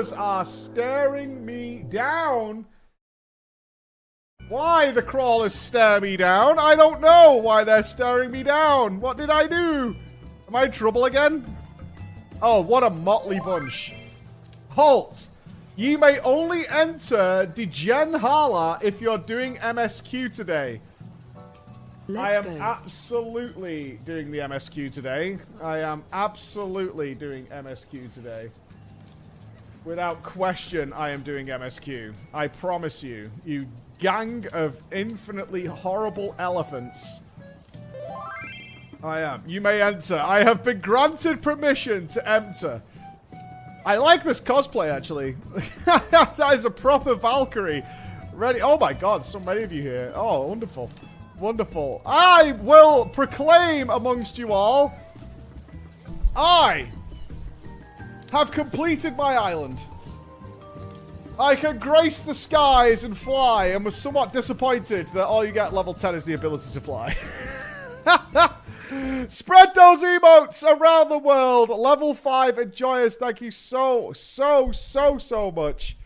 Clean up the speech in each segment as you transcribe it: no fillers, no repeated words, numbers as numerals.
crawlers are staring me down. Why the crawlers stare me down? I don't know why they're staring me down. What did I do? Am I in trouble again? Oh, what a motley bunch. Halt. Ye may only enter Degen Hala if you're doing MSQ today. I am absolutely doing the MSQ today. I am absolutely doing MSQ today. Without question, I am doing MSQ. I promise you. You gang of infinitely horrible elephants. I am. You may enter. I have been granted permission to enter. I like this cosplay, actually. That is a proper Valkyrie. Ready? Oh my god, so many of you here. Oh, wonderful. Wonderful. I will proclaim amongst you all, I have completed my island. I can grace the skies and fly, and was somewhat disappointed that all you get at level 10 is the ability to fly. Spread those emotes around the world. Level 5, enjoy us. Thank you so much.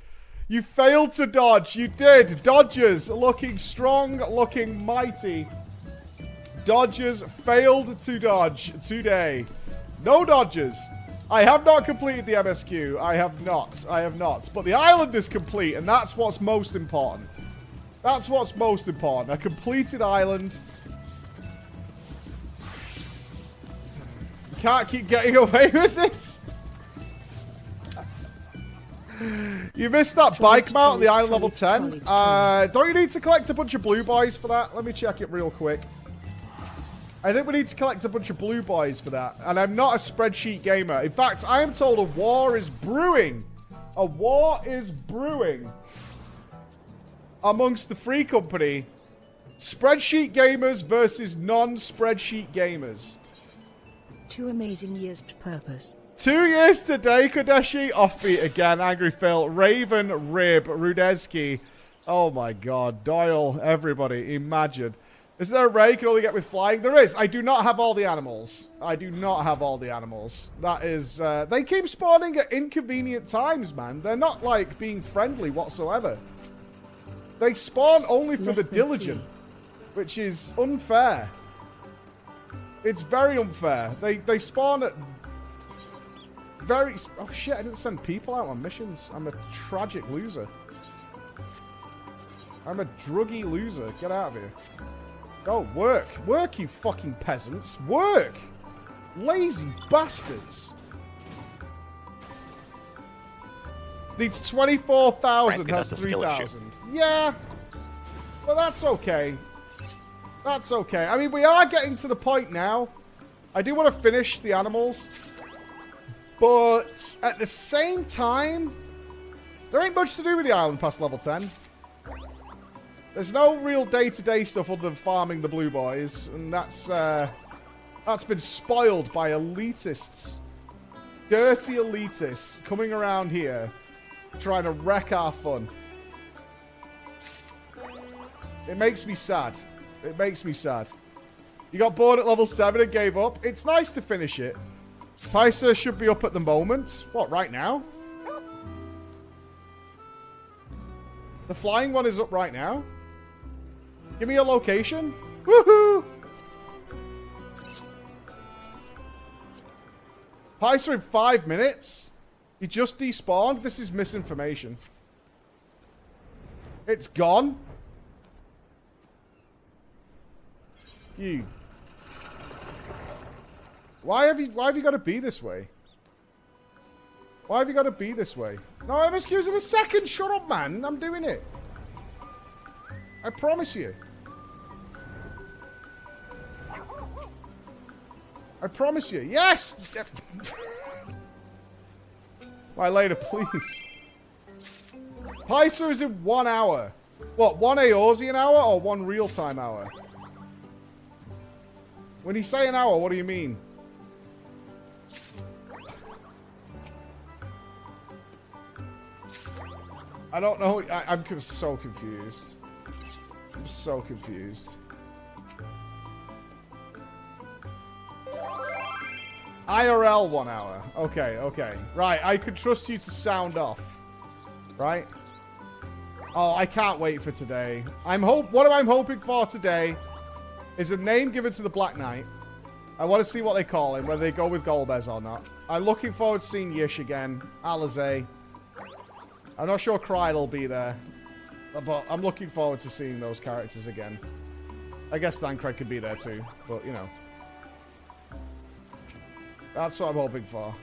You failed to dodge. You did. Dodgers looking strong, looking mighty. Dodgers failed to dodge today. No dodgers. I have not completed the MSQ. I have not. I have not. But the island is complete, and that's what's most important. That's what's most important. A completed island. You can't keep getting away with this. You missed that bike mount on the island level 10. Don't you need to collect a bunch of blue boys for that? Let me check it real quick. I think we need to collect a bunch of blue boys for that. And I'm not a spreadsheet gamer. In fact, I am told a war is brewing. A war is brewing amongst the free company. Spreadsheet gamers versus non-spreadsheet gamers. 2 amazing years to purpose. 2 years today, Kodeshi. Offbeat again. Angry Phil. Raven, Rib, Rudesky. Oh my god. Doyle, everybody. Imagine. Is there a ray you can only get with flying? There is. I do not have all the animals. I do not have all the animals. That is... they keep spawning at inconvenient times, man. They're not, like, being friendly whatsoever. They spawn only for the diligent, which is unfair. It's very unfair. They spawn at... very... Oh, shit. I didn't send people out on missions. I'm a tragic loser. I'm a druggy loser. Get out of here. Oh, work. Work, you fucking peasants. Work! Lazy bastards. Needs 24,000, has 3,000. Yeah. Well, that's okay. That's okay. I mean, we are getting to the point now. I do want to finish the animals. But at the same time, there ain't much to do with the island past level 10. There's no real day-to-day stuff other than farming the blue boys, and that's been spoiled by elitists. Dirty elitists coming around here trying to wreck our fun. It makes me sad. It makes me sad. You got bored at level 7 and gave up. It's nice to finish it. Paisa should be up at the moment. What, right now? The flying one is up right now? Give me a location. Woohoo! Paisa in 5 minutes? He just despawned? This is misinformation. It's gone. You. Why have you got to be this way? Why have you got to be this way? No, I'm excusing a second. Shut up, man. I'm doing it. I promise you. I promise you. Yes! My lady, please. Paisa is in 1 hour. What, 1 Eorzean hour or 1 real-time hour? When you say an hour, what do you mean? I don't know. I'm so confused. I'm so confused. IRL 1 hour. Okay, okay. Right, I could trust you to sound off. Right? Oh, I can't wait for today. What I'm hoping for today is a name given to the Black Knight. I want to see what they call him, whether they go with Golbez or not. I'm looking forward to seeing Yish again. Alizé. I'm not sure Kryde will be there. But I'm looking forward to seeing those characters again. I guess Thancred could be there too. But, you know. That's what I'm hoping for.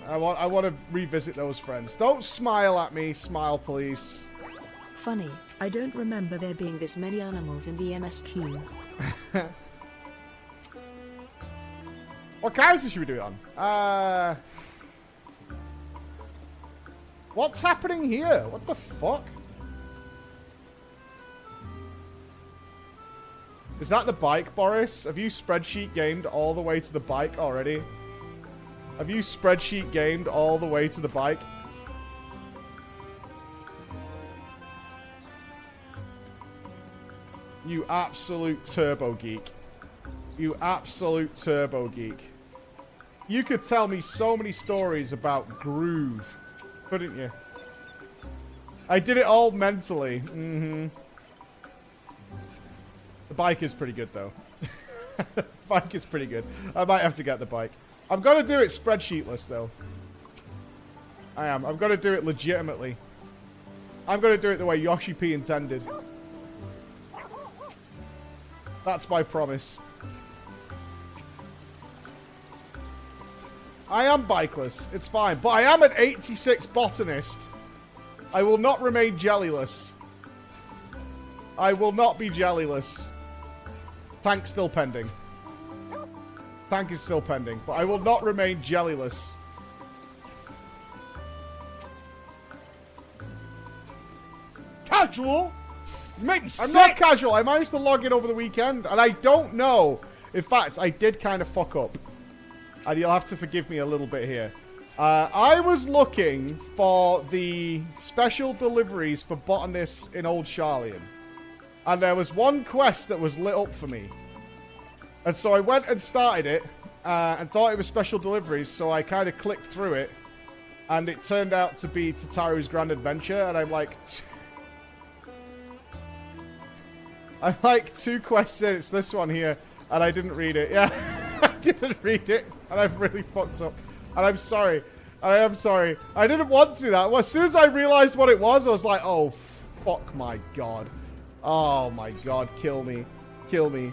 I want to revisit those friends. Don't smile at me. Smile, please. Funny, I don't remember there being this many animals in the MSQ. What character should we do it on? What's happening here? What the fuck? Is that the bike, Boris? Have you spreadsheet gamed all the way to the bike already? Have you spreadsheet gamed all the way to the bike? You absolute turbo geek. You absolute turbo geek. You could tell me so many stories about Groove, couldn't you? I did it all mentally. Mm-hmm. The bike is pretty good, though. The bike is pretty good. I might have to get the bike. I'm going to do it spreadsheetless, though. I am. I'm going to do it legitimately. I'm going to do it the way Yoshi P intended. That's my promise. I am bikeless. It's fine. But I am an 86 botanist. I will not remain jellyless. I will not be jellyless. Tank still pending. Tank is still pending. But I will not remain jellyless. Casual? You make me sick. I'm not casual. I managed to log in over the weekend. And I don't know. In fact, I did kind of fuck up. And you'll have to forgive me a little bit here. I was looking for the special deliveries for botanists in Old Charlian. And there was one quest that was lit up for me. And so I went and started it. And thought it was special deliveries. So I kind of clicked through it. And it turned out to be Tataru's Grand Adventure. And I'm like... I'm like 2 quests in. It's this one here. And I didn't read it. Yeah. I didn't read it. And I've really fucked up. And I'm sorry. I am sorry. I didn't want to do that. Well, as soon as I realized what it was, I was like, oh, fuck my god. Oh my god. Kill me. Kill me.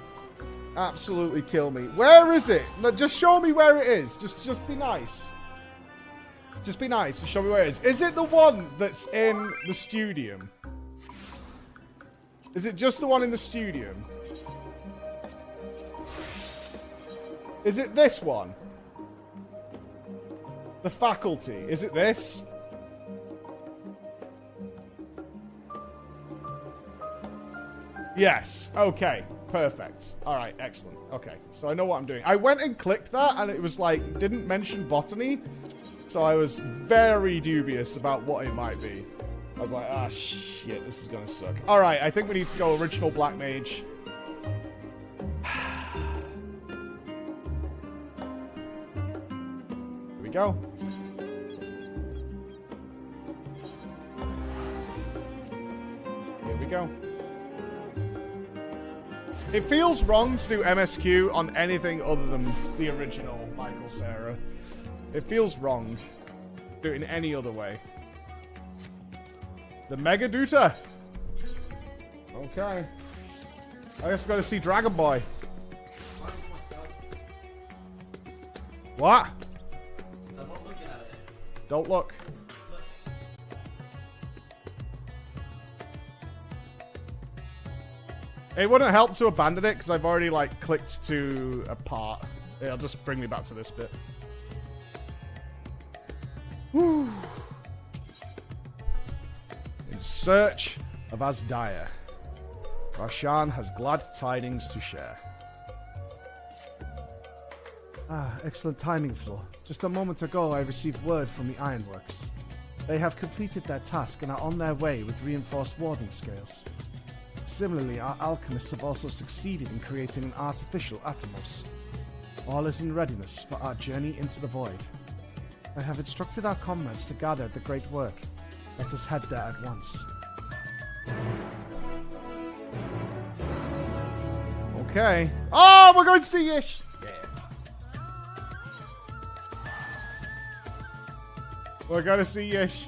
Absolutely kill me. Where is it? Just show me where it is. Just be nice. Just be nice and show me where it is. Is it the one that's in the Studium? Is it just the one in the Studium? Is it this one? The faculty. Is it this? Yes. Okay. Perfect. Alright, excellent. Okay, so I know what I'm doing. I went and clicked that and it was like, didn't mention botany. So I was very dubious about what it might be. I was like, ah, shit, this is gonna suck. Alright, I think we need to go original Black Mage. Here we go. Here we go. It feels wrong to do MSQ on anything other than the original Michael Cera. It feels wrong to do it in any other way. The Mega Duta. Okay. I guess we've got to see Dragon Boy. What? I'm not looking at it. Don't look. It wouldn't help to abandon it because I've already like clicked to a part. It'll just bring me back to this bit. Whew. In search of Asdaya, Rashan has glad tidings to share. Ah, excellent timing, Flo. Just a moment ago I received word from the Ironworks. They have completed their task and are on their way with reinforced warding scales. Similarly, our alchemists have also succeeded in creating an artificial Atomos. All is in readiness for our journey into the void. I have instructed our comrades to gather at the great work. Let us head there at once. Okay. Oh, we're going to see Yish! Yeah. We're going to see Yish.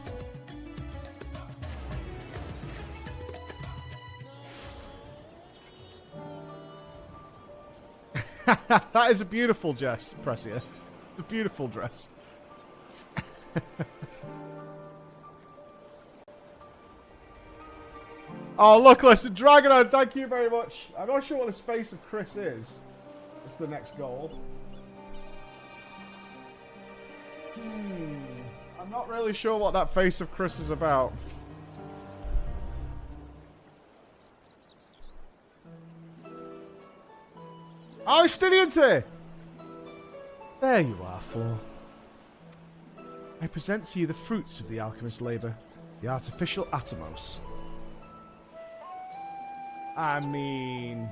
That is a beautiful dress, Pressia. It's a beautiful dress. Oh, look, listen, Dragonon, thank you very much. I'm not sure what the face of Chris is. It's the next goal. I'm not really sure what that face of Chris is about. Oh, Stinian's here! There you are, Flo. I present to you the fruits of the alchemist's labour, the artificial Atomos. I mean...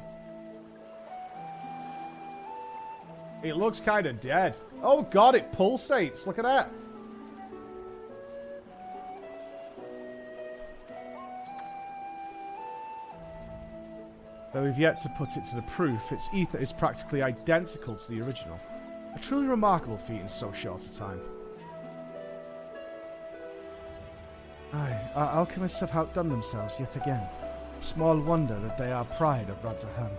it looks kind of dead. Oh god, it pulsates. Look at that. Though we've yet to put it to the proof, its ether is practically identical to the original. A truly remarkable feat in so short a time. Aye, our alchemists have outdone themselves yet again. Small wonder that they are pride of Radzahan.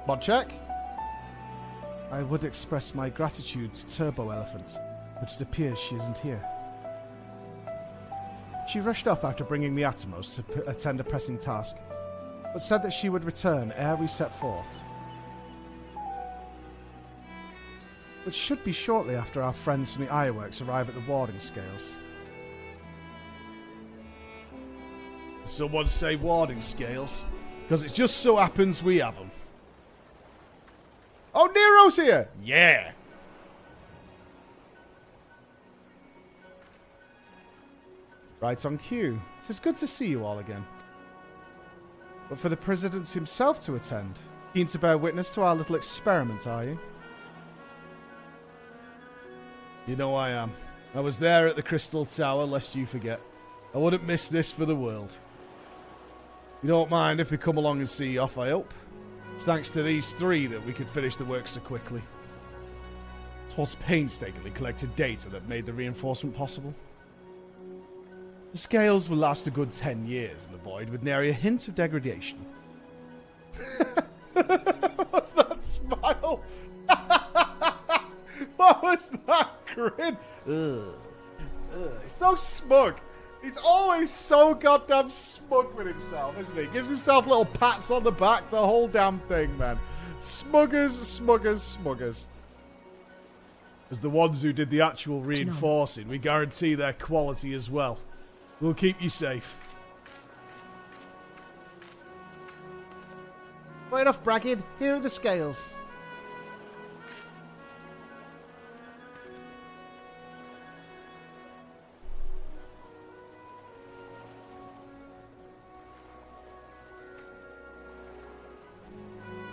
Mod check. I would express my gratitude to Turbo Elephant, but it appears she isn't here. She rushed off after bringing the Atomos to attend a pressing task, but said that she would return ere we set forth. Which should be shortly after our friends from the Ironworks arrive at the warding scales. Someone say warding scales, because it just so happens we have them. Oh, Nero's here! Yeah! Right on cue. It is good to see you all again. But for the President himself to attend, keen to bear witness to our little experiment, are you? You know I am. I was there at the Crystal Tower, lest you forget. I wouldn't miss this for the world. You don't mind if we come along and see you off, I hope? It's thanks to these three that we could finish the work so quickly. 'Twas painstakingly collected data that made the reinforcement possible. The scales will last a good 10 years in the void with nary a hint of degradation. What's that smile? What was that grin? Ugh. He's so smug. He's always so goddamn smug with himself, isn't he? Gives himself little pats on the back, the whole damn thing, man. Smuggers, smuggers, smuggers. As the ones who did the actual reinforcing, we guarantee their quality as well. We'll keep you safe. Right off, bragging. Here are the scales.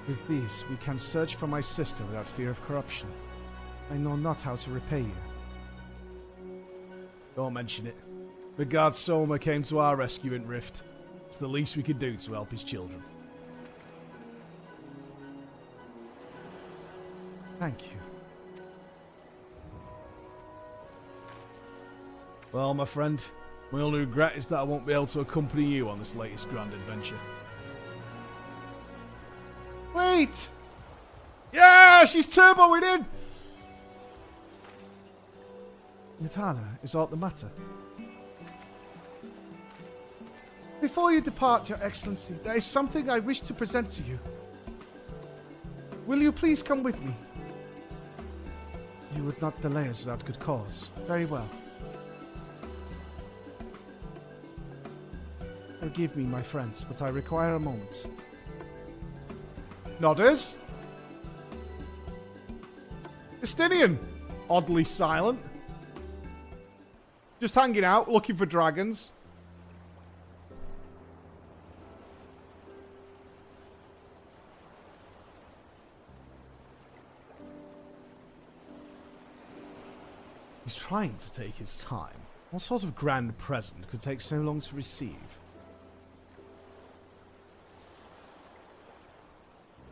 With these, we can search for my sister without fear of corruption. I know not how to repay you. Don't mention it. The guard Soma came to our rescue in Rift. It's the least we could do to help his children. Thank you. Well, my friend, my only regret is that I won't be able to accompany you on this latest grand adventure. Wait! Yeah, she's turboing in! Yatana, is aught the matter? Before you depart, Your Excellency, there is something I wish to present to you. Will you please come with me? You would not delay us without good cause. Very well. Forgive me, my friends, but I require a moment. Nodders? Justinian, oddly silent. Just hanging out, looking for dragons. He's trying to take his time. What sort of grand present could take so long to receive?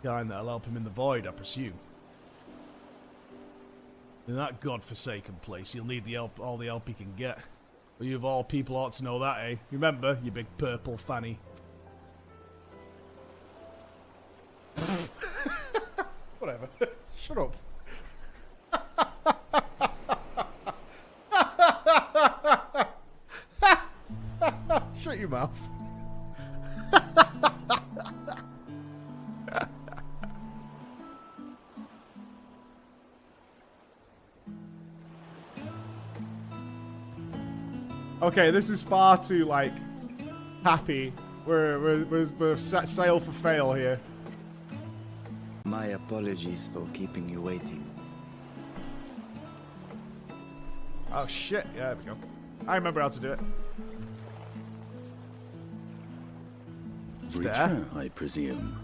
Kind that'll help him in the void, I presume. In that godforsaken place, he'll need the help, all the help he can get. But you of all people ought to know that, eh? Remember, you big purple fanny. Whatever. Shut up. Shut your mouth. Okay, this is far too, like, happy. We're set sail for fail here. My apologies for keeping you waiting. Oh shit, yeah, there we go. I remember how to do it. Breacher, I presume.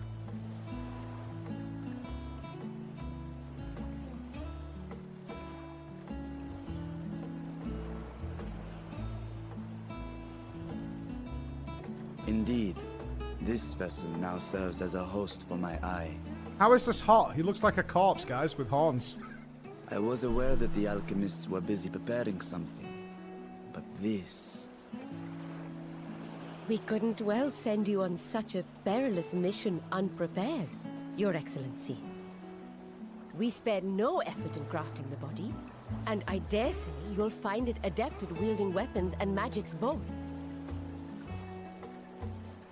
Indeed, this vessel now serves as a host for my eye. How is this hot? He looks like a corpse, guys, with horns. I was aware that the alchemists were busy preparing something, but this... We couldn't well send you on such a perilous mission unprepared, Your Excellency. We spared no effort in crafting the body, and I dare say you'll find it adept at wielding weapons and magics both.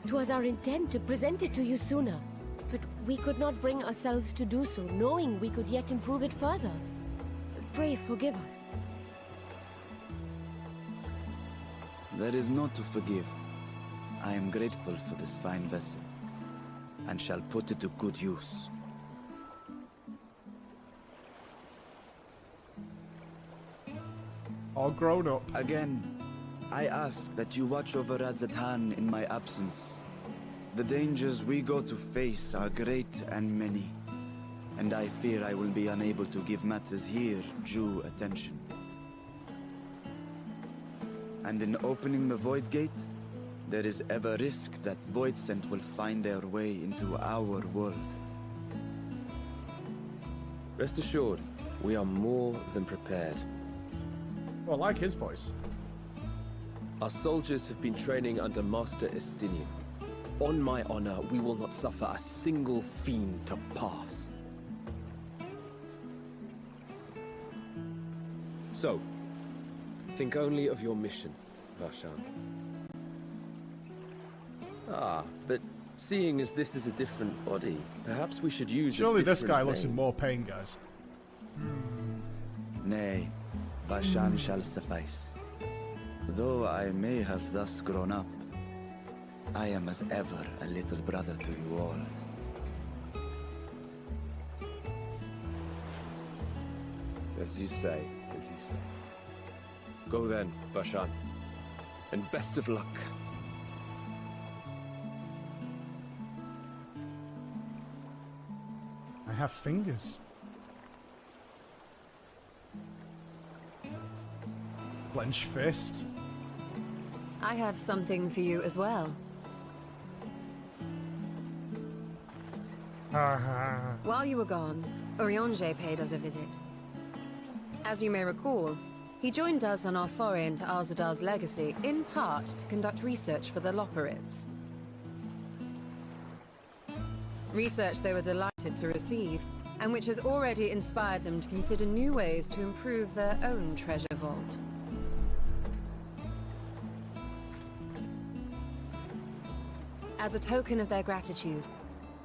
'Twas our intent to present it to you sooner, but we could not bring ourselves to do so, knowing we could yet improve it further. Pray forgive us. There is naught to forgive. I am grateful for this fine vessel, and shall put it to good use. All grown up. Again, I ask that you watch over Radzatan in my absence. The dangers we go to face are great and many, and I fear I will be unable to give matters here due attention. And in opening the Void Gate, there is ever risk that Voidsent will find their way into our world. Rest assured, we are more than prepared. Well, I like his voice. Our soldiers have been training under Master Estinian. On my honor, we will not suffer a single fiend to pass. So, think only of your mission, Varshan. Ah, but seeing as this is a different body, perhaps we should use Surely a different this guy looks in name. more pain, guys. Nay, Bashan shall suffice. Though I may have thus grown up, I am as ever a little brother to you all. As you say, as you say. Go then, Bashan. And best of luck. I have fingers. Clenched fist. I have something for you as well. While you were gone, Urianger paid us a visit. As you may recall, he joined us on our foray into Arzadar's legacy, in part to conduct research for the Loperids. Research they were delighted to receive, and which has already inspired them to consider new ways to improve their own treasure vault. As a token of their gratitude,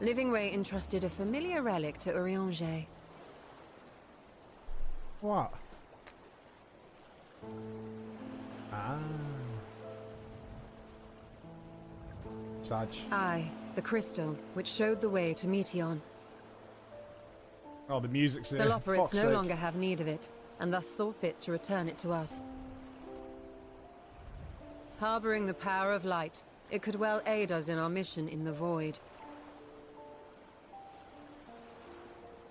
Livingway entrusted a familiar relic to Urianger. What? Ah. Saj. Aye, the crystal, which showed the way to Meteon. Oh, the music's The here. Loperids Fuck's no sake. longer have need of it, and thus saw fit to return it to us. Harboring the power of light, it could well aid us in our mission in the Void.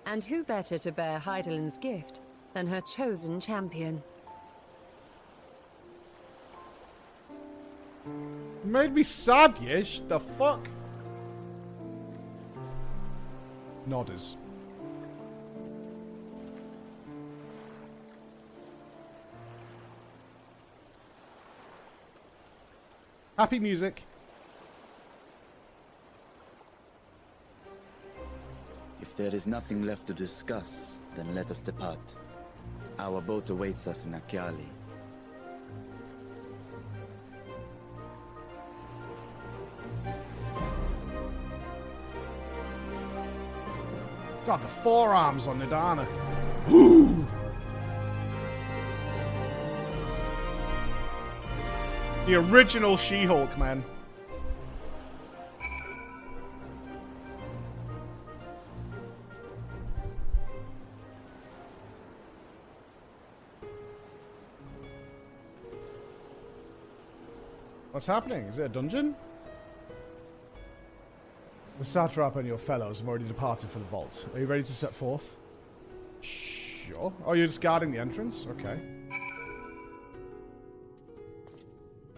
And who better to bear Heidelin's gift than her chosen champion? made me sad, Yish. The fuck? Nodders. Happy music. If there is nothing left to discuss, then let us depart. Our boat awaits us in Akyali. God, the forearms on Nidana. The original She-Hulk, man. What's happening? Is it a dungeon? The satrap and your fellows have already departed for the vault. Are you ready to set forth? Sure. Oh, you're just guarding the entrance? Okay.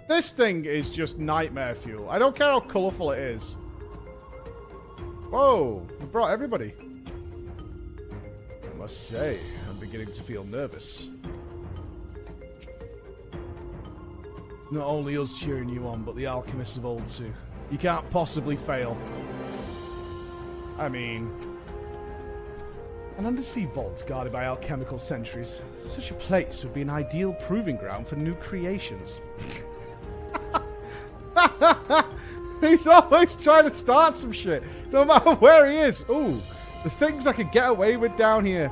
This thing is just nightmare fuel. I don't care how colourful it is. Whoa, we brought everybody. I must say, I'm beginning to feel nervous. Not only us cheering you on, but the alchemists of old too. You can't possibly fail. I mean, an undersea vault guarded by alchemical sentries. Such a place would be an ideal proving ground for new creations. He's always trying to start some shit, no matter where he is. Ooh, the things I could get away with down here.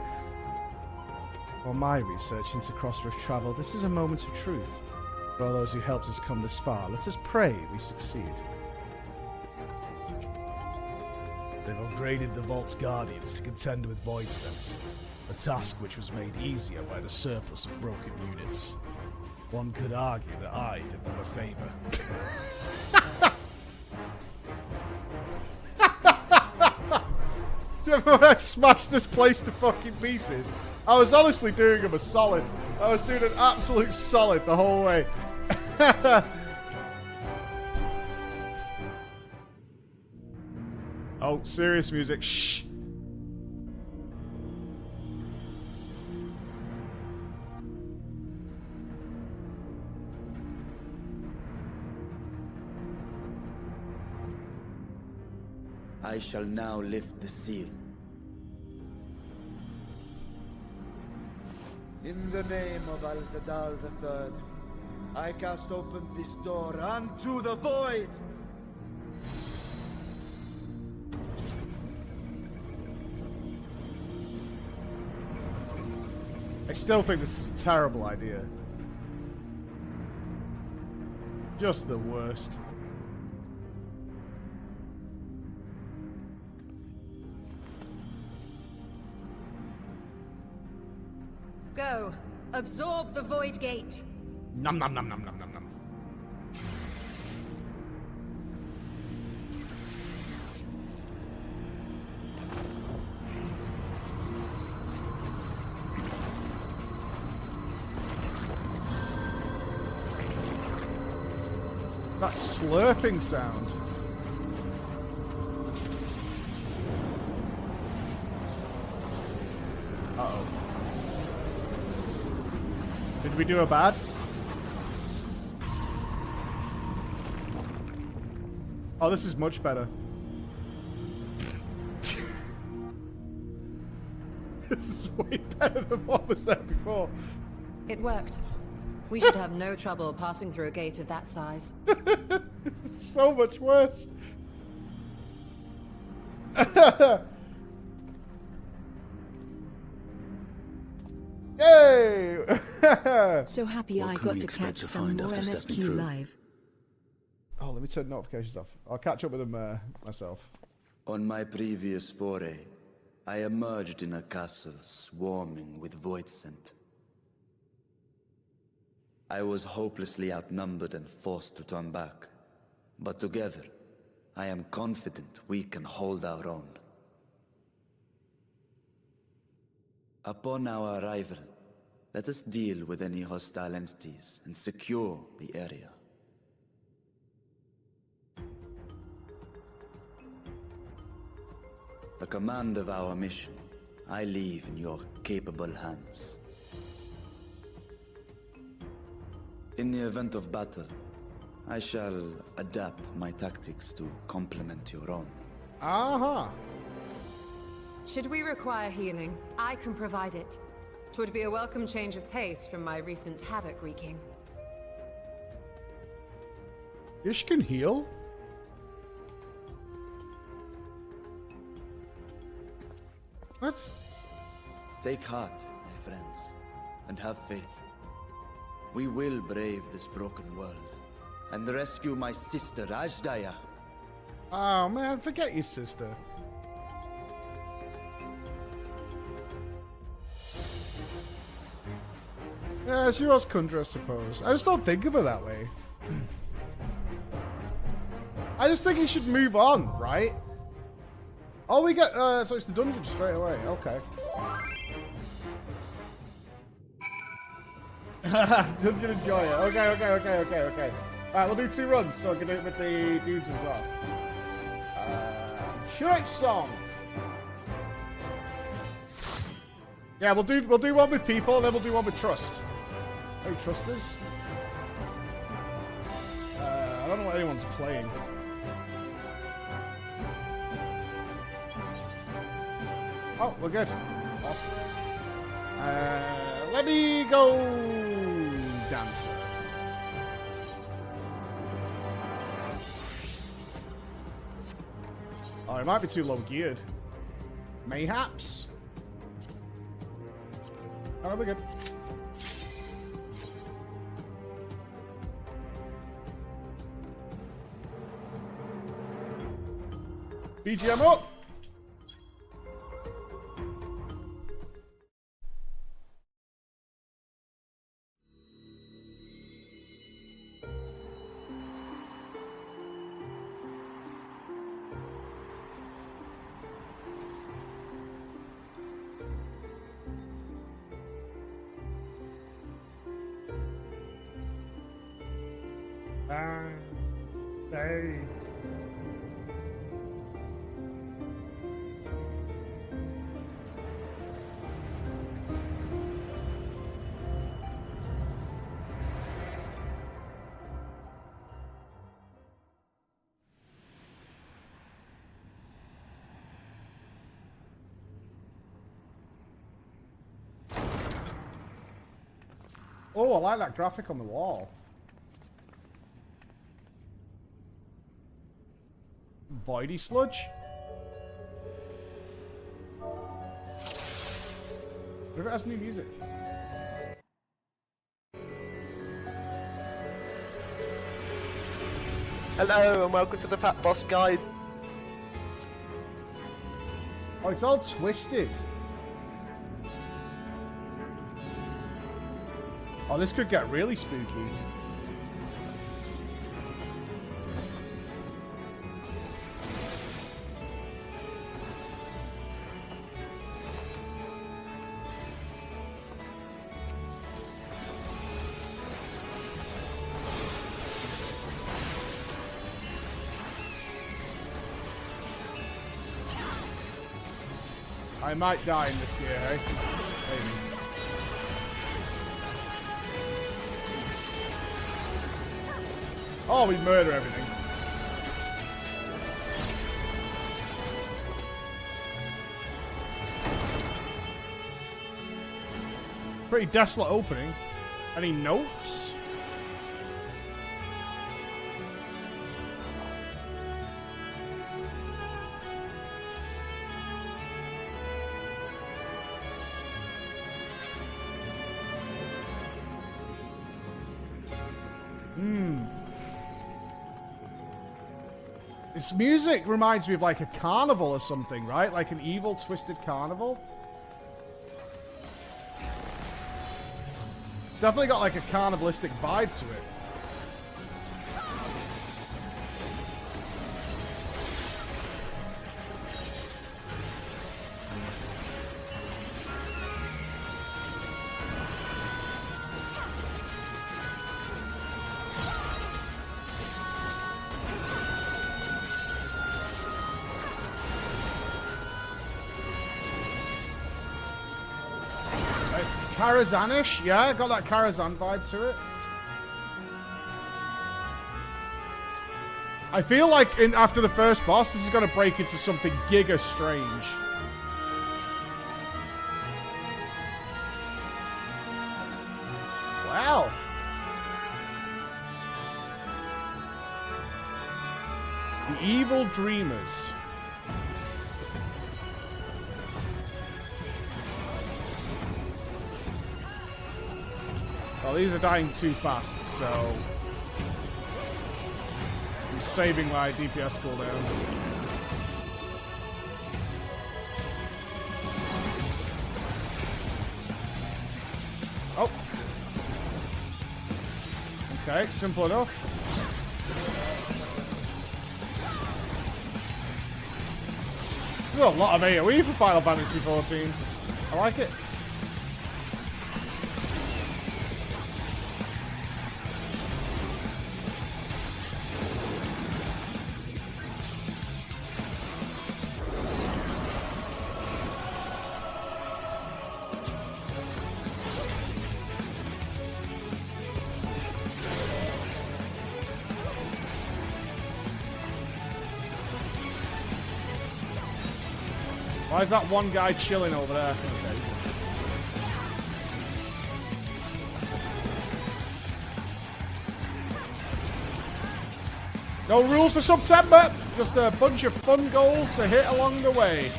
For my research into cross-rift travel, this is a moment of truth. For all those who helped us come this far, let us pray we succeed. They've upgraded the Vault's Guardians to contend with Void Sense, a task which was made easier by the surplus of broken units. One could argue that I did them a favor. Do you remember when I smashed this place to fucking pieces? I was honestly doing him a solid. I was doing an absolute solid the whole way. Oh, serious music. Shh. I shall now lift the seal. In the name of Al-Zadal III, I cast open this door unto the void! I still think this is a terrible idea. Just the worst. Go. Absorb the void gate. Nom nom nom nom nom nom nom. That slurping sound. Uh-oh. Did we do a bad? Oh, this is much better. This is way better than what was there before. It worked. We should have no trouble passing through a gate of that size. It's so much worse. Yay! So happy I got to catch some more MSQ live. Oh, let me turn notifications off. I'll catch up with them myself. On my previous foray, I emerged in a castle swarming with void scent. I was hopelessly outnumbered and forced to turn back. But together, I am confident we can hold our own. Upon our arrival, let us deal with any hostile entities and secure the area. The command of our mission, I leave in your capable hands. In the event of battle, I shall adapt my tactics to complement your own. Uh-huh. Should we require healing, I can provide it. 'Twould be a welcome change of pace from my recent havoc wreaking. Ish can heal? What? Take heart, my friends, and have faith. We will brave this broken world and rescue my sister Ajdaya. Oh man, forget your sister. Yeah, she was Kundra, I suppose. I just don't think of her that way. I just think he should move on, right? Oh, we get, so it's the dungeon straight away. Okay. Dungeon enjoyer. Okay. Alright, we'll do 2 runs, so I can do it with the dudes as well. Church song. Yeah, we'll do one with people, and then we'll do one with trust. Oh, trusters. I don't know what anyone's playing. Oh, we're good. Awesome. Let me go dancer. Oh, it might be too low geared. Mayhaps. Oh, we're good. BGM up! Hey. Oh, I like that graphic on the wall. Voidy sludge? What if it has new music? Hello and welcome to the Fat Boss Guide. Oh, it's all twisted. Oh, this could get really spooky. I might die in this gear, hey? Maybe. Oh, we murder everything. Pretty desolate opening. Any notes? This music reminds me of like a carnival or something, right? Like an evil, twisted carnival. It's definitely got like a carnivalistic vibe to it. Karazhan-ish? Yeah, got that Karazhan vibe to it. I feel like after the first boss, this is going to break into something giga strange. Wow. The Evil Dreamers. Well, these are dying too fast, so I'm saving my DPS cooldown. Oh. Okay, simple enough. This is a lot of AoE for Final Fantasy XIV. I like it. Why is that one guy chilling over there? Okay. No rules for September, just a bunch of fun goals to hit along the way.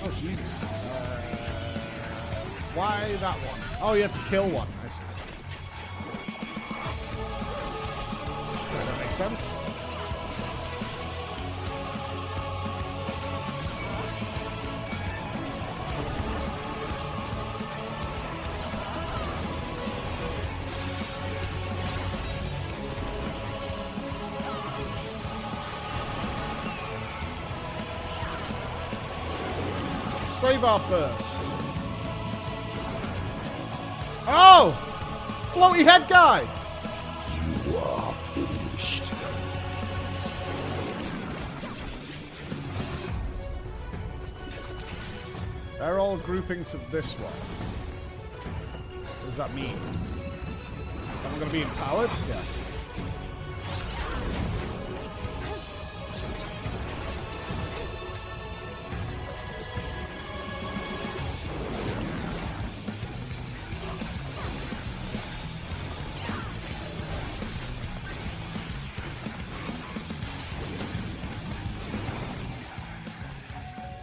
Oh, Jesus. Why that one? Oh, you had to kill one. I see. Does that make sense? Save our burst. Oh! Floaty head guy! You are finished. They're all grouping to this one. What does that mean? Am I going to be empowered? Yeah.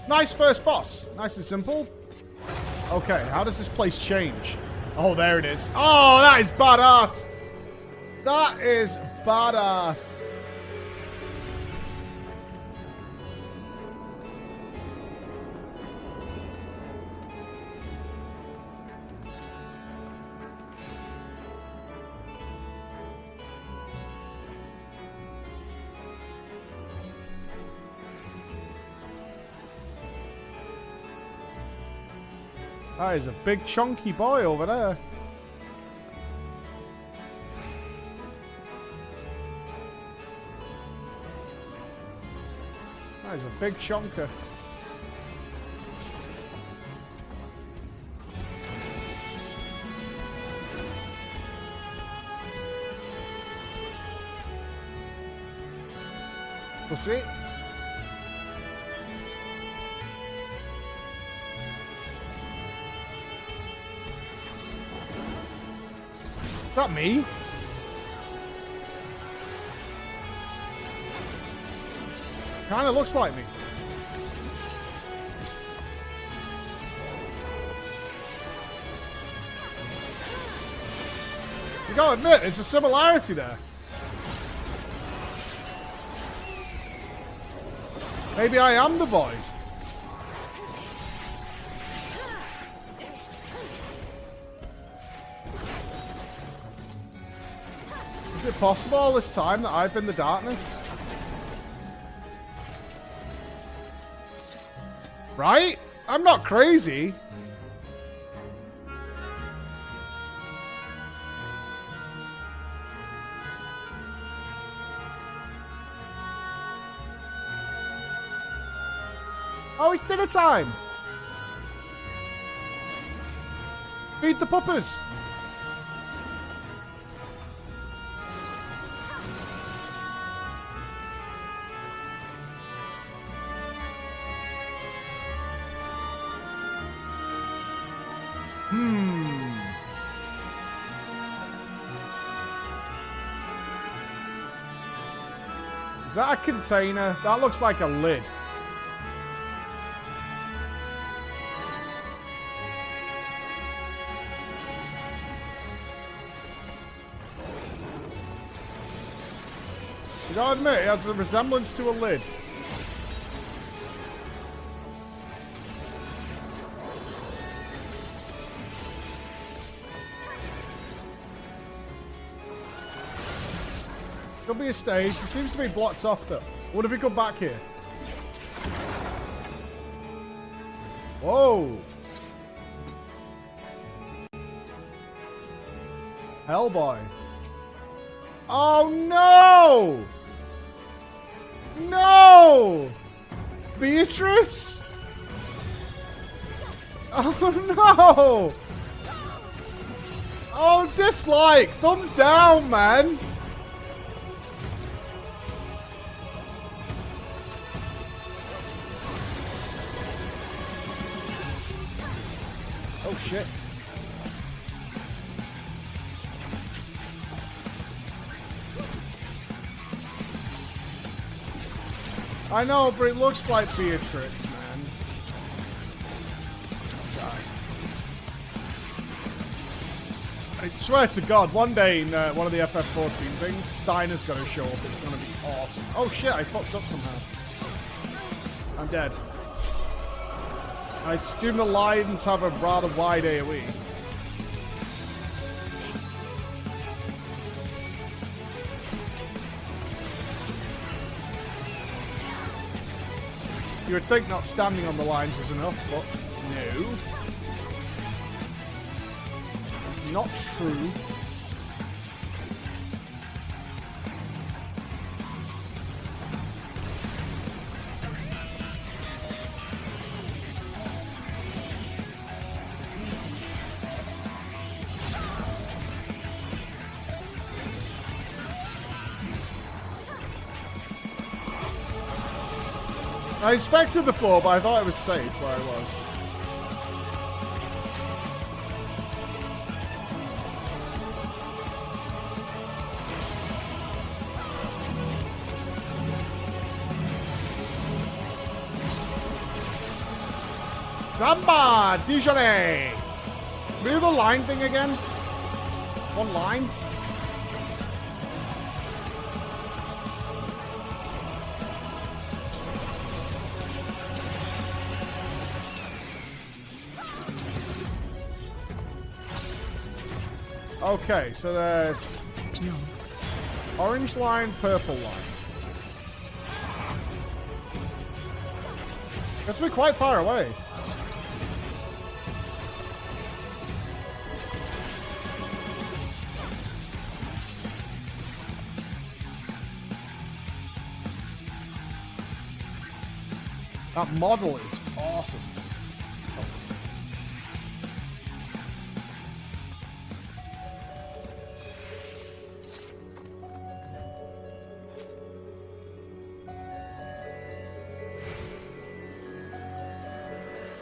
Nice first boss. Nice and simple. Okay, how does this place change? Oh, there it is. Oh, that is badass. That is badass. That is a big chunky boy over there. That is a big chunker. We'll see. Is that me? Kinda looks like me. You gotta admit, there's a similarity there. Maybe I am the void. Is it possible all this time that I've been the darkness? Right? I'm not crazy. Oh, he's dinner time. Feed the puppers. Is that a container? That looks like a lid. You gotta admit, it has a resemblance to a lid. Could be a stage. It seems to be blocked off though. What if we come back here? Whoa! Hellboy. Oh no! No! Beatrice? Oh no! Oh, dislike! Thumbs down, man! Oh shit. I know, but it looks like Beatrix, man. Sorry. I swear to God, one day in one of the FF14 things, Steiner's gonna show up. It's gonna be awesome. Oh shit, I fucked up somehow. I'm dead. I assume the Lions have a rather wide AoE. You would think not standing on the lines is enough, but no. It's not true. I expected the floor, but I thought it was safe where I was. Samba! Dijonais! Can we do the line thing again? One line? Okay, so there's orange line, purple line. That's been quite far away. That model is awesome.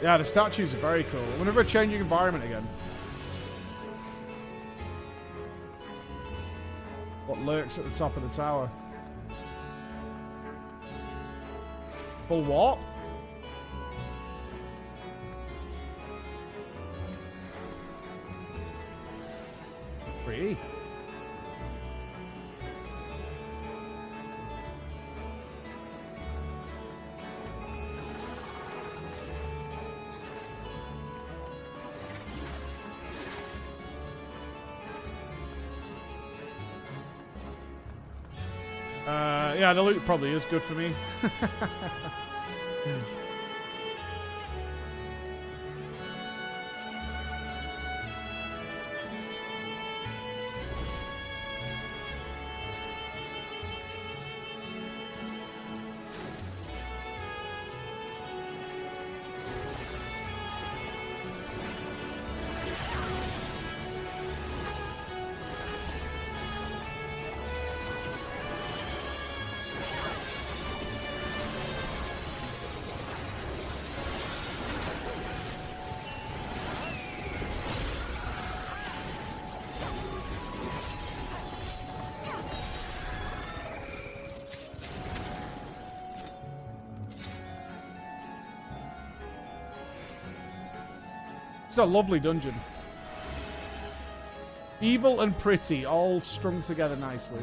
Yeah, the statues are very cool. Whenever a changing environment again. What lurks at the top of the tower? Full what? Free. Yeah, the loot probably is good for me. It's a lovely dungeon. Evil and pretty, all strung together nicely.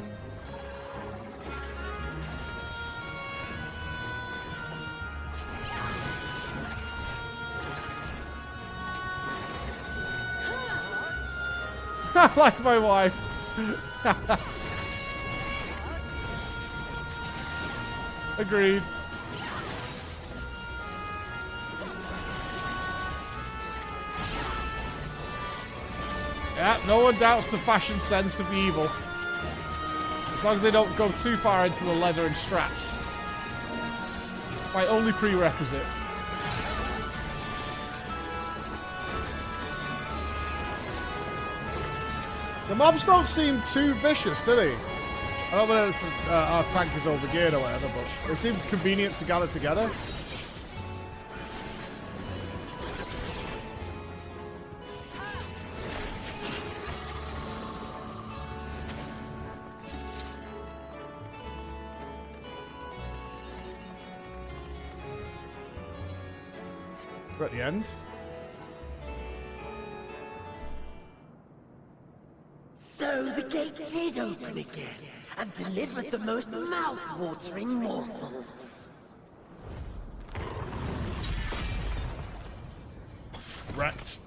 Like my wife. Agreed. Yeah, no one doubts the fashion sense of evil. As long as they don't go too far into the leather and straps. My only prerequisite. The mobs don't seem too vicious, do they? I don't know if our tank is overgeared or whatever, but they seem convenient to gather together. We're at the end. So the gate did open again, and delivered the most mouth-watering morsels. Wrecked.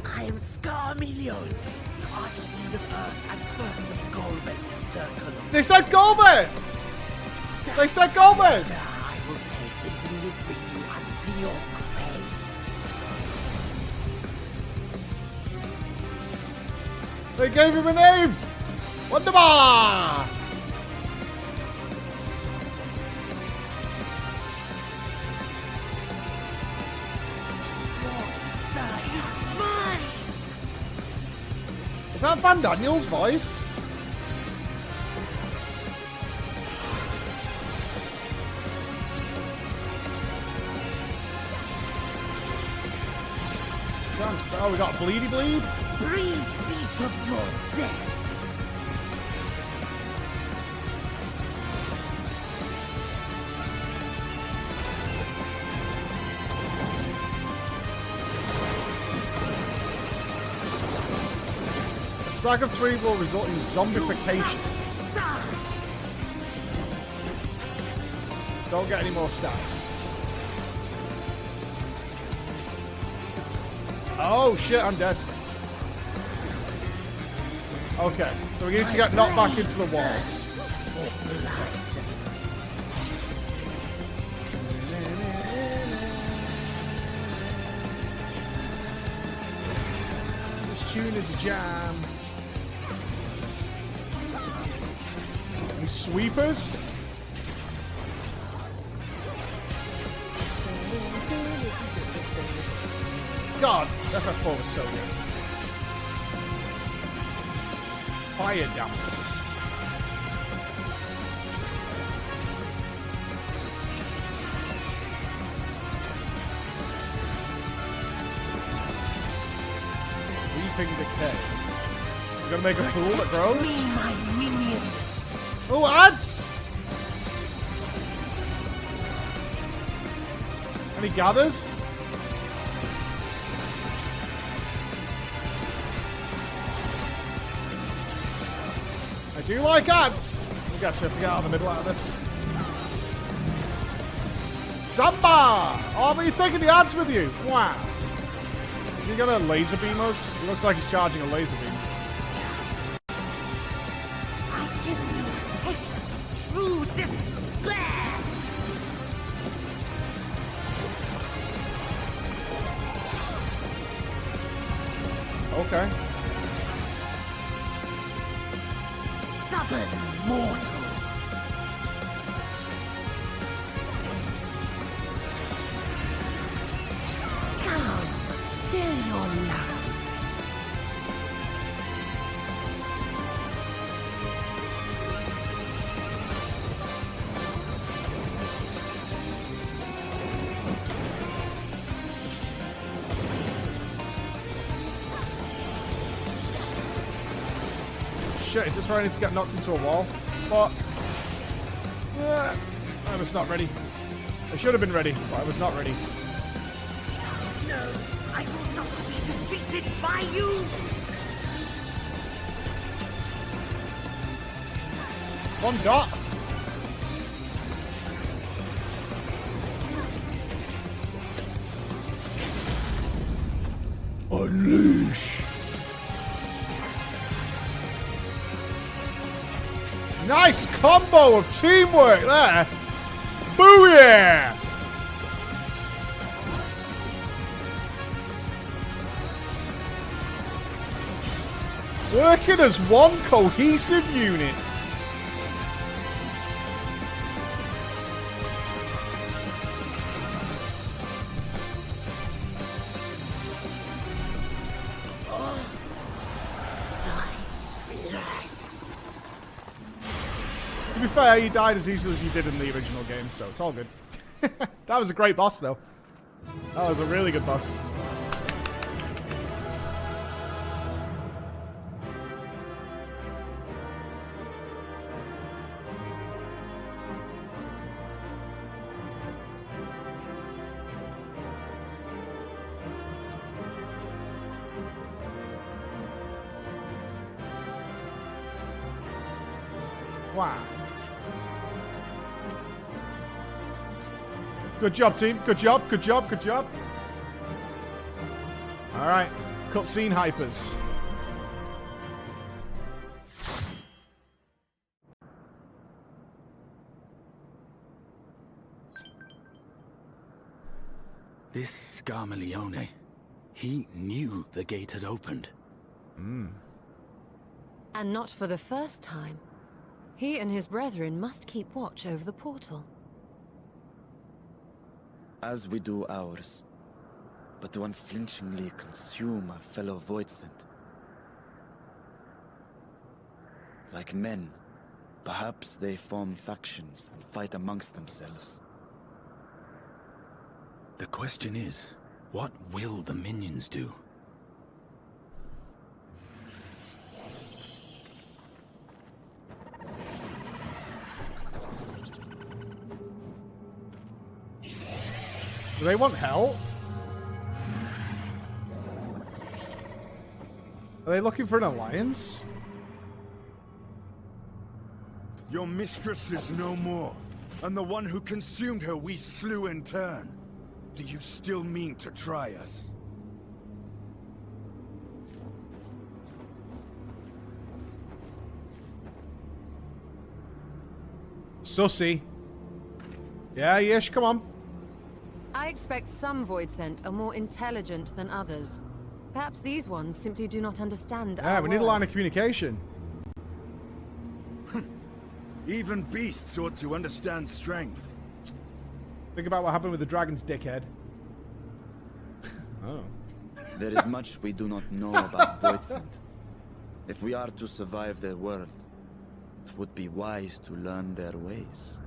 I am Scarmelion, Archfiend of Earth and first of Golbez's circle of... They said Gomez! They said Gomez! I will take and deliver you unto your grave. They gave him a name! Wonderbar! Is that Van Daniel's voice? Sounds... Oh, we got Bleedy Bleed? Breathe deep of your death. A stack of 3 will result in zombification. Don't get any more stacks. Oh shit, I'm dead. Okay, so we need to get knocked back into the walls. This tune is a jam. Any sweepers? God, FF4 was so good. Fire damage. Reaping decay. We're gonna make a pool that grows? Oh, ads! Any gathers? I do like ads. I guess we have to get out of the middle out of this. Samba! Oh, but you're taking the ads with you. Wow. Is he gonna laser beam us? He looks like he's charging a laser beam. I give you a taste of true despair. Okay. Stubborn mortal. Come, fill your lungs. shit, is this where I need to get knocked into a wall? But... I was not ready. I should have been ready, but I was not ready. No, I will not be defeated by you! One dot! Unleash! Nice combo of teamwork there! Booyah! Working as one cohesive unit. To be fair, you died as easily as you did in the original game, so it's all good. That was a great boss, though. That was a really good boss. Wow. Good job, team. Good job, good job, good job. Alright. Cutscene hypers. This Scarmalione, he knew the gate had opened. And not for the first time. He and his brethren must keep watch over the portal. As we do ours, but to unflinchingly consume our fellow Voidsent. Like men, perhaps they form factions and fight amongst themselves. The question is, what will the minions do? Do they want help? Are they looking for an alliance? Your mistress is no more, and the one who consumed her we slew in turn. Do you still mean to try us? Sussy. Yeah, Yish, come on. I expect some Voidsent are more intelligent than others. Perhaps these ones simply do not understand our Yeah, we need a line of words. communication. Even beasts ought to understand strength. Think about what happened with the dragon's dickhead. Oh. There is much we do not know about Voidsent. If we are to survive their world, it would be wise to learn their ways.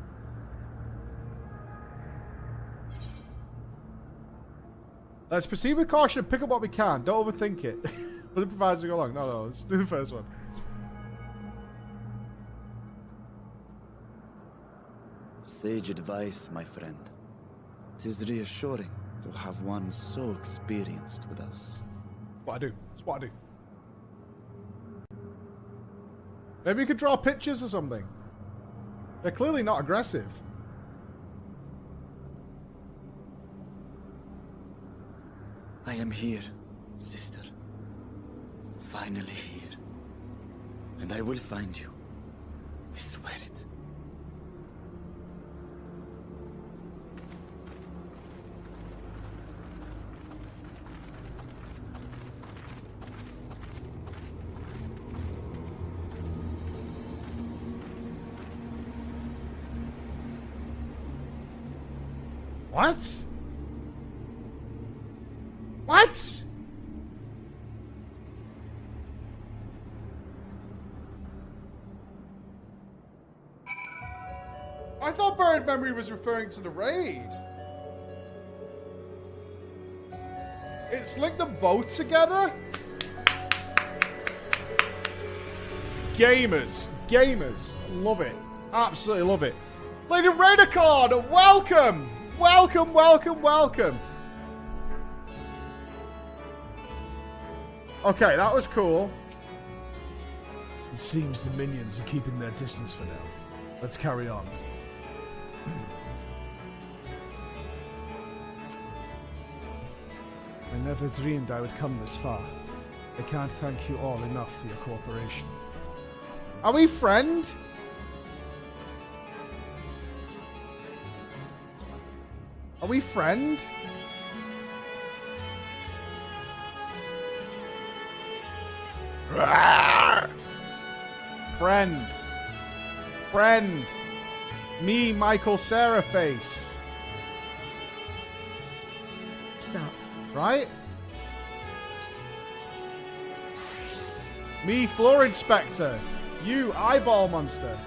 Let's proceed with caution and pick up what we can. Don't overthink it. We'll improvise as we go along. No, let's do the first one. Sage advice, my friend. 'Tis reassuring to have one so experienced with us. What I do. It's what I do. Maybe you could draw pictures or something. They're clearly not aggressive. I am here, sister. Finally here. And I will find you. I swear it. What? What? I thought Buried Memory was referring to the raid. It's linked them both together? Gamers. Gamers. Love it. Absolutely love it. Lady Rainicorn, welcome. Welcome, welcome, welcome. Okay, that was cool. It seems the minions are keeping their distance for now. Let's carry on. I never dreamed I would come this far. I can't thank you all enough for your cooperation. Are we friend? Are we friend? Friend. Friend. Me, Michael Saraface. Sup? Right? Me, Floor Inspector. You, Eyeball Monster.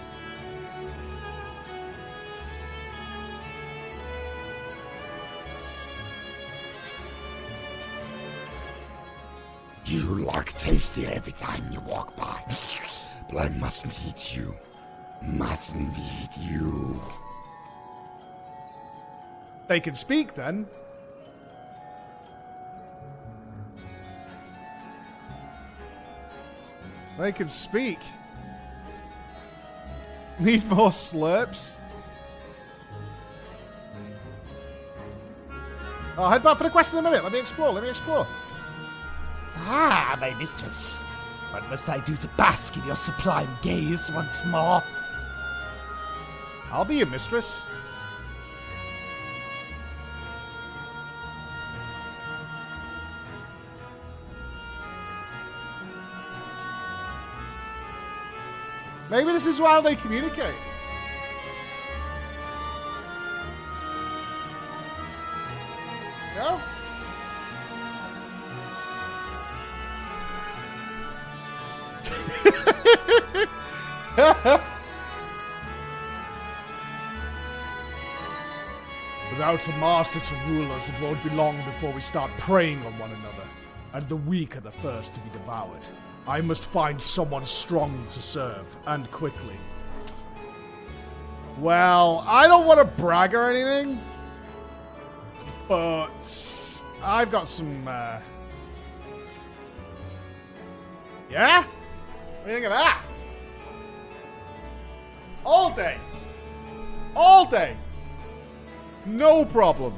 You look tastier every time you walk by. But I mustn't eat you. Mustn't eat you. They can speak then. They can speak. Need more slurps. I'll head back for the quest in a minute. Let me explore. Let me explore. Ah, my mistress. What must I do to bask in your sublime gaze once more? I'll be your mistress. Maybe this is how they communicate. No? Without a master to rule us, it won't be long before we start preying on one another, and the weak are the first to be devoured. I must find someone strong to serve, and quickly. Well, I don't want to brag or anything, but I've got some, yeah? What do you think of that? All day. All day. No problem.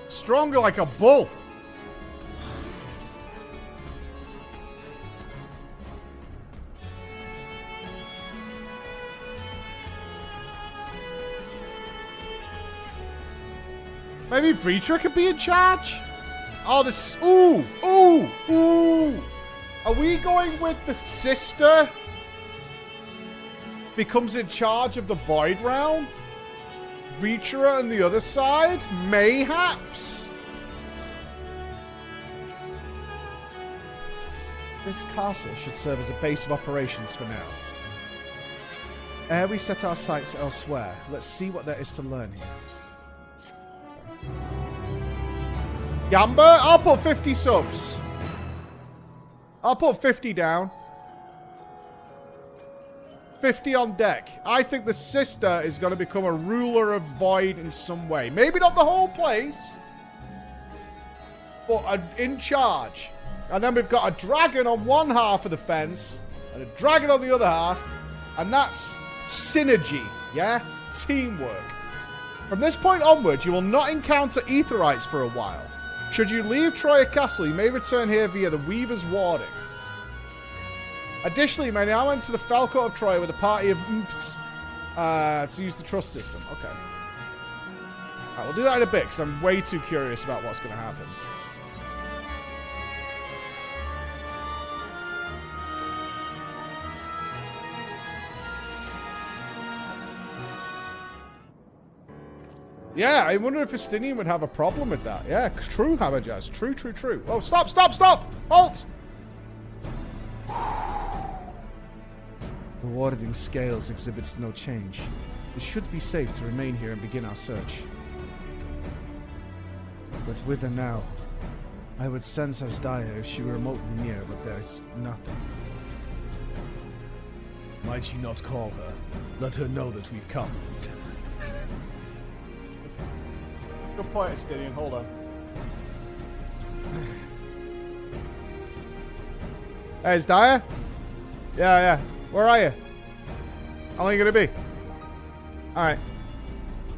Stronger like a bull. Maybe Breacher could be in charge? Oh, this... Ooh! Ooh! Ooh! Are we going with the sister becomes in charge of the Void Realm? Breacher on the other side? Mayhaps? This castle should serve as a base of operations for now. Ere we set our sights elsewhere, let's see what there is to learn here. Gamba? I'll put 50 subs. I'll put 50 down. 50 on deck. I think the sister is going to become a ruler of Void in some way. Maybe not the whole place, but in charge. And then we've got a dragon on one half of the fence and a dragon on the other half. And that's synergy, yeah? Teamwork. From this point onwards, you will not encounter Aetherites for a while. Should you leave Troya Castle, you may return here via the Weaver's Warding. Additionally, you may now enter the Falcourt of Troy with a party of imps to use the trust system. Okay. Alright, we'll do that in a bit, because I'm way too curious about what's going to happen. Yeah, I wonder if Estinian would have a problem with that. Yeah, true, Hammerjazz. True, true, true. Oh, stop, stop, stop! Halt! The warding scales exhibits no change. It should be safe to remain here and begin our search. But whither now? I would sense as dire if she were remotely near, but there's nothing. Might you not call her? Let her know that we've come. Good point, Estinian. Hold on. Hey, it's Dyer? Yeah. Where are you? How long are you going to be? Alright.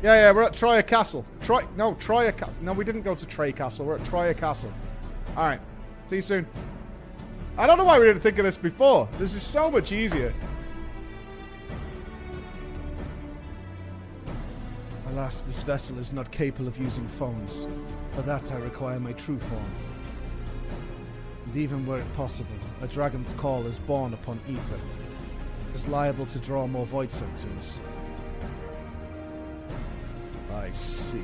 Yeah, we're at Troya Castle. Troya Castle. No, we didn't go to Trey Castle. We're at Troya Castle. Alright. See you soon. I don't know why we didn't think of this before. This is so much easier. Alas, this vessel is not capable of using phones. For that I require my true form. And even were it possible, a dragon's call is born upon ether. It is liable to draw more void sensors. I see.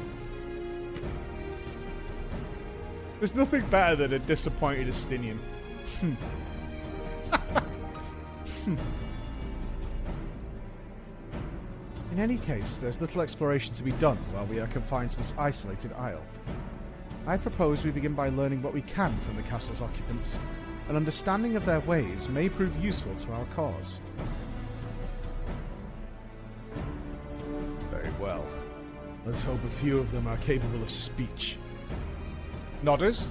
There's nothing better than a disappointed Estinian. In any case, there's little exploration to be done while we are confined to this isolated isle. I propose we begin by learning what we can from the castle's occupants. An understanding of their ways may prove useful to our cause. Very well. Let's hope a few of them are capable of speech. Nodders?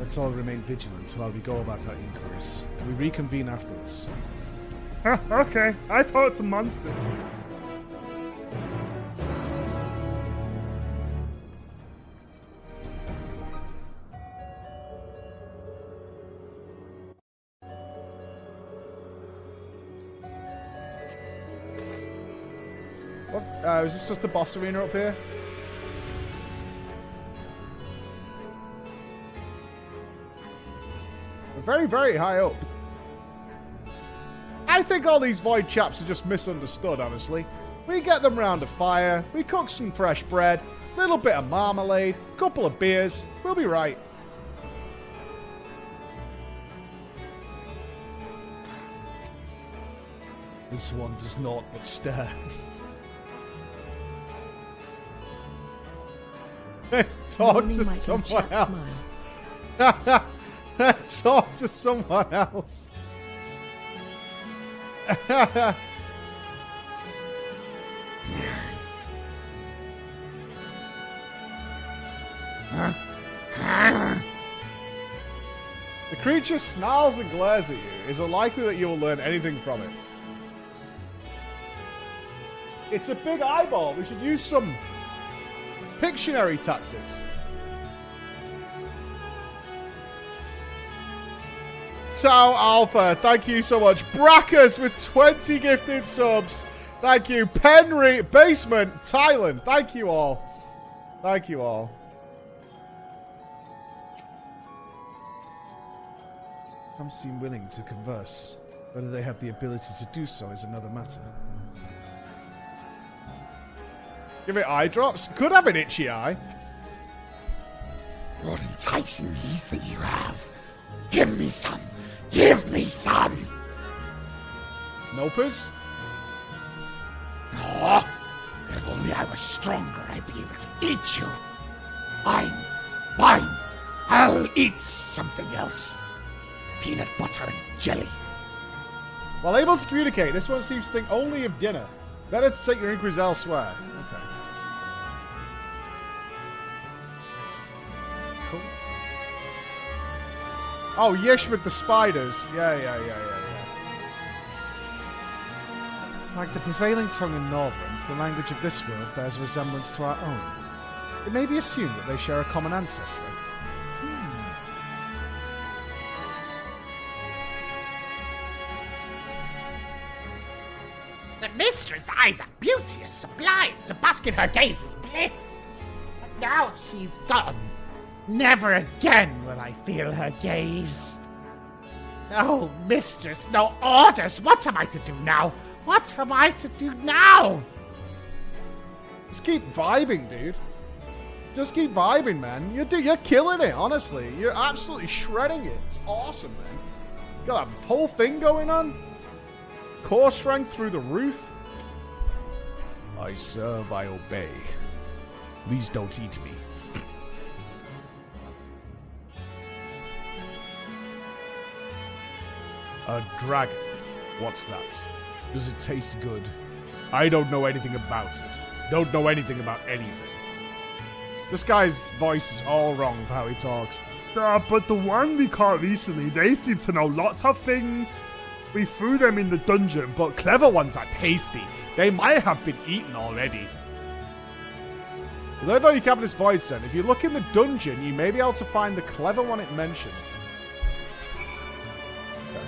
Let's all remain vigilant while we go about our inquiries. We reconvene afterwards. Okay, I thought it's monsters. What? Is this just the boss arena up here? We're very, very high up. I think all these Void chaps are just misunderstood, honestly. We get them round a fire, we cook some fresh bread, little bit of marmalade, couple of beers, we'll be right. This one does not but stare. Talk to someone else. Talk to someone else. The creature snarls and glares at you. Is it likely that you will learn anything from it? It's a big eyeball. We should use some Pictionary tactics. Tau Alpha, thank you so much. Brackers with 20 gifted subs. Thank you. Penry, Basement, Thailand. Thank you all. Thank you all. Some seem willing to converse. Whether they have the ability to do so is another matter. Give it eye drops. Could have an itchy eye. What enticing ether you have. Give me some. Give me some. Nopers? Oh, if only I was stronger, I'd be able to eat you. Fine. I'll eat something else. Peanut butter and jelly. While able to communicate, this one seems to think only of dinner. Better to take your inquiries elsewhere. Okay. Cool. Oh, Yish with the spiders. Yeah. Like the prevailing tongue in Northrend, the language of this world bears a resemblance to our own. It may be assumed that they share a common ancestor. The mistress' eyes are beauteous, sublime, to bask in her gaze is bliss. But now she's gone. Never again will I feel her gaze. Oh, mistress, no orders. What am I to do now? What am I to do now? Just keep vibing, dude. Just keep vibing, man. You're killing it, honestly. You're absolutely shredding it. It's awesome, man. Got that whole thing going on. Core strength through the roof. I serve, I obey. Please don't eat me. A dragon. What's that? Does it taste good? I don't know anything about it. Don't know anything about anything. This guy's voice is all wrong for how he talks. But the one we caught recently, they seem to know lots of things. We threw them in the dungeon, but Clever ones are tasty. They might have been eaten already. You don't know you can have this voice then. If you look in the dungeon, you may be able to find the clever one it mentioned. Okay.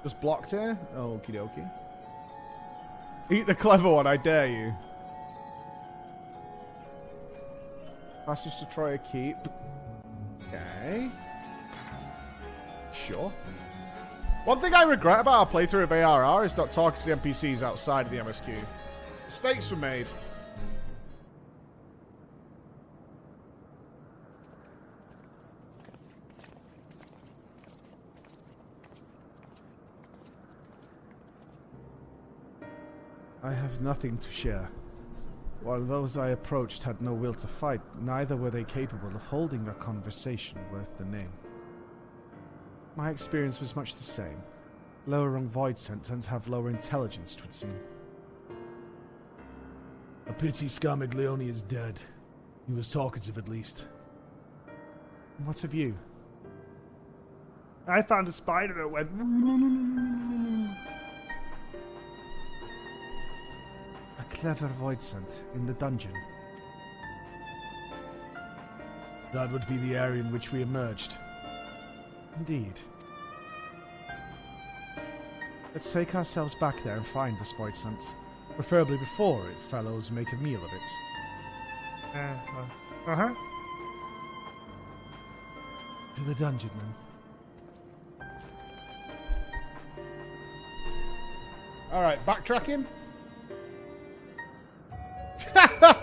Just blocked here? Okie dokie. Eat the clever one, I dare you. Passage to Troya Keep. Okay. Sure. One thing I regret about our playthrough of ARR is not talking to the NPCs outside of the MSQ. Mistakes were made. I have nothing to share. While those I approached had no will to fight, neither were they capable of holding a conversation worth the name. My experience was much the same. Lower rung void scent tend to have lower intelligence, 'twould seem. A pity Scarmiglione is dead. He was talkative at least. And what of you? I found a spider that went. A clever void scent in the dungeon. That would be the area in which we emerged. Indeed. Let's take ourselves back there and find this void scent. Preferably before it fellows make a meal of it. Uh-huh. To the dungeon, then. Alright, backtracking.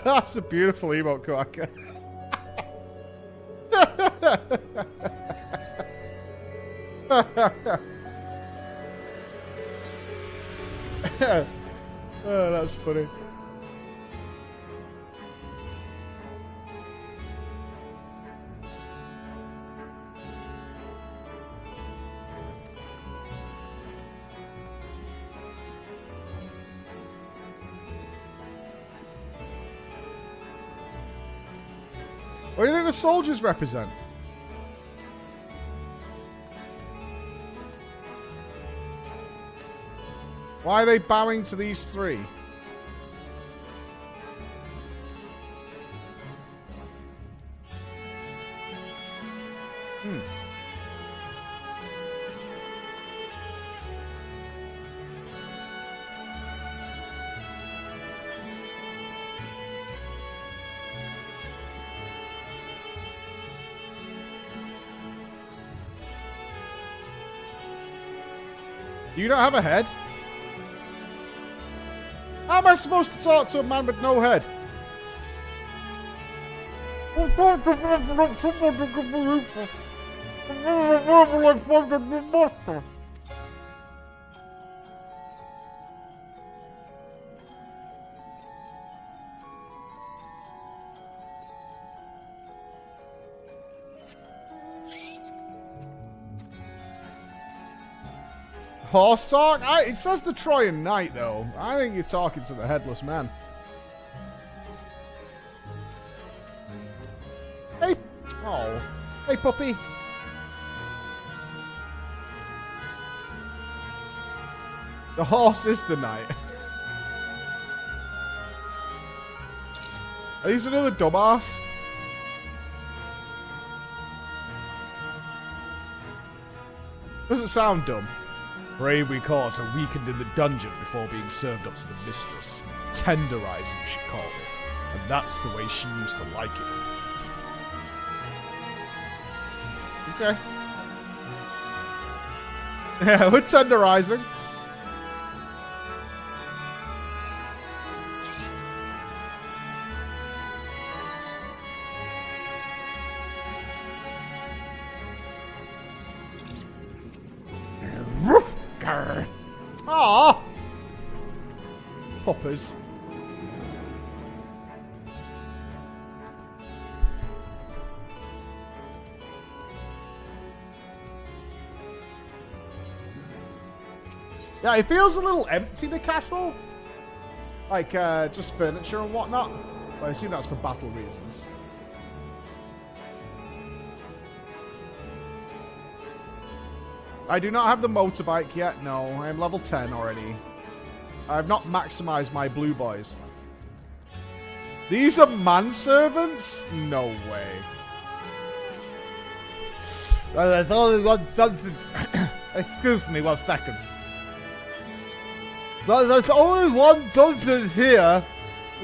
That's a beautiful emote, Quacker. Oh, that's funny. What do you think the soldiers represent? Why are they bowing to these three? You don't have a head? How am I supposed to talk to a man with no head? Horse talk? It says the Trojan Knight, though. I think you're talking to the headless man. Hey. Oh. Hey, puppy. The horse is the knight. Are these another dumbass? Doesn't sound dumb. Brave we caught and weakened in the dungeon before being served up to the mistress. Tenderizing, she called it. And that's the way she used to like it. Okay. Yeah, we're tenderizing. Aww! Hoppers. Yeah, it feels a little empty, the castle. Like, just furniture and whatnot. But I assume that's for battle reasons. I do not have the motorbike yet, no. I am level 10 already. I have not maximized my blue boys. These are manservants? No way. Well, there's only one dungeon. Excuse me 1 second. Well, there's only one dungeon here.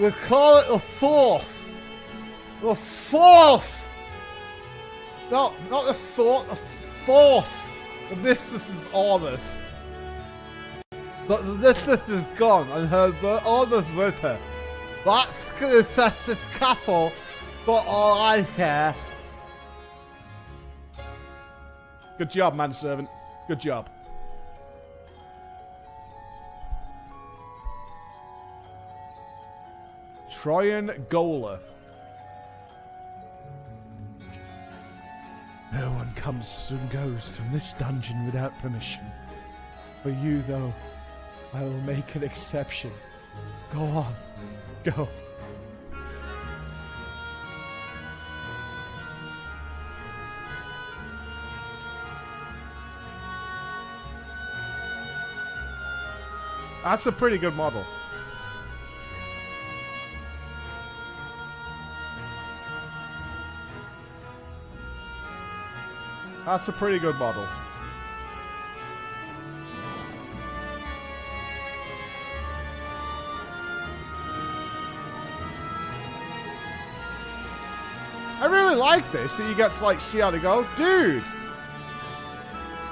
We call it the fourth. The fourth! No, not the fourth, the fourth. The mistress is honest. But the mistress is gone and her orders with her. That's gonna set this castle for all I care. Good job, manservant. Good job. Troyan Gola. No one comes and goes from this dungeon without permission. For you, though, I will make an exception. Go on. Go. That's a pretty good model. That's a pretty good model. I really like this, that you get to like see how they go. Dude!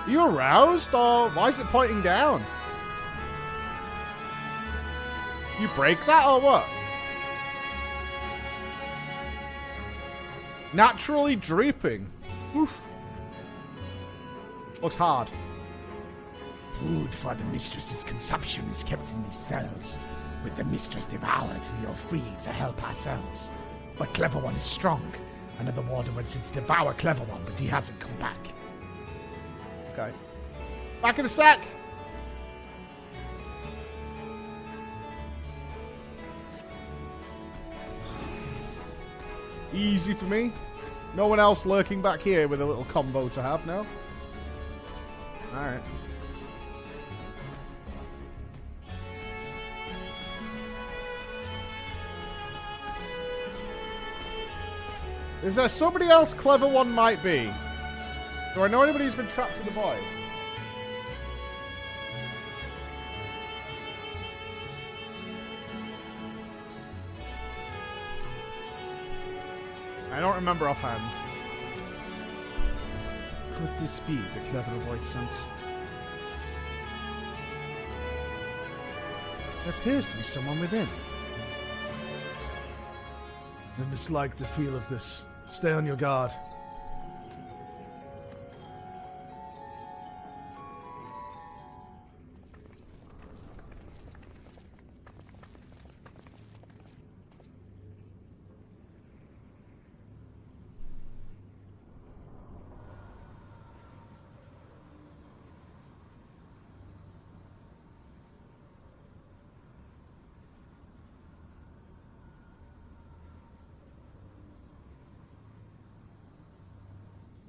Are you aroused, or why is it pointing down? You break that, or what? Naturally drooping. Oof. Looks hard. Food for the mistress's consumption is kept in these cells. With the mistress devoured, we are free to help ourselves. But Clever One is strong. Another warden went to devour Clever One, but he hasn't come back. Okay. Back in a sec! Easy for me. No one else lurking back here with a little combo to have, no? Alright. Is there somebody else Clever One might be? Do I know anybody who's been trapped in the void? I don't remember offhand. Could this be the Clever Void Scent? There appears to be someone within. I mislike the feel of this. Stay on your guard.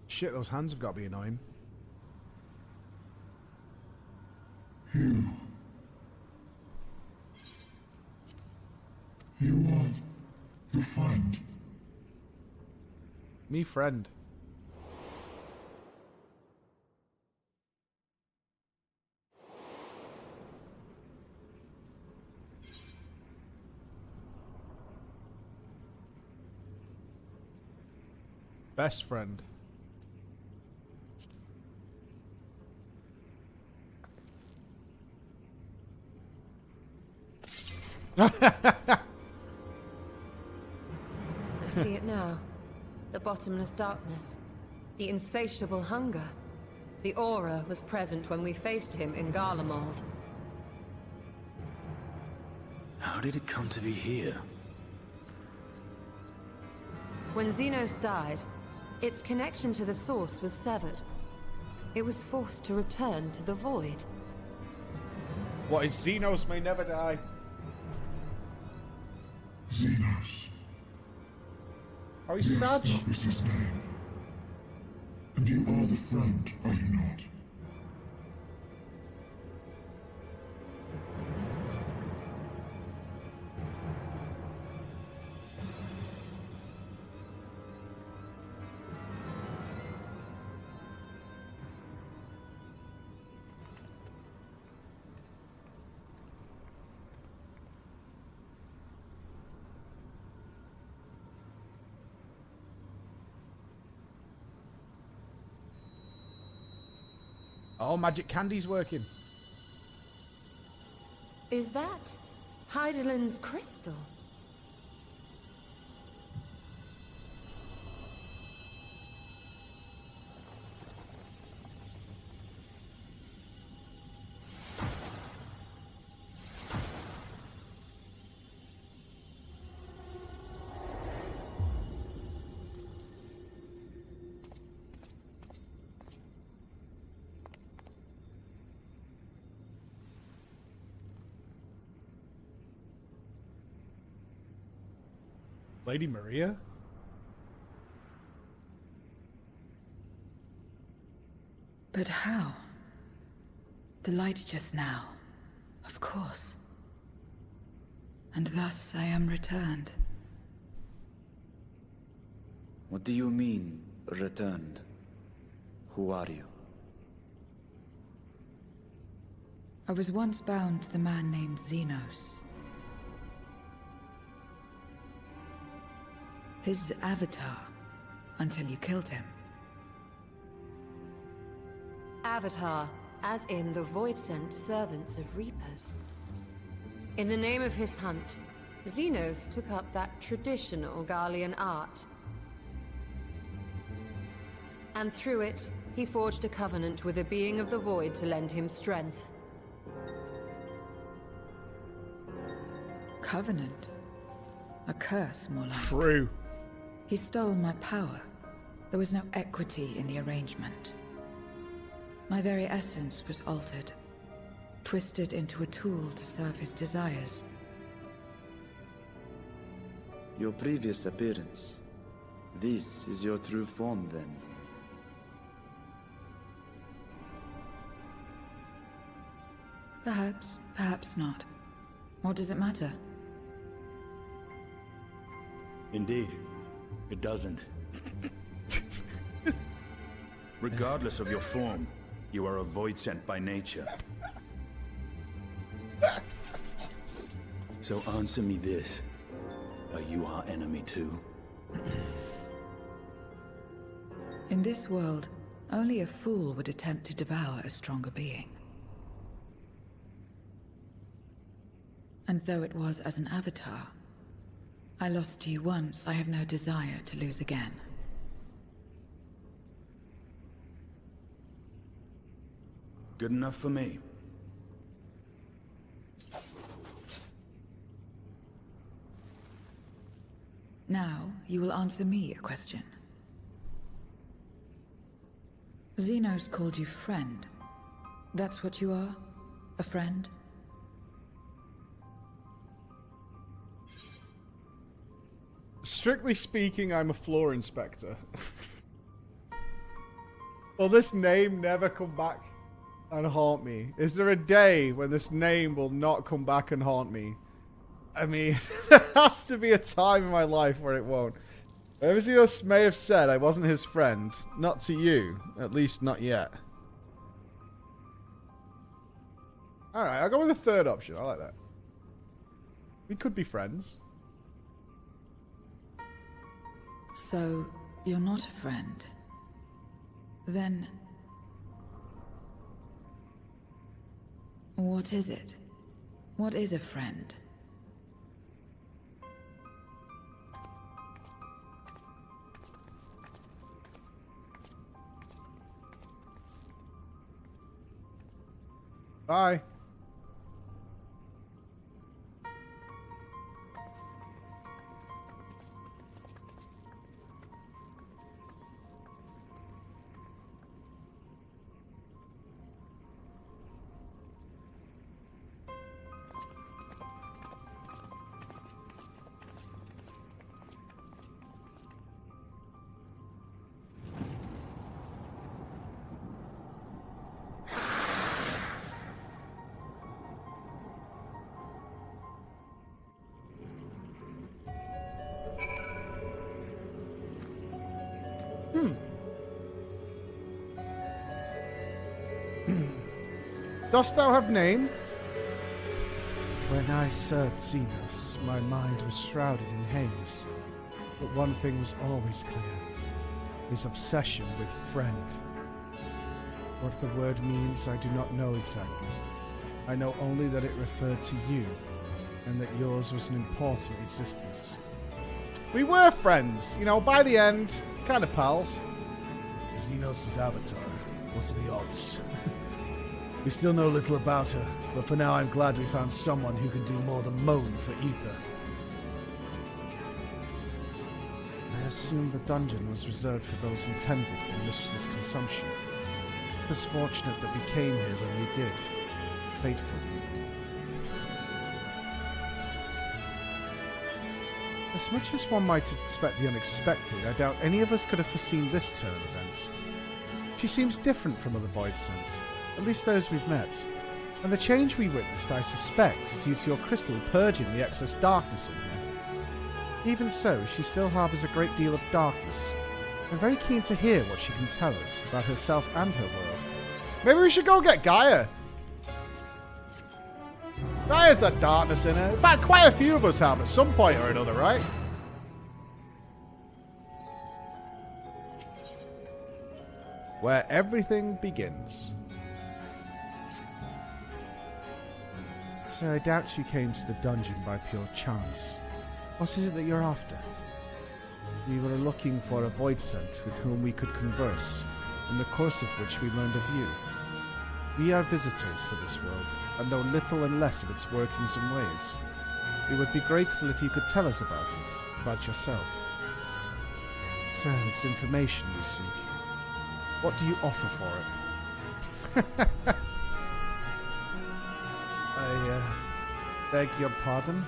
Shit, those hands have got to be annoying. You want the friend? Me friend. Best friend. I see it now. The bottomless darkness. The insatiable hunger. The aura was present when we faced him in Garlemald. How did it come to be here? When Xenos died, its connection to the source was severed. It was forced to return to the void. What is Xenos may never die. Xenos. Are you sad? That was his name. And you are the friend, are you not? Oh, magic candy's working. Is that Heidelin's crystal? Lady Maria? But how? The light just now. Of course. And thus I am returned. What do you mean, returned? Who are you? I was once bound to the man named Xenos. His avatar, until you killed him. Avatar, as in the Void-sent servants of Reapers. In the name of his hunt, Xenos took up that traditional Garlean art. And through it, he forged a covenant with a being of the Void to lend him strength. Covenant? A curse, more like. True. He stole my power. There was no equity in the arrangement. My very essence was altered, twisted into a tool to serve his desires. Your previous appearance. This is your true form, then. Perhaps, perhaps not. What does it matter? Indeed, it doesn't. Regardless of your form, you are a void sent by nature. So answer me this. Are you our enemy too? In this world, only a fool would attempt to devour a stronger being. And though it was as an avatar, I lost to you once, I have no desire to lose again. Good enough for me. Now, you will answer me a question. Xenos called you friend. That's what you are? A friend? Strictly speaking, I'm a floor inspector. Will this name never come back and haunt me? Is there a day when this name will not come back and haunt me? I mean, there has to be a time in my life where it won't. Xenos may have said I wasn't his friend. Not to you. At least not yet. Alright, I'll go with the third option. I like that. We could be friends. So, you're not a friend. Then... what is it? What is a friend? Bye. Dost thou have name? When I served Xenos, my mind was shrouded in haze. But one thing was always clear. His obsession with friend. What the word means, I do not know exactly. I know only that it referred to you, and that yours was an important existence. We were friends, you know, by the end, kind of pals. Xenos' avatar. What's the odds? We still know little about her, but for now I'm glad we found someone who can do more than moan for Ether. I assume the dungeon was reserved for those intended for Mistress's consumption. It's fortunate that we came here when we did. Fateful. As much as one might expect the unexpected, I doubt any of us could have foreseen this turn of events. She seems different from other Void Scents, at least those we've met. And the change we witnessed, I suspect, is due to your crystal purging the excess darkness in her. Even so, she still harbours a great deal of darkness. I'm very keen to hear what she can tell us about herself and her world. Maybe we should go get Gaia. Gaia's that darkness in her. In fact, quite a few of us have at some point or another, right? Where everything begins. So I doubt you came to the dungeon by pure chance. What is it that you're after? We were looking for a Void Scent with whom we could converse, in the course of which we learned of you. We are visitors to this world, and know little and less of its workings and ways. We would be grateful if you could tell us about it, about yourself. So, it's information you seek. What do you offer for it? I beg your pardon?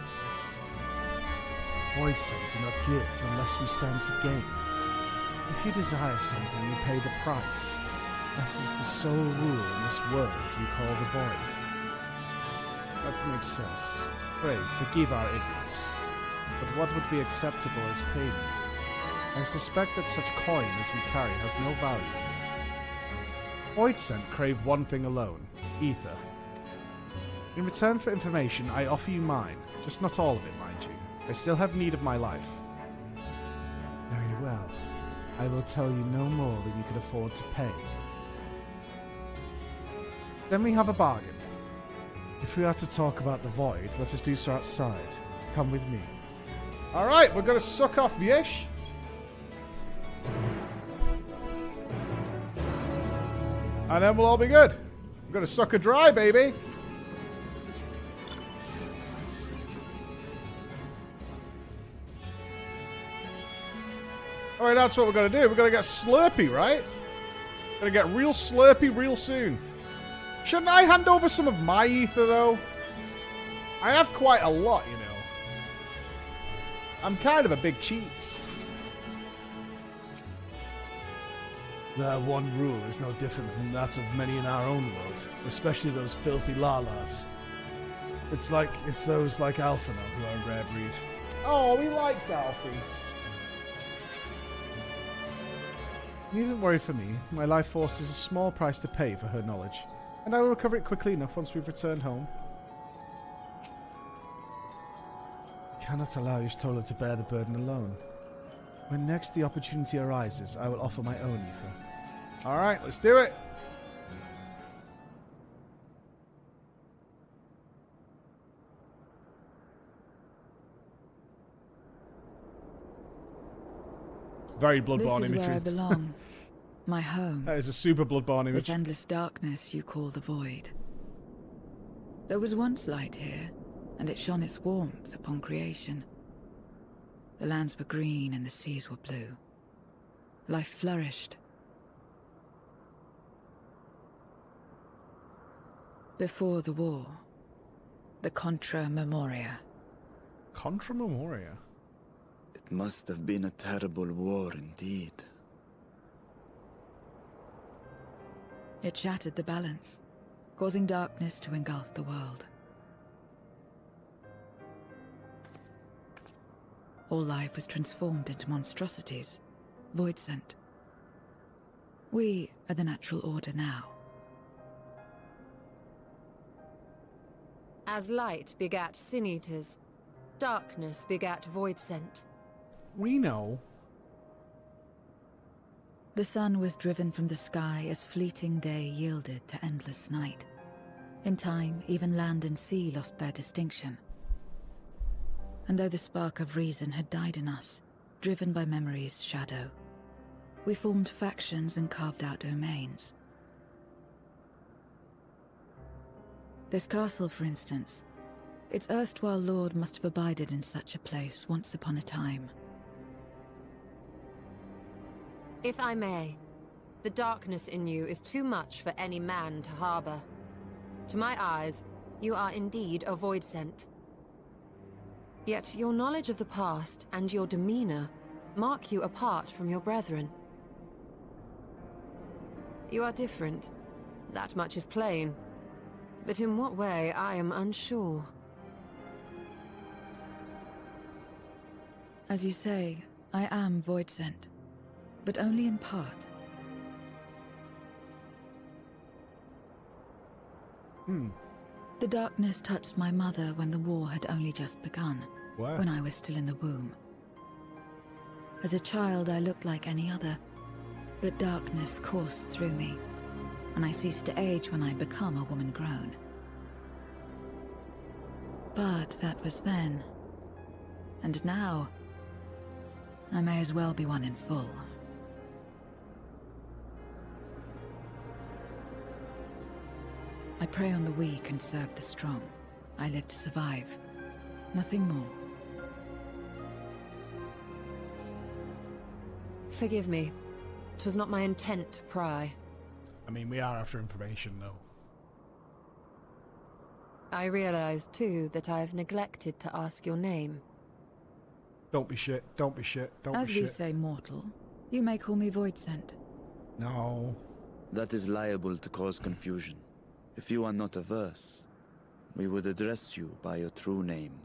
Void Scent do not give unless we stand to gain. If you desire something, you pay the price. That is the sole rule in this world you call the Void. That makes sense. Pray, forgive our ignorance. But what would be acceptable as payment? I suspect that such coin as we carry has no value. Void Scent crave one thing alone, ether. In return for information, I offer you mine, just not all of it, mind you. I still have need of my life. Very well. I will tell you no more than you can afford to pay. Then we have a bargain. If we are to talk about the Void, let us do so outside. Come with me. Alright, we're going to suck off Yish. And then we'll all be good. We're going to suck her dry, baby. Alright, that's what we're going to do. We're going to get slurpy, right? Going to get real slurpy real soon. Shouldn't I hand over some of my ether, though? I have quite a lot, you know. I'm kind of a big cheese. That one rule is no different from that of many in our own world, especially those filthy Lalas. It's those like Alphina who are a rare breed. Oh, he likes Alfie. You needn't worry for me. My life force is a small price to pay for her knowledge, and I will recover it quickly enough once we've returned home. I cannot allow Y'shtola to bear the burden alone. When next the opportunity arises, I will offer my own ether. Alright, let's do it. Very Bloodborne This is imagery. where I belong. My home. That is a super Bloodborne image. This endless darkness you call the Void. There was once light here, and it shone its warmth upon creation. The lands were green and the seas were blue. Life flourished. Before the war, the Contra Memoria. Contra Memoria? It must have been a terrible war indeed. It shattered the balance, causing darkness to engulf the world. All life was transformed into monstrosities, Void Scent. We are the natural order now. As light begat sin eaters, darkness begat void scent. We know. The sun was driven from the sky as fleeting day yielded to endless night. In time, even land and sea lost their distinction. And though the spark of reason had died in us, driven by memory's shadow, we formed factions and carved out domains. This castle, for instance, its erstwhile lord must have abided in such a place once upon a time. If I may, the darkness in you is too much for any man to harbor. To my eyes, you are indeed a void scent. Yet your knowledge of the past and your demeanor mark you apart from your brethren. You are different. That much is plain. But in what way, I am unsure. As you say, I am void scent, but only in part. The darkness touched my mother when the war had only just begun, when I was still in the womb. As a child, I looked like any other, but darkness coursed through me, and I ceased to age when I become a woman grown. But that was then. And now, I may as well be one in full. I prey on the weak and serve the strong. I live to survive. Nothing more. Forgive me. 'Twas not my intent to pry. I mean, we are after information, though. I realize, too, that I have neglected to ask your name. Don't be shit. Don't be shit. Don't As be we shit. say mortal, you may call me void scent. No. That is liable to cause confusion. If you are not averse, we would address you by your true name.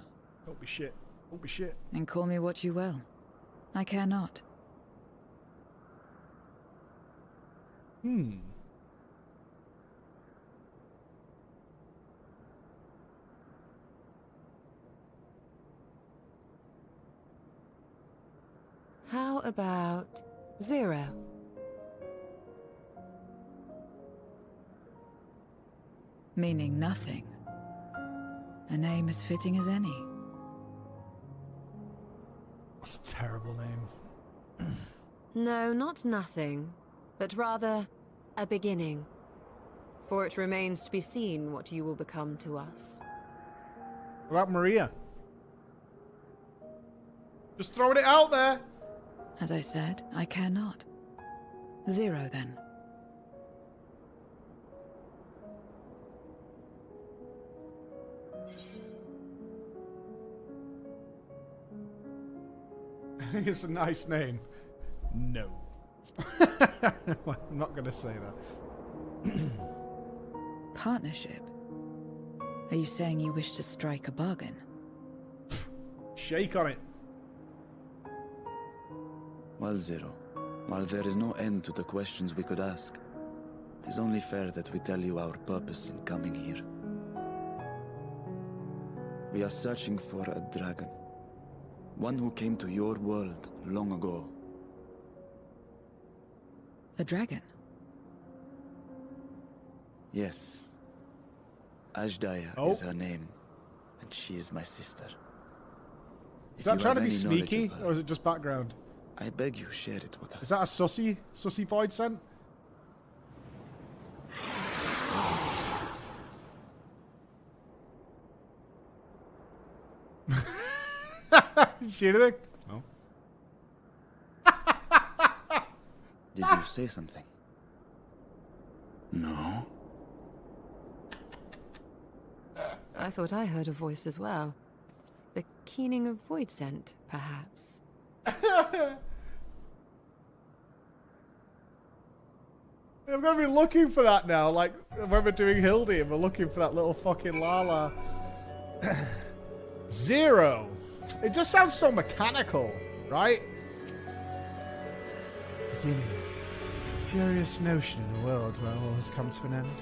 Don't be shit. Don't be shit. And call me what you will. I care not. How about 0? Meaning nothing. A name as fitting as any. That's a terrible name. No, not nothing, but rather a beginning. For it remains to be seen what you will become to us. What about Maria? Just throwing it out there. As I said, I care not. 0 then. It's a nice name. No. I'm not going to say that. Partnership? Are you saying you wish to strike a bargain? Shake on it. Well, Zero, while there is no end to the questions we could ask, it is only fair that we tell you our purpose in coming here. We are searching for a dragon. One who came to your world long ago. A dragon? Yes. Ashdaya is her name, and she is my sister. Is that trying to be sneaky, or is it just background? I beg you, share it with us. Is that a sussy void scent? Did you see anything? No. Did you say something? No. I thought I heard a voice as well. The keening of void scent, perhaps. I'm going to be looking for that now, like when we're doing Hildy and we're looking for that little fucking Lala. 0. It just sounds so mechanical, right? Beginning. Curious notion in a world where all has come to an end.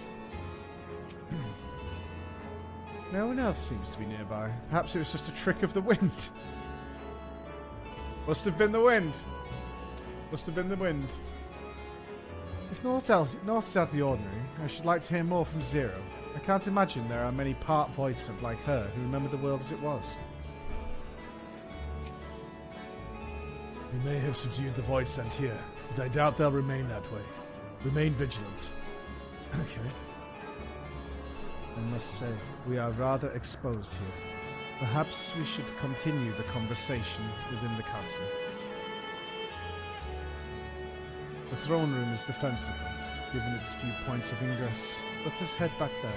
No one else seems to be nearby. Perhaps it was just a trick of the wind. Must have been the wind. Must have been the wind. If naught else is out of the ordinary, I should like to hear more from Zero. I can't imagine there are many part voids like her who remember the world as it was. We may have subdued the void sent here, but I doubt they'll remain that way. Remain vigilant. Okay. I must say, we are rather exposed here. Perhaps we should continue the conversation within the castle. The throne room is defensible, given its few points of ingress. Let us head back there.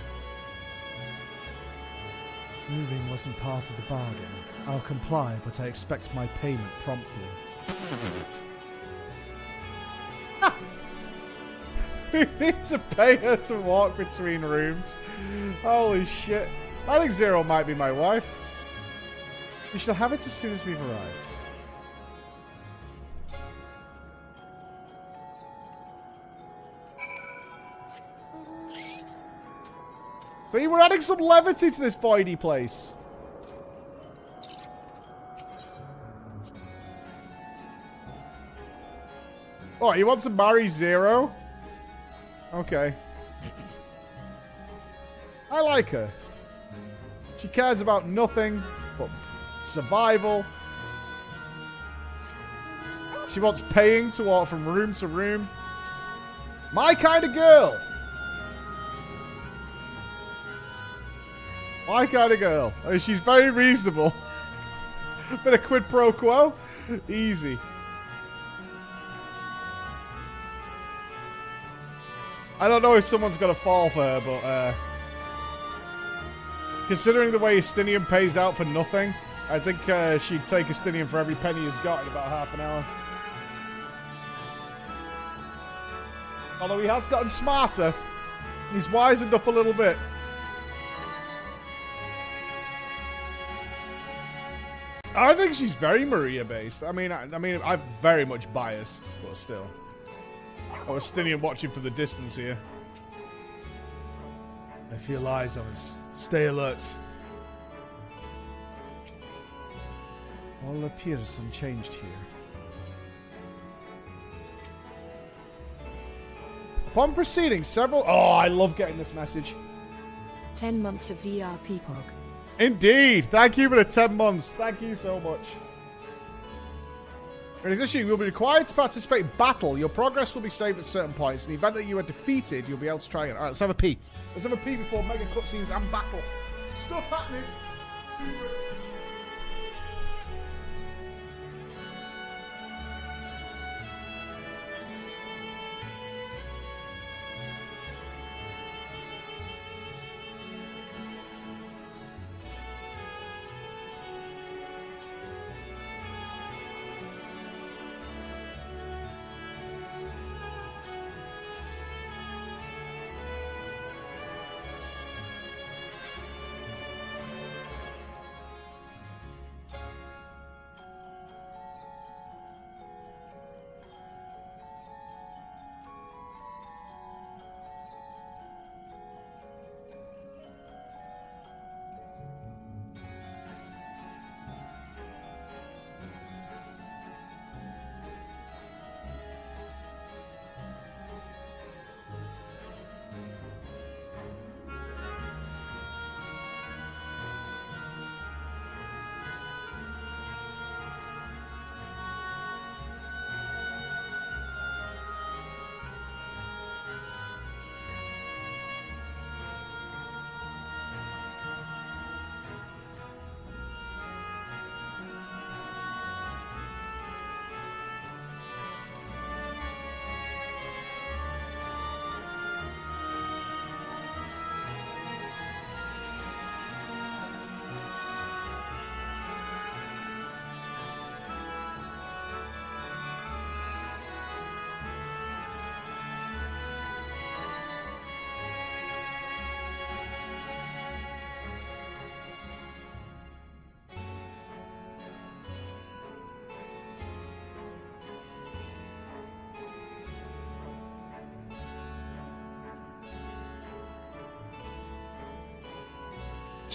Moving wasn't part of the bargain. I'll comply, but I expect my payment promptly. We need to pay her to walk between rooms. Holy shit. I think Zero might be my wife. We shall have it as soon as we've arrived. See, we're adding some levity to this voidy place. Oh, you want to marry Zero? Okay. I like her. She cares about nothing but survival. She wants paying to walk from room to room. My kind of girl. My kind of girl. I mean, she's very reasonable. Bit of quid pro quo. Easy. I don't know if someone's going to fall for her, but considering the way Estinian pays out for nothing, I think she'd take Estinian for every penny he's got in about half an hour. Although he has gotten smarter. He's wisened up a little bit. I think she's very Maria-based. I mean, I'm very much biased, but still. Oh, Estinian watching from the distance here. I feel eyes on us. Stay alert. All appears unchanged here. Upon proceeding, several... Oh, I love getting this message. 10 months of VRP POG. Indeed. Thank you for the 10 months. Thank you so much. In addition, you will be required to participate in battle. Your progress will be saved at certain points. In the event that you are defeated, you'll be able to try it. Alright, let's have a pee. Let's have a pee before mega cutscenes and battle. Stuff happening.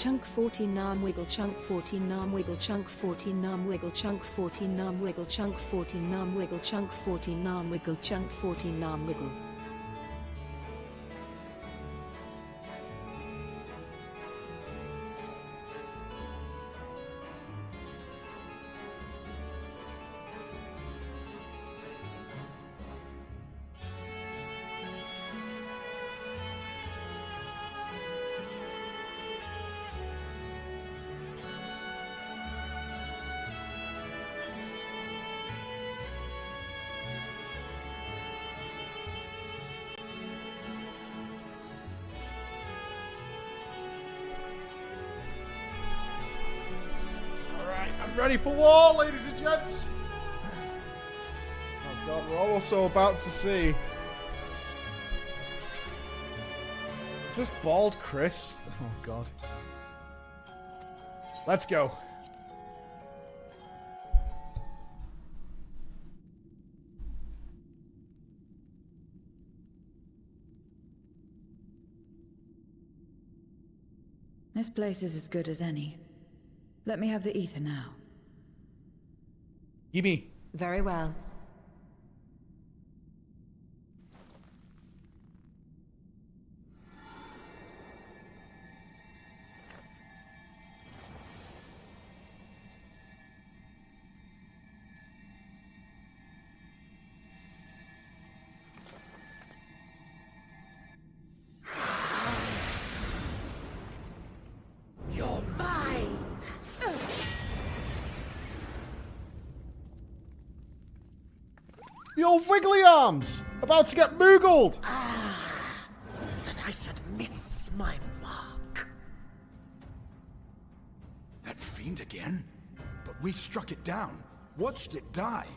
chunk 14 nam wiggle chunk 14 nam wiggle chunk 14 nam wiggle chunk 14 nam wiggle chunk 14 nam wiggle chunk 14 nam wiggle chunk 14 nam wiggle. I'm ready for war, ladies and gents. Oh god, we're also about to see. Is this bald Chris? Oh god. Let's go. This place is as good as any. Let me have the ether now. Gimme. Very well. You're mine! The old wiggly arms! About to get moogled! That I should miss my mark. That fiend again? But we struck it down. Watched it die.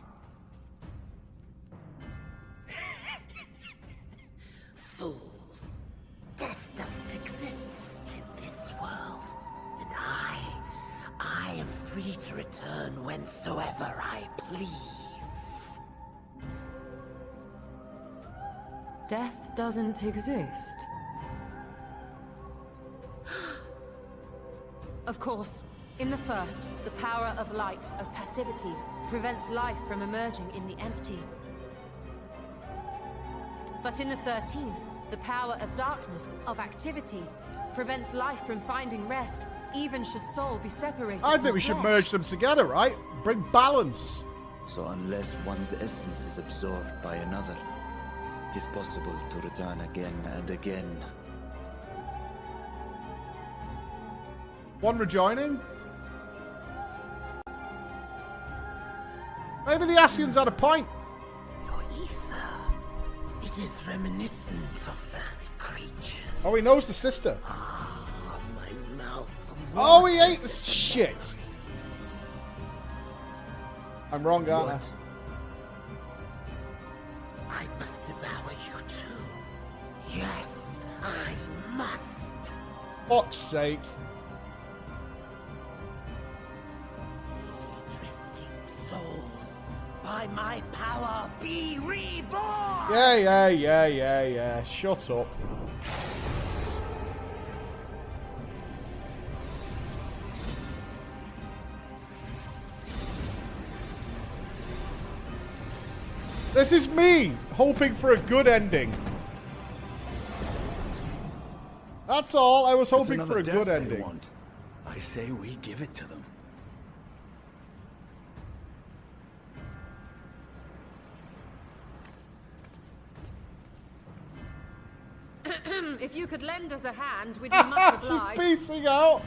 Fools. Death doesn't exist in this world. And I am free to return whensoever I please. Death doesn't exist. Of course, in the first, the power of light, of passivity, prevents life from emerging in the empty. But in the 13th, the power of darkness, of activity, prevents life from finding rest, even should soul be separated. I think we should merge them together, right? Bring balance. So unless one's essence is absorbed by another, it is possible to return again and again. One rejoining? Maybe the Ascians had a point. Your ether. It is reminiscent of that creature. Oh, he knows the sister. My mouth. Oh, he ate this shit. I'm wrong, aren't What? I must devour you too. Yes, I must. I? Fuck's sake. Drifting souls, by my power be reborn! Yeah. Shut up. This is me hoping for a good ending. That's all. I was It's hoping another for a death good they ending. want. I say we give it to them. If you could lend us a hand, we'd be much obliged. She's piecing out.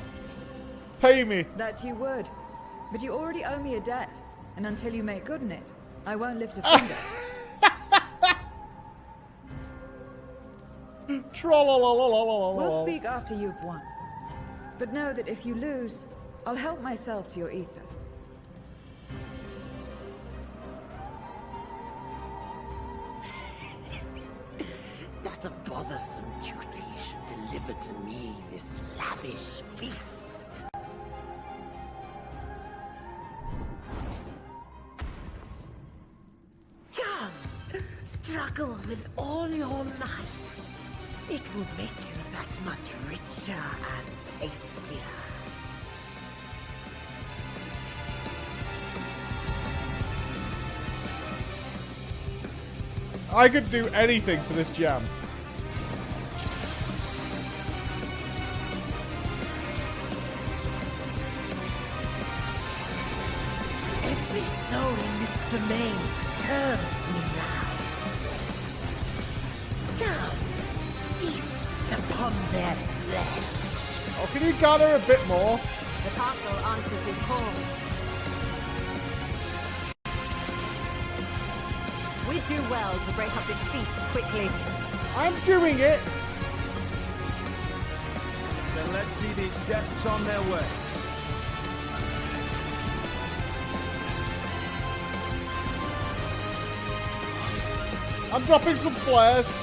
Pay me. That you would. But you already owe me a debt, and until you make good on it, I won't lift a finger. We'll speak after you've won. But know that if you lose, I'll help myself to your ether. That a bothersome duty should deliver to me this lavish feast. Come, struggle with all your might. It will make you that much richer and tastier. I could do anything to this jam. Every soul in this domain serves me now. Come, feast upon their flesh. Oh, can you gather a bit more? The castle answers his calls. We do well to break up this feast quickly. I'm doing it. Then let's see these guests on their way. I'm dropping some flares.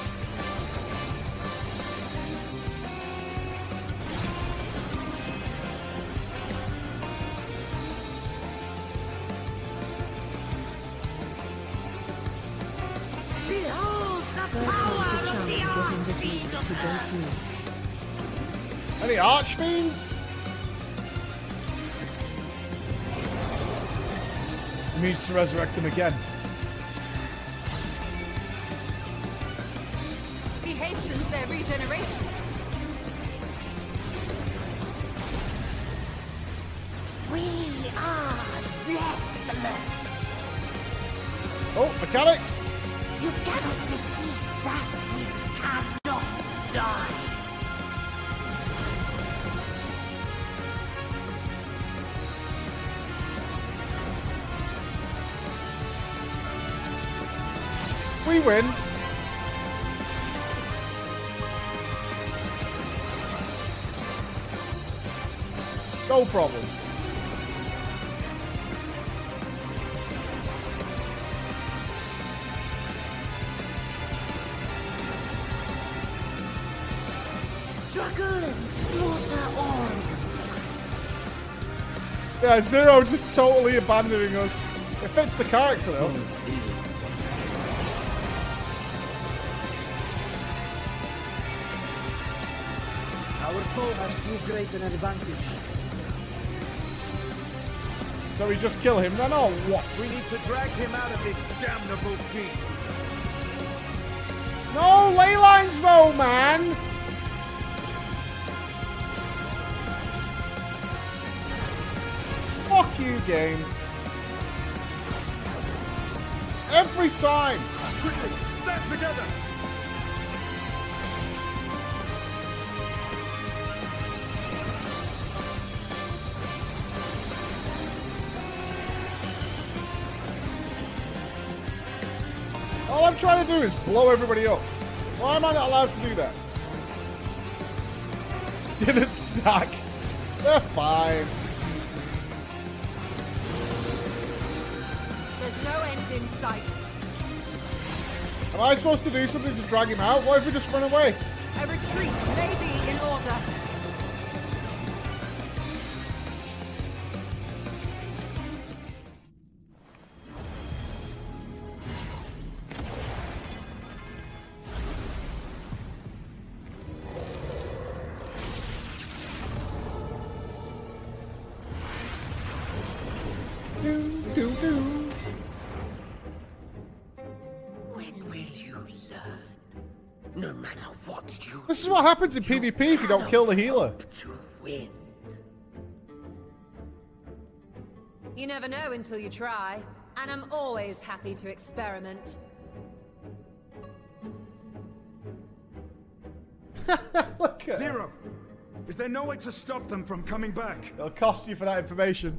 Getting this music to go through. Any archfiends? It means to resurrect them again. He hastens their regeneration. We are deathless. Oh, mechanics! You cannot defeat that which cannot die. We win. No problem. Struggle and slaughter all. Yeah, Zero just totally abandoning us. It fits the character though. Our foe has too great an advantage. So we just kill him then, or what? We need to drag him out of this damnable feast. No ley lines though, man! Fuck you, game. Every time! Quickly, stand together! All I'm trying to do is blow everybody up. Why am I not allowed to do that? Didn't stack. They're fine. There's no end in sight. Am I supposed to do something to drag him out? What if we just run away? A retreat may be in order. When will you learn? No matter what you This is what happens in PvP if you don't kill the healer. to win. You never know until you try, and I'm always happy to experiment. Zero! Is there no way to stop them from coming back? It'll cost you for that information.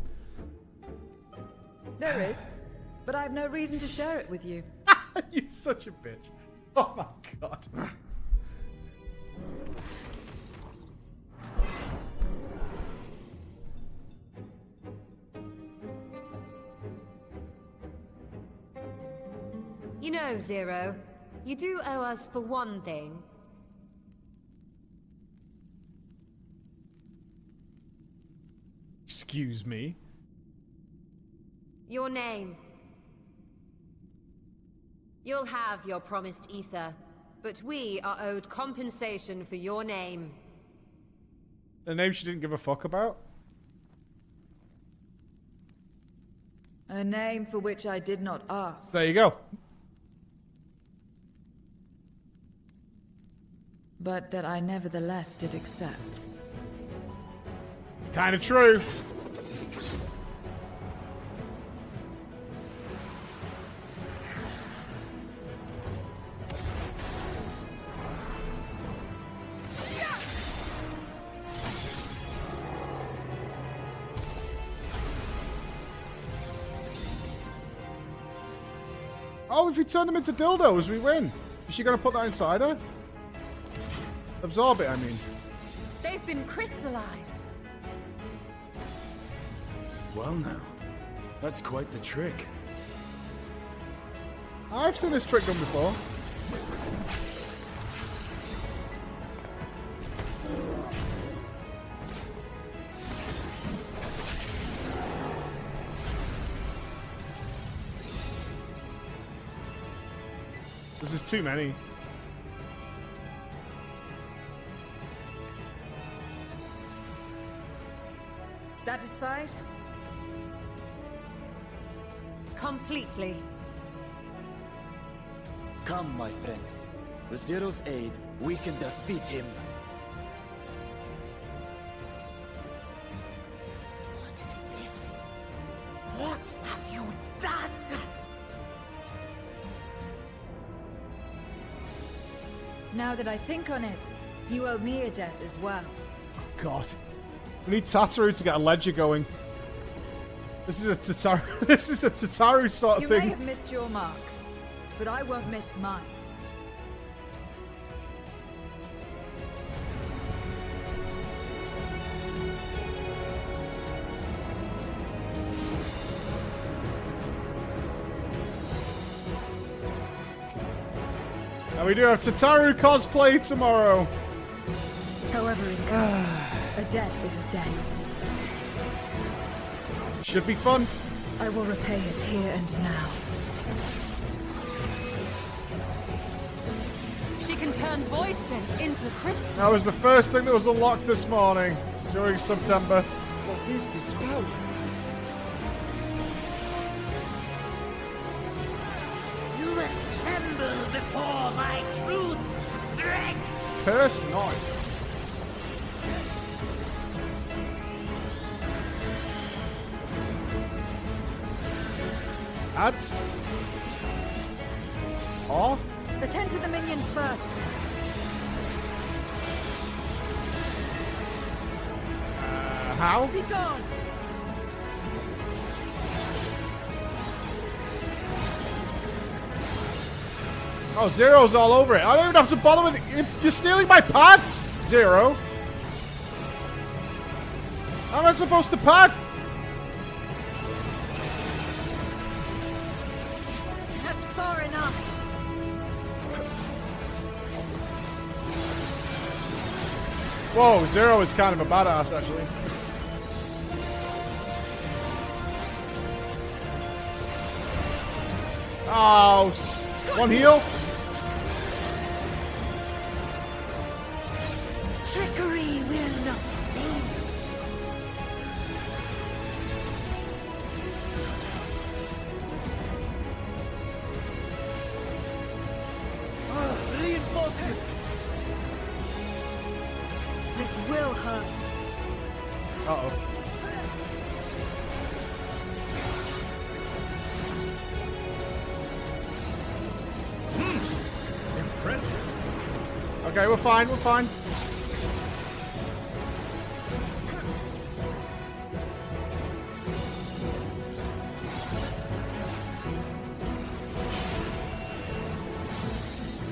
There is, but I have no reason to share it with you. You're such a bitch. Oh my god. You know, Zero, you do owe us for one thing. Excuse me. Your name. You'll have your promised ether, But we are owed compensation for your name. The name she didn't give a fuck about? A name for which I did not ask. There you go. But that I nevertheless did accept. Kind of true. Oh, if we turn them into dildos, we win. Is she going to put that inside her? Absorb it, I mean. They've been crystallized. Well now, that's quite the trick. I've seen this trick done before. This is too many. Satisfied? Completely. Come, my friends. With Zero's aid, we can defeat him. What is this? What have you done? Now that I think on it, you owe me a debt as well. Oh, God. We need Tataru to get a ledger going. This is a Tataru. This is a Tataru sort of You thing. may have missed your mark, but I won't miss mine. And we do have Tataru cosplay tomorrow. However, a debt is a debt. Should be fun. I will repay it here and now. She can turn void sense into crystal. That was the first thing that was unlocked this morning during September. What is this power? You must tremble before my truth, Drake! Curse noise. Ads. Off. Attend to the minions first. How? Be gone. Oh, Zero's all over it. I don't even have to bother with it. If you're stealing my pad, Zero. How am I supposed to pad? That's far enough. Whoa, Zero is kind of a badass, actually. Oh, one heal. Trickery will not save. Reinforcements! This will hurt. Uh-oh. Impressive. Okay, we're fine, we're fine.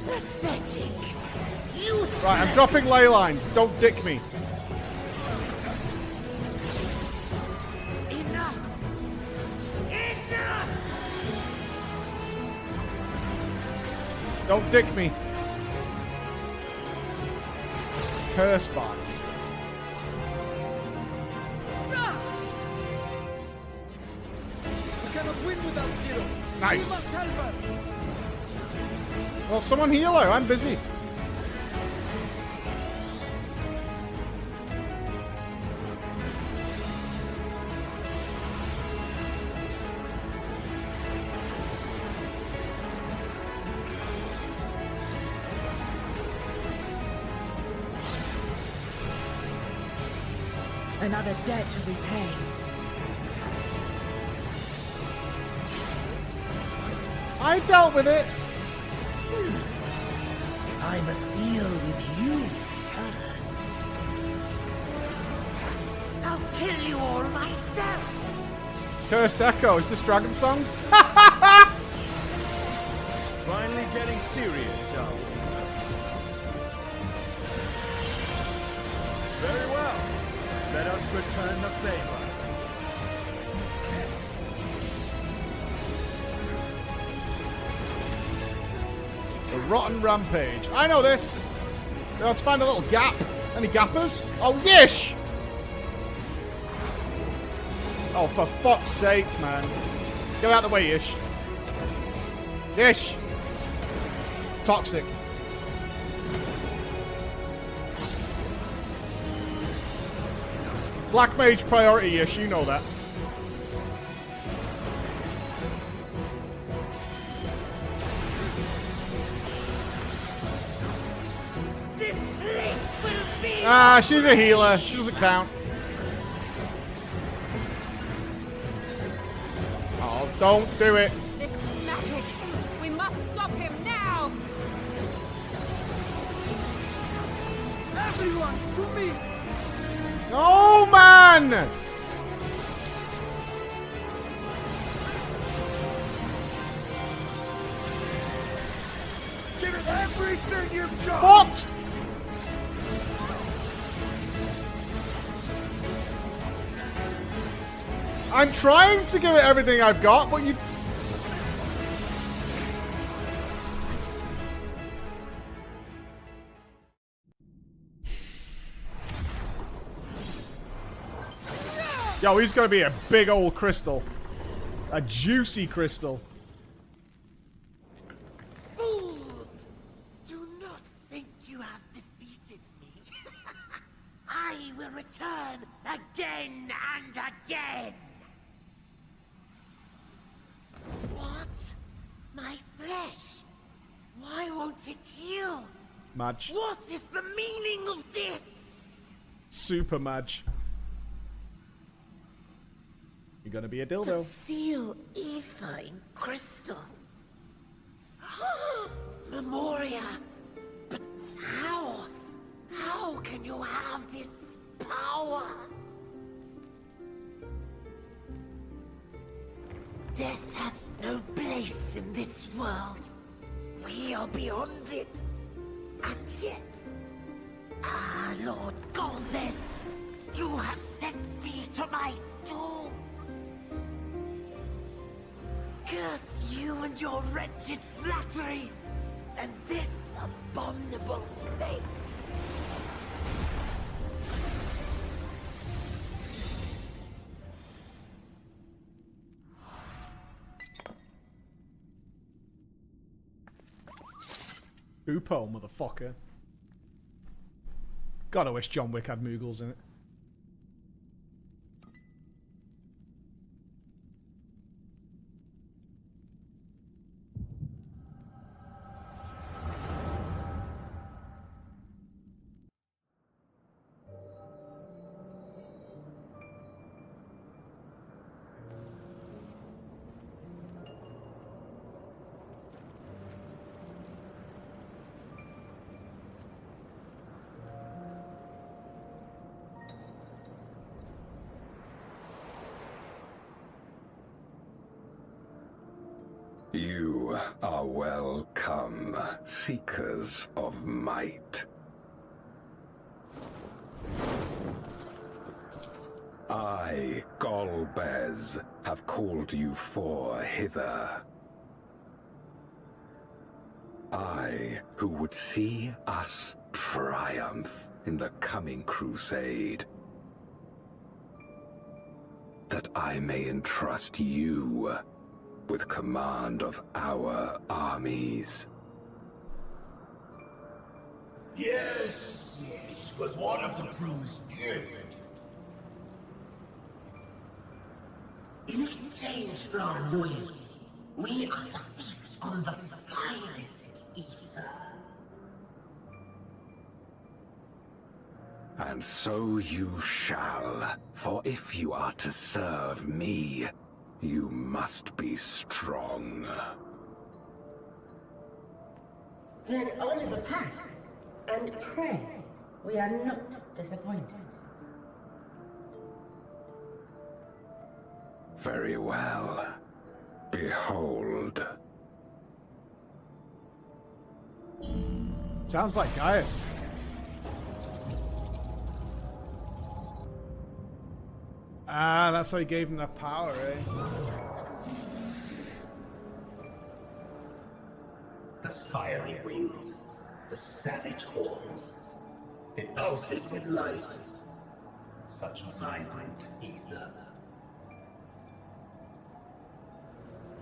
Pathetic. You Right, I'm dropping ley lines. Don't dick me. enough. Enough. Don't dick me. Curse box. We cannot win without Zero. Nice. We must help her. Well, someone heal her. I'm busy. Another debt to repay. I dealt with it. I must deal with you first. I'll kill you all myself. Cursed Echo. Is this Dragon Song? Finally getting serious, are we? Very well. Let us return the favor. The Rotten Rampage. I know this. Let's find a little gap. Any gappers? Oh, Yish! Oh, for fuck's sake, man. Get out of the way, Yish. Yish! Toxic. Black Mage priority, Yish. You know that. Ah, she's a healer. She doesn't count. Oh, don't do it. This is magic. We must stop him now. Everyone, to me! No, man! Give it everything you've got! What? I'm trying to give it everything I've got, but you... Yo, he's gonna be a big old crystal. A juicy crystal. Fools! Do not think you have defeated me. I will return again and again. What? My flesh? Why won't it heal? Madge. What is the meaning of this? Super Madge. You're gonna be a To dildo. seal ether in crystal. Memoria. But how? How can you have this power? Death has no place in this world. We are beyond it. And yet... Ah, Lord Golbez, you have sent me to my doom. Curse you and your wretched flattery, and this abominable fate. Boopo, motherfucker. God, I wish John Wick had Moogles in it. You are welcome, seekers of might. I, Golbez, have called you four hither. I, who would see us triumph in the coming crusade. That I may entrust you with command of our armies. Yes, but one of the crew's gift. In exchange for our loyalty, we are to feast on the finest ether. And so you shall, for if you are to serve me, you must be strong. Then honor the pact, and pray we are not disappointed. Very well. Behold. Sounds like Gaius. Ah, that's how he gave him that power, eh? The fiery wings, the savage horns. It pulses with life. Such vibrant ether.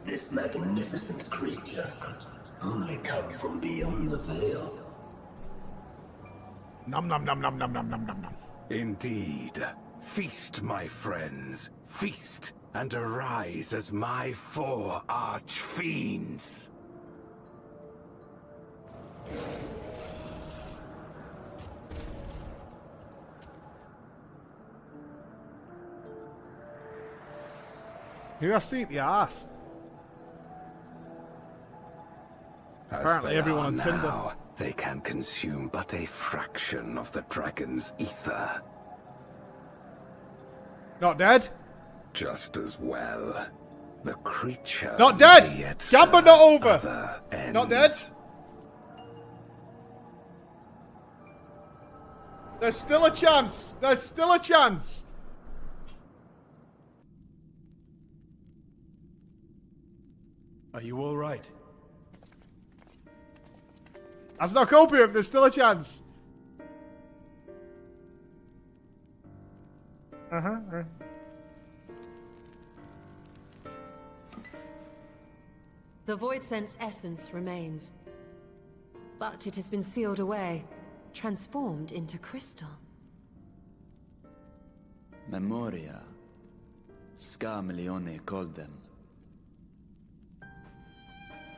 This magnificent creature could only come from beyond the veil. Nom nom nom nom nom nom nom nom nom. Indeed. Feast, my friends. Feast and arise as my 4 arch-fiends. Who has seen the ass? Apparently everyone on Tinder. Now, they can consume but a fraction of the dragon's ether. Not dead? Just as well. The creature... Not dead! may yet Gamba serve not over! other Not dead? ends. There's still a chance! There's still a chance! Are you all right? That's not copium, there's still a chance. The Void Sense essence remains. But it has been sealed away, transformed into crystal. Memoria. Scarmelione called them.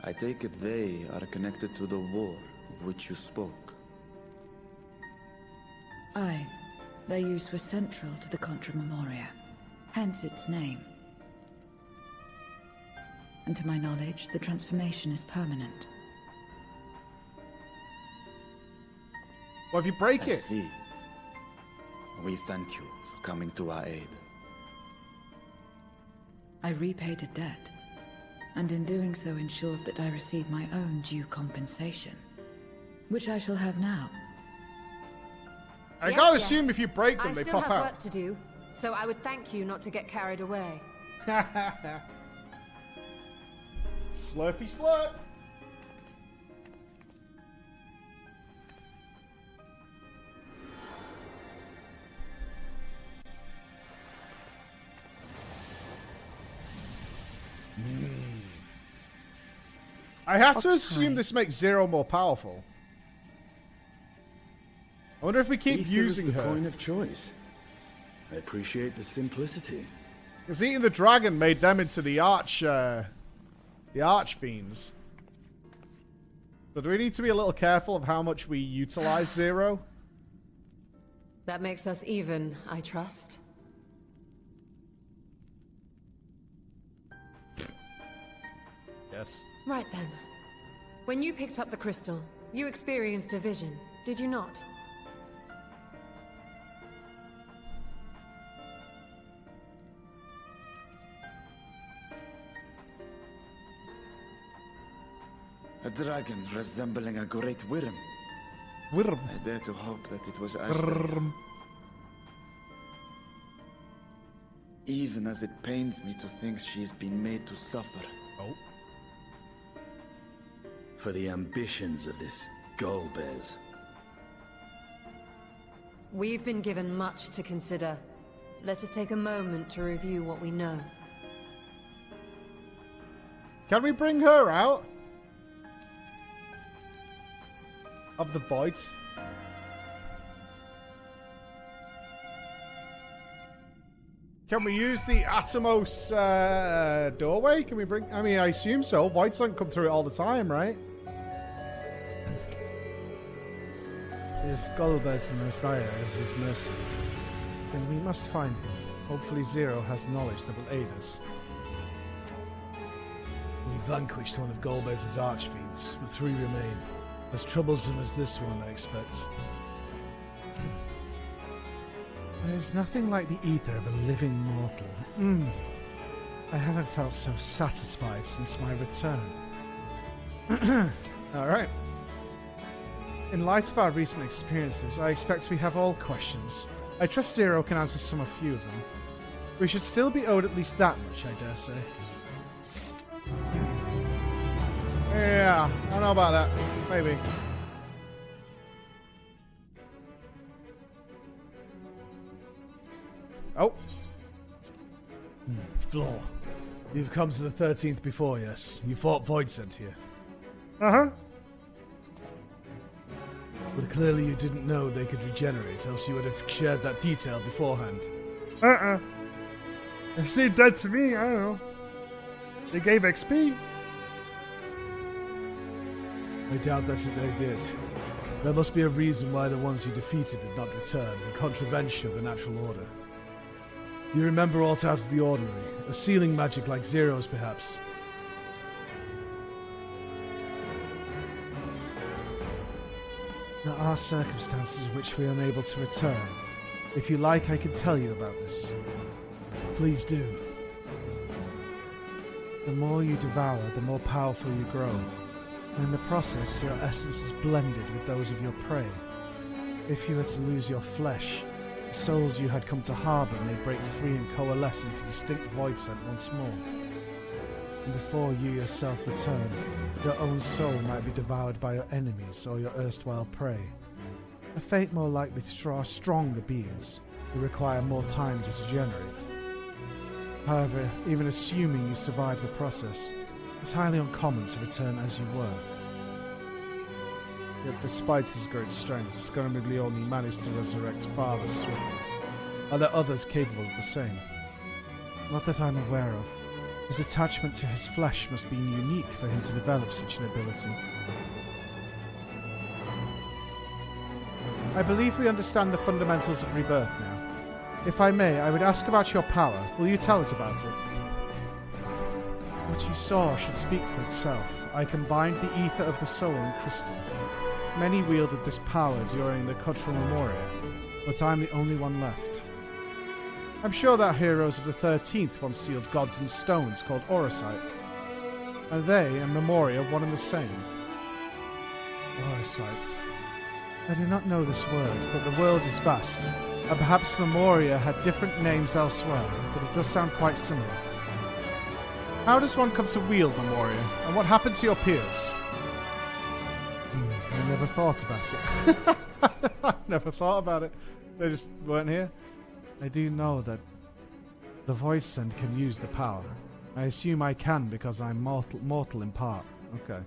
I take it they are connected to the war of which you spoke. Aye. Their use was central to the Contra Memoria, hence its name. And to my knowledge, the transformation is permanent. Well, if you break I it... see. We thank you for coming to our aid. I repaid a debt, and in doing so ensured that I received my own due compensation, which I shall have now. I gotta assume if you break them, they pop I still have out. work to do, so I would thank you not to get carried away. Slurpy slurp. I have to assume this makes Zero more powerful. I wonder if we keep using the her. coin of choice. I appreciate the simplicity. Because eating the dragon made them into the archfiends. So do we need to be a little careful of how much we utilize Zero? That makes us even, I trust. Yes. Right then. When you picked up the crystal, you experienced a vision, did you not? A dragon resembling a great worm. Worm. I dare to hope that it was Ashton. Worm. Even as it pains me to think she's been made to suffer. Oh. For the ambitions of this Golbez. We've been given much to consider. Let us take a moment to review what we know. Can we bring her out? Of the void? Can we use the Atomos doorway? Can we bring... I mean, I assume so. Void Sun come through it all the time, right? If Golbez and Asdaya is his mercy, then we must find him. Hopefully Zero has knowledge that will aid us. We vanquished one of Golbez's archfiends, but 3 remain. As troublesome as this one, I expect. There's nothing like the ether of a living mortal. I haven't felt so satisfied since my return. Alright. In light of our recent experiences, I expect we have all questions. I trust Zero can answer some a few of them. We should still be owed at least that much, I dare say. Yeah, I don't know about that. Maybe. Oh. Floor. You've come to the 13th before, yes? You fought Voidsent here. Uh-huh. But clearly you didn't know they could regenerate, else you would have shared that detail beforehand. They seemed dead to me, I don't know. They gave XP. I doubt that's what they did. There must be a reason why the ones you defeated did not return, in contravention of the natural order. You remember aught out of the ordinary? A sealing magic like Zero's, perhaps? There are circumstances in which we are unable to return. If you like, I can tell you about this. Please do. The more you devour, the more powerful you grow. In the process, your essence is blended with those of your prey. If you were to lose your flesh, the souls you had come to harbour may break free and coalesce into distinct Voidsent once more. And before you yourself return, your own soul might be devoured by your enemies or your erstwhile prey. A fate more likely to draw stronger beings who require more time to degenerate. However, even assuming you survive the process, it's highly uncommon to return as you were. Yet despite his great strength, Skarmiglione managed to resurrect Father swiftly. Are there others capable of the same? Not that I'm aware of. His attachment to his flesh must be unique for him to develop such an ability. I believe we understand the fundamentals of rebirth now. If I may, I would ask about your power. Will you tell us about it? What you saw should speak for itself. I combined the ether of the soul and crystal. Many wielded this power during the Cultural Memoria, but I'm the only one left. I'm sure that heroes of the 13th once sealed gods in stones called Orosite. And they and Memoria one and the same. Orosite. I do not know this word, but the world is vast, and perhaps Memoria had different names elsewhere, but it does sound quite similar. How does one come to wield Memoria, and what happens to your peers? I never thought about it. I never thought about it. They just weren't here. I do know that the Voidsent can use the power. I assume I can because I'm mortal in part. Okay.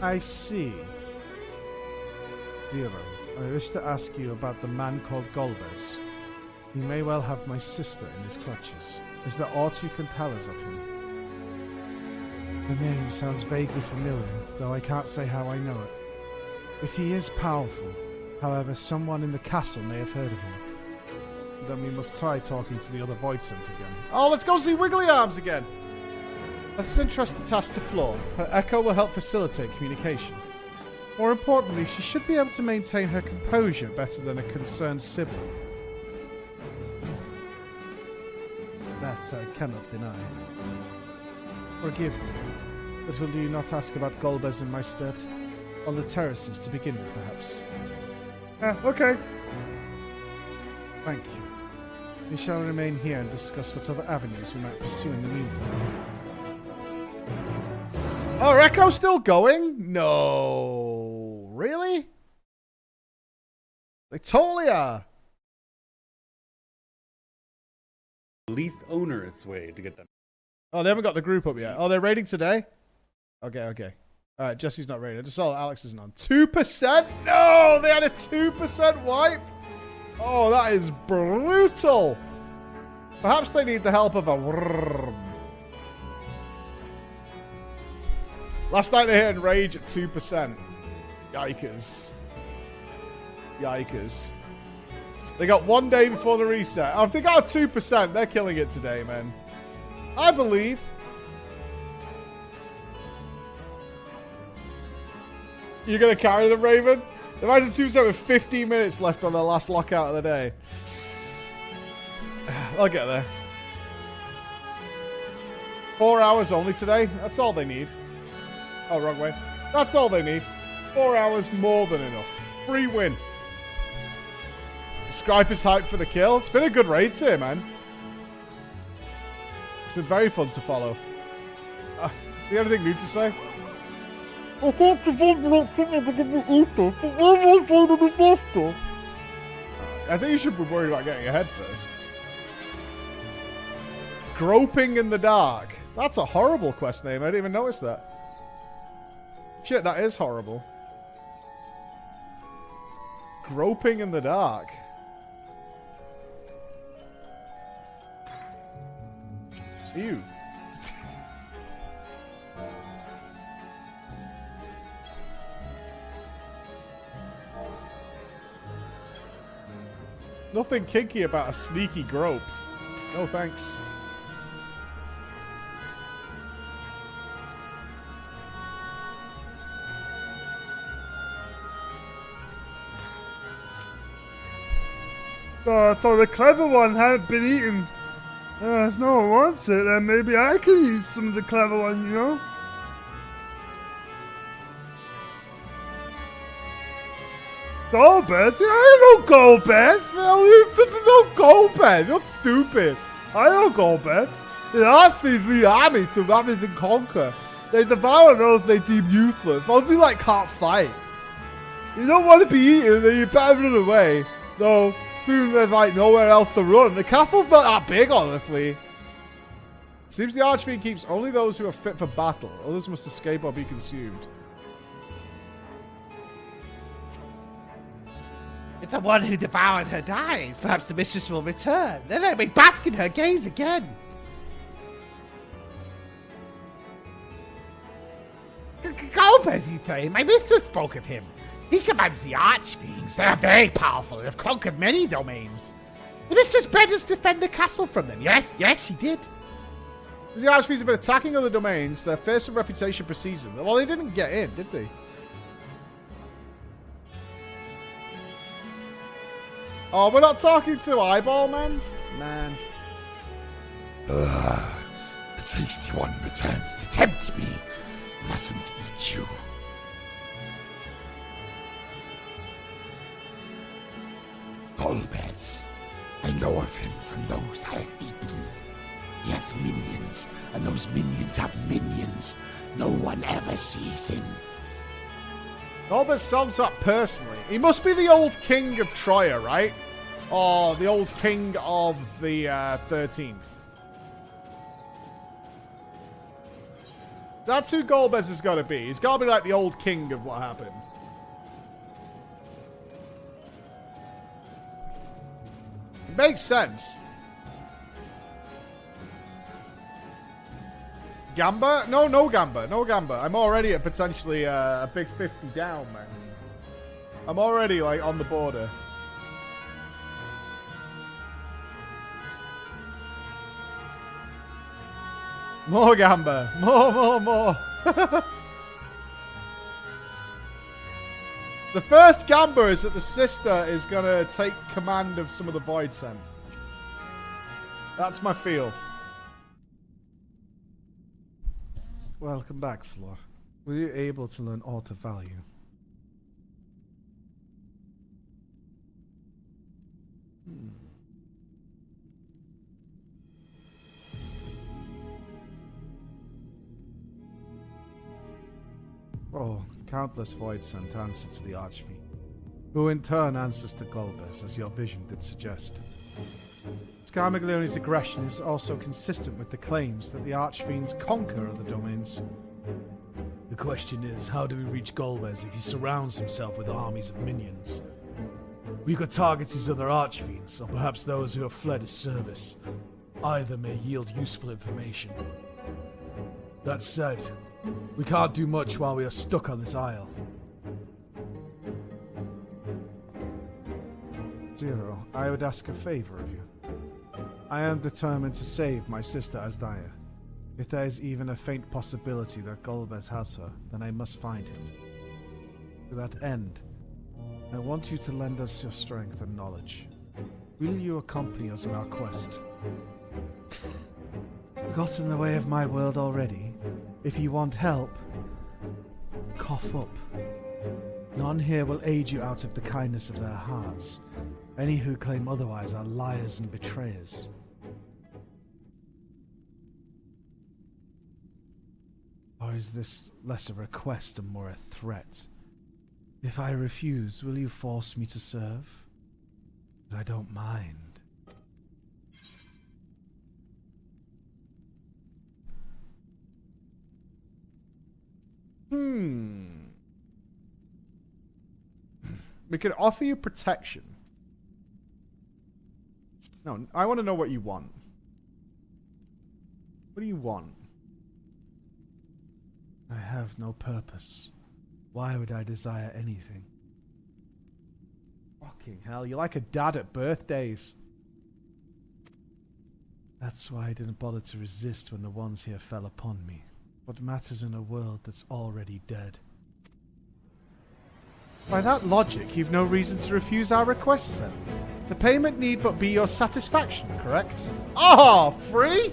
I see. Zero, I wish to ask you about the man called Golbez. He may well have my sister in his clutches. Is there aught you can tell us of him? The name sounds vaguely familiar, though I can't say how I know it. If he is powerful, however, someone in the castle may have heard of him. Then we must try talking to the other Voidsent again. Oh, let's go see Wiggly Arms again! Let's entrust the task to Floor. Her echo will help facilitate communication. More importantly, she should be able to maintain her composure better than a concerned sibling. That I cannot deny. Forgive me, but will you not ask about Golbez in my stead? On the terraces to begin with, perhaps. Okay. Thank you. We shall remain here and discuss what other avenues we might pursue in the meantime. Oh, are Echo still going? No. Really? They totally are. Least onerous way to get them. Oh, they haven't got the group up yet. Oh, they're raiding today? Okay. Alright, Jesse's not raiding. I just saw Alex isn't on. 2%? No! They had a 2% wipe? Oh, that is brutal. Perhaps they need the help of a worm. Last night they hit Enrage at 2%. Yikers. Yikers. They got 1 day before the reset. Oh, if they got a 2%, they're killing it today, man. I believe. You're going to carry them, Raven? They've had a 2% with 15 minutes left on their last lockout of the day. I'll get there. 4 hours only today. That's all they need. Oh, wrong way. That's all they need. 4 hours, more than enough. Free win. Scripe is hyped for the kill. It's been a good raid here, man. It's been very fun to follow. Do you have anything new to say? I think you should be worried about getting ahead first. Groping in the Dark. That's a horrible quest name. I didn't even notice that. Shit, that is horrible. Groping in the Dark. Ew. Nothing kinky about a sneaky grope. No thanks. So the clever one hadn't been eaten. If no one wants it, then maybe I can eat some of the clever one, you know? Goldbed? I don't know Goldbed. No Goldbed. You're stupid. I know Goldbed. The Nazis lead armies to ravage and conquer. They devour those they deem useless. Those who can't fight. You don't want to be eaten, then you better run away. Though soon there's nowhere else to run. The castle's not that big, honestly. Seems the Archfiend keeps only those who are fit for battle. Others must escape or be consumed. If the one who devoured her dies, perhaps the mistress will return. Then let me bask in her gaze again. Goldberg, you say? My mistress spoke of him. He commands the Archfiends. They are very powerful and have conquered many domains. The mistress bade us defend the castle from them. Yes, she did. The Archfiends have been attacking other domains. Their fearsome reputation precedes them. Well, they didn't get in, did they? Oh, we're not talking to Eyeball, man? Man. The tasty one returns to tempt me. Mustn't eat you. Golbez. I know of him from those I have eaten. He has minions, and those minions have minions. No one ever sees him. Golbez sums up personally. He must be the old king of Troya, right? Or the old king of the 13th. That's who Golbez has got to be. He's got to be like the old king of what happened. It makes sense. Gamba? No Gamba. No Gamba. I'm already at potentially a big 50 down, man. I'm already, on the border. More Gamba. More. The first Gamba is that the sister is going to take command of some of the Void Scent. That's my feel. Welcome back, Flor. Were you able to learn aught of value? Oh, countless voids sent answer to the Archfiend, who in turn answers to Golbez, as your vision did suggest. Scarmaglioni's aggression is also consistent with the claims that the Archfiends conquer other domains. The question is, how do we reach Golbez if he surrounds himself with armies of minions? We could target his other archfiends, or perhaps those who have fled his service. Either may yield useful information. That said, we can't do much while we are stuck on this isle. Zero, I would ask a favor of you. I am determined to save my sister Asdaya. If there is even a faint possibility that Golbez has her, then I must find him. To that end, I want you to lend us your strength and knowledge. Will you accompany us on our quest? Got in the way of my world already? If you want help, cough up. None here will aid you out of the kindness of their hearts. Any who claim otherwise are liars and betrayers. Or is this less a request and more a threat? If I refuse, will you force me to serve? I don't mind. We could offer you protection. No, I want to know what you want. What do you want? I have no purpose. Why would I desire anything? Fucking hell, you're like a dad at birthdays. That's why I didn't bother to resist when the ones here fell upon me. What matters in a world that's already dead? By that logic, you've no reason to refuse our requests then. The payment need but be your satisfaction, correct? Ah, free?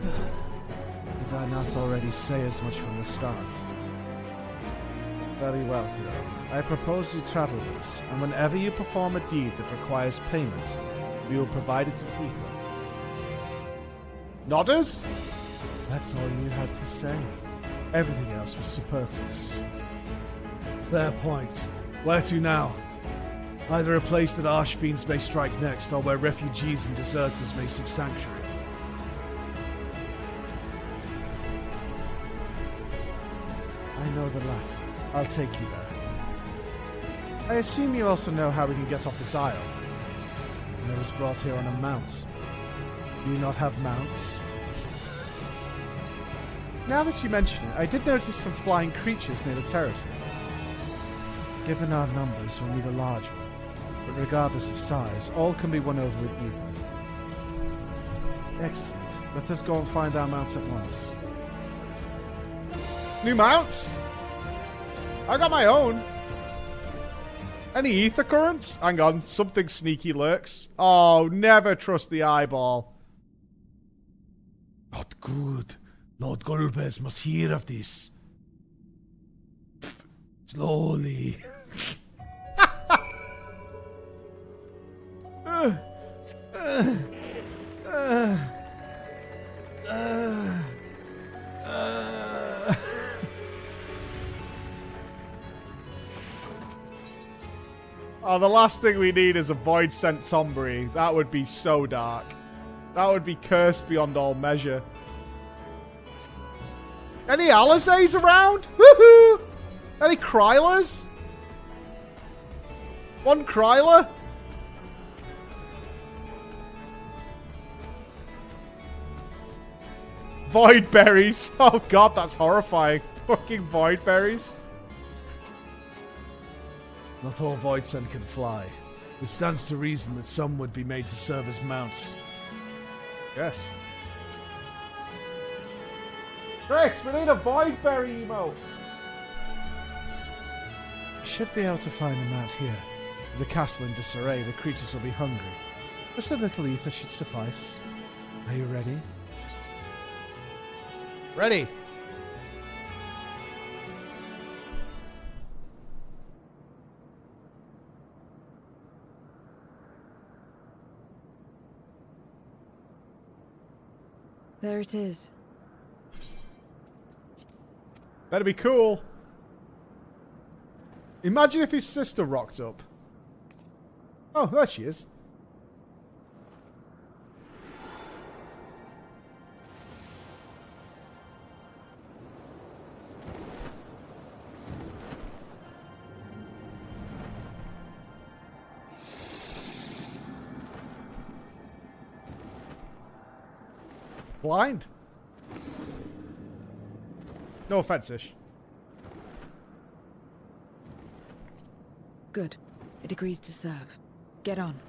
Did I not already say as much from the start? Very well, Zero. I propose you travel with us, and whenever you perform a deed that requires payment, we will provide it to Ether. Nodders? That's all you had to say. Everything else was superfluous. Fair point. Where to now? Either a place that archfiends may strike next, or where refugees and deserters may seek sanctuary. I know the latter. I'll take you there. I assume you also know how we can get off this isle. I was brought here on a mount. Do you not have mounts? Now that you mention it, I did notice some flying creatures near the terraces. Given our numbers, we'll need a large one. But regardless of size, all can be won over with either. Excellent. Let us go and find our mounts at once. New mounts? I got my own. Any ether currents? Hang on, something sneaky lurks. Oh, never trust the eyeball. Not good. Lord Golbez must hear of this. Slowly. Oh, the last thing we need is a Void Sent Tombury. That would be so dark. That would be cursed beyond all measure. Any Alizays around? Woohoo! Any Krylers? One Kryler? Void berries. Oh god, that's horrifying. Fucking void berries. Not all Voidsent can fly. It stands to reason that some would be made to serve as mounts. Yes. Chris, we need a void berry emote. Should be able to find them out here. With the castle in disarray, the creatures will be hungry. Just a little ether should suffice. Are you ready? Ready. There it is. That'd be cool. Imagine if his sister rocked up. Oh, there she is. Blind. No offense, Ish. Good. It agrees to serve. Get on.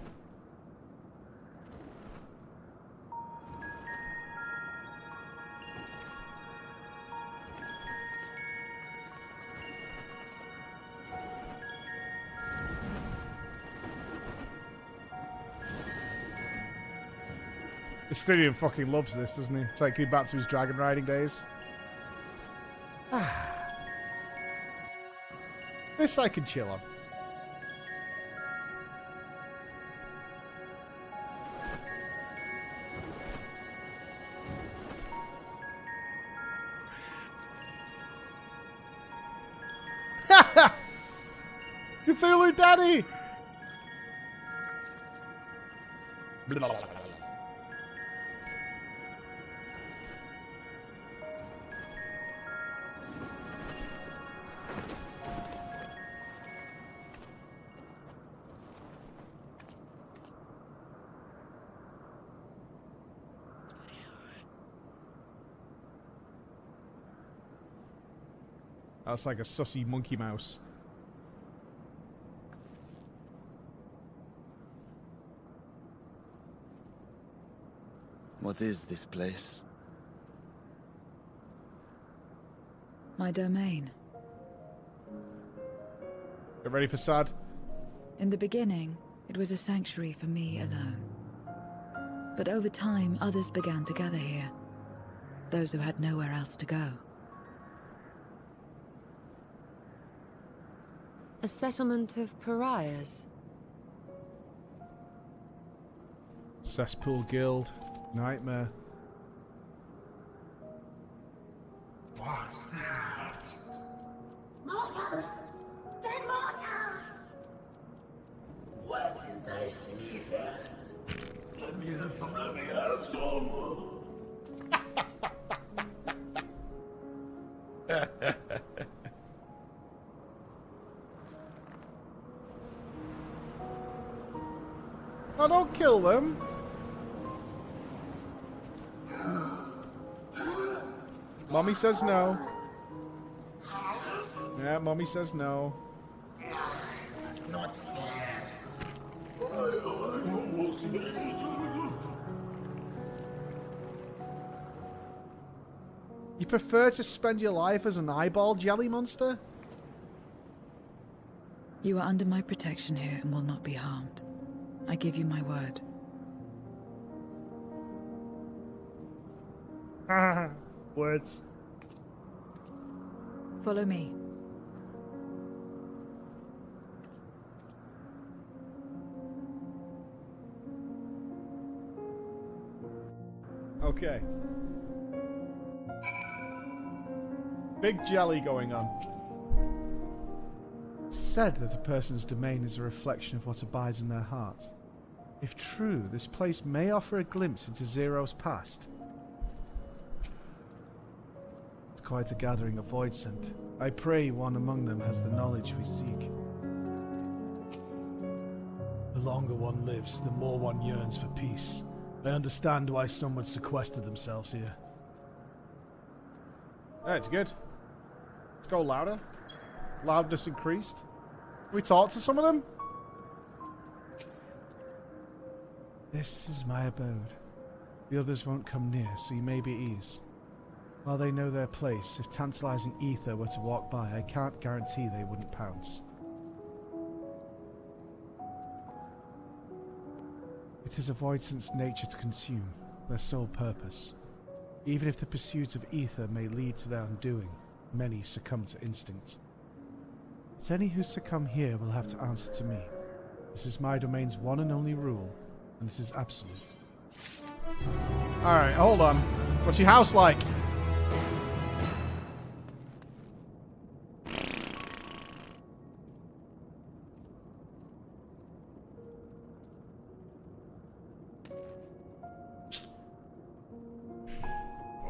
Estinian fucking loves this, doesn't he? Taking him back to his dragon riding days. This I can chill on. Cthulhu Daddy! That's like a sussy monkey mouse. What is this place? My domain. Get ready for sad. In the beginning, it was a sanctuary for me alone. But over time, others began to gather here. Those who had nowhere else to go. A settlement of pariahs. Cesspool Guild. Nightmare. What's that? Mortals! They're mortals! What did I see here? Let me have some, let me have some! Oh, don't kill them. Mommy says no. Yeah, Mommy says no. Not fair. You prefer to spend your life as an eyeball jelly monster? You are under my protection here and will not be harmed. I give you my word. Words. Follow me. Okay. Big jelly going on. Said that a person's domain is a reflection of what abides in their heart. If true, this place may offer a glimpse into Zero's past. It's quite a gathering of void scent. I pray one among them has the knowledge we seek. The longer one lives, the more one yearns for peace. I understand why some would sequester themselves here. That's good. Let's go louder. Loudness increased. Can we talk to some of them? This is my abode. The others won't come near, so you may be at ease. While they know their place, if tantalizing ether were to walk by, I can't guarantee they wouldn't pounce. It is a voidsent's nature to consume, their sole purpose. Even if the pursuit of ether may lead to their undoing, many succumb to instinct. But any who succumb here will have to answer to me. This is my domain's one and only rule, and it is absolute. Alright, hold on. What's your house like?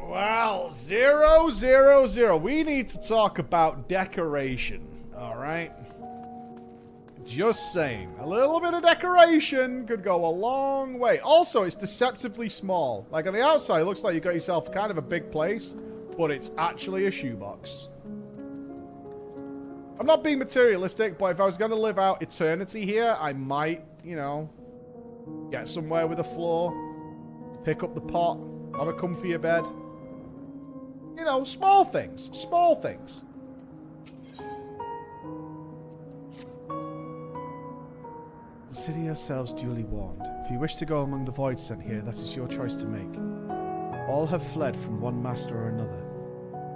Wow, 0, 0, 0. We need to talk about decoration, alright? Just saying. A little bit of decoration could go a long way. Also, it's deceptively small. Like, on the outside, it looks like you got yourself kind of a big place, but it's actually a shoebox. I'm not being materialistic, but if I was going to live out eternity here, I might, you know, get somewhere with a floor, pick up the pot, have a comfier bed. You know, small things. Small things. The city yourselves duly warned. If you wish to go among the void sent here, that is your choice to make. All have fled from one master or another.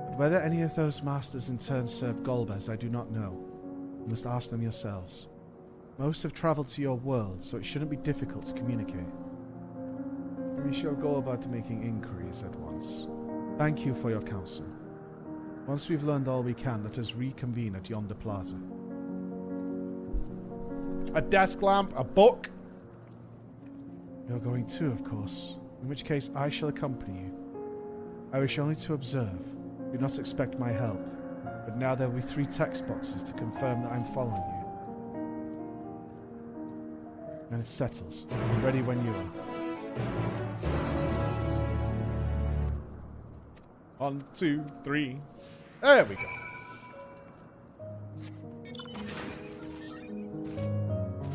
But whether any of those masters in turn serve Golbez, I do not know. You must ask them yourselves. Most have travelled to your world, so it shouldn't be difficult to communicate. We shall go about making inquiries at once. Thank you for your counsel. Once we've learned all we can, let us reconvene at yonder plaza. A desk lamp, a book. You're going too, of course. In which case, I shall accompany you. I wish only to observe. Do not expect my help. But now there will be 3 text boxes to confirm that I'm following you. And it settles. I'm ready when you are. 1, 2, 3. There we go.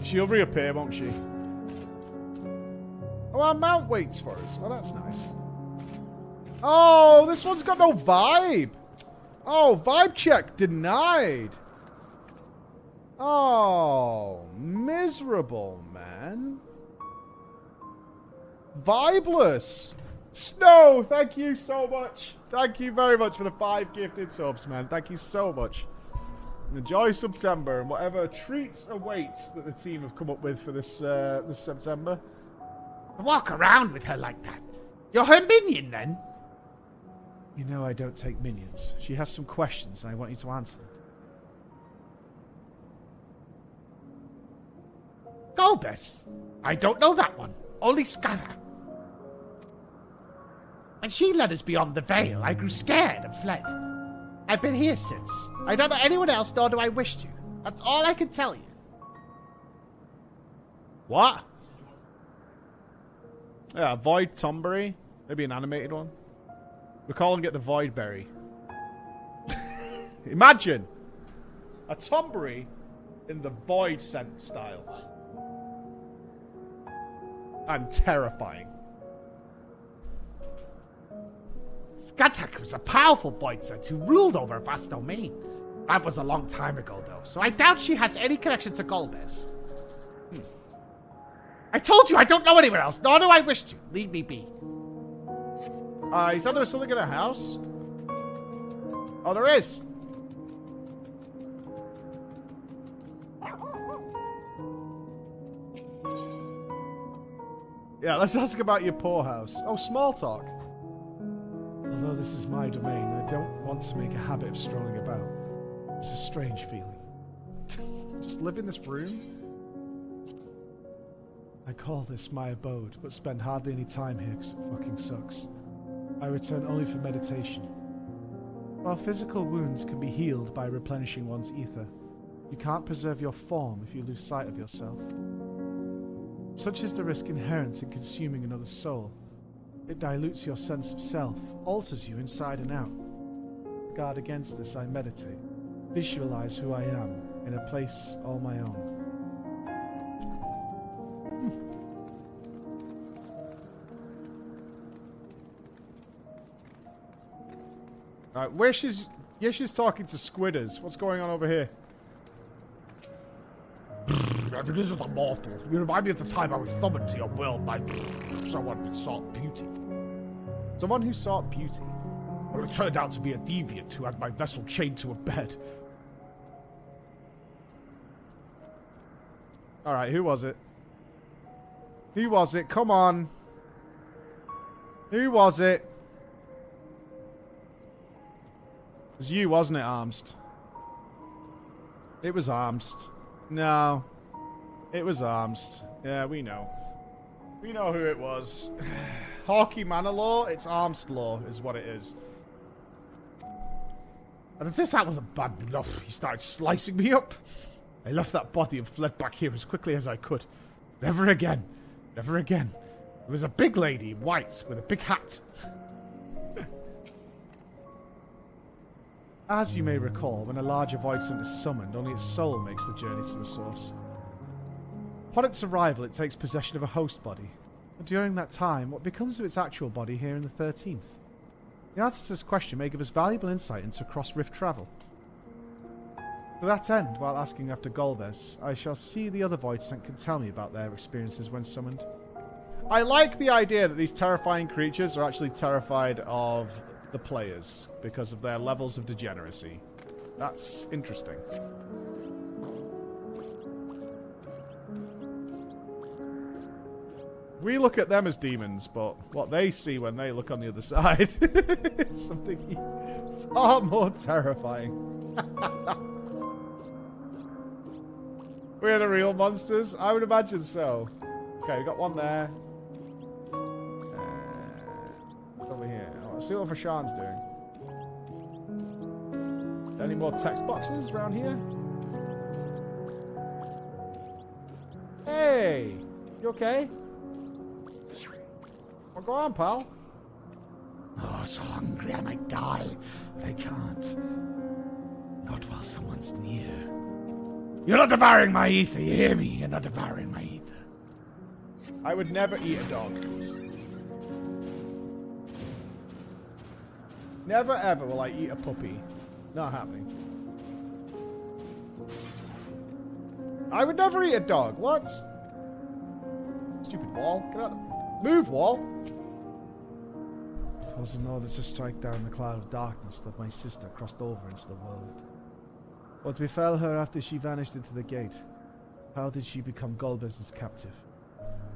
She'll reappear, won't she? Oh, our mount waits for us. Oh, that's nice. Oh, this one's got no vibe. Oh, vibe check denied. Oh, miserable, man. Vibeless. Snow, thank you so much. Thank you very much for the 5 gifted subs, man. Thank you so much. Enjoy September and whatever treats await that the team have come up with for this this September. Walk around with her like that. You're her minion, then? You know I don't take minions. She has some questions and I want you to answer them. Golbez? I don't know that one. Only Scala. When she led us beyond the veil, I grew scared and fled. I've been here since. I don't know anyone else, nor do I wish to. That's all I can tell you. What? Yeah, Void Tomberry. Maybe an animated one. We call and get the Void Berry. Imagine a Tomberry in the Void scent style. And terrifying. Skatak was a powerful Voidset who ruled over a vast domain. That was a long time ago, though, so I doubt she has any connection to Golbez. I told you I don't know anywhere else, nor do I wish to. Leave me be. Is that there something in a house? Oh, there is. Yeah, let's ask about your poorhouse. Oh, small talk. Although this is my domain, I don't want to make a habit of strolling about. It's a strange feeling. Just live in this room? I call this my abode, but spend hardly any time here because it fucking sucks. I return only for meditation. While physical wounds can be healed by replenishing one's ether, you can't preserve your form if you lose sight of yourself. Such is the risk inherent in consuming another's soul. It dilutes your sense of self, alters you inside and out. To guard against this, I meditate, visualize who I am in a place all my own. Alright, where she's talking to Squidders. What's going on over here? This is a mortal. You remind me of the time I was summoned to your world by someone who sought beauty. Someone who sought beauty? Well, it turned out to be a deviant who had my vessel chained to a bed. Alright, who was it? Who was it? Come on. Who was it? It was you, wasn't it, Armst? It was Armst. No. It was Armst. Yeah, we know. We know who it was. Hawkey Manor Law? It's Armst Law, is what it is. As if that wasn't bad enough, he started slicing me up. I left that body and fled back here as quickly as I could. Never again. Never again. It was a big lady in white with a big hat. As you may recall, when a larger void sun is summoned, only its soul makes the journey to the source. Upon its arrival, it takes possession of a host body. And during that time, what becomes of its actual body here in the 13th? The answer to this question may give us valuable insight into cross-rift travel. To that end, while asking after Golbez, I shall see the other void sent can tell me about their experiences when summoned. I like the idea that these terrifying creatures are actually terrified of the players because of their levels of degeneracy. That's interesting. We look at them as demons, but what they see when they look on the other side is something far more terrifying. We're the real monsters? I would imagine so. Okay, we got one there. Over here. Let's see what Vashan's doing. Any more text boxes around here? Hey! You okay? Well, go on, pal. Oh, so hungry I might die, but I can't. Not while someone's near. You're not devouring my ether, you hear me? You're not devouring my ether. I would never eat a dog. Never ever will I eat a puppy. Not happening. I would never eat a dog. What? Stupid wall. Get out of the... Move, wall. It was in order to strike down the cloud of darkness that my sister crossed over into the world. What befell her after she vanished into the gate? How did she become Golbez's captive?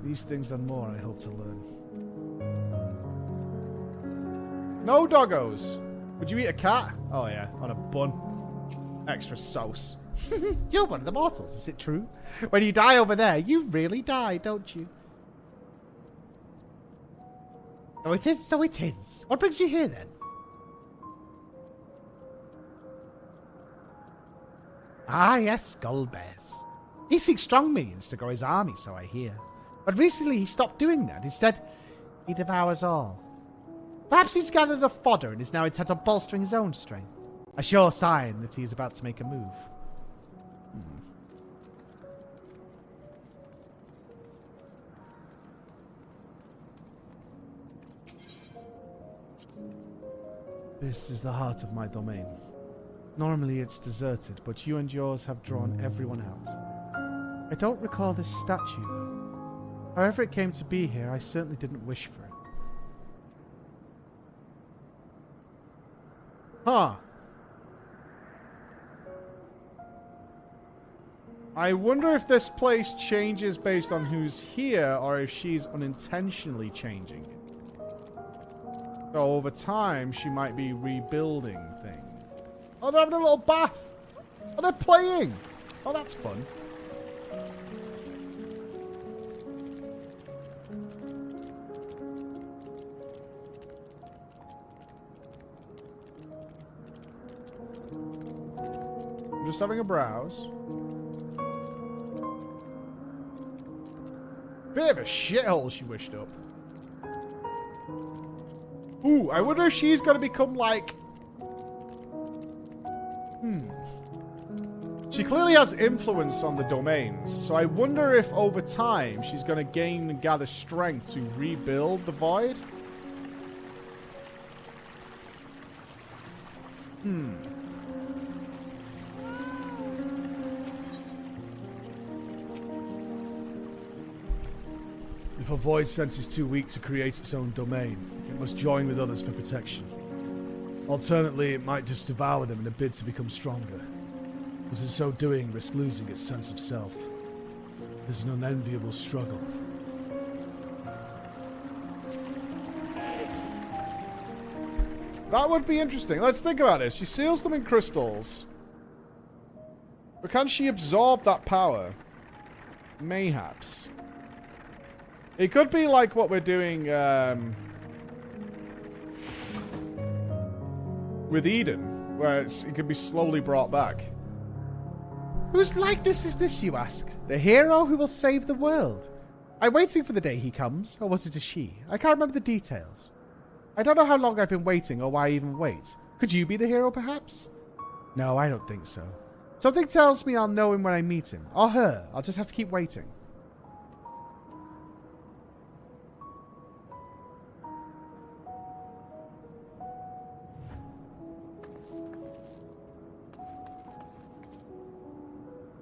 These things and more I hope to learn. No doggos. Would you eat a cat? Oh yeah, on a bun. Extra sauce. You're one of the mortals, is it true? When you die over there, you really die, don't you? Oh, it is, so it is. What brings you here then? Ah, yes, Golbez. He seeks strong means to grow his army, so I hear. But recently he stopped doing that. Instead, he devours all. Perhaps he's gathered enough fodder and is now intent on bolstering his own strength. A sure sign that he is about to make a move. This is the heart of my domain. Normally it's deserted, but you and yours have drawn everyone out. I don't recall this statue, though. However it came to be here, I certainly didn't wish for it. Huh. I wonder if this place changes based on who's here, or if she's unintentionally changing it. So over time, she might be rebuilding things. Oh, they're having a little bath. Oh, they're playing. Oh, that's fun. I'm just having a browse. Bit of a shithole she wished up. Ooh, I wonder if she's going to become like... She clearly has influence on the domains, so I wonder if over time she's going to gain and gather strength to rebuild the void. If a void sense is too weak to create its own domain, it must join with others for protection. Alternately, it might just devour them in a bid to become stronger, as in so doing risk losing its sense of self. It is an unenviable struggle. That would be interesting. Let's think about this. She seals them in crystals. But can she absorb that power? Mayhaps. It could be like what we're doing with Eden, where it can be slowly brought back. Whose likeness is this, you ask? The hero who will save the world. I'm waiting for the day he comes, or was it a she? I can't remember the details. I don't know how long I've been waiting, or why I even wait. Could you be the hero, perhaps? No, I don't think so. Something tells me I'll know him when I meet him. Or her. I'll just have to keep waiting.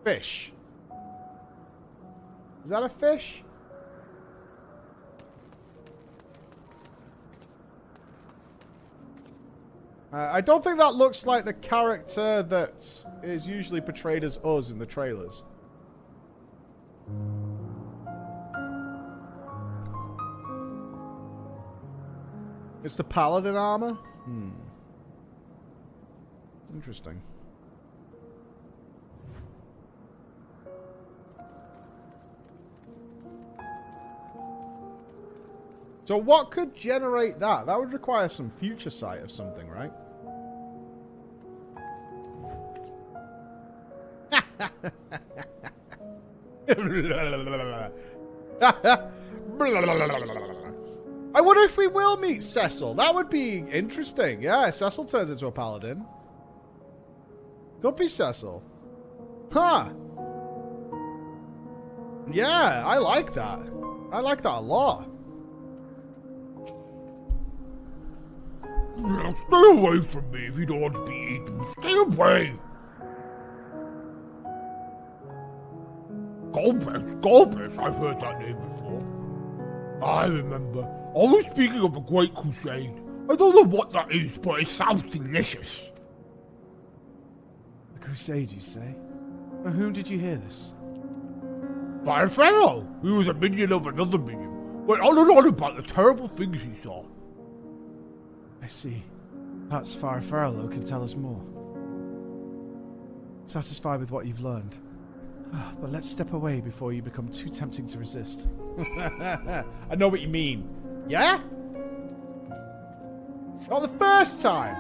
Fish. Is that a fish? I don't think that looks like the character that is usually portrayed as us in the trailers. It's the paladin armor? Interesting. So what could generate that? That would require some future sight of something, right? I wonder if we will meet Cecil. That would be interesting. Yeah, Cecil turns into a paladin. Could be Cecil. Huh. Yeah, I like that. I like that a lot. Stay away from me if you don't want to be eaten. Stay away. Golbez, I've heard that name before. I remember. I was speaking of a great crusade. I don't know what that is, but it sounds delicious. A crusade, you say? From whom did you hear this? By a fellow who was a minion of another minion. Went on and on about the terrible things he saw. I see. Perhaps Farfarello can tell us more. Satisfied with what you've learned. But let's step away before you become too tempting to resist. I know what you mean. Yeah? Not the first time.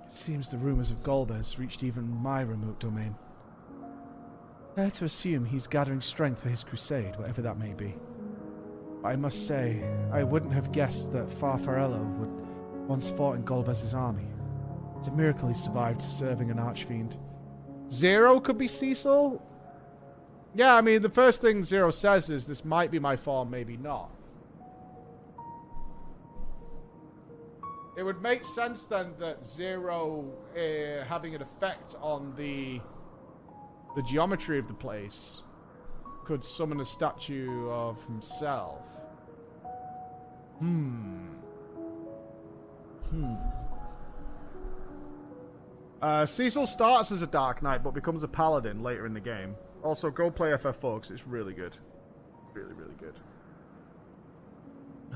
It seems the rumors of Golbez reached even my remote domain. Fair to assume he's gathering strength for his crusade, whatever that may be. But I must say, I wouldn't have guessed that Farfarello would once fought in Golbez's army. It's a miracle he survived serving an archfiend. Zero could be Cecil? Yeah, I mean, the first thing Zero says is, this might be my form, maybe not. It would make sense then that Zero having an effect on the geometry of the place could summon a statue of himself. Cecil starts as a Dark Knight but becomes a Paladin later in the game. Also, go play FF4 because it's really good. Really, really good.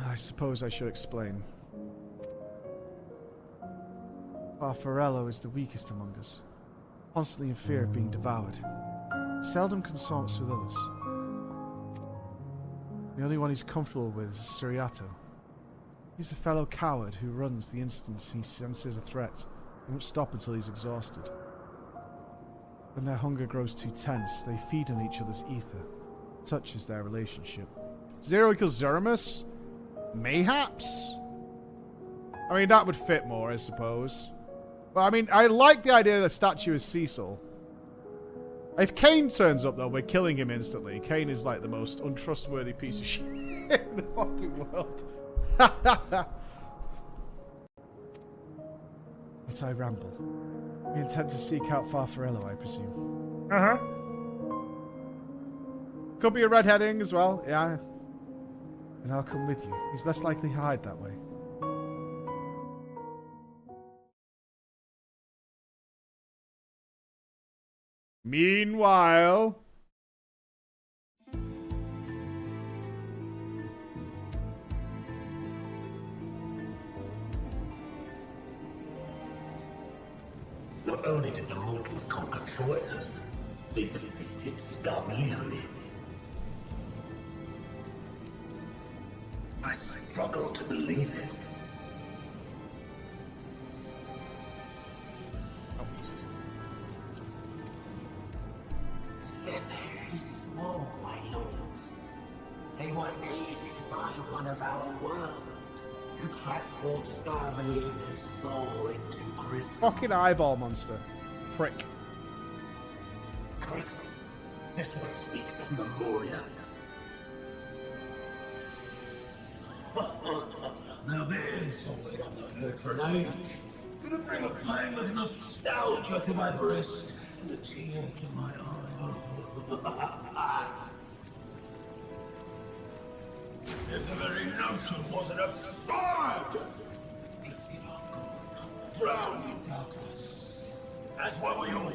I suppose I should explain. Farfarello is the weakest among us, constantly in fear of being devoured. Seldom consorts with others. The only one he's comfortable with is Suriato. He's a fellow coward who runs the instant he senses a threat. He won't stop until he's exhausted. When their hunger grows too tense, they feed on each other's ether. Such is their relationship. Zero equals Zeramus? Mayhaps? I mean, that would fit more, I suppose. But I mean, I like the idea that the statue is Cecil. If Kane turns up, though, we're killing him instantly. Kane is like the most untrustworthy piece of shit in the fucking world. But I ramble. We intend to seek out Farfarello, I presume. Uh-huh. Could be a red herring as well, yeah. And I'll come with you. He's less likely to hide that way. Meanwhile... Not only did the mortals conquer Troy, they defeated Scarmiglione. I struggle to believe it. They were aided by one of our world, who transformed Scarmelione's soul into crystal. Fucking eyeball monster. Prick. Crystal. This one speaks of Memoria. Now there's something I've not heard for an age. Gonna bring a pang of nostalgia to my breast and a tear to my eye. If the very notion wasn't absurd! Drifted on, drowned in darkness, as were we all.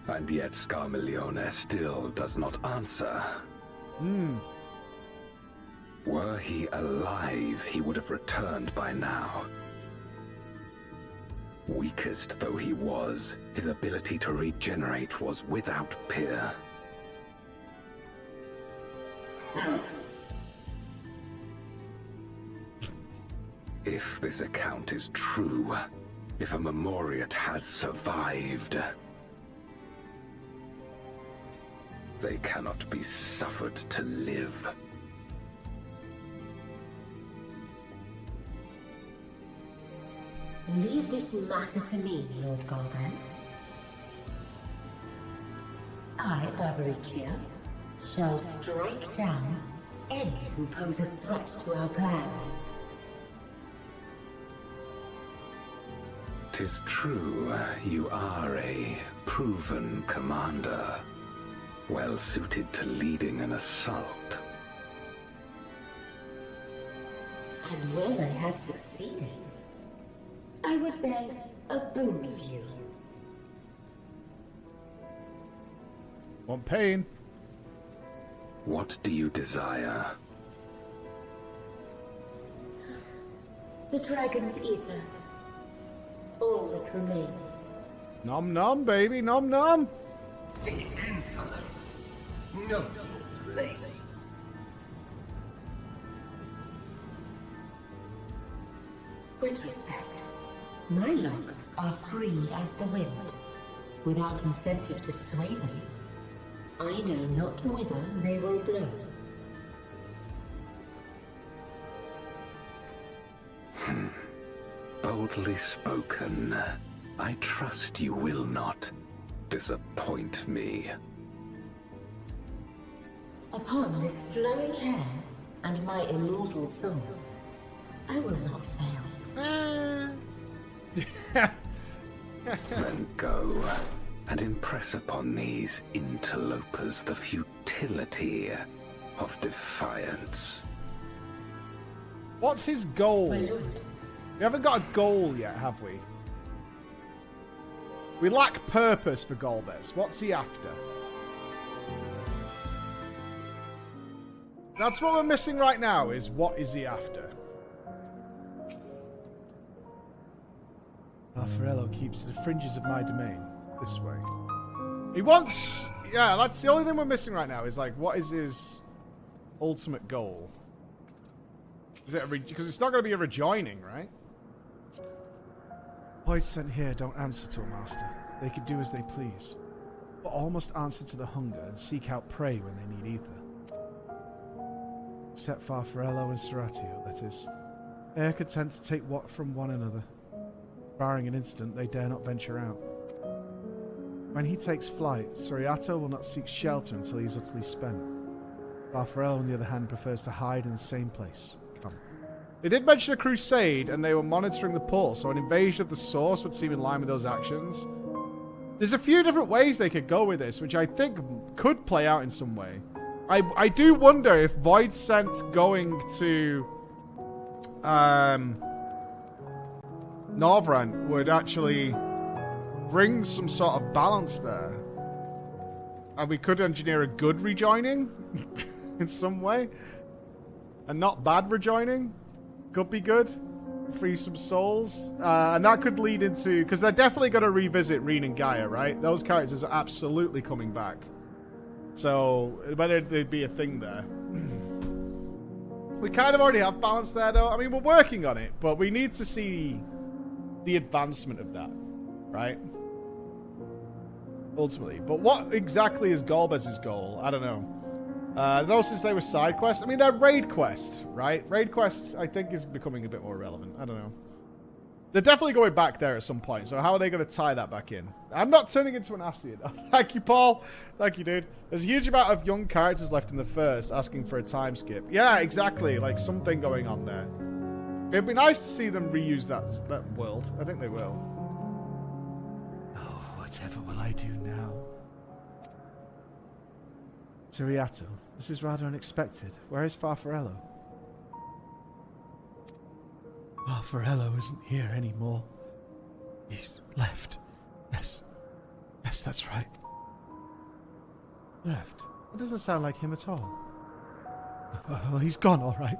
And yet Scarmelione still does not answer. Were he alive, he would have returned by now. Weakest though he was, his ability to regenerate was without peer. If this account is true, if a Memoriat has survived, they cannot be suffered to live. Leave this matter to me, Lord Golbez. I, Barbaricia, shall strike down any who pose a threat to our plans. 'Tis true, you are a proven commander, well suited to leading an assault. And when I have succeeded, I would beg a boon of you. Want pain? What do you desire? The dragon's ether. All that remains. Nom nom, baby, nom nom. The insolence. No place. With respect, my locks are free as the wind, without incentive to sway them. I know not whither they will blow. Boldly spoken. I trust you will not disappoint me. Upon this flowing hair and my immortal soul, I will not fail. Then go and impress upon these interlopers the futility of defiance. What's his goal? We haven't got a goal yet, have we? We lack purpose for Golbez. What's he after? That's what we're missing right now, is what is he after? Farello keeps the fringes of my domain this way. He wants... Yeah, that's the only thing we're missing right now, is like, what is his ultimate goal? Is it because it's not going to be a rejoining, right? Boys sent here don't answer to a master. They could do as they please, but all must answer to the hunger and seek out prey when they need ether. Except Farfarello and Serratio, that is. They are content to take what from one another. Barring an incident, they dare not venture out. When he takes flight, Serratio will not seek shelter until he is utterly spent. Farfarello, on the other hand, prefers to hide in the same place. Come. They did mention a crusade, and they were monitoring the portal, so an invasion of the source would seem in line with those actions. There's a few different ways they could go with this, which I think could play out in some way. I do wonder if Void Scent going to Norvrent would actually bring some sort of balance there. And we could engineer a good rejoining in some way. And not bad rejoining. Could be good. Free some souls. And that could lead into... Because they're definitely going to revisit Reen and Gaia, right? Those characters are absolutely coming back. So, whether there'd be a thing there. We kind of already have balance there, though. I mean, we're working on it. But we need to see the advancement of that. Right? ultimately. But what exactly is Golbez's goal? I don't know. No, since they were side quests. I mean, they're raid quests, right? Raid quests, I think, is becoming a bit more relevant. I don't know. They're definitely going back there at some point, so how are they going to tie that back in? I'm not turning into an Asian. Thank you, Paul. Thank you, dude. There's a huge amount of young characters left in the first asking for a time skip. Yeah, exactly. Like, something going on there. It'd be nice to see them reuse that world. I think they will. Oh, whatever will I do now? Siriato, this is rather unexpected. Where is Farfarello? Farfarello isn't here anymore. He's left. Yes. Yes, that's right. Left? It doesn't sound like him at all. Well, he's gone, all right.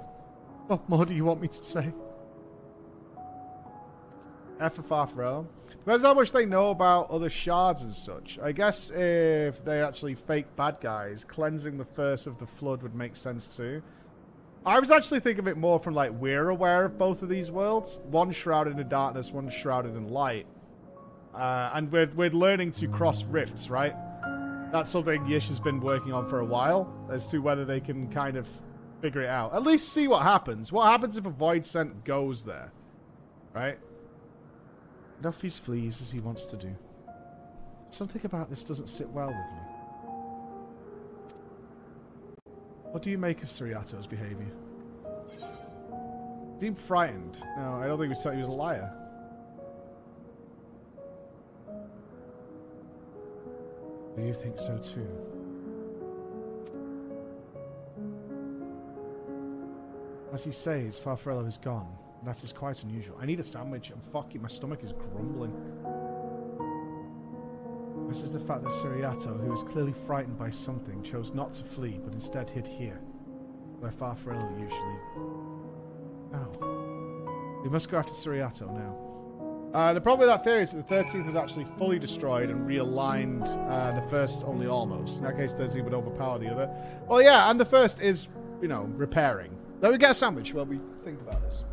What more do you want me to say? F for Farfarello. Depends how much they know about other shards and such. I guess if they're actually fake bad guys, cleansing the first of the flood would make sense too. I was actually thinking of it more from like we're aware of both of these worlds. One shrouded in darkness, one shrouded in light. And we're learning to cross rifts, right? That's something Yish has been working on for a while, as to whether they can kind of figure it out. At least see what happens. What happens if a void scent goes there, right? Duffy's flees as he wants to do. Something about this doesn't sit well with me. What do you make of Siriato's behavior? He seemed frightened. No, I don't think he was a liar. Do you think so too? As he says, Farfarello is gone. That is quite unusual. I need a sandwich. I'm fucking... My stomach is grumbling. This is the fact that Siriato, who was clearly frightened by something, chose not to flee, but instead hid here, where Farfarello usually... Oh. We must go after Siriato now. The problem with that theory is that the 13th was actually fully destroyed and realigned the first only almost. In that case, 13 would overpower the other. Well, yeah, and the first is, you know, repairing. Let me get a sandwich while we think about this.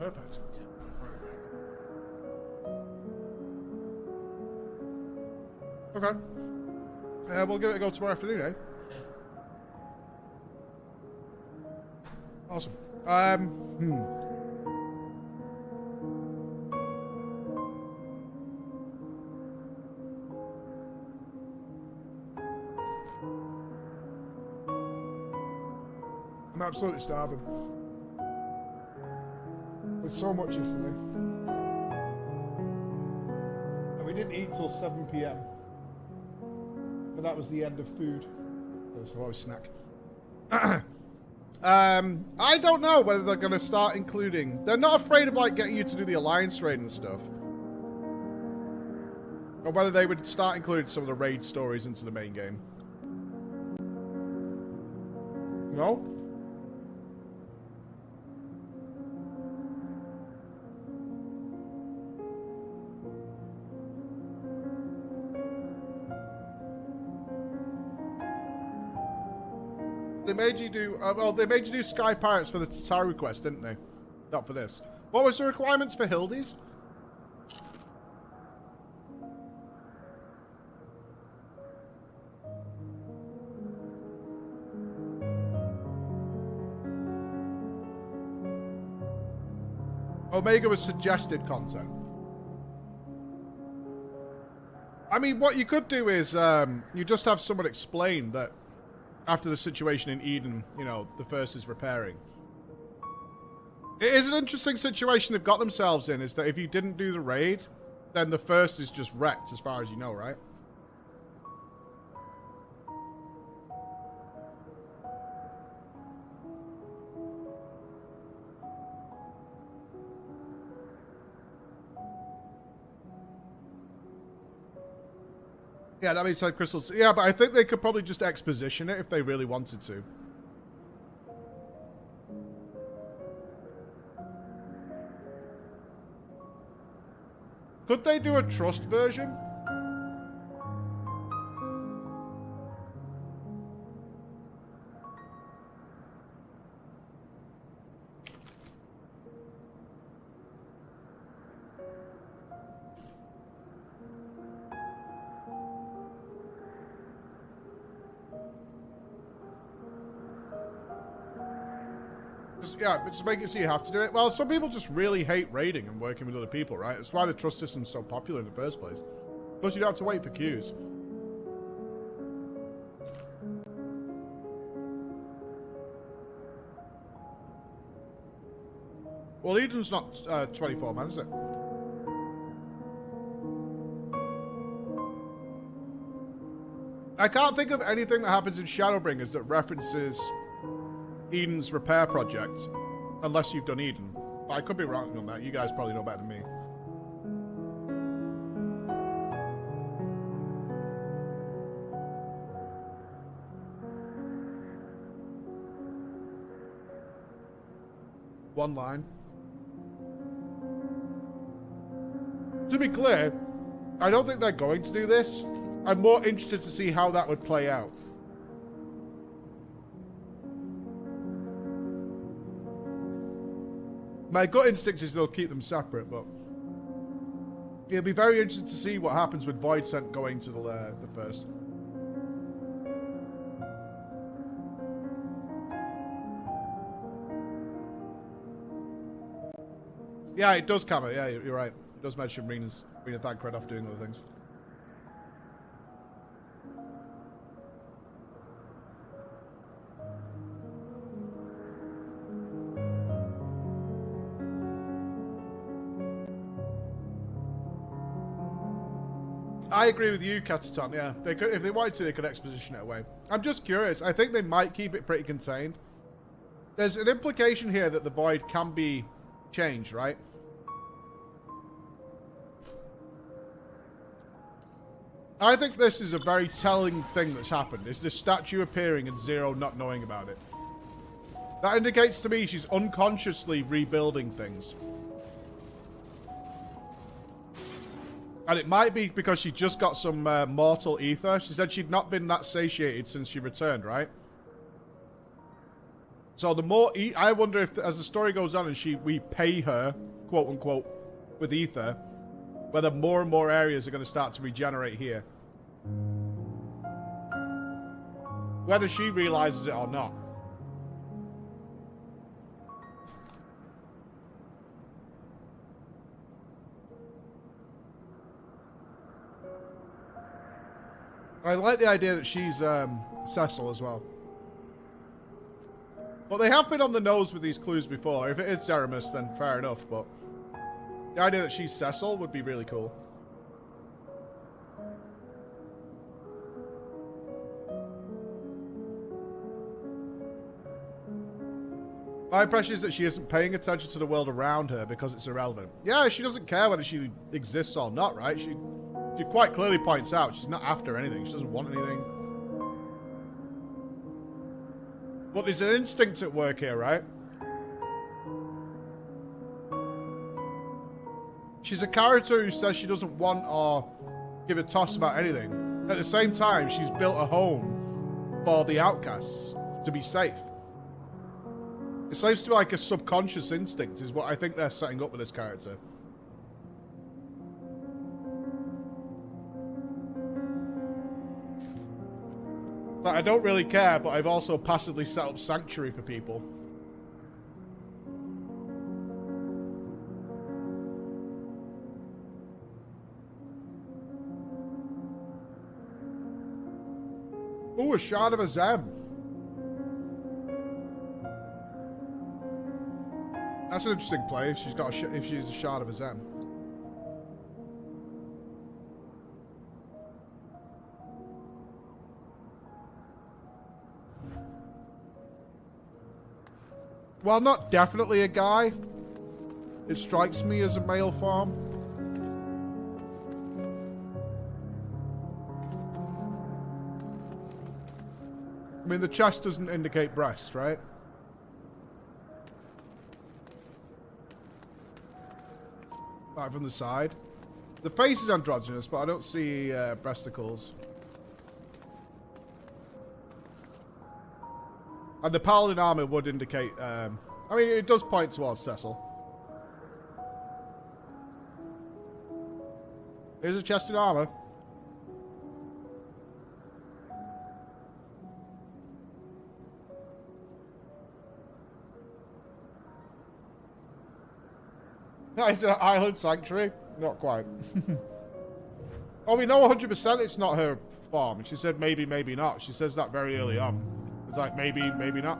Perfect. Okay. We'll give it a go tomorrow afternoon, eh? Awesome. I'm absolutely starving. With so much yesterday. And we didn't eat till 7 PM. And that was the end of food. So I was snack. I don't know whether they're going to start including... They're not afraid of, like, getting you to do the alliance raid and stuff. Or whether they would start including some of the raid stories into the main game. No? They made you do... well, they made you do Sky Pirates for the Tataru quest, didn't they? Not for this. What was the requirements for Hildy's? Omega was suggested content. I mean, what you could do is you just have someone explain that after the situation in Eden, you know, the first is repairing. It is an interesting situation they've got themselves in, is that if you didn't do the raid, then the first is just wrecked as far as you know, right? Yeah, that means like crystals. Yeah, but I think they could probably just exposition it if they really wanted to. Could they do a trust version? Yeah, just make it so you have to do it. Well, some people just really hate raiding and working with other people, right? That's why the trust system's so popular in the first place. Plus, you don't have to wait for queues. Well, Eden's not 24 man, is it? I can't think of anything that happens in Shadowbringers that references Eden's repair project, unless you've done Eden. But I could be wrong on that. You guys probably know better than me. One line. To be clear, I don't think they're going to do this. I'm more interested to see how that would play out. My gut instinct is they'll keep them separate, but it'll be very interesting to see what happens with Void Scent going to the first. Yeah, it does cover. Yeah, you're right. It does mention Rena Thancred doing other things. I agree with you, Cataton. Yeah, they could, if they wanted to, they could exposition it away. I'm just curious. I think they might keep it pretty contained. There's an implication here that the void can be changed, right? I think this is a very telling thing that's happened. Is this statue appearing and Zero not knowing about it? That indicates to me she's unconsciously rebuilding things. And it might be because she just got some mortal ether. She said she'd not been that satiated since she returned, right? So the more... I wonder if, as the story goes on and we pay her, quote-unquote, with ether, whether more and more areas are going to start to regenerate here. Whether she realizes it or not. I like the idea that she's Cecil as well. But they have been on the nose with these clues before. If it is Ceramus, then fair enough, but the idea that she's Cecil would be really cool. My impression is that she isn't paying attention to the world around her because it's irrelevant. Yeah, she doesn't care whether she exists or not, right? She quite clearly points out she's not after anything. She doesn't want anything. But there's an instinct at work here, right? She's a character who says she doesn't want or give a toss about anything. At the same time, she's built a home for the outcasts to be safe. It seems to be like a subconscious instinct is what I think they're setting up with this character. Like, I don't really care, but I've also passively set up sanctuary for people. Ooh, a shard of a Zem. That's an interesting play. If she's got if she's a shard of a Zem. Well, not definitely a guy. It strikes me as a male form. I mean, the chest doesn't indicate breast, right? Right from the side. The face is androgynous, but I don't see breasticles. And the paladin armor would indicate... I mean, it does point towards Cecil. Here's a chest in armor. Is it an island sanctuary? Not quite. Oh, we know 100% it's not her farm. She said maybe, maybe not. She says that very early on. It's like maybe, maybe not.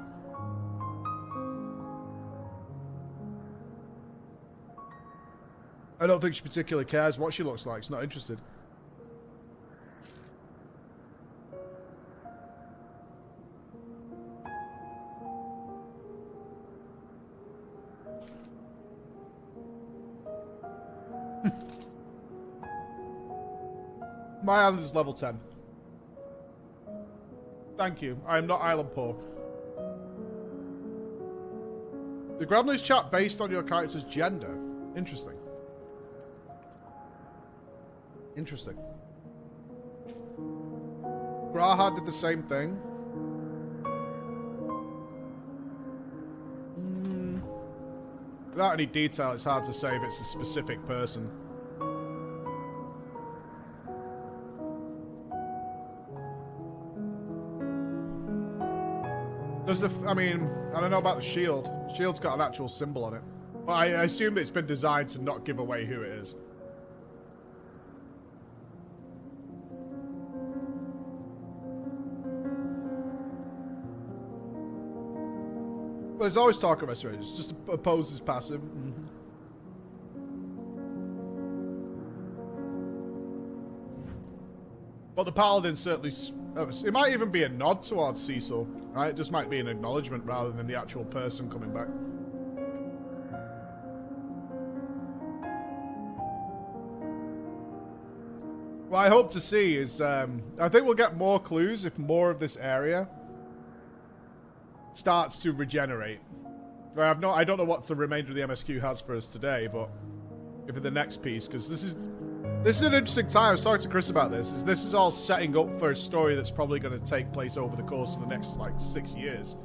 I don't think she particularly cares what she looks like. She's not interested. My island is level 10. Thank you. I am not island poor. The Gremlins chat based on your character's gender. Interesting. Interesting. Graha did the same thing. Without any detail, it's hard to say if it's a specific person. Does the... I mean, I don't know about the shield. The shield's got an actual symbol on it. But I assume it's been designed to not give away who it is. But there's always talk of restorators. Just opposes passive. Mm-hmm. But the paladin certainly... It might even be a nod towards Cecil, right? It just might be an acknowledgement rather than the actual person coming back. What I hope to see is... I think we'll get more clues if more of this area starts to regenerate. I don't know what the remainder of the MSQ has for us today, but if in the next piece, because this is an interesting time. I was talking to Chris about this. This is all setting up for a story that's probably going to take place over the course of the next, like, 6 years.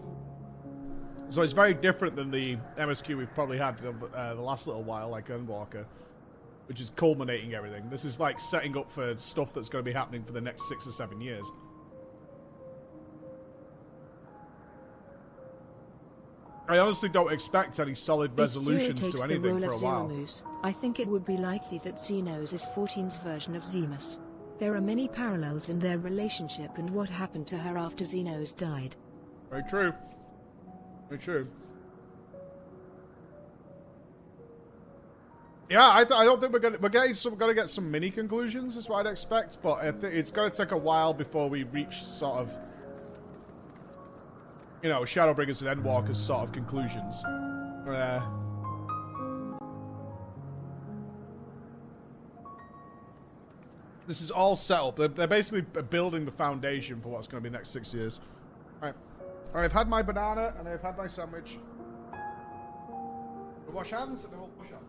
So it's very different than the MSQ we've probably had the last little while, like Gunwalker, which is culminating everything. This is, like, setting up for stuff that's going to be happening for the next 6 or 7 years. I honestly don't expect any solid resolutions to anything for a while. I think it would be likely that Xenos is 14's version of Zemus. There are many parallels in their relationship and what happened to her after Xenos died. Very true. Very true. Yeah, I don't think we're gonna get some mini conclusions. Is what I'd expect, but I think it's gonna take a while before we reach sort of, you know, Shadowbringers and Endwalkers sort of conclusions. This is all set up. They're basically building the foundation for what's going to be the next 6 years. All right, I've had my banana and I've had my sandwich. We'll wash hands and then we'll push on.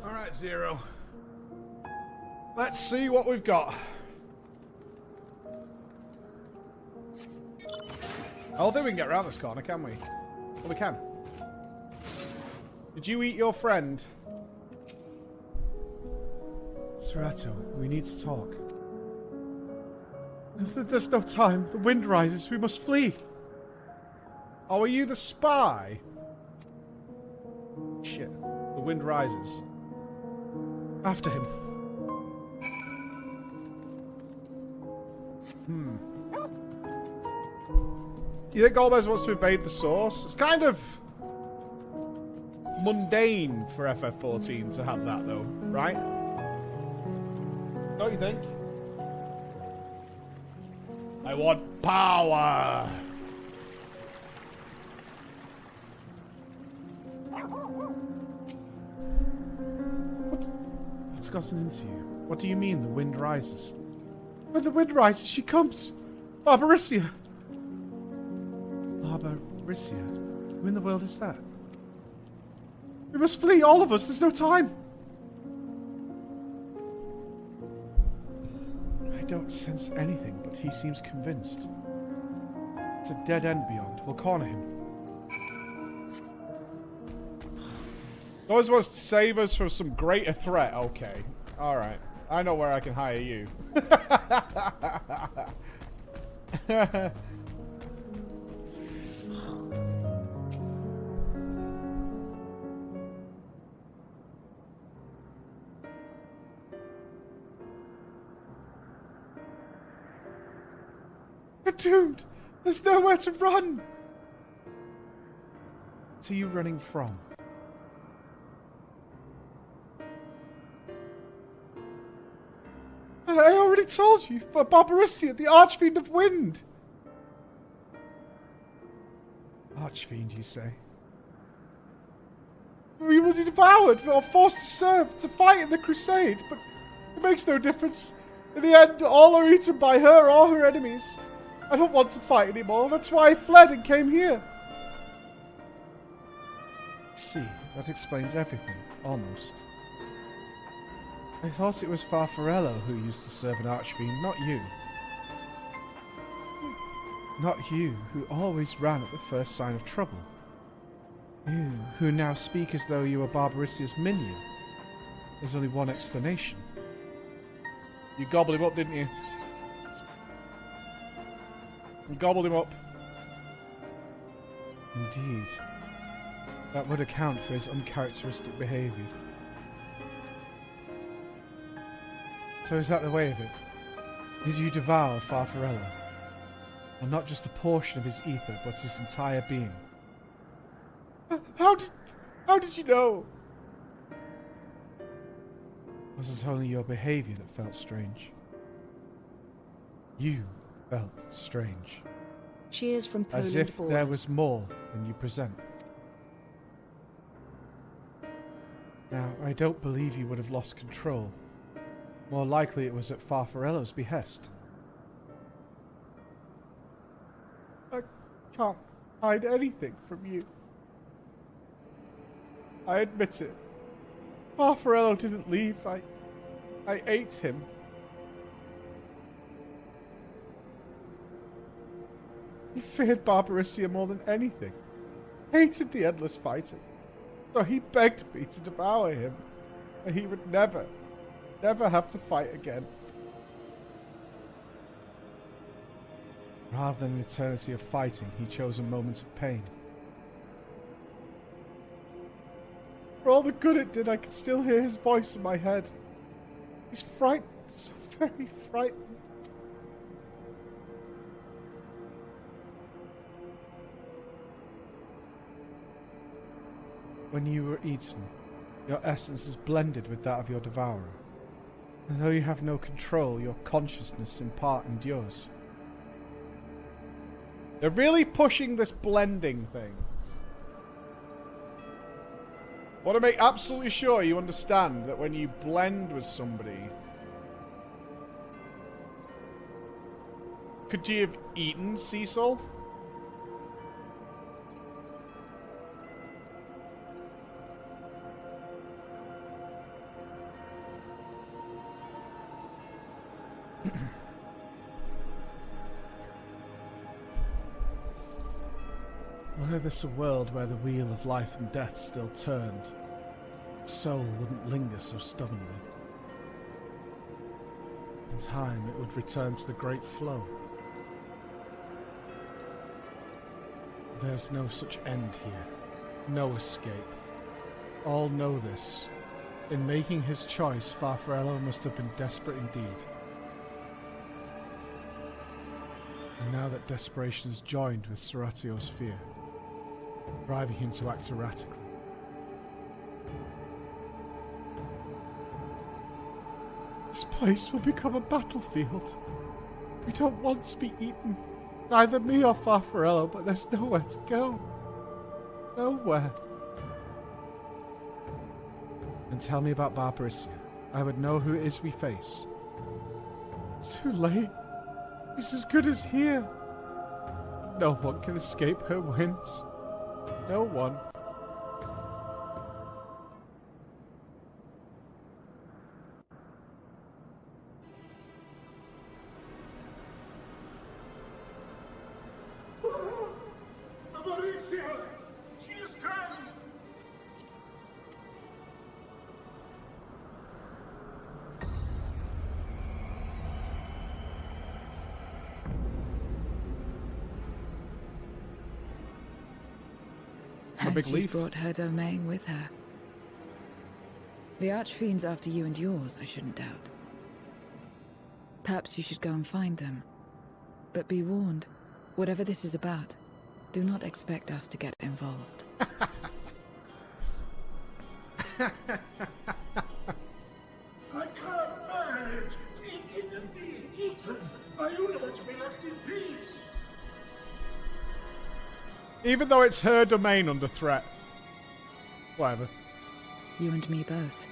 Alright, Zero. Let's see what we've got. I don't think we can get around this corner, can we? Well, we can. Did you eat your friend? Serato, we need to talk. There's no time. The wind rises. We must flee. Oh, are you the spy? Shit. The wind rises. After him. You think Golbez wants to invade the source? It's kind of mundane for FF14 to have that, though, right? Don't you think? I want power! What's gotten into you? What do you mean the wind rises? When the wind rises, she comes! Barbarisia! Barbarisia? Who in the world is that? We must flee, all of us! There's no time! I don't sense anything, but he seems convinced. It's a dead end beyond. We'll corner him. Always wants to save us from some greater threat. Okay. Alright. I know where I can hire you. We're doomed. There's nowhere to run. What are you running from? I already told you. Barbarissia, the Archfiend of Wind. Archfiend, you say? We will be devoured or forced to serve, to fight in the crusade, but it makes no difference. In the end, all are eaten by her or her enemies. I don't want to fight anymore. That's why I fled and came here. See, that explains everything, almost. I thought it was Farfarello who used to serve an Archfiend, not you. Not you, who always ran at the first sign of trouble. You, who now speak as though you were Barbarissia's minion. There's only one explanation. You gobbled him up, didn't you? You gobbled him up. Indeed. That would account for his uncharacteristic behaviour. So is that the way of it? Did you devour Farfarello? And not just a portion of his ether, but his entire being? How did you know? Was it only your behaviour that felt strange? You felt strange. Cheers from Poland. As if boys. there was more than you present. Now, I don't believe you would have lost control. More likely it was at Farfarello's behest. I can't hide anything from you. I admit it. Farfarello didn't leave. I ate him. He feared Barbarissia more than anything. Hated the endless fighting. So he begged me to devour him. And he would never have to fight again. Rather than an eternity of fighting, he chose a moment of pain. For all the good it did, I could still hear his voice in my head. He's frightened, so very frightened. When you were eaten, your essence is blended with that of your devourer. And though you have no control, your consciousness in part endures. They're really pushing this blending thing. I want to make absolutely sure you understand that when you blend with somebody... Could you have eaten Cecil? Were this a world where the wheel of life and death still turned, the soul wouldn't linger so stubbornly. In time, it would return to the great flow. There's no such end here, no escape. All know this. In making his choice, Farfarello must have been desperate indeed. And now that desperation is joined with Soratio's fear, driving him to act erratically. This place will become a battlefield. We don't want to be eaten. Neither me or Farfarello, but there's nowhere to go. Nowhere. And tell me about Barbarissia. I would know who it is we face. Too late. She's as good as here. No one can escape her winds. No one. Barbarissia! She has come! And she's brought her domain with her. The Archfiend's after you and yours, I shouldn't doubt. Perhaps you should go and find them. But be warned, whatever this is about, do not expect us to get involved. I can't bear it! Eaten and being eaten! I only want to be left in peace! Even though it's her domain under threat. Whatever. You and me both.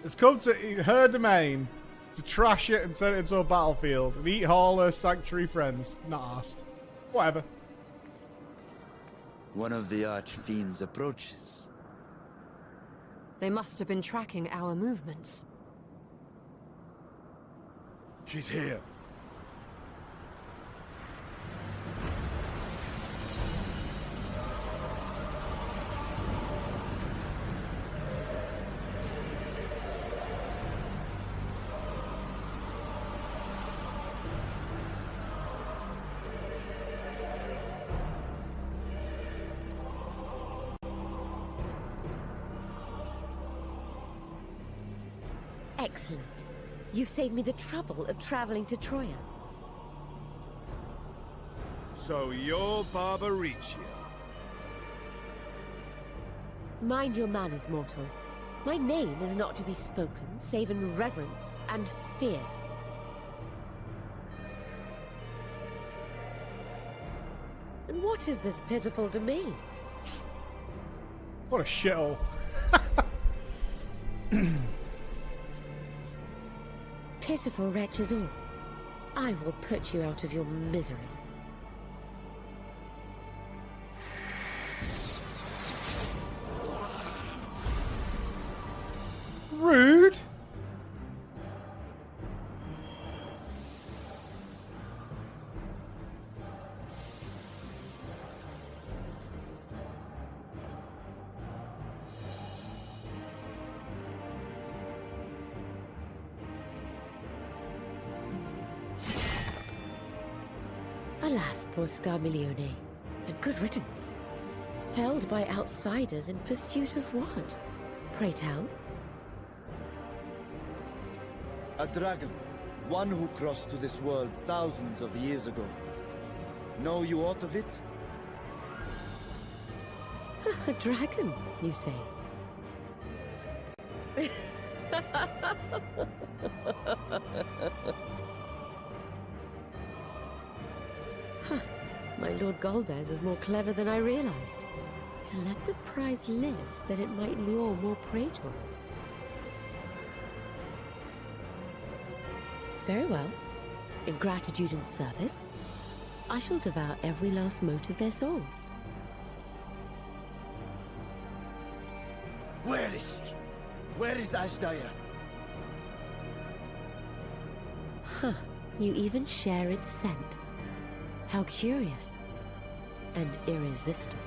It's come to her domain to trash it and send it into a battlefield and eat all her sanctuary friends. Not asked. Whatever. One of the archfiends approaches. They must have been tracking our movements. She's here. Excellent. You've saved me the trouble of traveling to Troya. So you're Barbaricia. Mind your manners, mortal. My name is not to be spoken, save in reverence and fear. And what is this pitiful domain? What a shithole. Pitiful wretches all. I will put you out of your misery. Rude. Alas, poor Scarmiglione. A good riddance. Felled by outsiders in pursuit of what? Pray tell? A dragon. One who crossed to this world thousands of years ago. Know you aught of it? A dragon, you say? Huh. My Lord Golbez is more clever than I realized. To let the prize live, that it might lure more prey to us. Very well. In gratitude and service, I shall devour every last mote of their souls. Where is she? Where is Ashdaya? Huh. You even share its scent. How curious. And irresistible.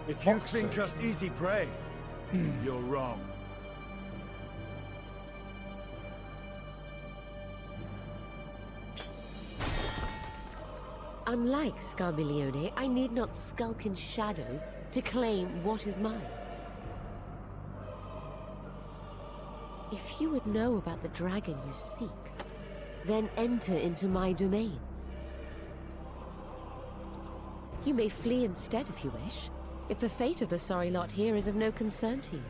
If you think us easy prey, you're wrong. Unlike Scarmiglione, I need not skulk in shadow to claim what is mine. If you would know about the dragon you seek, then enter into my domain. You may flee instead if you wish, if the fate of the sorry lot here is of no concern to you.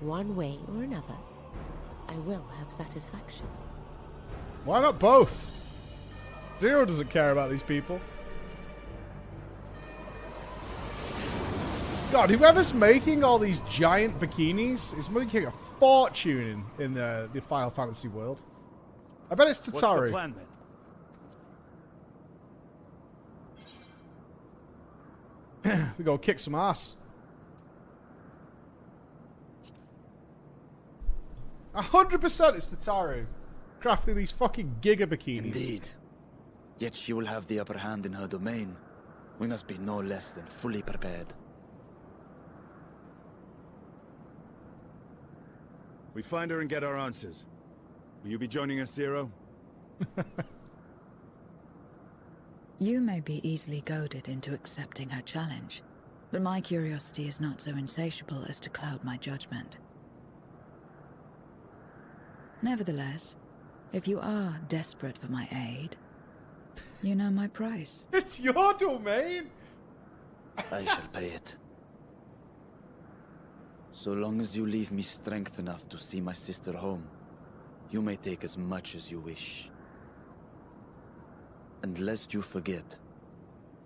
One way or another, I will have satisfaction. Why not both? Zero doesn't care about these people. God, whoever's making all these giant bikinis is making a fortune in the Final Fantasy world. I bet it's Tataru. What's the plan then? We go kick some ass. 100% it's Tataru. Crafting these fucking giga bikinis. Indeed. Yet she will have the upper hand in her domain. We must be no less than fully prepared. We find her and get our answers. Will you be joining us, Zero? You may be easily goaded into accepting her challenge, But my curiosity is not so insatiable as to cloud my judgment. Nevertheless, if you are desperate for my aid, you know my price. It's your domain! I shall pay it. So long as you leave me strength enough to see my sister home, you may take as much as you wish. And lest you forget,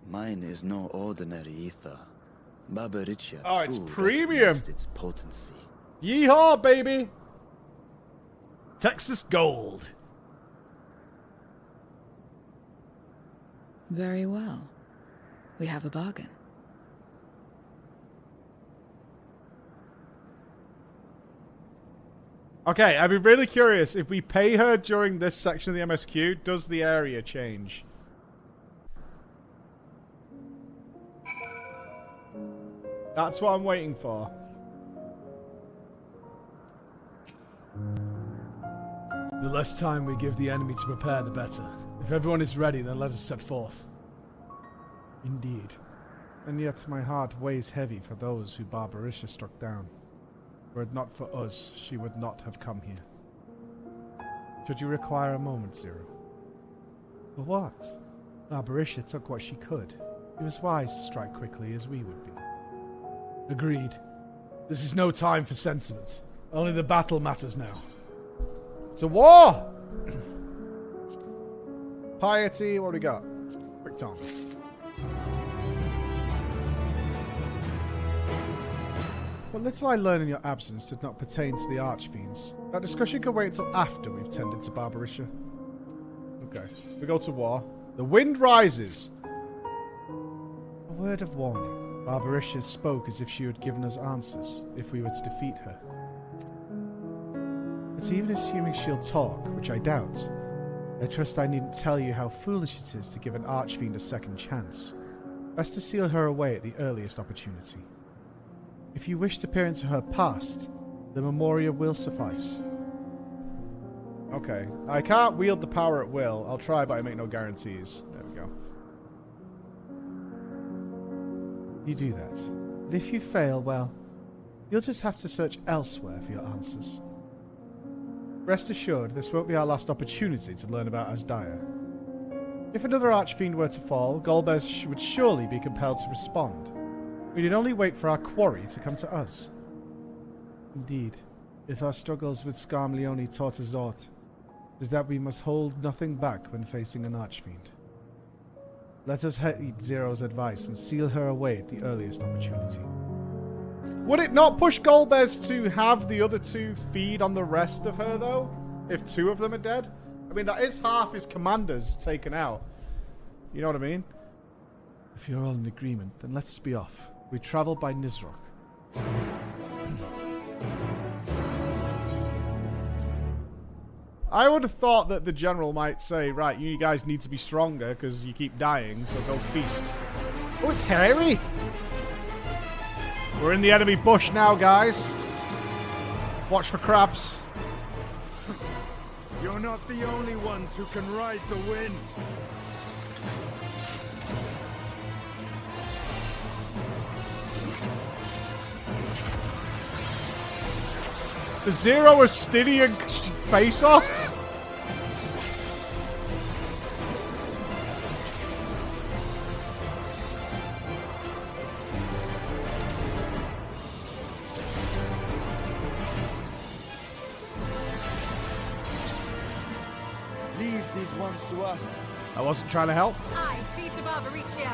mine is no ordinary ether. Barbariccia Oh, it's too premium! recognized its potency. Yeehaw, baby! Texas Gold. Very well. We have a bargain. Okay, I'd be really curious, if we pay her during this section of the MSQ, does the area change? That's what I'm waiting for. The less time we give the enemy to prepare, the better. If everyone is ready, then let us set forth. Indeed. And yet my heart weighs heavy for those who Barbariccia struck down. Were it not for us, she would not have come here. Should you require a moment, Zero? For what? Barbariccia took what she could. It was wise to strike quickly, as we would be. Agreed. This is no time for sentiment. Only the battle matters now. To war! Piety, what do we got? Quick time. What little I learned in your absence did not pertain to the Archfiends. That discussion can wait until after we've tended to Barbariccia. Okay, we go to war. The wind rises. A word of warning. Barbariccia spoke as if she had given us answers, if we were to defeat her. But even assuming she'll talk, which I doubt, I trust I needn't tell you how foolish it is to give an Archfiend a second chance. Best to seal her away at the earliest opportunity. If you wish to peer into her past, the Memoria will suffice. Okay. I can't wield the power at will. I'll try, but I make no guarantees. There we go. You do that. And if you fail, well, you'll just have to search elsewhere for your answers. Rest assured, this won't be our last opportunity to learn about Asdaya. If another Archfiend were to fall, Golbez would surely be compelled to respond. We need only wait for our quarry to come to us. Indeed, if our struggles with Skarmleone taught us aught, is that we must hold nothing back when facing an Archfiend. Let us heed Zero's advice and seal her away at the earliest opportunity. Would it not push Golbez to have the other two feed on the rest of her, though? If two of them are dead? I mean, that is half his commanders taken out. You know what I mean? If you're all in agreement, then let us be off. We travel by Nizrok. I would have thought that the general might say, right, you guys need to be stronger because you keep dying, so go feast. Oh, it's hairy! We're in the enemy bush now, guys. Watch for crabs. You're not the only ones who can ride the wind. The Zero Astinian face-off? Leave these ones to us. I wasn't trying to help. I see to Barbariccia.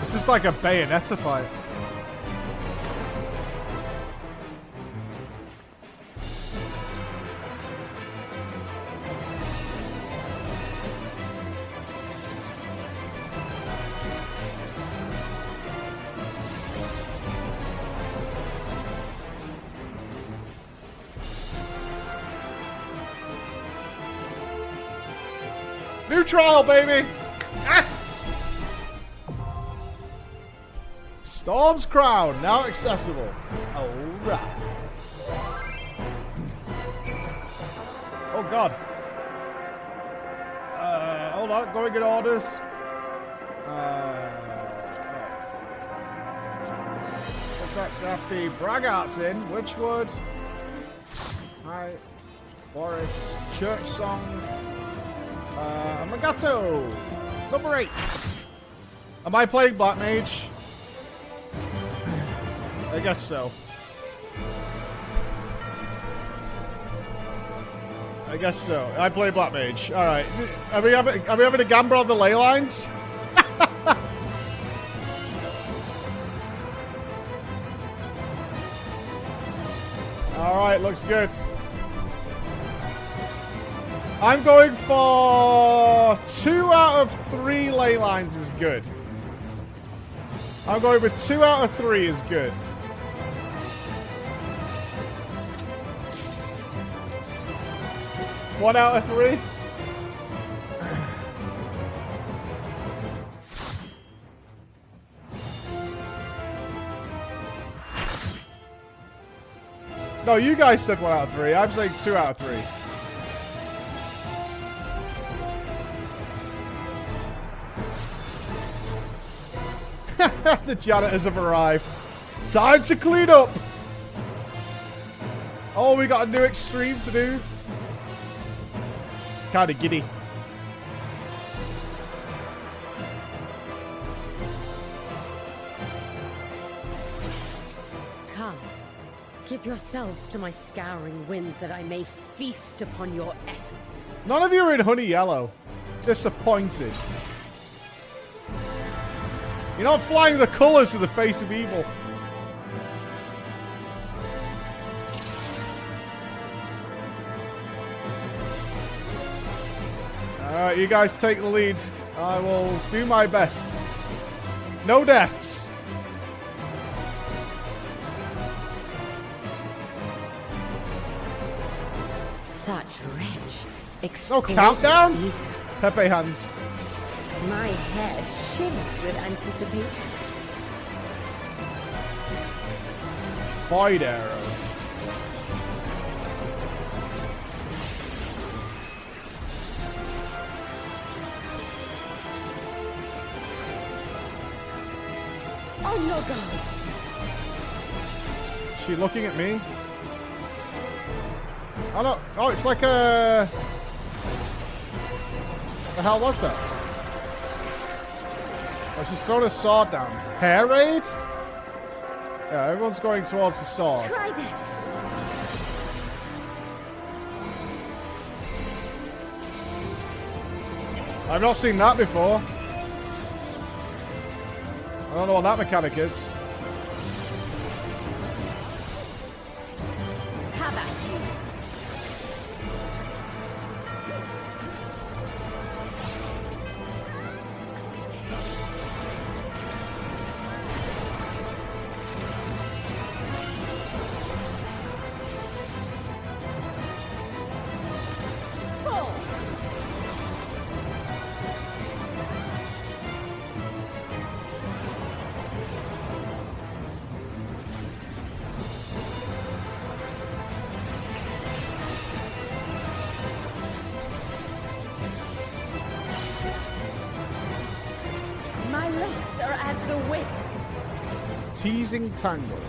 This is like a Bayonetta fight. New trial, baby! Yes! Storm's Crown, now accessible. Alright. God. Hold on, going in orders. Let's have the Braggarts in. Witchwood. Hi. Boris. Church Song. Amagato. Number 8. Am I playing Black Mage? I guess so. I guess so. I play Black Mage. Alright. Are we having a gamble on the ley lines? Alright, looks good. I'm going for 2 out of 3 ley lines is good. I'm going with 2 out of 3 is good. One out of 3. No, you guys said 1 out of 3. I'm saying 2 out of 3. The janitors have arrived. Time to clean up. Oh, we got a new extreme to do. Kind of giddy. Come, give yourselves to my scouring winds that I may feast upon your essence. None of you are in honey yellow. Disappointed. You're not flying the colours of the face of evil. Alright, you guys take the lead. I will do my best. No deaths. Such rich, No exquisite countdown? ether. Pepe hands. My head shivers with anticipation. Void arrow. Oh no, God! Is she looking at me? Oh no! Oh, it's like a. The hell was that? Oh, she's throwing a sword down. Hair raid? Yeah, everyone's going towards the sword. Try this. I've not seen that before. I don't know what that mechanic is. How about you? My legs are as the wind. Teasing tangles.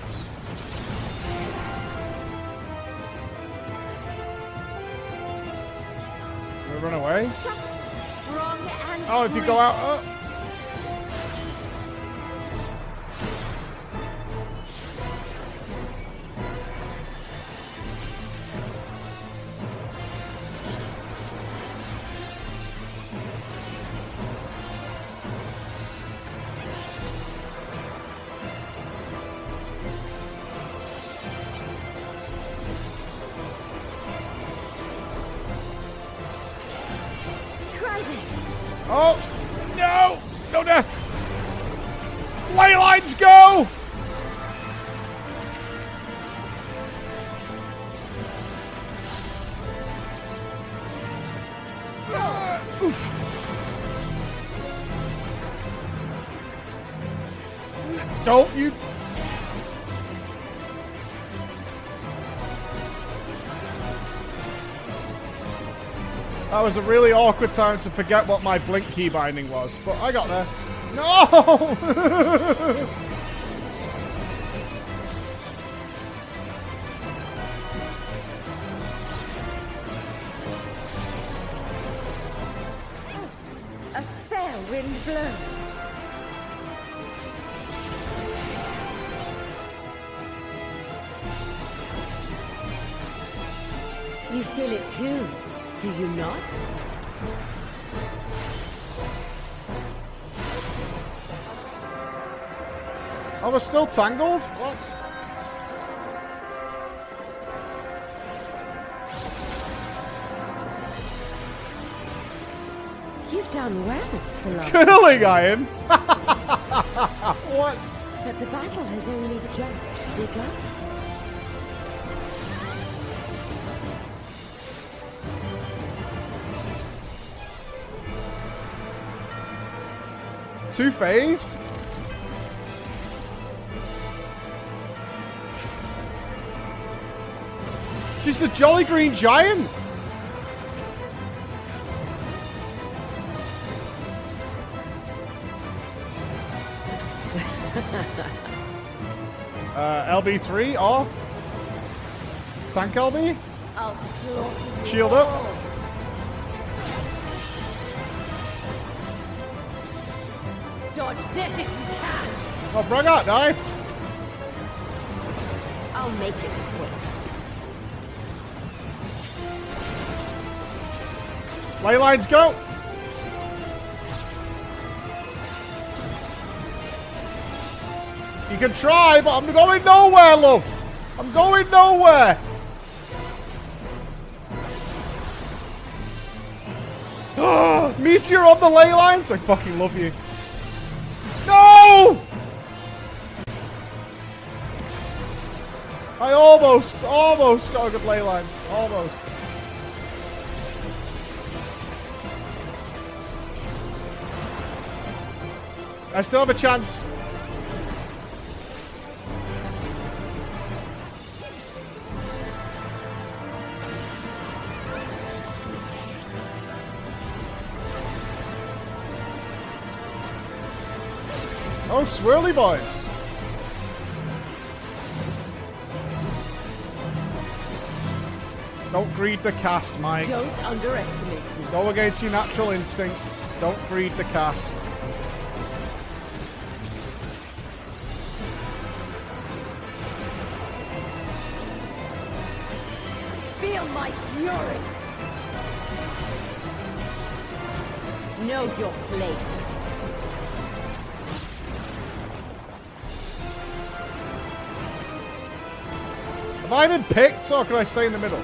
We run away? Strong and Oh, if you go out. Oh. Try this. Oh, no! No death! Ley lines go! Oof. Don't you... That was a really awkward time to forget what my blink key binding was, but I got there. No! A fair wind blows. You feel it too, do you not? Oh, we're still tangled? What? You've done well to love. Curling iron? What? But the battle has only just begun. Two-Phase? She's the Jolly Green Giant! LB3 off. Tank LB? I'll slaughter you Shield all. up. Dodge this if you can. Oh, Braggart, die. I'll make it quick. Ley lines, go! You can try, but I'm going nowhere, love! I'm going nowhere! Meteor on the ley lines? I fucking love you. No! I almost got a good ley lines. Almost. I still have a chance. Oh, swirly boys. Don't greed the cast, Mike. Don't underestimate me. Go against your natural instincts. Don't greed the cast. Feel my fury. Know your place. Have I been picked, or can I stay in the middle?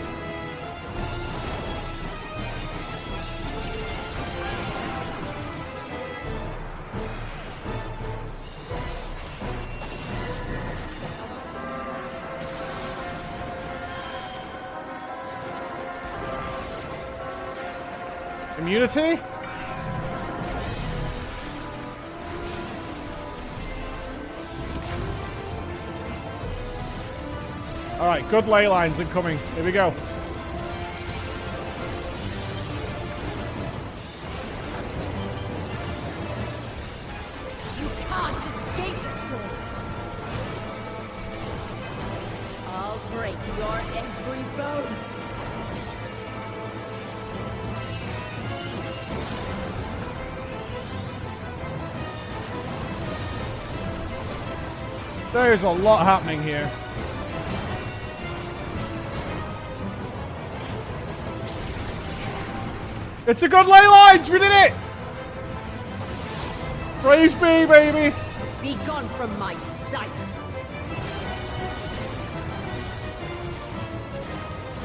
Immunity? Alright, good ley lines incoming. Here we go. You can't escape the storm. I'll break your every bone. There's a lot happening here. It's a good ley lines! We did it! Praise be, baby! Be gone from my sight.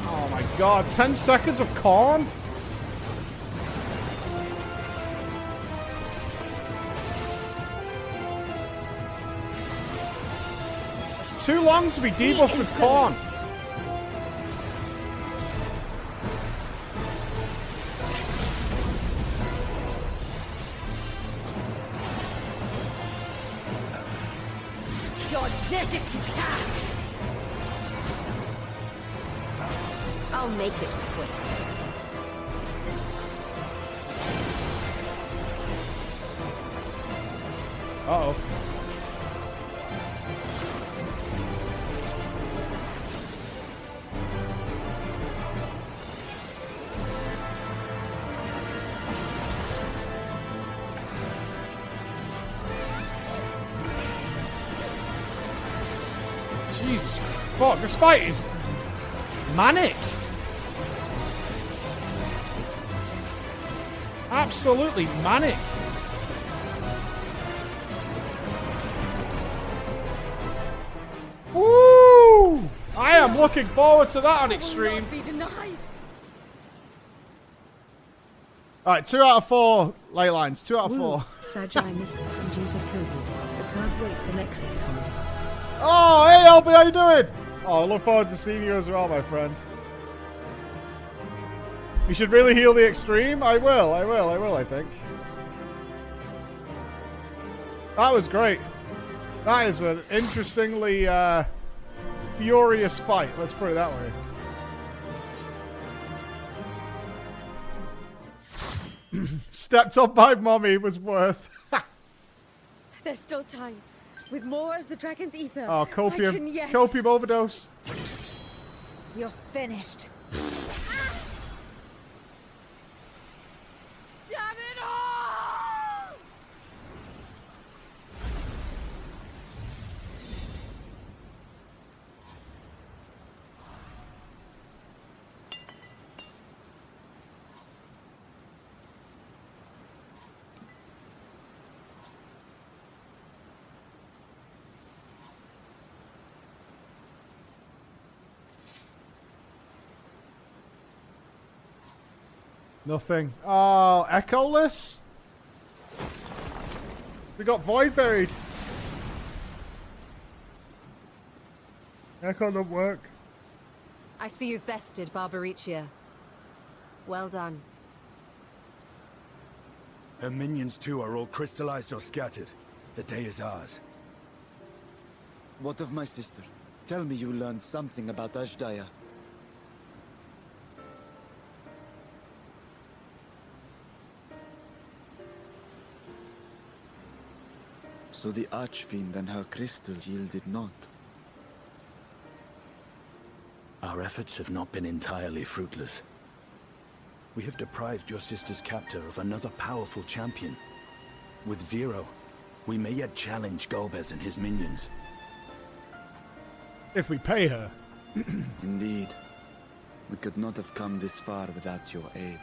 Oh my god, 10 seconds of corn? It's too long to be debuffed with corn. Dodge this if you can. I'll make it quick. Uh-oh. Jesus fuck, this fight is manic. Absolutely manic. Woo! I am looking forward to that on Extreme. Alright, 2 out of 4 ley lines. 2 out of 4. Saj, I missed one due to COVID, but can't wait for next con. Oh, hey LB, how you doing? Oh, I look forward to seeing you as well, my friend. You should really heal the Extreme. I will, I think. That was great. That is an interestingly furious fight, let's put it that way. Stepped up by mommy was worth. There's still time. With more of the dragon's ether. Oh, copium. Copium overdose. You're finished. Damn it all! Nothing. Oh, echoless? We got void buried. Echo don't work. I see you've bested Barbaricia. Well done. Her minions too are all crystallized or scattered. The day is ours. What of my sister? Tell me you learned something about Ashdaya. So the Archfiend and her crystals yielded not. Our efforts have not been entirely fruitless. We have deprived your sister's captor of another powerful champion. With Zero, we may yet challenge Golbez and his minions. If we pay her. Indeed. We could not have come this far without your aid.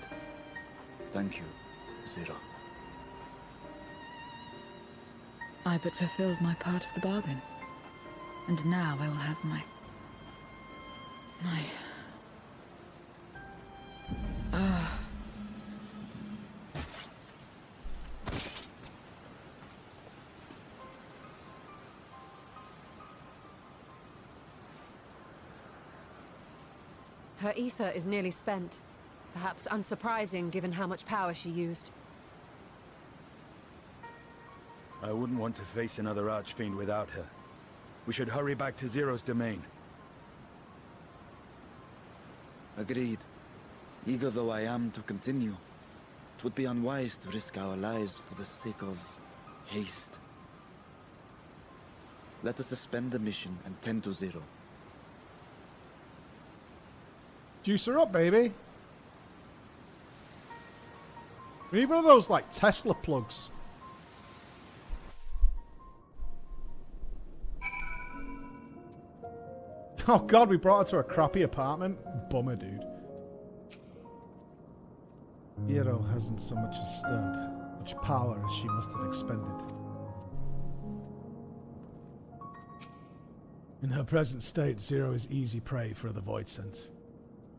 Thank you, Zero. I but fulfilled my part of the bargain. And now I will have my... Her ether is nearly spent. Perhaps unsurprising given how much power she used. I wouldn't want to face another Archfiend without her. We should hurry back to Zero's domain. Agreed. Eager though I am to continue, it would be unwise to risk our lives for the sake of haste. Let us suspend the mission and tend to Zero. Juice her up, baby. We need one of those, like, Tesla plugs. Oh god, we brought her to a crappy apartment? Bummer, dude. Hero hasn't so much as stirred. Much power as she must have expended. In her present state, Zero is easy prey for the Void Sense.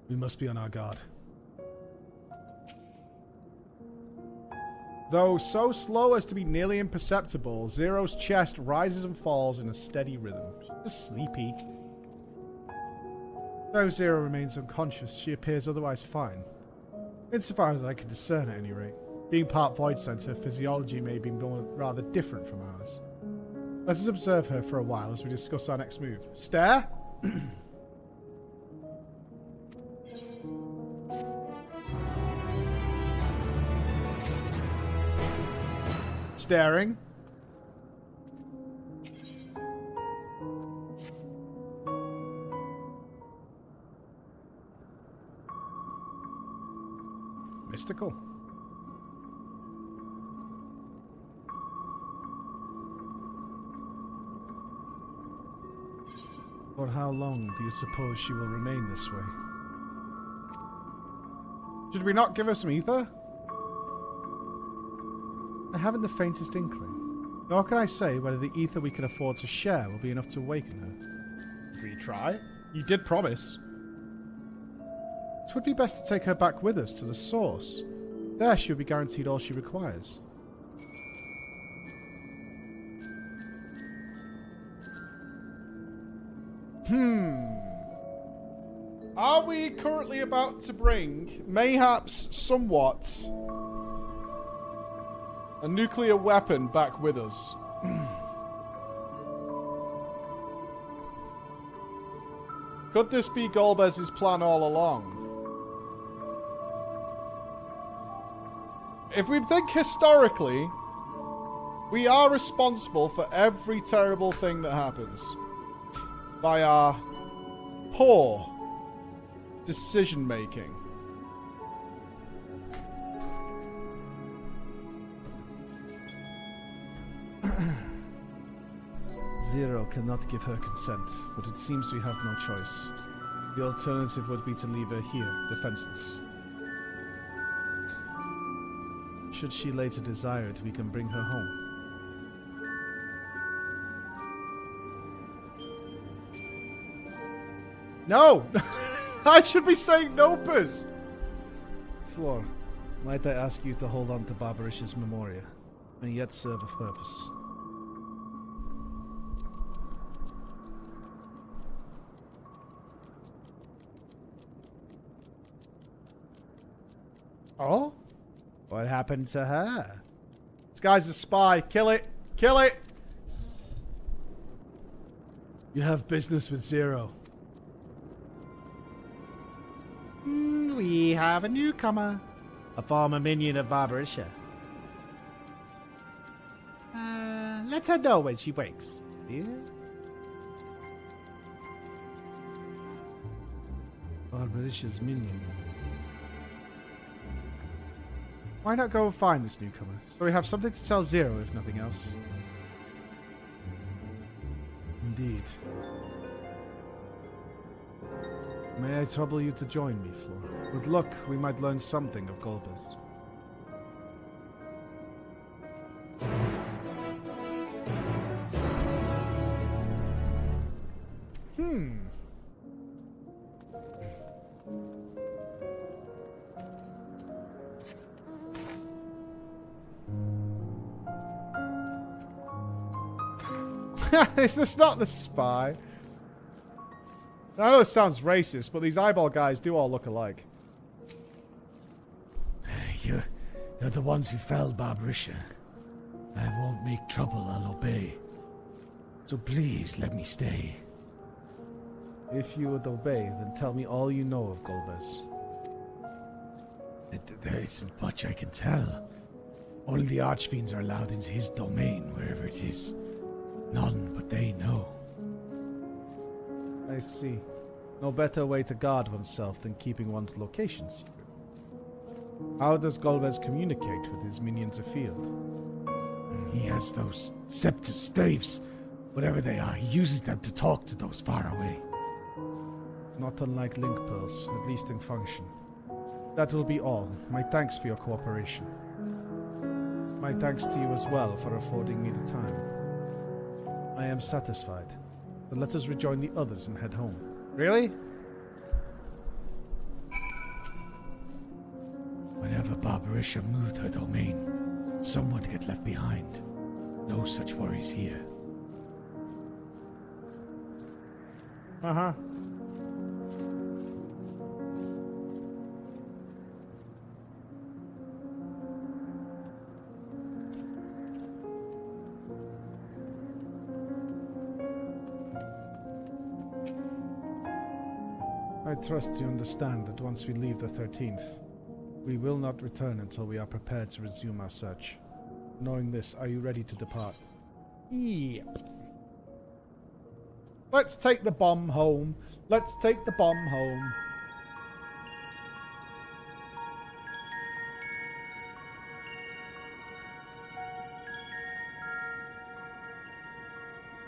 We must be on our guard. Though so slow as to be nearly imperceptible, Zero's chest rises and falls in a steady rhythm. She's just sleepy. Though Zero remains unconscious, she appears otherwise fine. Insofar as I can discern at any rate. Being part Void Sense, her physiology may be rather different from ours. Let us observe her for a while as we discuss our next move. Stare? Staring. mystical. For how long do you suppose she will remain this way? Should we not give her some ether? I haven't the faintest inkling. Nor can I say whether the ether we can afford to share will be enough to awaken her. Should we try? You did promise. It would be best to take her back with us to the source. There she will be guaranteed all she requires. Are we currently about to bring, mayhaps somewhat, a nuclear weapon back with us? Could this be Golbez's plan all along? If we think historically, we are responsible for every terrible thing that happens by our poor decision making. Zero cannot give her consent, but it seems we have no choice. The alternative would be to leave her here, defenseless. Should she later desire it, we can bring her home. No! I should be saying nopers! Floor, might I ask you to hold on to Barbarish's memoria, and yet serve a purpose? Oh? What happened to her? This guy's a spy. Kill it! Kill it! You have business with Zero. We have a newcomer. A former minion of Barbarisha. Let her know when she wakes. Dear? Barbarisha's minion. Why not go and find this newcomer? So we have something to tell Zero, if nothing else. Indeed. May I trouble you to join me, Floor? With luck, we might learn something of Golbez. Is this not the spy? I know it sounds racist, but these eyeball guys do all look alike. You're the ones who felled Barbarisha. I won't make trouble, I'll obey. So please, let me stay. If you would obey, then tell me all you know of Golbez. There isn't much I can tell. Only the Archfiends are allowed into his domain, wherever it is. None but they know. I see. No better way to guard oneself than keeping one's location secret. How does Golbez communicate with his minions afield? He has those scepters, staves, whatever they are. He uses them to talk to those far away. Not unlike link pearls, at least in function. That will be all. My thanks for your cooperation. My thanks to you as well for affording me the time. I am satisfied. But let us rejoin the others and head home. Really? Whenever Barbarisha moved her domain, some would get left behind. No such worries here. Uh-huh. I trust you understand that once we leave the 13th, we will not return until we are prepared to resume our search. Knowing this, are you ready to depart? Yeah. Let's take the bomb home. Let's take the bomb home.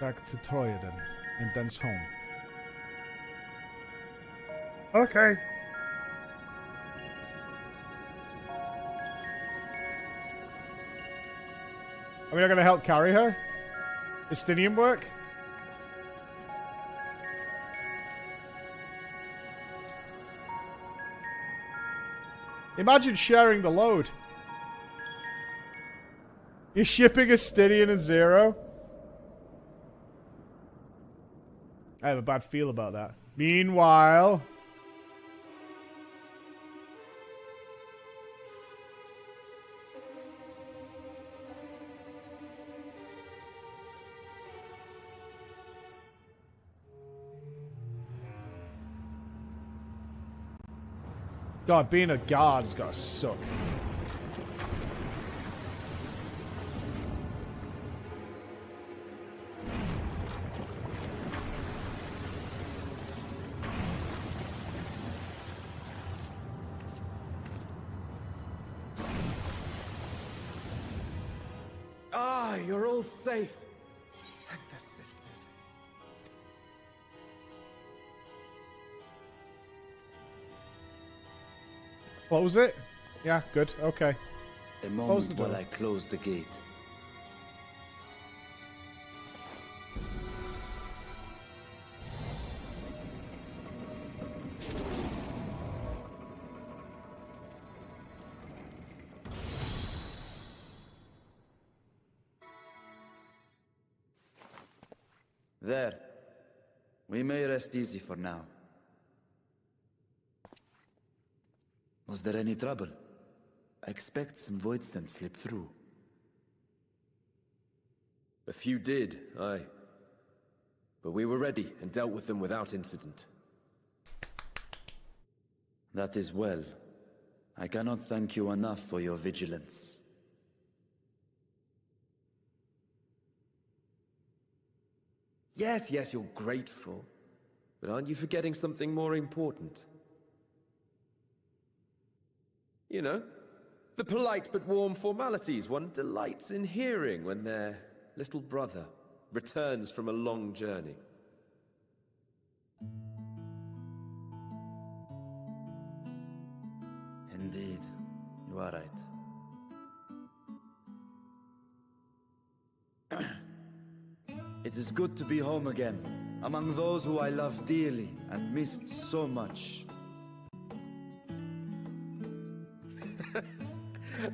Back to Troyden and thence home. Okay. Are we not going to help carry her? Estinian work? Imagine sharing the load. You're shipping Estinian and Zero? I have a bad feel about that. Meanwhile... God, being a guard's gotta suck. Ah, you're all safe. Thank the sisters. Close it? Yeah, good. Okay. A moment while I close the gate. There. We may rest easy for now. Was there any trouble? I expect some void scent slipped through. A few did, aye. But we were ready and dealt with them without incident. That is well. I cannot thank you enough for your vigilance. Yes, yes, you're grateful. But aren't you forgetting something more important? You know, the polite but warm formalities one delights in hearing when their little brother returns from a long journey. Indeed, you are right. It is good to be home again, among those who I love dearly and missed so much.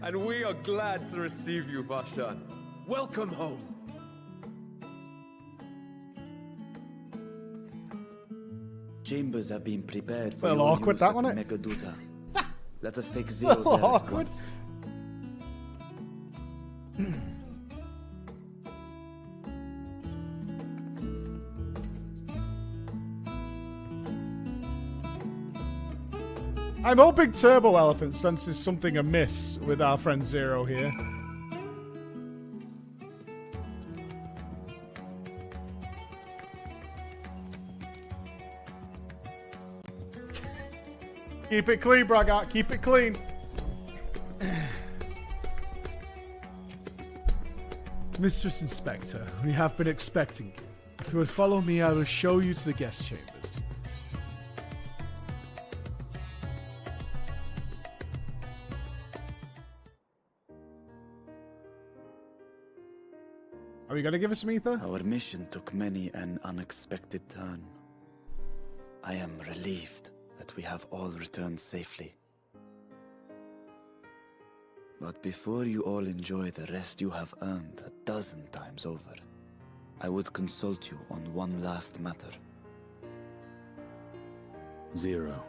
And we are glad to receive you, Vashan. Welcome home. Chambers have been prepared for Well, your awkward use that at one, eh? Megaduta. Let us take Zero there at Awkward. once. I'm hoping Turbo Elephant senses something amiss with our friend Zero here. Keep it clean, Braga. Keep it clean. Mistress Inspector, we have been expecting you. If you would follow me, I will show you to the guest chambers. Are you going to give us some ether? Our mission took many an unexpected turn. I am relieved that we have all returned safely. But before you all enjoy the rest you have earned 12 times over, I would consult you on one last matter. Zero.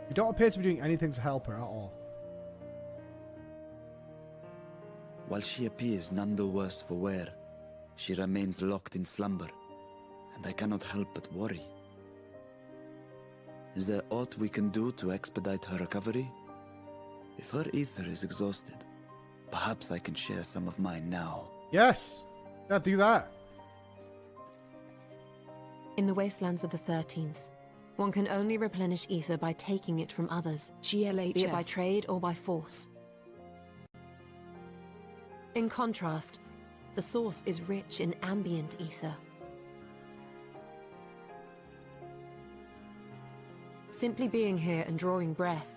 You don't appear to be doing anything to help her at all. While she appears none the worse for wear, she remains locked in slumber, and I cannot help but worry. Is there aught we can do to expedite her recovery? If her ether is exhausted, perhaps I can share some of mine now. Yes. Yeah, do that. In the wastelands of the 13th, one can only replenish ether by taking it from others, be it by trade or by force. In contrast, the source is rich in ambient ether. Simply being here and drawing breath,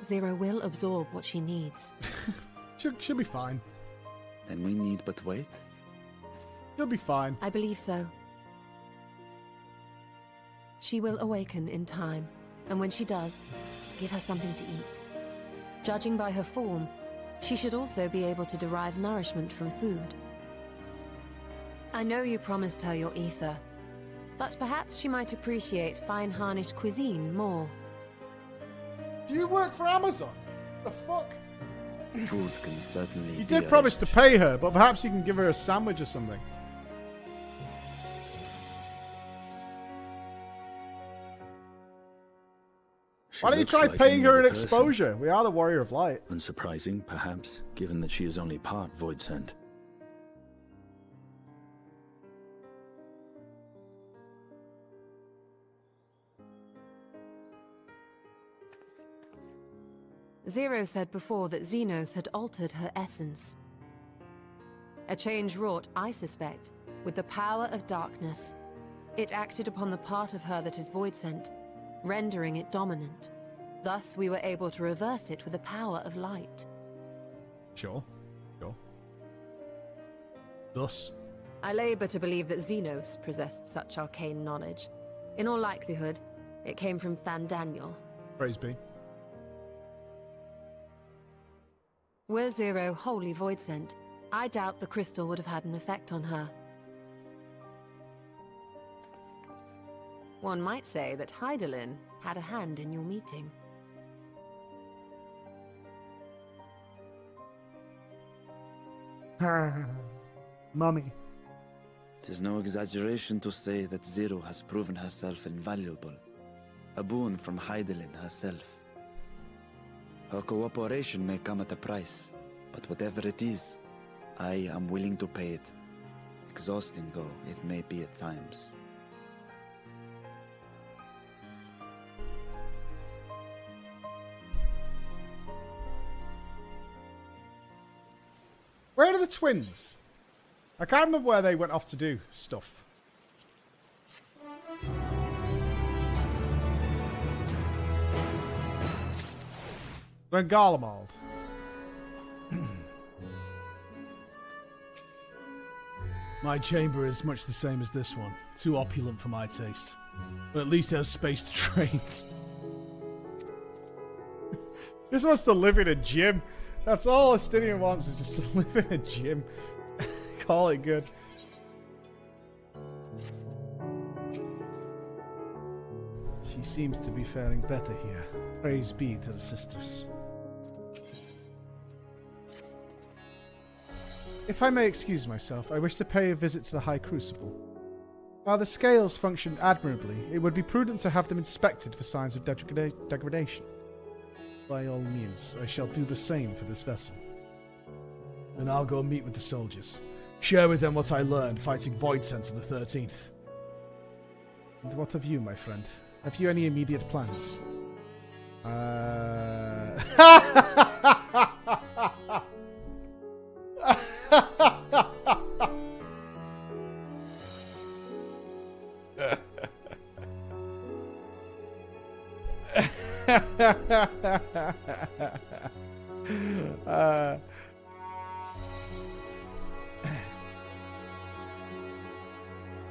Zero will absorb what she needs. She'll be fine. Then we need but wait? She'll be fine. I believe so. She will awaken in time, and when she does, give her something to eat. Judging by her form, she should also be able to derive nourishment from food. I know you promised her your ether, but perhaps she might appreciate fine harnished cuisine more. Do you work for Amazon? The fuck? Food can certainly You be did promise to pay her, but perhaps you can give her a sandwich or something. Why don't you try paying her an exposure? We are the Warrior of Light. Unsurprising, perhaps, given that she is only part Void Sent. Zero said before that Xenos had altered her essence. A change wrought, I suspect, with the power of darkness. It acted upon the part of her that is void-sent, rendering it dominant. Thus, we were able to reverse it with the power of light. Sure. Thus? I labor to believe that Xenos possessed such arcane knowledge. In all likelihood, it came from Fandaniel. Praise be. Were Zero wholly void-sent, I doubt the crystal would have had an effect on her. One might say that Hydaelyn had a hand in your meeting. Mummy. It is no exaggeration to say that Zero has proven herself invaluable. A boon from Hydaelyn herself. Her cooperation may come at a price, but whatever it is, I am willing to pay it. Exhausting though it may be at times. Where are the twins? I can't remember where they went off to do stuff. They're in Garlemald. My chamber is much the same as this one. Too opulent for my taste. But at least it has space to train. Just wants to live in a gym. That's all Estinian wants, is just to live in a gym. Call it good. She seems to be faring better here. Praise be to the sisters. If I may excuse myself, I wish to pay a visit to the High Crucible. While the scales function admirably, it would be prudent to have them inspected for signs of degradation. By all means, I shall do the same for this vessel. Then I'll go meet with the soldiers. Share with them what I learned fighting Void-Sent on the 13th. And what of you, my friend? Have you any immediate plans?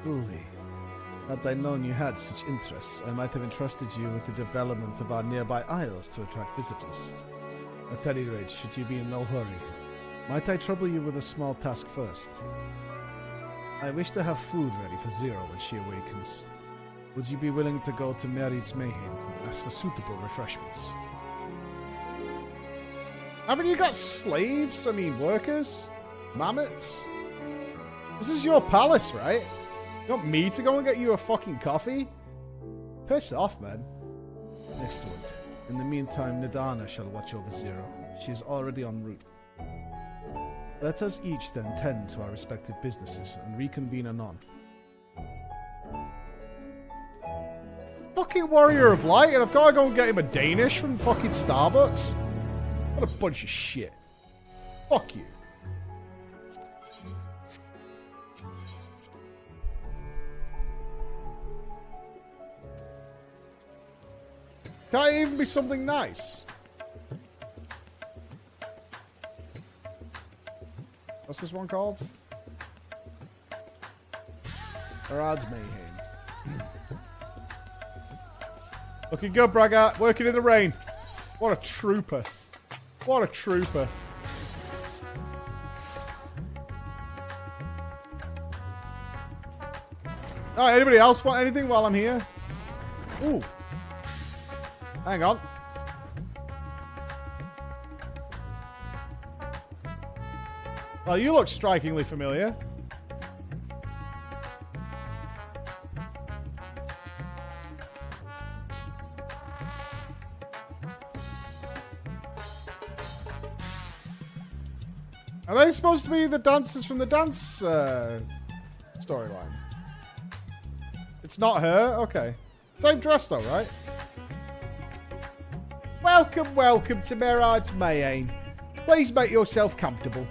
Truly, had I known you had such interests, I might have entrusted you with the development of our nearby isles to attract visitors. At any rate, should you be in no hurry, might I trouble you with a small task first? I wish to have food ready for Zero when she awakens. Would you be willing to go to Merid's Mayhem and ask for suitable refreshments? Haven't you got slaves? I mean, workers? Mammoths? This is your palace, right? You want me to go and get you a fucking coffee? Piss off, man. Excellent. In the meantime, Nidana shall watch over Zero. She is already en route. Let us each then tend to our respective businesses and reconvene anon. fucking warrior of light, and I've got to go and get him a Danish from fucking Starbucks? What a bunch of shit. Fuck you. Can't it even be something nice? What's this one called? Arad's Mayhem. Looking good, Braga. Working in the rain. What a trooper. What a trooper. Oh, anybody else want anything while I'm here? Ooh. Hang on. Well, you look strikingly familiar. Are they supposed to be the dancers from the dance storyline? It's not her? Okay. Same dress though, right? Welcome, welcome to Merard's Mayhem. Please make yourself comfortable.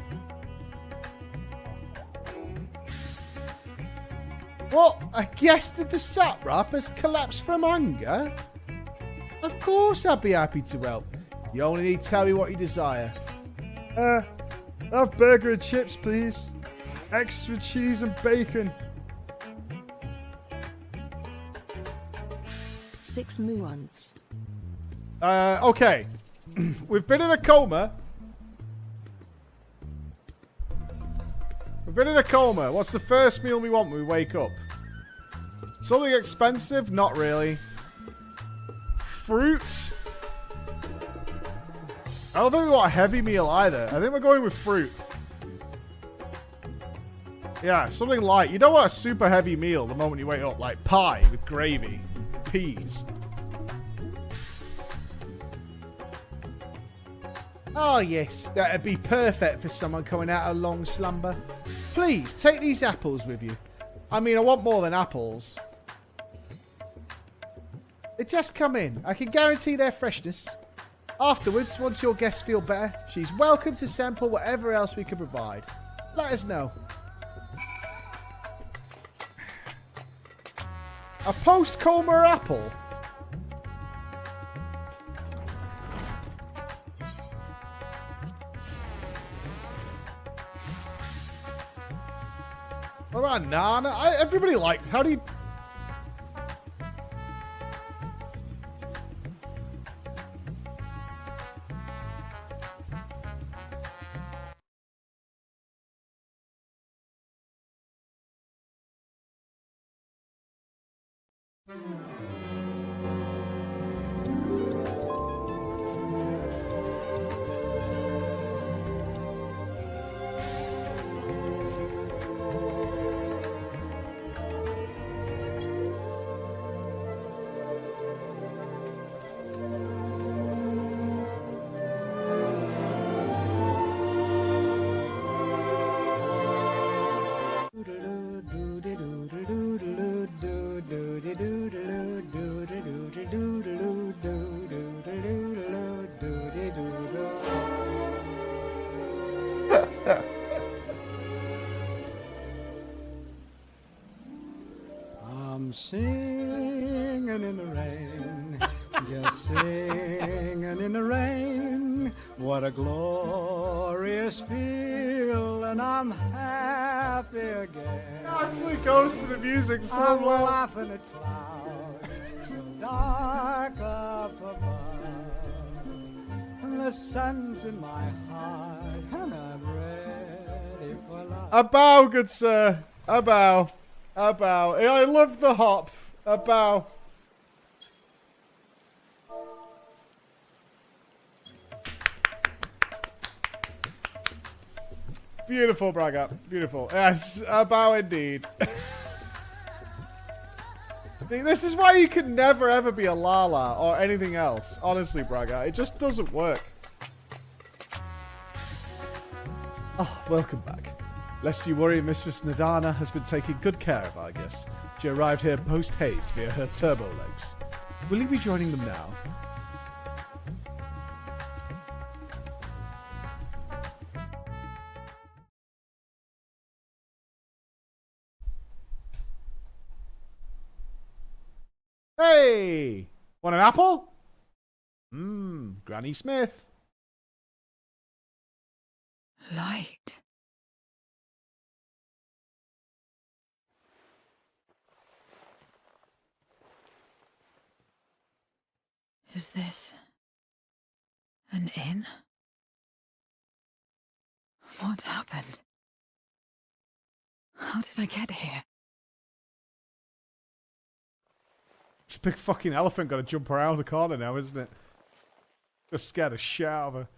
What? A guest of the Satrap has collapsed from hunger? Of course I'd be happy to help. You only need to tell me what you desire. Have burger and chips, please. Extra cheese and bacon. 6 muons. Okay. We've been in a coma. We've been in a coma. What's the first meal we want when we wake up? Something expensive? Not really. Fruit? I don't think we want a heavy meal either. I think we're going with fruit. Yeah, something light. You don't want a super heavy meal the moment you wake up, like pie with gravy, peas. Oh yes, that'd be perfect for someone coming out of a long slumber. Please, take these apples with you. I mean, I want more than apples. They just come in. I can guarantee their freshness. Afterwards, once your guests feel better, she's welcome to sample whatever else we can provide. Let us know. A post-coma apple? What about Nana? Everybody likes... How do you... I'm singing in the rain, just singing in the rain. What a glorious feel, and I'm happy again. It actually goes to the music so I'm well. laughing at clouds so dark up above, and the sun's in my heart, and I'm ready for love. A bow, good sir. A bow. A bow. I love the hop. A bow. Beautiful, Braga. Beautiful. Yes, a bow indeed. See, this is why you can never ever be a Lala or anything else. Honestly, Braga. It just doesn't work. Oh, welcome back. Lest you worry, Mistress Nadana has been taking good care of our guest. She arrived here post-haste via her turbo legs. Will you be joining them now? Hey! Want an apple? Granny Smith. Light. Is this an inn? What happened? How did I get here? This big fucking elephant got to jump around the corner now, isn't it? Just scared the shit out of her.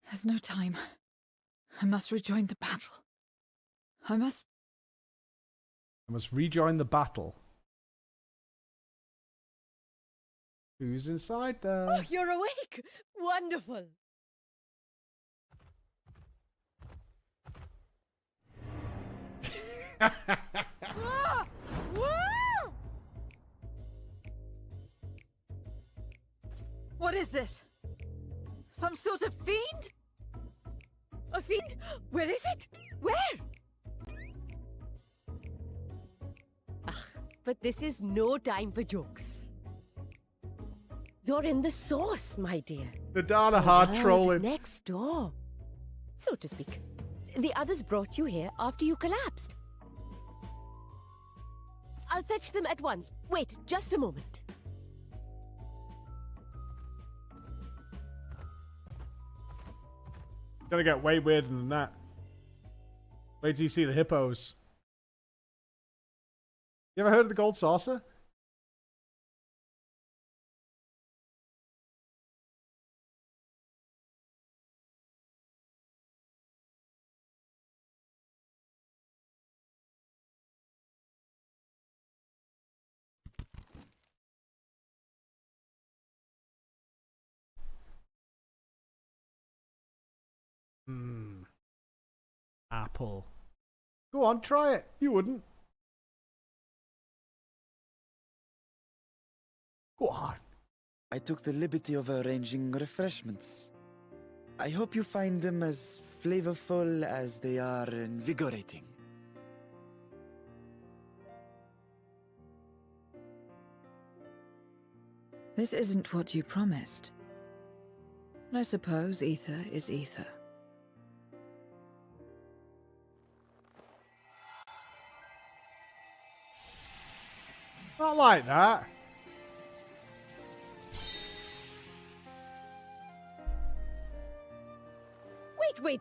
There's no time. I must rejoin the battle. I must rejoin the battle. Who's inside there? Oh, you're awake! Wonderful! Ah! Wah! What is this? Some sort of fiend? A fiend? Where is it? Where? But this is no time for jokes. You're in the sauce, my dear. The Dana hard World trolling. next door, so to speak. The others brought you here after you collapsed. I'll fetch them at once. Wait, just a moment. Gonna get way weirder than that. Wait till you see the hippos. You ever heard of the gold saucer? Apple. Go on, try it. You wouldn't. Go on. I took the liberty of arranging refreshments. I hope you find them as flavorful as they are invigorating. This isn't what you promised. I suppose ether is ether. Not like that.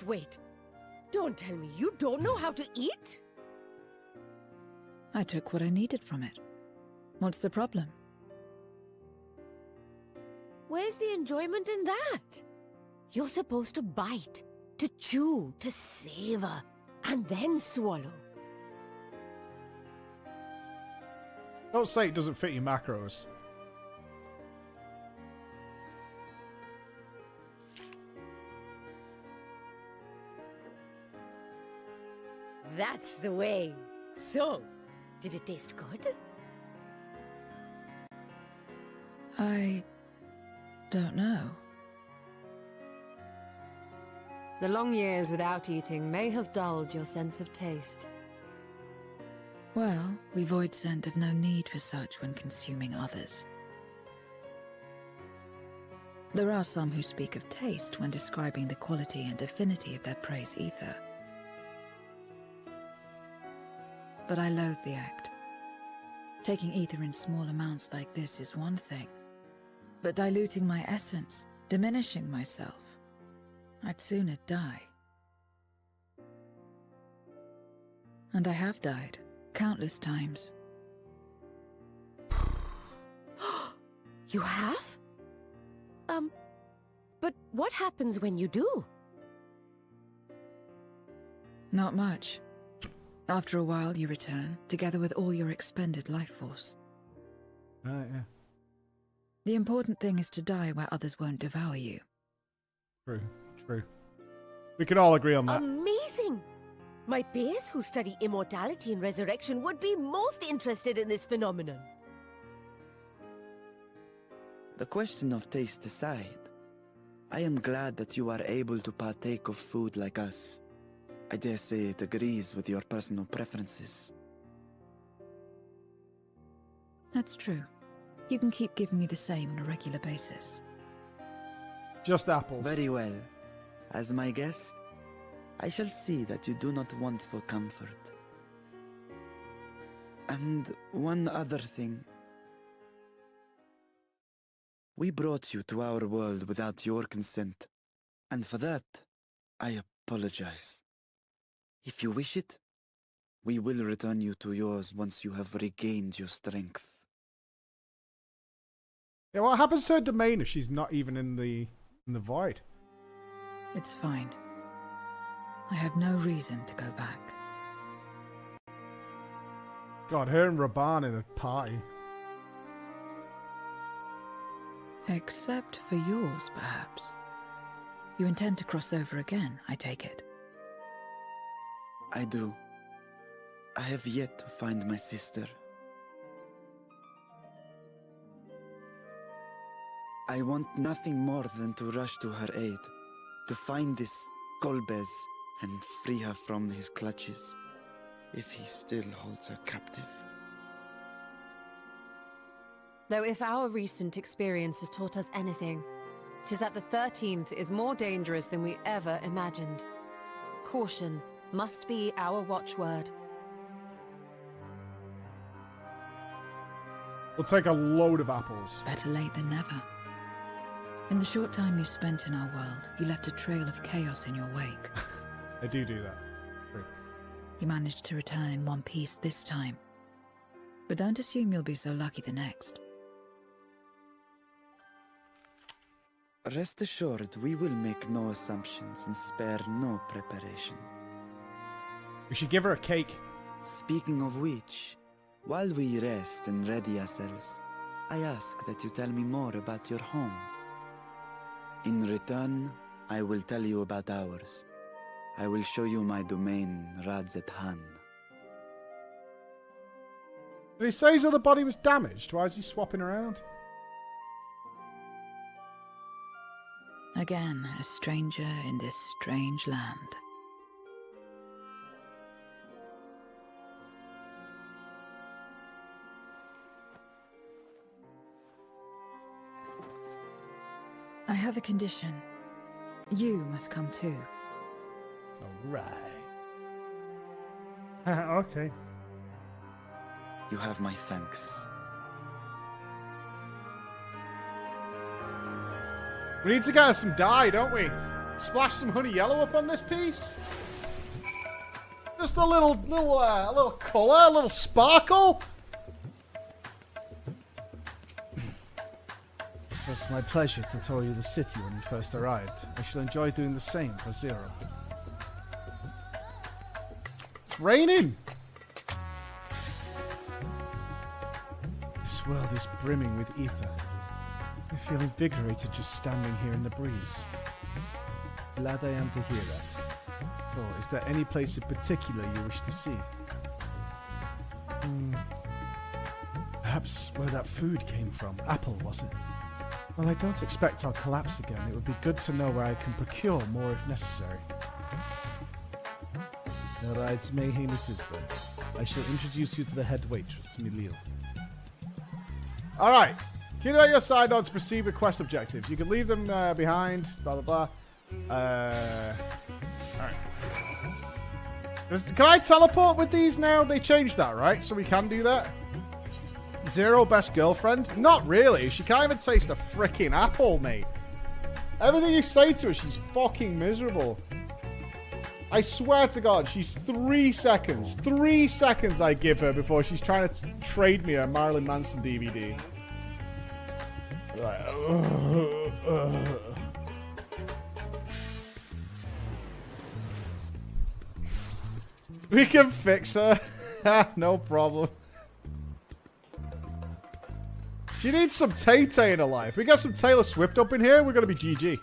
Wait. Don't tell me you don't know how to eat? I took what I needed from it. What's the problem? Where's the enjoyment in that? You're supposed to bite, to chew, to savor, and then swallow. Don't say it doesn't fit your macros. That's the way. So, did it taste good? I don't know. The long years without eating may have dulled your sense of taste. Well, we void scent have no need for such when consuming others. There are some who speak of taste when describing the quality and affinity of their prey's ether. But I loathe the act. Taking ether in small amounts like this is one thing, but diluting my essence, diminishing myself, I'd sooner die. And I have died, countless times. You have? But what happens when you do? Not much. After a while, you return, together with all your expended life force. Right, yeah. The important thing is to die where others won't devour you. True. We can all agree on that. Amazing! My peers who study immortality and resurrection would be most interested in this phenomenon. The question of taste aside, I am glad that you are able to partake of food like us. I dare say it agrees with your personal preferences. That's true. You can keep giving me the same on a regular basis. Just apples. Very well. As my guest, I shall see that you do not want for comfort. And one other thing. We brought you to our world without your consent, and for that, I apologize. If you wish it, we will return you to yours once you have regained your strength. Yeah, what happens to her domain if she's not even in the void? It's fine. I have no reason to go back. God, her and Raban in a party. Except for yours, perhaps. You intend to cross over again, I take it. I do. I have yet to find my sister. I want nothing more than to rush to her aid, to find this Golbez and free her from his clutches, if he still holds her captive. Though if our recent experience has taught us anything, it is that the 13th is more dangerous than we ever imagined. Caution must be our watchword. We'll take a load of apples. Better late than never. In the short time you spent in our world, you left a trail of chaos in your wake. I do that. True. You managed to return in one piece this time. But don't assume you'll be so lucky the next. Rest assured, we will make no assumptions and spare no preparation. We should give her a cake. Speaking of which, while we rest and ready ourselves, I ask that you tell me more about your home. In return, I will tell you about ours. I will show you my domain, Radzet-Han. Did he say his other body was damaged? Why is he swapping around? Again, a stranger in this strange land. I have a condition. You must come too. Alright. Okay. You have my thanks. We need to get us some dye, don't we? Splash some honey yellow up on this piece. Just a little colour, a little sparkle. It was my pleasure to tour you the city when we first arrived. I shall enjoy doing the same for Zero. It's raining. This world is brimming with ether. I feel invigorated just standing here in the breeze. Glad I am to hear that. Oh, is there any place in particular you wish to see? Perhaps where that food came from. Apple, was it? Well, I don't expect I'll collapse again. It would be good to know where I can procure more if necessary. Alright, mayhem it is then. I shall introduce you to the head waitress, Milil. Alright. Continue at your side on to proceed with quest objectives. You can leave them behind, blah, blah, blah. Alright. Can I teleport with these now? They changed that, right? So we can do that? Zero best girlfriend? Not really. She can't even taste a freaking apple, mate. Everything you say to her, she's fucking miserable. I swear to God, she's 3 seconds. 3 seconds I give her before she's trying to trade me a Marilyn Manson DVD. Like, We can fix her. No problem. She needs some Tay-Tay in her life. We got some Taylor Swift up in here. We're going to be GG.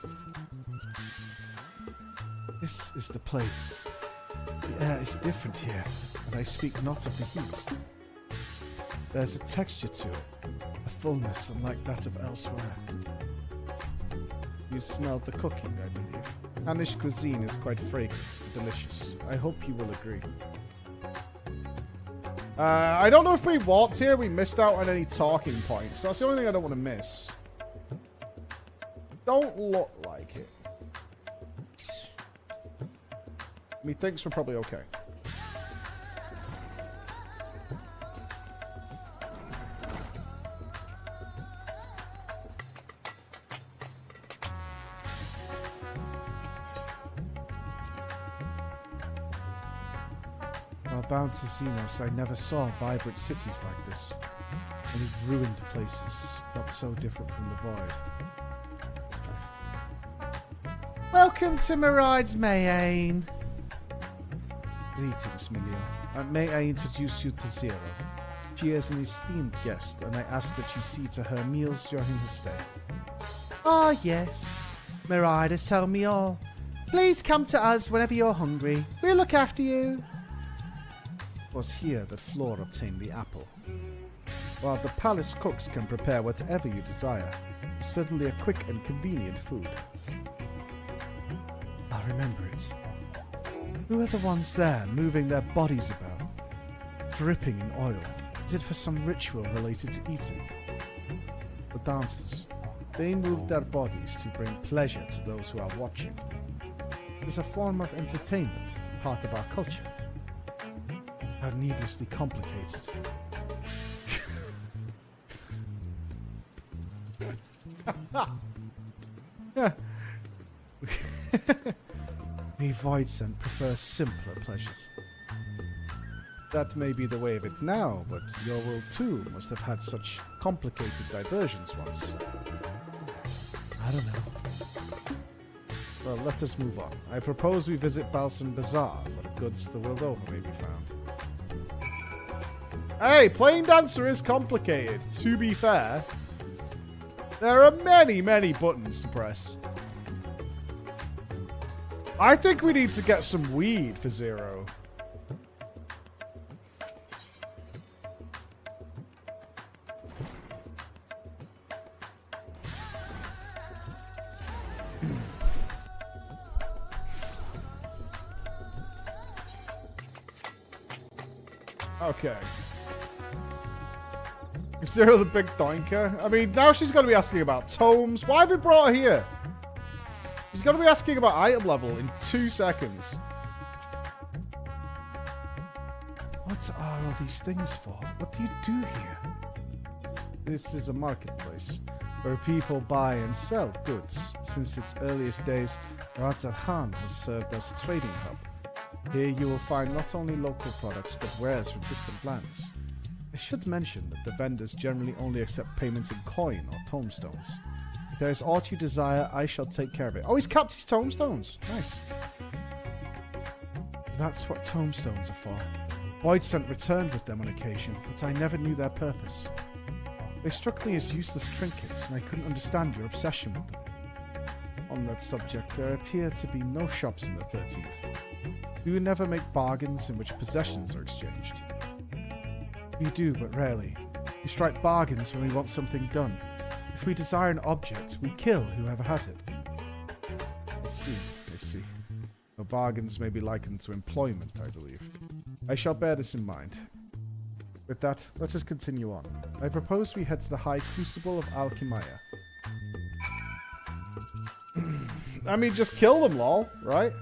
This is the place. The air is different here, and I speak not of the heat. There's a texture to it, a fullness unlike that of elsewhere. You smelled the cooking, I believe. Anish cuisine is quite fragrant and delicious. I hope you will agree. I don't know if we walked here, we missed out on any talking points. That's the only thing I don't want to miss. Don't look like it. Methinks we're probably okay. While bound to Xenos, I never saw vibrant cities like this. Only ruined places, felt so different from the void. Welcome to Miraid's Mayane. Greetings, Milio. May I introduce you to Zero? She is an esteemed guest, and I ask that you see to her meals during her stay. Ah, yes. Miraid has told me all. Please come to us whenever you're hungry. We'll look after you. It was here that Flor obtained the apple. While the palace cooks can prepare whatever you desire, it's certainly a quick and convenient food. I'll remember it. Who are the ones there, moving their bodies about, dripping in oil? Is it for some ritual related to eating? The dancers. They move their bodies to bring pleasure to those who are watching. It is a form of entertainment, part of our culture. How needlessly complicated. We Voidsent prefer simpler pleasures. That may be the way of it now, but your world too must have had such complicated diversions once. I don't know. Well, let us move on. I propose we visit Balsan Bazaar, where goods the world over may be found. Hey, playing Dancer is complicated. To be fair, there are many, many buttons to press. I think we need to get some weed for Zero. Okay. Zero the big doinker? I mean, now she's going to be asking about tomes. Why have we brought her here? She's going to be asking about item level in 2 seconds. What are all these things for? What do you do here? This is a marketplace where people buy and sell goods. Since its earliest days, Razathan has served as a trading hub. Here you will find not only local products, but wares from distant lands. I should mention that the vendors generally only accept payments in coin or tomestones. If there is aught you desire, I shall take care of it. Oh, he's capped his tomestones. Nice. That's what tomestones are for. Voidsent returned with them on occasion, but I never knew their purpose. They struck me as useless trinkets, and I couldn't understand your obsession with them. On that subject, there appear to be no shops in the 13th. We would never make bargains in which possessions are exchanged. We do, but rarely. We strike bargains when we want something done. If we desire an object, we kill whoever has it. I see. The bargains may be likened to employment, I believe. I shall bear this in mind. With that, let us continue on. I propose we head to the High Crucible of Alchemia. I mean, just kill them, lol, right?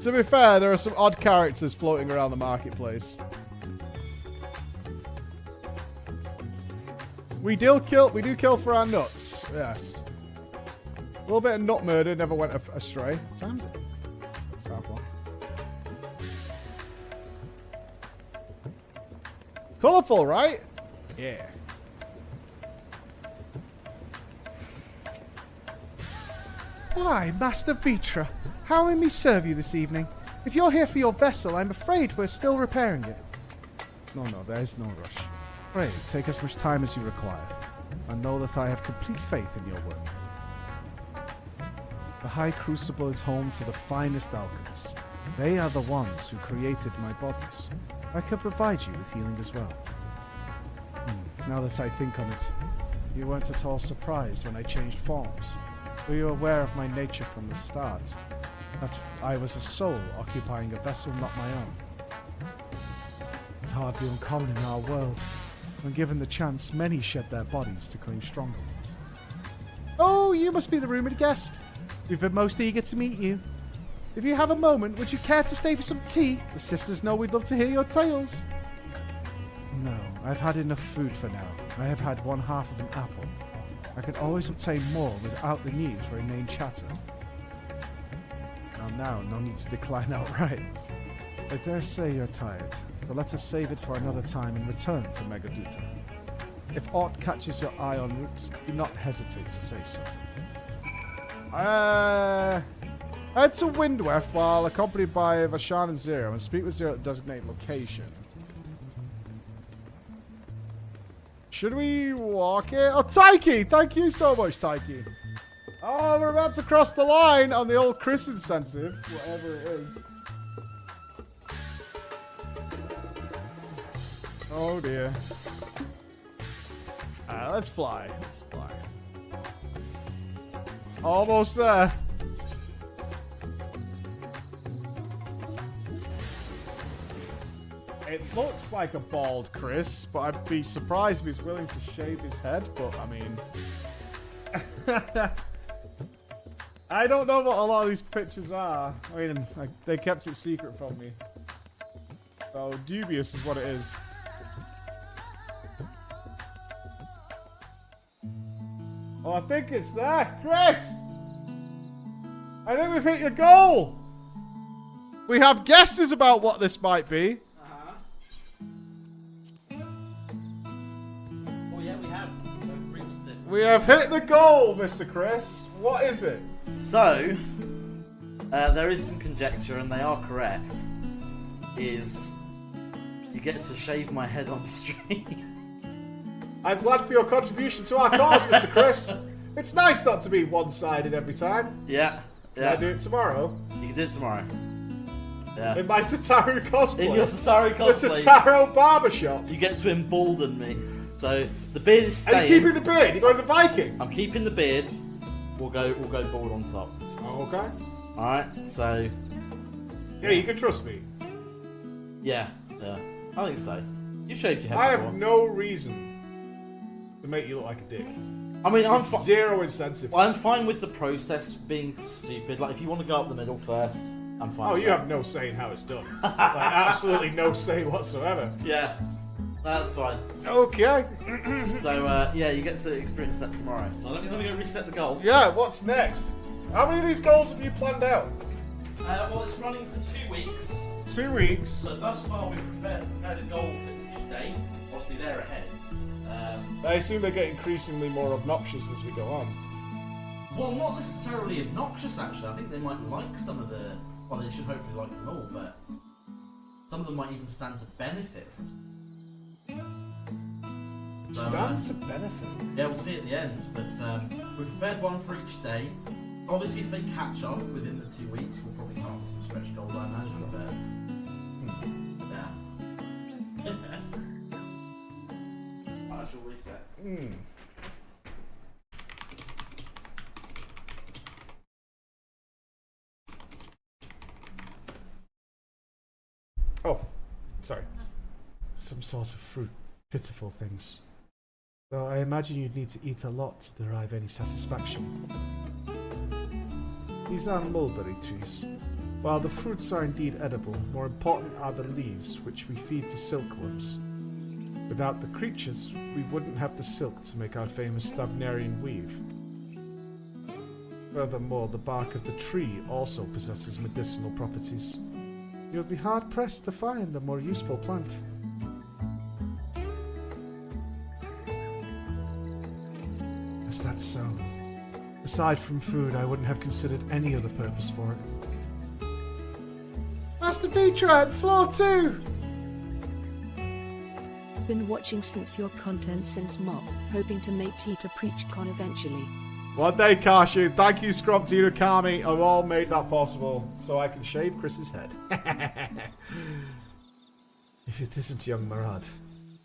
To be fair, there are some odd characters floating around the marketplace. We do kill for our nuts, yes. A little bit of nut murder never went astray. What time is it? It's half one. Colourful, right? Yeah. Why, Master Vitra, how may we serve you this evening? If you're here for your vessel, I'm afraid we're still repairing it. No, there is no rush. Pray, take as much time as you require, and know that I have complete faith in your work. High Crucible is home to the finest alchemists. They are the ones who created my bodies. I could provide you with healing as well. Now that I think on it, you weren't at all surprised when I changed forms. Were you aware of my nature from the start? That I was a soul occupying a vessel not my own. It's hardly uncommon in our world. When given the chance, many shed their bodies to claim stronger ones. Oh, you must be the rumoured guest. We've been most eager to meet you. If you have a moment, would you care to stay for some tea? The sisters know we'd love to hear your tales. No, I've had enough food for now. I have had 1/2 of an apple. I can always obtain more without the need for inane chatter. Now, no need to decline outright. I dare say you're tired, but let us save it for another time and return to Megaduta. If aught catches your eye en route, do not hesitate to say so. Head to Windweft while accompanied by Vashan and Zero and speak with Zero at the designated location. Should we walk it? Oh, Taiki! Thank you so much, Taiki. Oh, we're about to cross the line on the old Chris incentive, whatever it is. Oh dear. Let's fly. Let's fly. Almost there. It looks like a bald Chris, but I'd be surprised if he's willing to shave his head, but I mean... I don't know what a lot of these pictures are. I mean, they kept it secret from me. So, dubious is what it is. Oh, I think it's there. Chris! I think we've hit your goal! We have guesses about what this might be. Oh yeah, we have. We've reached it. We have hit the goal, Mr. Chris. What is it? So, there is some conjecture, and they are correct. Is you get to shave my head on stream. I'm glad for your contribution to our cause, Mr. Chris. It's nice not to be one-sided every time. Yeah. Can I do it tomorrow? You can do it tomorrow. Yeah. In my Tataru cosplay. In your Tataru cosplay. The Tataru barbershop. You get to embolden me. So the beard is staying. Are you keeping the beard? You going the Viking? I'm keeping the beard. We'll go bald on top. Okay. All right. So. Yeah, you can trust me. Yeah. I think so. You've shaved your head I before. have no reason to make you look like a dick. I mean, I'm zero incentive. I'm fine with the process being stupid. Like, if you want to go up the middle first, I'm fine. Oh, with you that. have no say in how it's done. Like, absolutely no say whatsoever. Yeah, that's fine. Okay. So, yeah, you get to experience that tomorrow. So let me go reset the goal. Yeah, what's next? How many of these goals have you planned out? Well, it's running for 2 weeks. 2 weeks. So thus far, we've prepared a goal for each day. Obviously, they're ahead. I assume they get increasingly more obnoxious as we go on. Well, not necessarily obnoxious, actually. I think they might like some of the... Well, they should hopefully like them all, but... Some of them might even stand to benefit from... Stand to benefit? Yeah, we'll see at the end, but we've prepared one for each day. Obviously, if they catch up within the 2 weeks, we'll probably come up with some stretch goals, I imagine, but... Yeah. I shall reset. Oh, sorry. Some sort of fruit. Pitiful things. Though I imagine you'd need to eat a lot to derive any satisfaction. These are mulberry trees. While the fruits are indeed edible, more important are the leaves, which we feed to silkworms. Without the creatures, we wouldn't have the silk to make our famous Thavnarian weave. Furthermore, the bark of the tree also possesses medicinal properties. You'll be hard-pressed to find a more useful plant. Is that so? Aside from food, I wouldn't have considered any other purpose for it. Master Petra, floor 2! Been watching since your content since Mop, hoping to make tea to PreachCon eventually. One day, Karshu. Thank you, Scrumptino, Kami, have all made that possible, so I can shave Chris's head. If it isn't young Murad,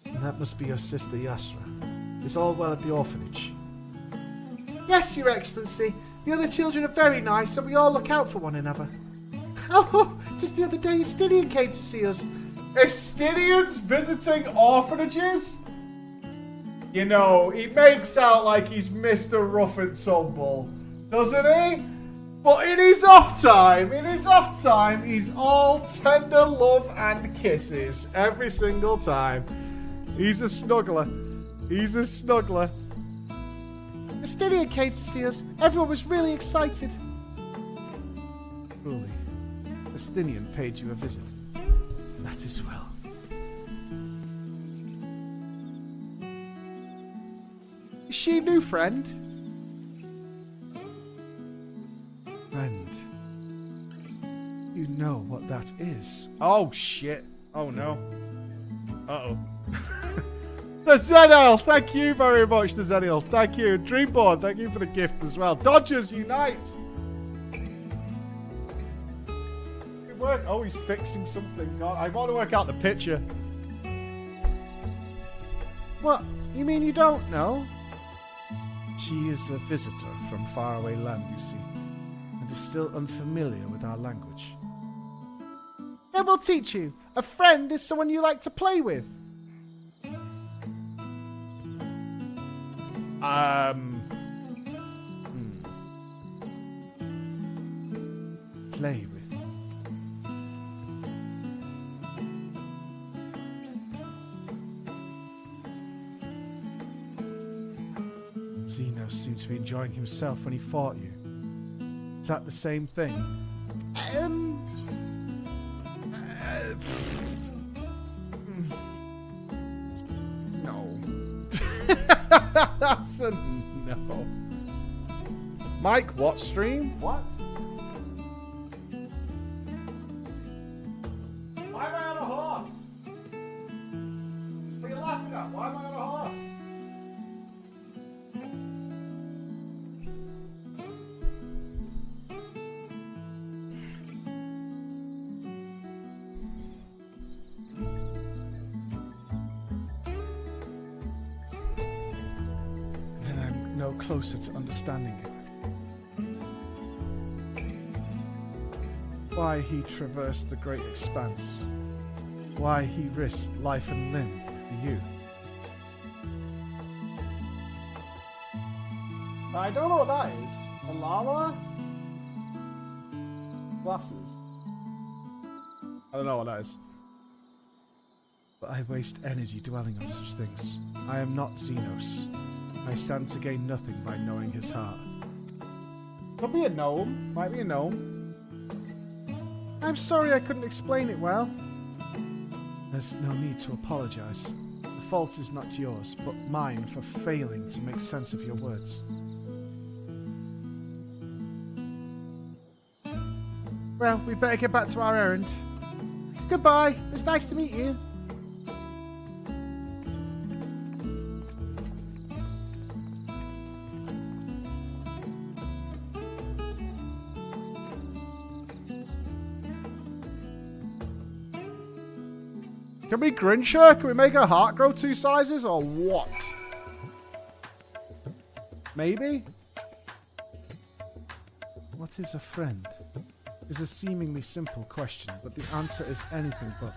then that must be your sister Yasra. Is all well at the orphanage? Yes, Your Excellency. The other children are very nice, and we all look out for one another. Oh, just the other day, Estinian came to see us. Estinians visiting orphanages? You know, he makes out like he's Mr. Rough and Tumble, doesn't he? But in his off time, he's all tender love and kisses every single time. He's a snuggler. Estinian came to see us. Everyone was really excited. Truly, Estinian paid you a visit. That is well. Is she a new friend? Friend. You know what that is. Oh, shit. Oh, no. Uh-oh. The Zenil, thank you very much, the Zenil. Thank you. Dreamboard, thank you for the gift as well. Dodgers unite. Good work. Oh, he's fixing something. God, I want to work out the picture. What? You mean you don't know? She is a visitor from faraway land, you see, and is still unfamiliar with our language. Then we'll teach you. A friend is someone you like to play with. Play with. Zeno seemed to be enjoying himself when he fought you. Is that the same thing? No. That's a no. Mike, what stream? What? Why am I on a horse? What are you laughing at? Why am I on a horse? Then I'm no closer to understanding it. Why he traversed the great expanse. Why he risked life and limb for you. I don't know what that is. A llama? Glasses. I don't know what that is. But I waste energy dwelling on such things. I am not Xenos. I stand to gain nothing by knowing his heart. Could be a gnome. Might be a gnome. I'm sorry I couldn't explain it well. There's no need to apologize. The fault is not yours, but mine for failing to make sense of your words. Well, we better get back to our errand. Goodbye. It was nice to meet you. Can we Grinch her? Can we make her heart grow 2 sizes or what? Maybe? What is a friend? Is a seemingly simple question, but the answer is anything but.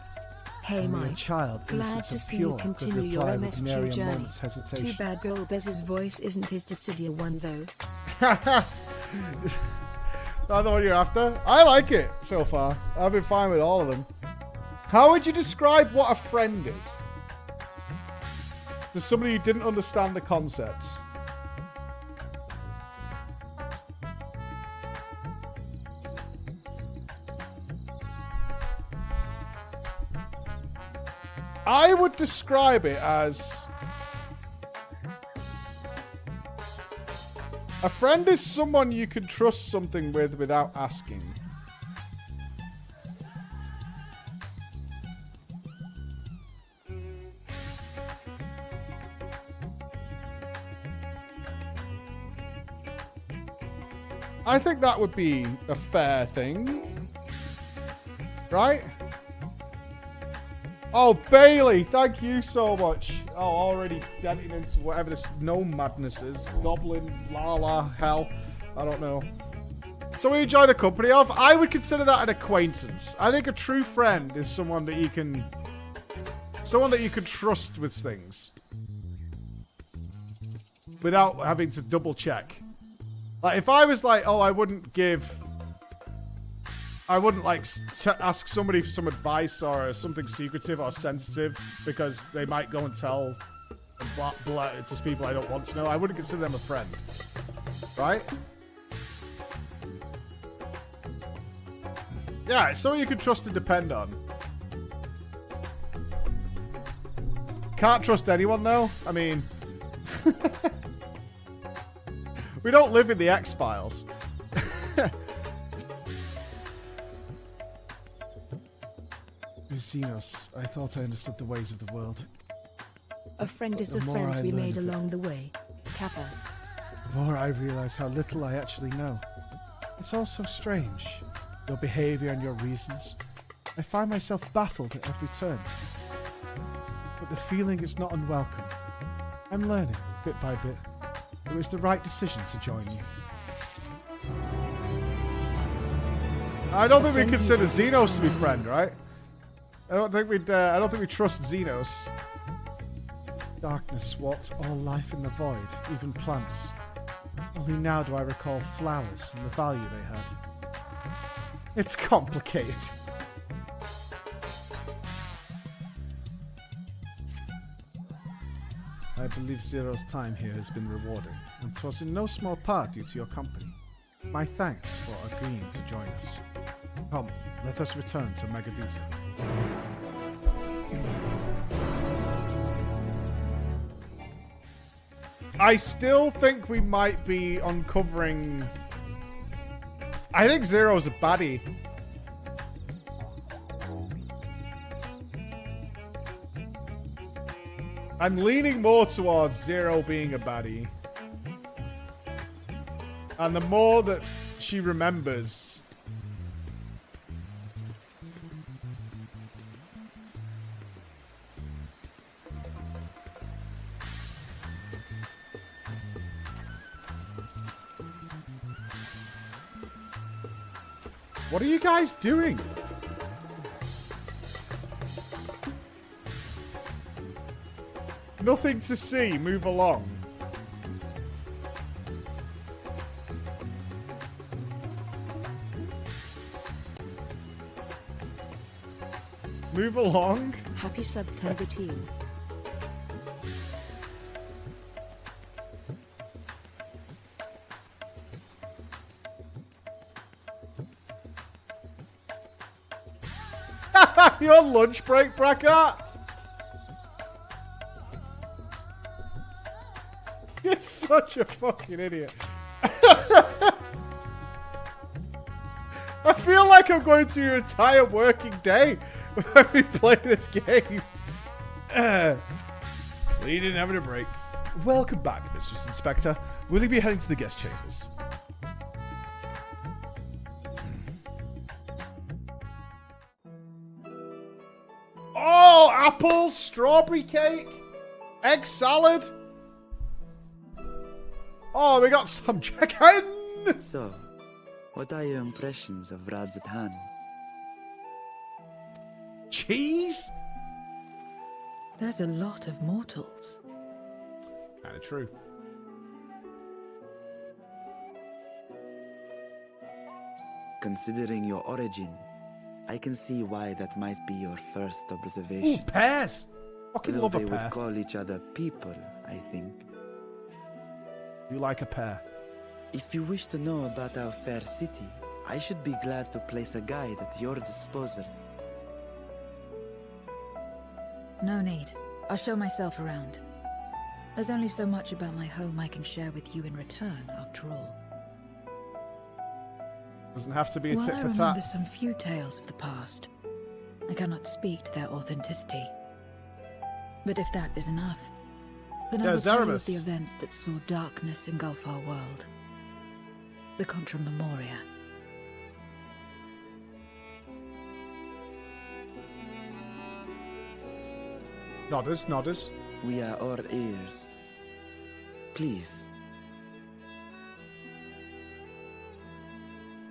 Hey Only Mike, a child glad innocent to of see pure you could continue your reply with nary MSQ a journey. moment's hesitation. Too bad Golbez's voice isn't his Dissidia one though. That's the one you're after? I like it so far. I've been fine with all of them. How would you describe what a friend is? To somebody who didn't understand the concept. I would describe it as a friend is someone you can trust something with without asking. I think that would be a fair thing. Right? Oh, Bailey, thank you so much. Oh, already denting into whatever this gnome madness is. Goblin, la hell. I don't know. So we enjoy the company of? I would consider that an acquaintance. I think a true friend is someone that you can... Someone that you can trust with things. Without having to double check. Like, if I was like, oh, I wouldn't like ask somebody for some advice or something secretive or sensitive because they might go and tell it to people I don't want to know. I wouldn't consider them a friend. Right? Yeah, it's someone you can trust and depend on. Can't trust anyone, though. I mean... we don't live in the X-Files. Xenos, I thought I understood the ways of the world. A friend is The the more friends I we learn made of it, along the way. Kappa. The more I realize how little I actually know. It's all so strange. Your behavior and your reasons. I find myself baffled at every turn. But the feeling is not unwelcome. I'm learning, bit by bit. It was the right decision to join you. I don't think we consider Xenos to be friend, right? I don't think we trust Xenos. Darkness swamped all life in the void, even plants. Only now do I recall flowers and the value they had. It's complicated. I believe Zero's time here has been rewarding, and 'twas in no small part due to your company. My thanks for agreeing to join us. Come, let us return to Magaduta. I still think we might be uncovering... I think Zero's a baddie. I'm leaning more towards Zero being a baddie. And the more that she remembers... What are you guys doing? Nothing to see. Move along. Move along. Happy September team. Your lunch break, Brackart? You're such a fucking idiot. I feel like I'm going through your entire working day when we play this game. You didn't have a break. Welcome back, Mistress Inspector. Will you be heading to the guest chambers? Oh, apples, strawberry cake, egg salad. Oh, we got some chicken. So, what are your impressions of Razathan? Cheese? There's a lot of mortals. Kind of true. Considering your origin, I can see why that might be your first Ooh, observation. pears. Fucking Though love a they pear. would call each other people, I think. You like a pear? If you wish to know about our fair city, I should be glad to place a guide at your disposal. No need. I'll show myself around. There's only so much about my home I can share with you in return, after all. Doesn't have to be a While tit I for remember tat. some few tales of the past, I cannot speak to their authenticity. But if that is enough, then I will tell you of Zaramus. the events that saw darkness engulf our world. the Contra Memoria. Nodders, nodders. We are all ears. Please.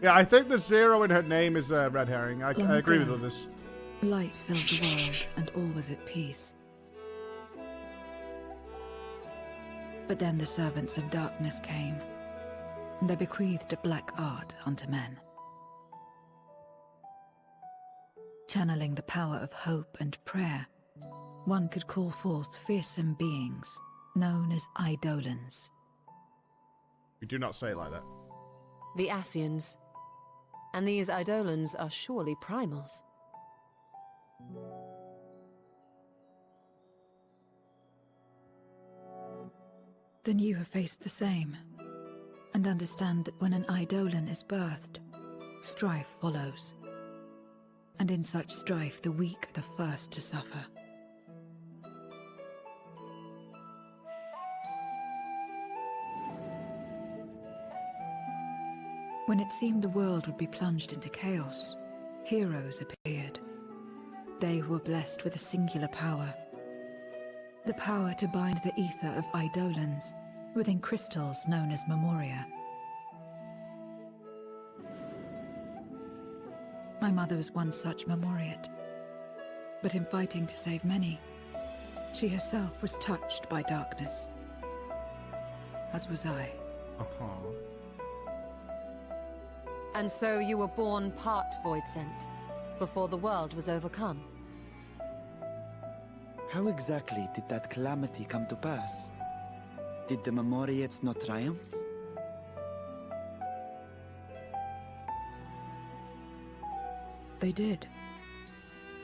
Yeah, I think the 0 in her name is a red herring. I agree with others. Light filled the world, and all was at peace. But then the servants of darkness came, and they bequeathed a black art unto men. Channeling the power of hope and prayer, one could call forth fearsome beings known as Eidolons. We do not say it like that. The Ascians. And these Eidolons are surely primals. Then you have faced the same, and understand that when an Eidolon is birthed, strife follows. And in such strife, the weak are the first to suffer. When it seemed the world would be plunged into chaos, heroes appeared. They who were blessed with a singular power. The power to bind the ether of Eidolons within crystals known as Memoria. My mother was one such Memoriate. But in fighting to save many, she herself was touched by darkness. As was I. And so you were born part Void Sent, before the world was overcome. How exactly did that calamity come to pass? Did the Memoriates not triumph? They did.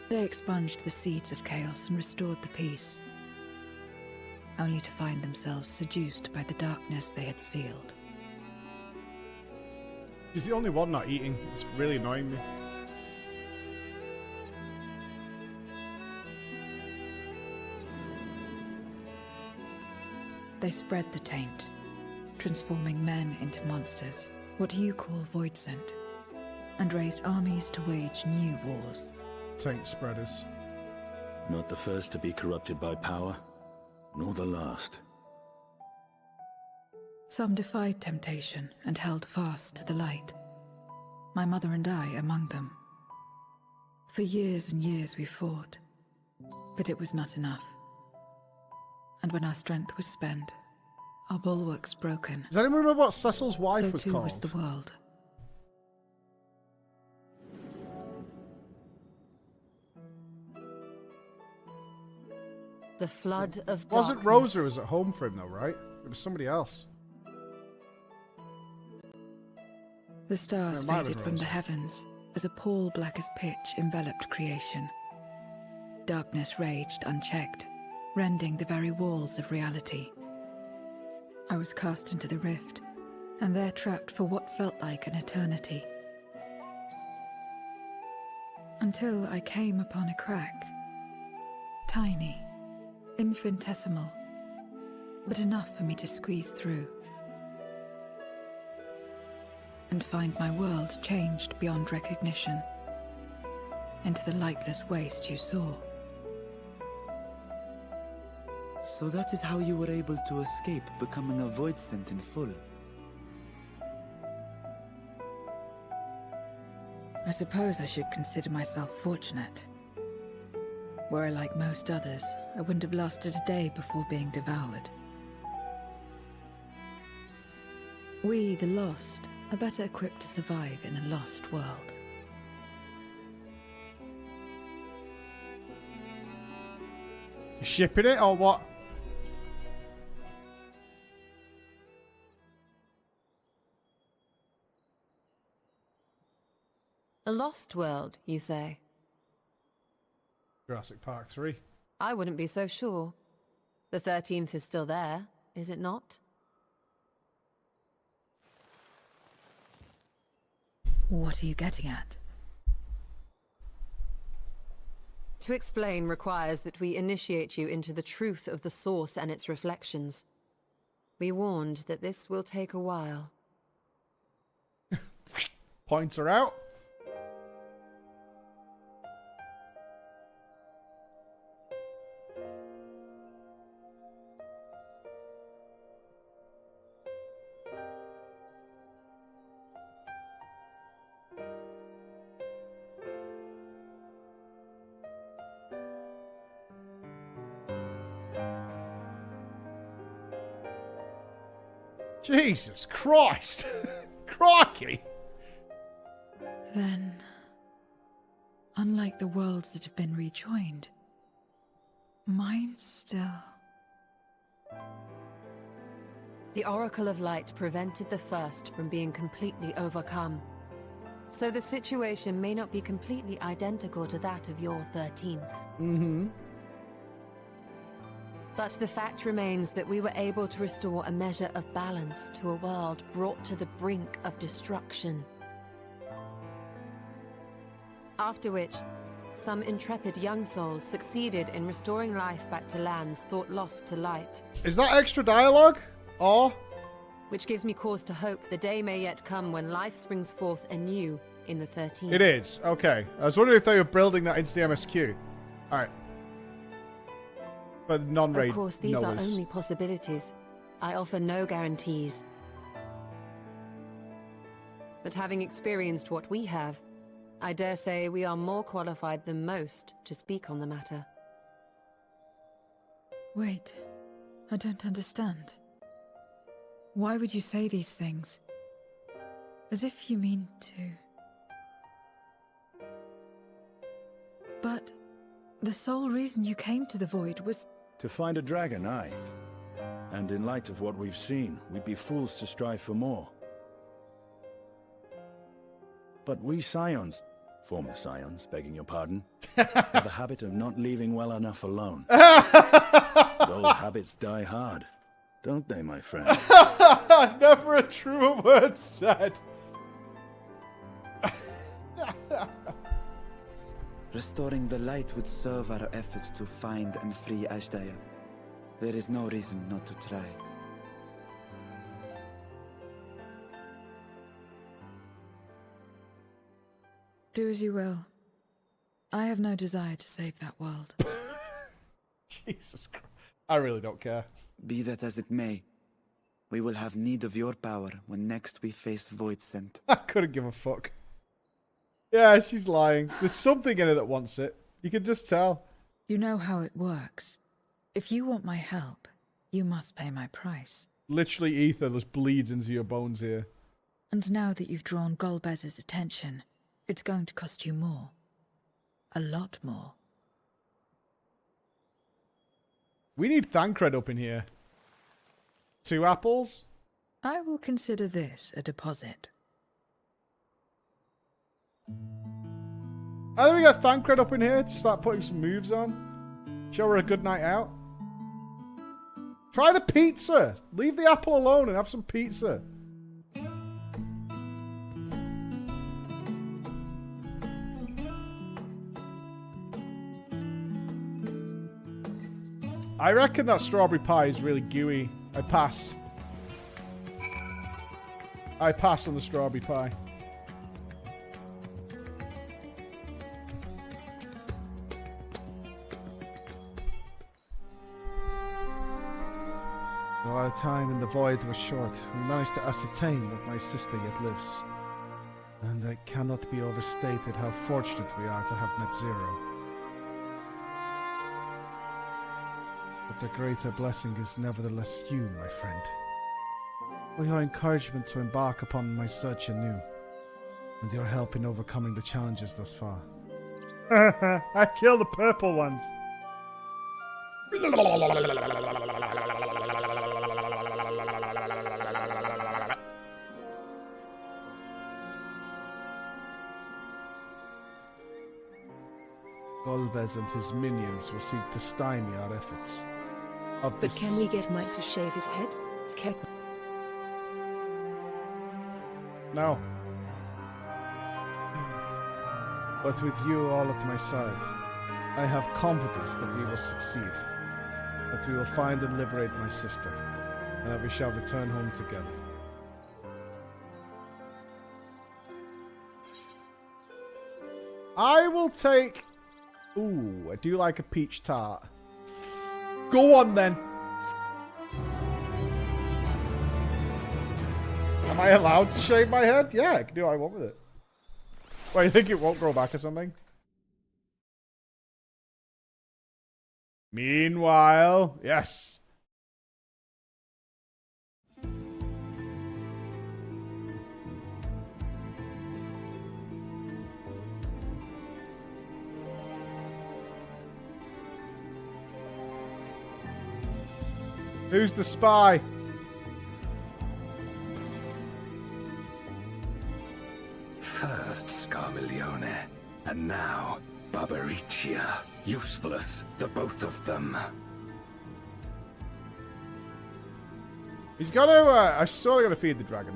They expunged the seeds of chaos and restored the peace, only to find themselves seduced by the darkness they had sealed. He's the only one not eating. It's really annoying me. They spread the taint, transforming men into monsters, what you call Void Sent, and raised armies to wage new wars. Taint spreaders. Not the first to be corrupted by power, nor the last. Some defied temptation and held fast to the light. My mother and I among them. For years and years we fought, but it was not enough. And when our strength was spent, our bulwarks broken. Does anyone remember what Cecil's wife so was too called? was the world. The flood of darkness. Wasn't Rosa was at home for him though, right? It was somebody else. The stars No, it might have faded been from Rosa. the heavens as a pall black as pitch enveloped creation. Darkness raged unchecked, rending the very walls of reality. I was cast into the rift, and there trapped for what felt like an eternity. Until I came upon a crack. Tiny, infinitesimal, but enough for me to squeeze through. And find my world changed beyond recognition, into the lightless waste you saw. So that is how you were able to escape becoming a Void Sent in full. I suppose I should consider myself fortunate. Were I like most others, I wouldn't have lasted a day before being devoured. We, the lost, are better equipped to survive in a lost world. You shipping it or what? A lost world, you say? Jurassic Park 3. I wouldn't be so sure. The 13th is still there, is it not? What are you getting at? To explain requires that we initiate you into the truth of the source and its reflections. Be warned that this will take a while. Points are out. Jesus Christ! Crikey! Then, unlike the worlds that have been rejoined, mine still... The Oracle of Light prevented the first from being completely overcome. So the situation may not be completely identical to that of your 13th. Mm-hmm. But the fact remains that we were able to restore a measure of balance to a world brought to the brink of destruction. After which, some intrepid young souls succeeded in restoring life back to lands thought lost to light. Is that extra dialogue? Or? Which gives me cause to hope the day may yet come when life springs forth anew in the 13th. It is. Okay. I was wondering if they were building that into the MSQ. Alright. But non-raid Of course, these are knowers. only possibilities. I offer no guarantees. But having experienced what we have, I dare say we are more qualified than most to speak on the matter. Wait, I don't understand. Why would you say these things? As if you mean to... But the sole reason you came to the Void was... To find a dragon, aye. And in light of what we've seen, we'd be fools to strive for more. But we Scions, former Scions, begging your pardon, have a habit of not leaving well enough alone. Old habits die hard, don't they, my friend? Never a truer word said. Restoring the light would serve our efforts to find and free Ashdaya. There is no reason not to try. Do as you will. I have no desire to save that world. Jesus Christ. I really don't care. Be that as it may, we will have need of your power when next we face Void Scent. I couldn't give a fuck. Yeah, she's lying. There's something in her that wants it. You can just tell. You know how it works. If you want my help, you must pay my price. Literally, ether just bleeds into your bones here. And now that you've drawn Golbez's attention, it's going to cost you more. A lot more. We need Thancred up in here. 2 apples? I will consider this a deposit. How do we get Thancred up in here to start putting some moves on? Show her a good night out? Try the pizza! Leave the apple alone and have some pizza. I reckon that strawberry pie is really gooey. I pass. I pass on the strawberry pie. Though our time in the Void was short, we managed to ascertain that my sister yet lives. And it cannot be overstated how fortunate we are to have met Zero. But the greater blessing is nevertheless you, my friend. For your encouragement to embark upon my search anew, and your help in overcoming the challenges thus far. I killed the purple ones. Golbez and his minions will seek to stymie our efforts. But can we get Mike to shave his head? No. But with you all at my side, I have confidence that we will succeed. That we will find and liberate my sister, and that we shall return home together. I will take... Ooh, I do like a peach tart. Go on, then. Am I allowed to shave my head? Yeah, I can do what I want with it. Wait, you think it won't grow back or something? Meanwhile, yes. Who's the spy? First Scarmiglione, and now Barbariccia. Useless, the both of them. He's got to, I've still got to feed the dragon.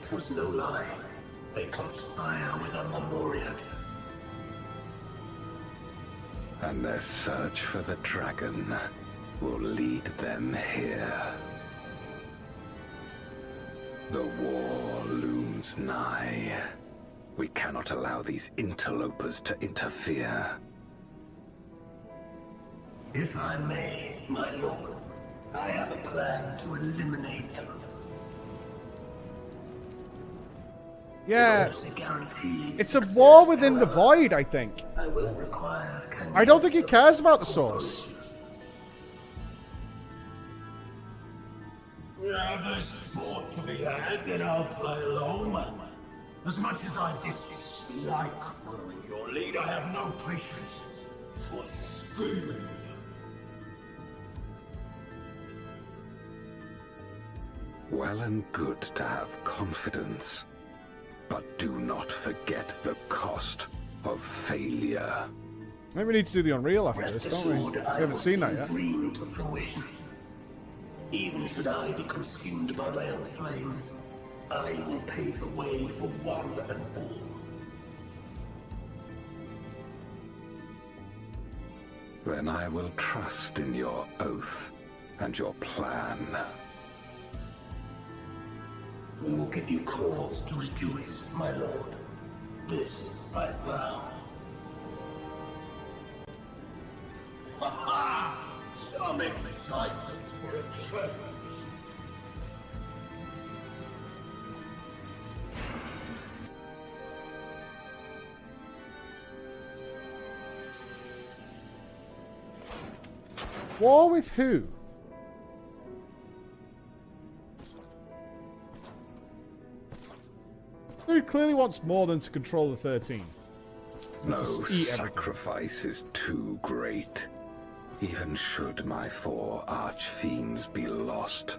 'Twas no lie. They conspire with a Memoriat. And their search for the dragon will lead them here. The war looms nigh. We cannot allow these interlopers to interfere. If I may, my lord, I have a plan to eliminate them. Yeah, To guarantee it's a war within the void, I think. I will require I don't think he cares about the source. Yeah, there's sport to be had, then I'll play along. As much as I dislike following your lead, I have no patience for screaming. Well and good to have confidence, but do not forget the cost of failure. Maybe we need to do the Unreal after Rest this, don't we? assured, We I haven't will seen see that the yet. dream to fruition. Even should I be consumed by my own flames, I will pave the way for one and all. Then I will trust in your oath and your plan. We will give you cause to rejoice, my lord. This I vow. Ha ha! Some excitement for a change. War with who? Dude clearly wants more than to control the 13. No sacrifice is too great. Even should my 4 archfiends be lost,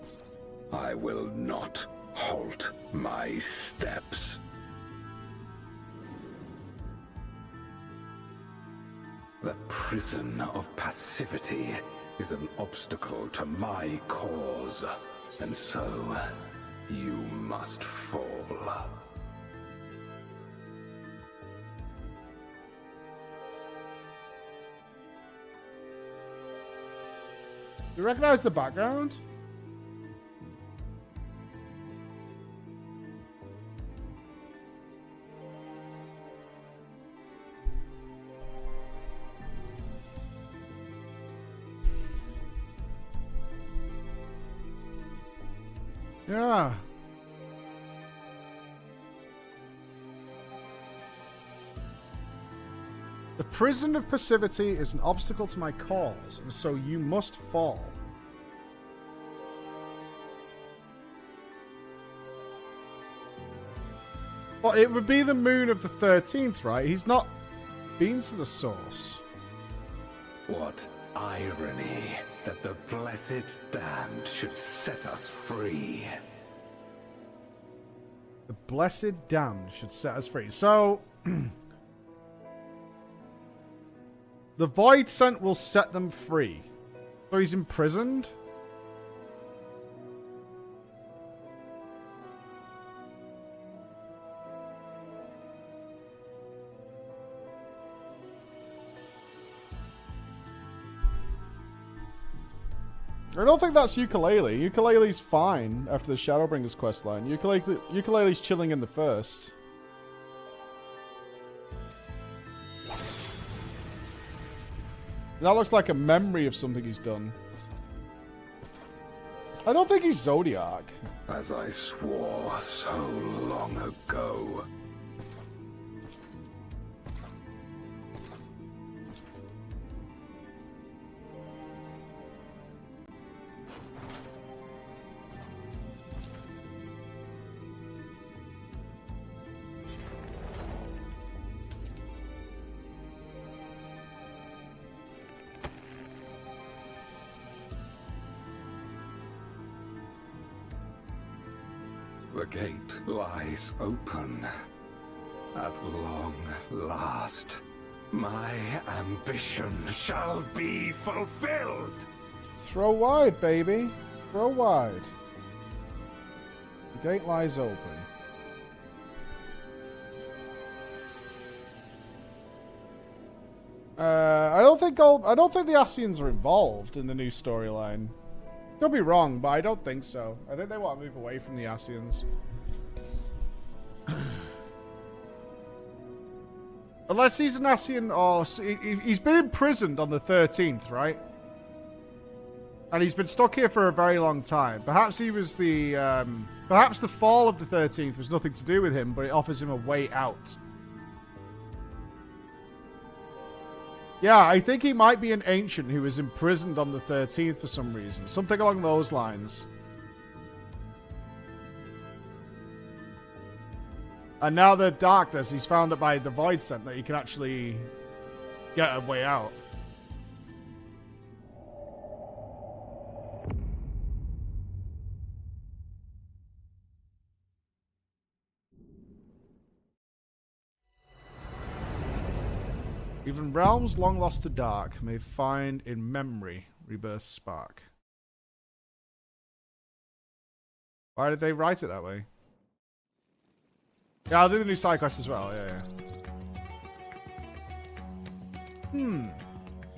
I will not halt my steps. The prison of passivity is an obstacle to my cause, and so you must fall. Do you recognize the background? Yeah. The prison of passivity is an obstacle to my cause, and so you must fall. Well, it would be the moon of the 13th, right? He's not been to the source. What irony that the blessed damned should set us free. The blessed damned should set us free. So, the Void Sent will set them free. So he's imprisoned? I don't think that's Ukulele. Ukulele's fine after the Shadowbringers questline. Ukulele's chilling in the first. That looks like a memory of something he's done. I don't think he's Zodiac. As I swore so long ago. The gate lies open. At long last, my ambition shall be fulfilled. Throw wide, baby. Throw wide. The gate lies open. I don't think the Ascians are involved in the new storyline. Could be wrong, but I don't think so. I think they want to move away from the Ascians. Unless he's an Ascian or... He's been imprisoned on the 13th, right? And he's been stuck here for a very long time. Perhaps he was the... perhaps the fall of the 13th was nothing to do with him, but it offers him a way out. Yeah, I think he might be an ancient who was imprisoned on the 13th for some reason. Something along those lines. And now the darkness, he's found it by the Void Scent that he can actually get a way out. Even realms long lost to dark may find in memory rebirth spark. Why did they write it that way? Yeah, I'll do the new side quest as well, yeah.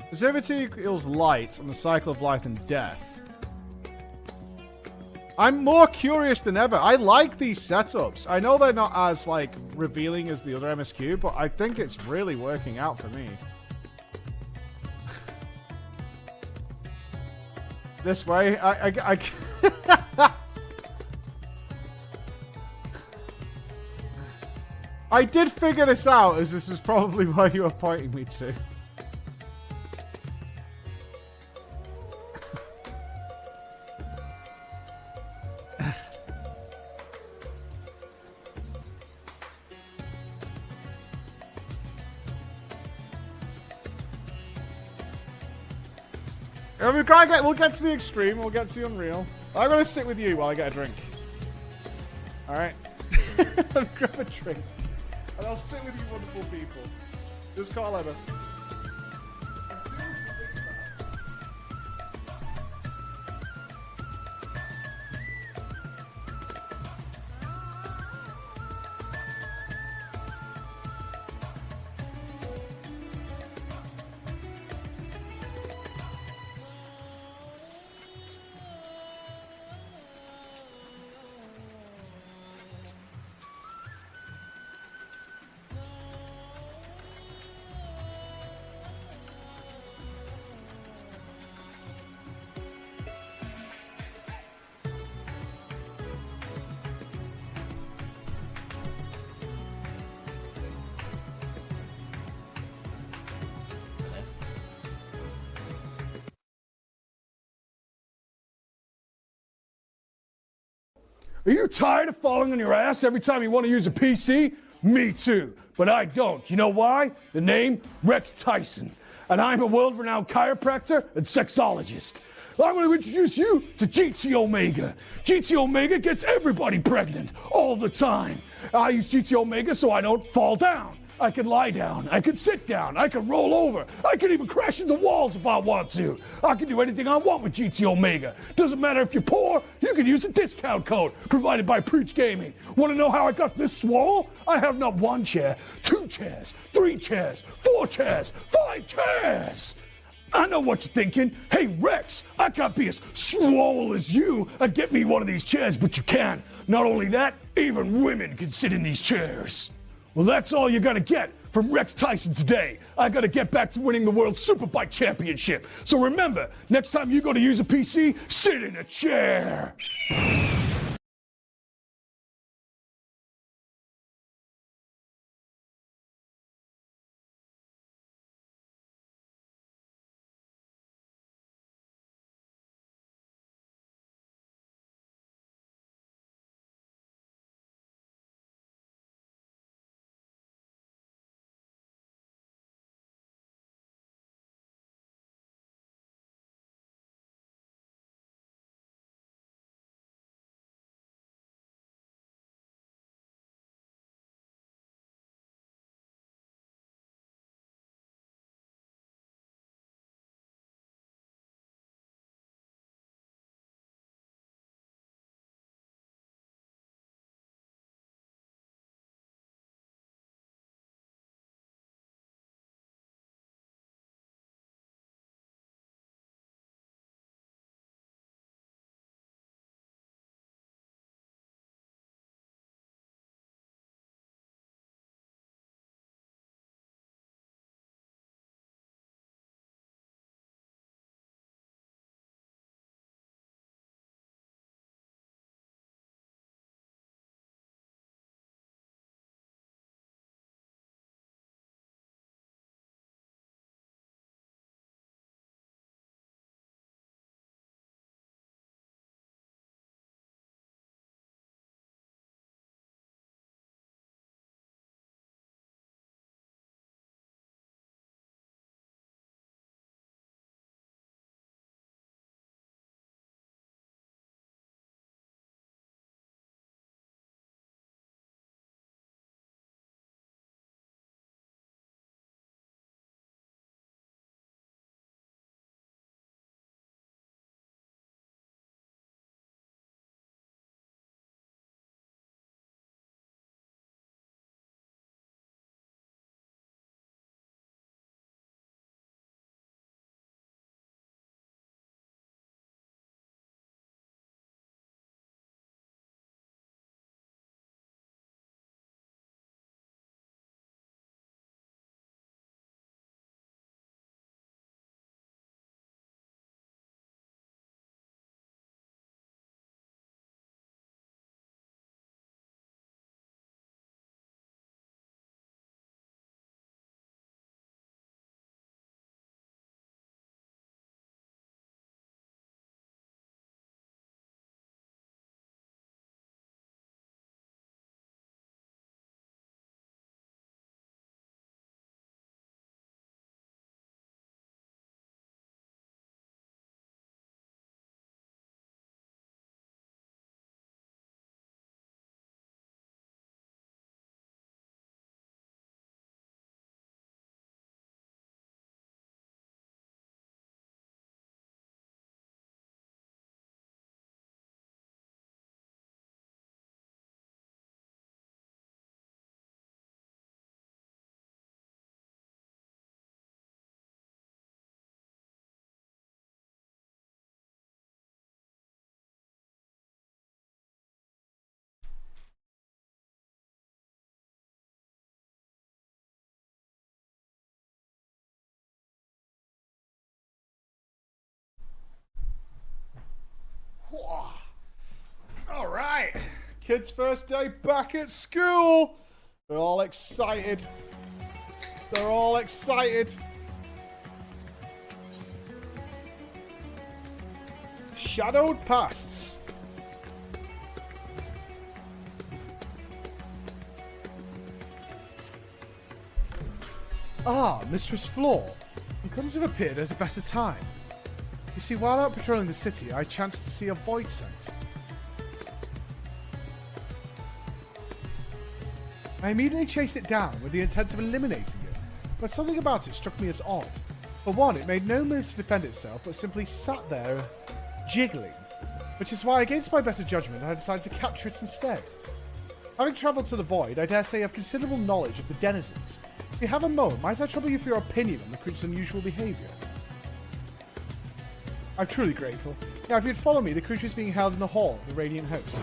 Positivity equals light on the cycle of life and death. I'm more curious than ever. I like these setups. I know they're not as, like, revealing as the other MSQ, but I think it's really working out for me. This way, I I did figure this out, as this is probably where you were pointing me to. We'll get to the extreme, we'll get to the unreal. I'm gonna sit with you while I get a drink. Alright? I'll grab a drink. And I'll sit with you wonderful people. Just call Emma. Are you tired of falling on your ass every time you want to use a PC? Me too, but I don't. You know why? The name? Rex Tyson. And I'm a world-renowned chiropractor and sexologist. I'm going to introduce you to GT Omega. GT Omega gets everybody pregnant all the time. I use GT Omega so I don't fall down. I can lie down, I can sit down, I can roll over, I can even crash into walls if I want to. I can do anything I want with GT Omega. Doesn't matter if you're poor, you can use a discount code provided by PreachGaming. Want to know how I got this swole? I have not 1 chair, 2 chairs, 3 chairs, 4 chairs, 5 chairs. I know what you're thinking. Hey, Rex, I can't be as swole as you and get me one of these chairs, but you can. Not only that, even women can sit in these chairs. Well, that's all you're gonna get. from Rex Tyson's day. I gotta get back to winning the World Superbike Championship. So remember, next time you go to use a PC, sit in a chair. All right, kids' first day back at school. They're all excited. They're all excited. Shadowed pasts. Ah, Mistress Floor. You couldn't have appeared at a better time. You see, while out patrolling the city, I chanced to see a void scent. I immediately chased it down with the intent of eliminating it, but something about it struck me as odd. For one, it made no move to defend itself, but simply sat there, jiggling, which is why, against my better judgment, I decided to capture it instead. Having travelled to the void, I dare say you have considerable knowledge of the denizens. If you have a moment, might I trouble you for your opinion on the creature's unusual behaviour? I'm truly grateful. Now, if you'd follow me, the creature is being held in the hall of the Radiant Host.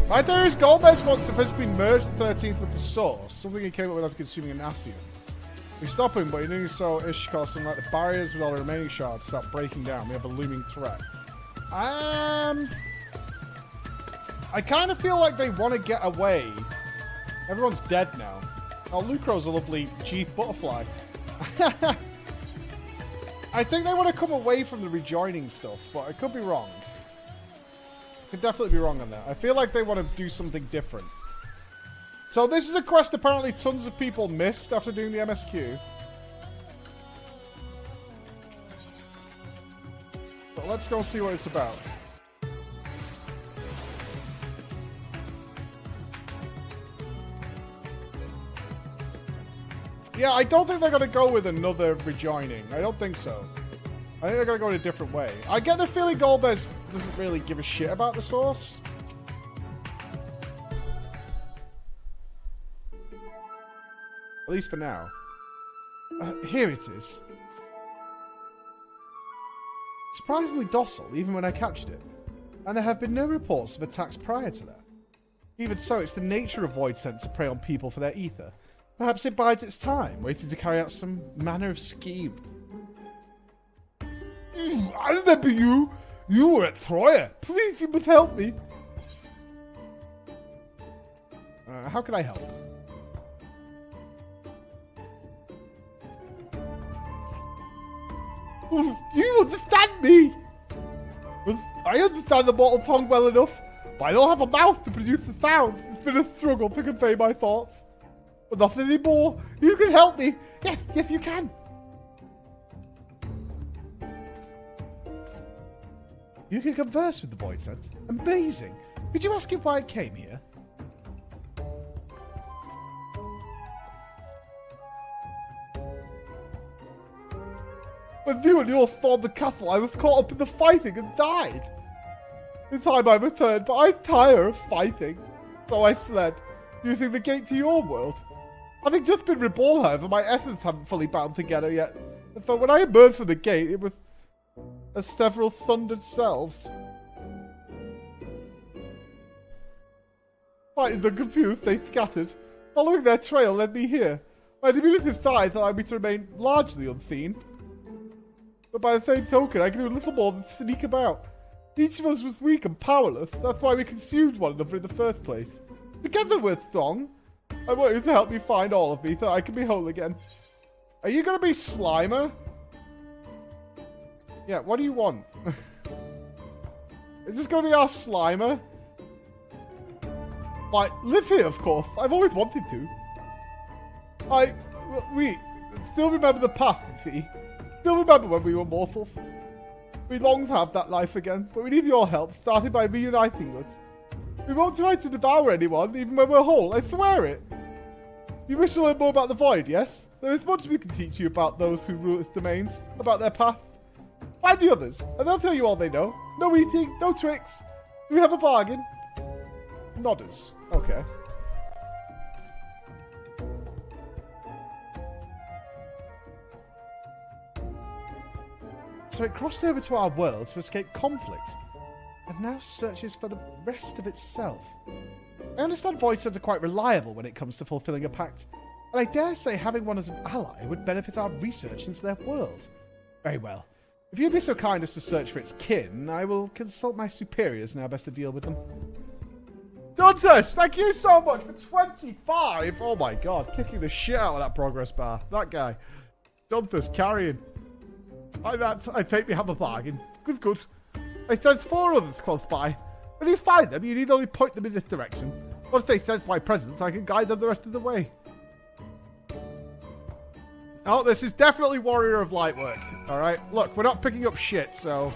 My theory is Golbez wants to physically merge the 13th with the source, something he came up with after consuming an Asio. We stop him, but in doing so, Ishkar, something like the barriers with all the remaining shards start breaking down. We have a looming threat. I kind of feel like they want to get away. Everyone's dead now. Oh, Lucro's a lovely Chief Butterfly. I think they want to come away from the rejoining stuff, but I could be wrong. I could definitely be wrong on that. I feel like they want to do something different. So this is a quest apparently tons of people missed after doing the MSQ. But let's go see what it's about. Yeah, I don't think they're going to go with another rejoining. I don't think so. I think they're going to go in a different way. I get the feeling Golbez doesn't really give a shit about the source. At least for now. Here it is. Surprisingly docile, even when I captured it. And there have been no reports of attacks prior to that. Even so, it's the nature of Void Scent to prey on people for their ether. Perhaps it bides its time, waiting to carry out some manner of scheme. I remember you. You were at Troya. Please, you must help me. How can I help? You understand me. I understand the mortal tongue well enough, but I don't have a mouth to produce the sound. It's been a struggle to convey my thoughts. But not anymore. You can help me. Yes, yes, you can. You can converse with the Void Scent. Amazing. Could you ask him why I came here? When you and yours stormed the castle, I was caught up in the fighting and died. In time I returned, but I'm tired of fighting. So I fled, using the gate to your world. Having just been reborn, however, my essence hadn't fully bound together yet. And so when I emerged from the gate, it was as several sundered selves. Frightened and confused, they scattered. Following their trail led me here. My diminutive size allowed me to remain largely unseen. But by the same token, I can do little more than sneak about. Each of us was weak and powerless. That's why we consumed one another in the first place. Together we're strong. I want you to help me find all of me so I can be whole again. Are you going to be Slimer? Yeah, what do you want? Is this going to be our Slimer? Like, live here, of course. I've always wanted to. We still remember the past, you see. Still remember when we were mortals. We long to have that life again, but we need your help, starting by reuniting us. We won't try to devour anyone, even when we're whole, I swear it. You wish to learn more about the Void, yes? There is much we can teach you about those who rule its domains, about their past. Find the others, and they'll tell you all they know. No eating, no tricks. Do we have a bargain? Nodders. Okay. So it crossed over to our world to escape conflict, and now searches for the rest of itself. I understand Void Scents are quite reliable when it comes to fulfilling a pact, and I dare say having one as an ally would benefit our research into their world. Very well. If you'd be so kind as to search for its kin, I will consult my superiors on how best to deal with them. Duntus, thank you so much for 25! Oh my god, kicking the shit out of that progress bar. That guy. Duntus carrying. I think we have a bargain. Good. There's 4 others close by. When you find them, you need only point them in this direction. Once they sense my presence, I can guide them the rest of the way. Oh, this is definitely Warrior of Light work. Alright, look, we're not picking up shit, so...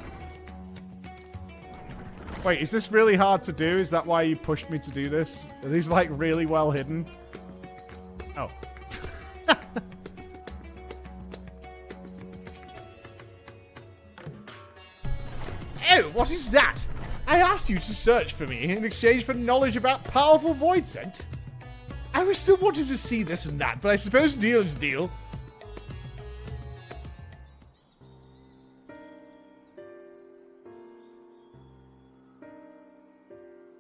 Wait, is this really hard to do? Is that why you pushed me to do this? Are these, like, really well hidden? Oh. Oh, what is that? I asked you to search for me in exchange for knowledge about powerful Void Scent. I was still wanting to see this and that, but I suppose deal is deal.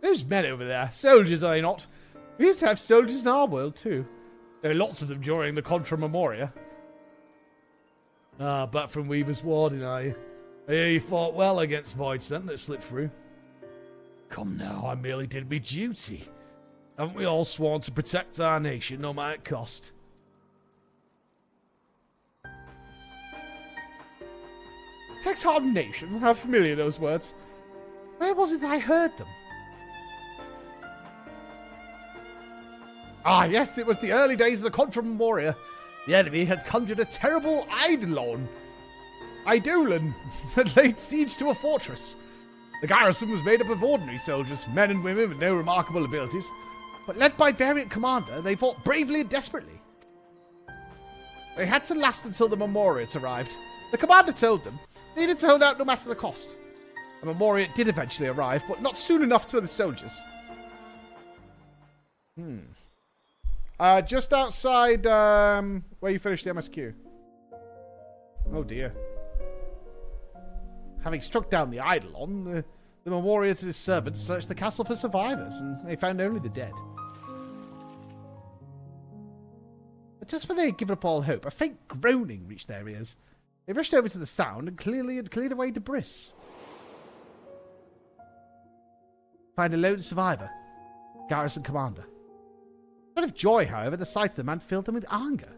Those men over there. Soldiers, are they not? We used to have soldiers in our world, too. There are lots of them during the Contra Memoria. Ah, back from Weaver's Warden, are you? I hear you fought well against Voidsent that slipped through. Come now, I merely did my duty. Haven't we all sworn to protect our nation, no matter the cost? Protect our nation? How familiar those words. Where was it I heard them? Ah, yes, it was the early days of the Contra Memoria. The enemy had conjured a terrible Eidolon and laid siege to a fortress. The garrison was made up of ordinary soldiers, men and women with no remarkable abilities, but led by variant commander, they fought bravely and desperately. They had to last until the Memoriat arrived. The commander told them they needed to hold out no matter the cost. The Memoriat did eventually arrive, but not soon enough for the soldiers. Just outside where you finished the MSQ. Oh dear. Having struck down the Eidolon, the Memoriat and his servants searched the castle for survivors, and they found only the dead. But just when they had given up all hope, a faint groaning reached their ears. They rushed over to the sound and clearly had cleared away debris. Find a lone survivor. Garrison commander. Instead of joy, however, the sight of the man filled them with anger.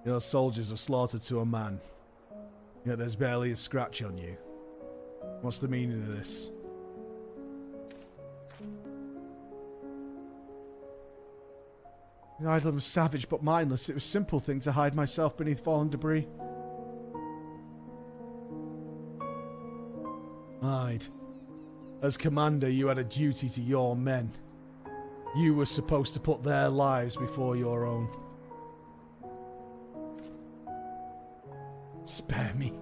Your soldiers are slaughtered to a man, yet there's barely a scratch on you. What's the meaning of this? The Eidolon was savage but mindless. It was a simple thing to hide myself beneath fallen debris. Hide. As commander, you had a duty to your men. You were supposed to put their lives before your own. Spare me.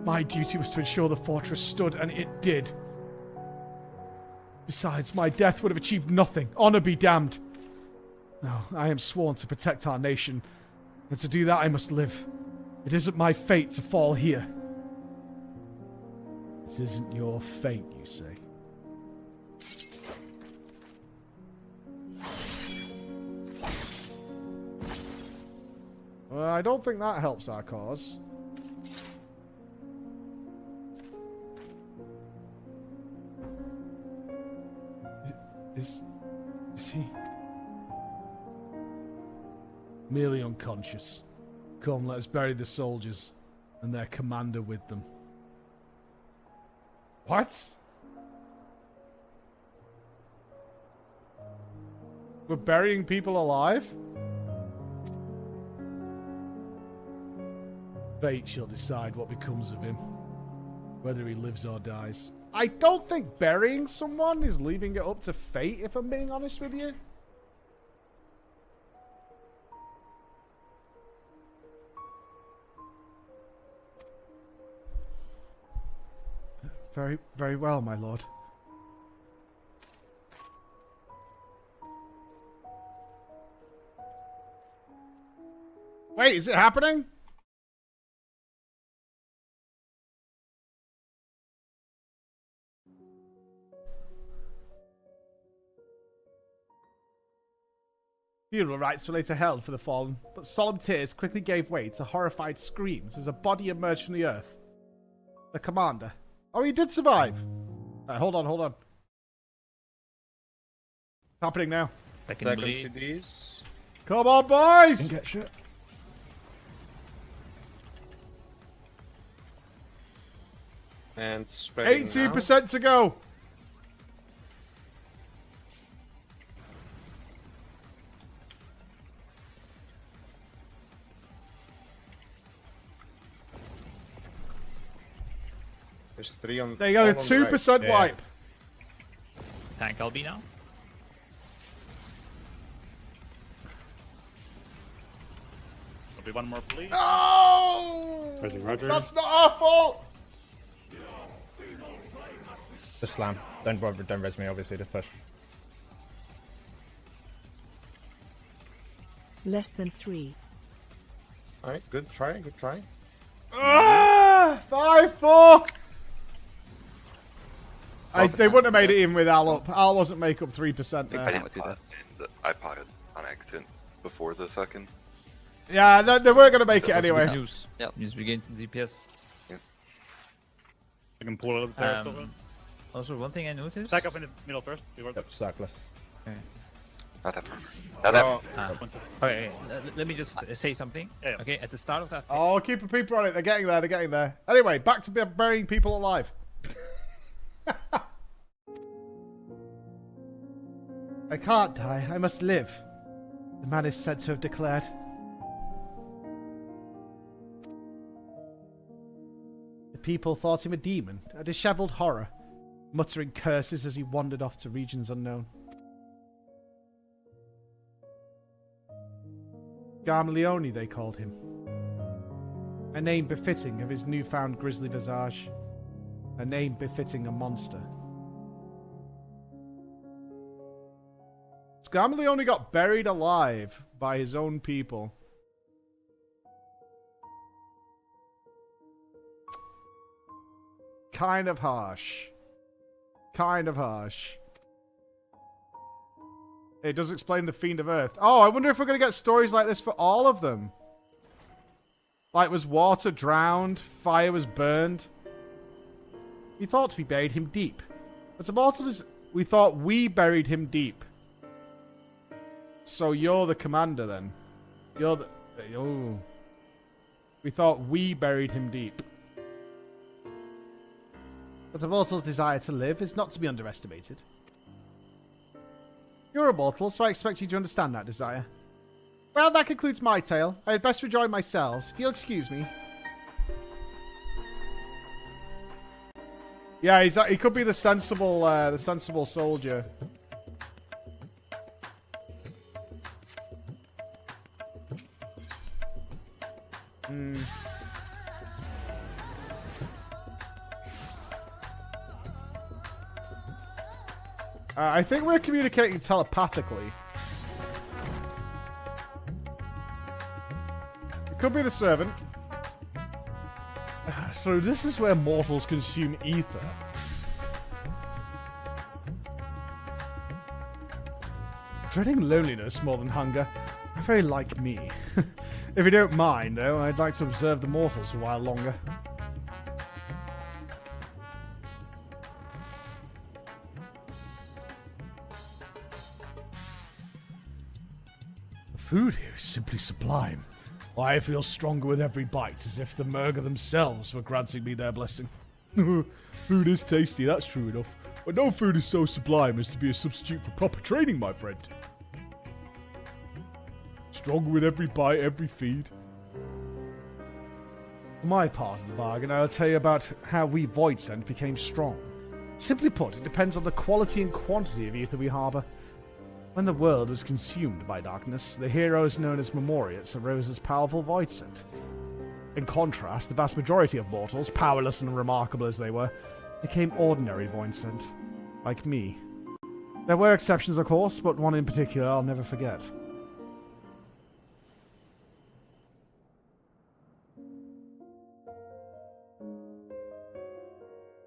My duty was to ensure the fortress stood, and it did. Besides, my death would have achieved nothing. Honor be damned. No, I am sworn to protect our nation, and to do that I must live. It isn't my fate to fall here. It isn't your fate, you say? Well, I don't think that helps our cause. Is he merely unconscious? Come, let us bury the soldiers and their commander with them. What? We're burying people alive? Fate shall decide what becomes of him, whether he lives or dies. I don't think burying someone is leaving it up to fate, if I'm being honest with you. Very, very well, my lord. Wait, is it happening? Funeral rites were later held for the fallen, but solemn tears quickly gave way to horrified screams as a body emerged from the earth. The commander. Oh, he did survive. Right, hold on. What's happening now? Second CDs. Come on, boys! Didn't get shit. And spreading 18% to go. There's 3 on. They got a 2% right. wipe. Tank LB now. There'll be one more, please. Oh! Roger. That's not our fault. The slam. Don't res me, obviously, to push. Less than 3. Alright, good try. Ah! 5-4. They wouldn't have made it in with Al up. Al wasn't make up 3% there. I didn't pot in. I potted on accident before the fucking. Yeah, they weren't going to make it anyway. News. Yep. Means we gain DPS. Yeah. I can pull a little bit. Also, one thing I noticed. Stack up in the middle first. Yep, stackless. Okay. Not that far. Not that far. Okay, let me just say something. Yeah. Okay, at the start of that. Oh, keep the people on it. They're getting there. They're getting there. Anyway, back to burying people alive. I can't die. I must live. The man is said to have declared. The people thought him a demon, a dishevelled horror, muttering curses as he wandered off to regions unknown. Gamaleone, they called him. A name befitting of his newfound grisly visage. A name befitting a monster. Gamaleone got buried alive by his own people. Kind of harsh. Kind of harsh. It does explain the Fiend of Earth. Oh, I wonder if we're going to get stories like this for all of them. Like, was water drowned? Fire was burned? We thought we buried him deep. But immortals, we thought we buried him deep. So you're the commander then. You're the... Oh. We thought we buried him deep. But immortals' desire to live is not to be underestimated. You're immortal, so I expect you to understand that desire. Well, that concludes my tale. I had best rejoin myself, if you'll excuse me. Yeah, he could be the sensible soldier. I think we're communicating telepathically. It could be the servant. So this is where mortals consume ether. Dreading loneliness more than hunger. Very like me. If you don't mind, though, I'd like to observe the mortals a while longer. The food here is simply sublime. I feel stronger with every bite, as if the Murga themselves were granting me their blessing. Food is tasty, that's true enough. But no food is so sublime as to be a substitute for proper training, my friend. Stronger with every bite, every feed. For my part of the bargain, I'll tell you about how we Voidsent became strong. Simply put, it depends on the quality and quantity of ether we harbour. When the world was consumed by darkness, the heroes known as Memoriates arose as powerful Voidsent. In contrast, the vast majority of mortals, powerless and remarkable as they were, became ordinary Voidsent, like me. There were exceptions, of course, but one in particular I'll never forget.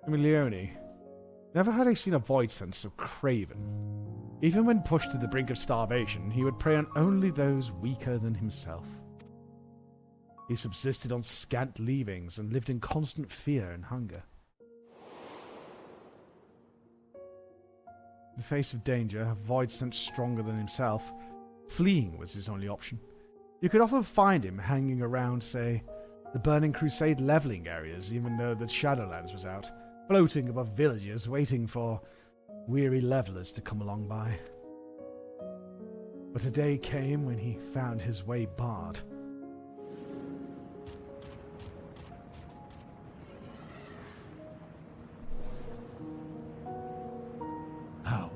Gamaleone. Never had I seen a Voidsent so craven. Even when pushed to the brink of starvation, he would prey on only those weaker than himself. He subsisted on scant leavings and lived in constant fear and hunger. In the face of danger, a Voidsent stronger than himself, fleeing was his only option. You could often find him hanging around, say, the Burning Crusade leveling areas, even though the Shadowlands was out, floating above villages, waiting for weary levelers to come along by. But a day came when he found his way barred. How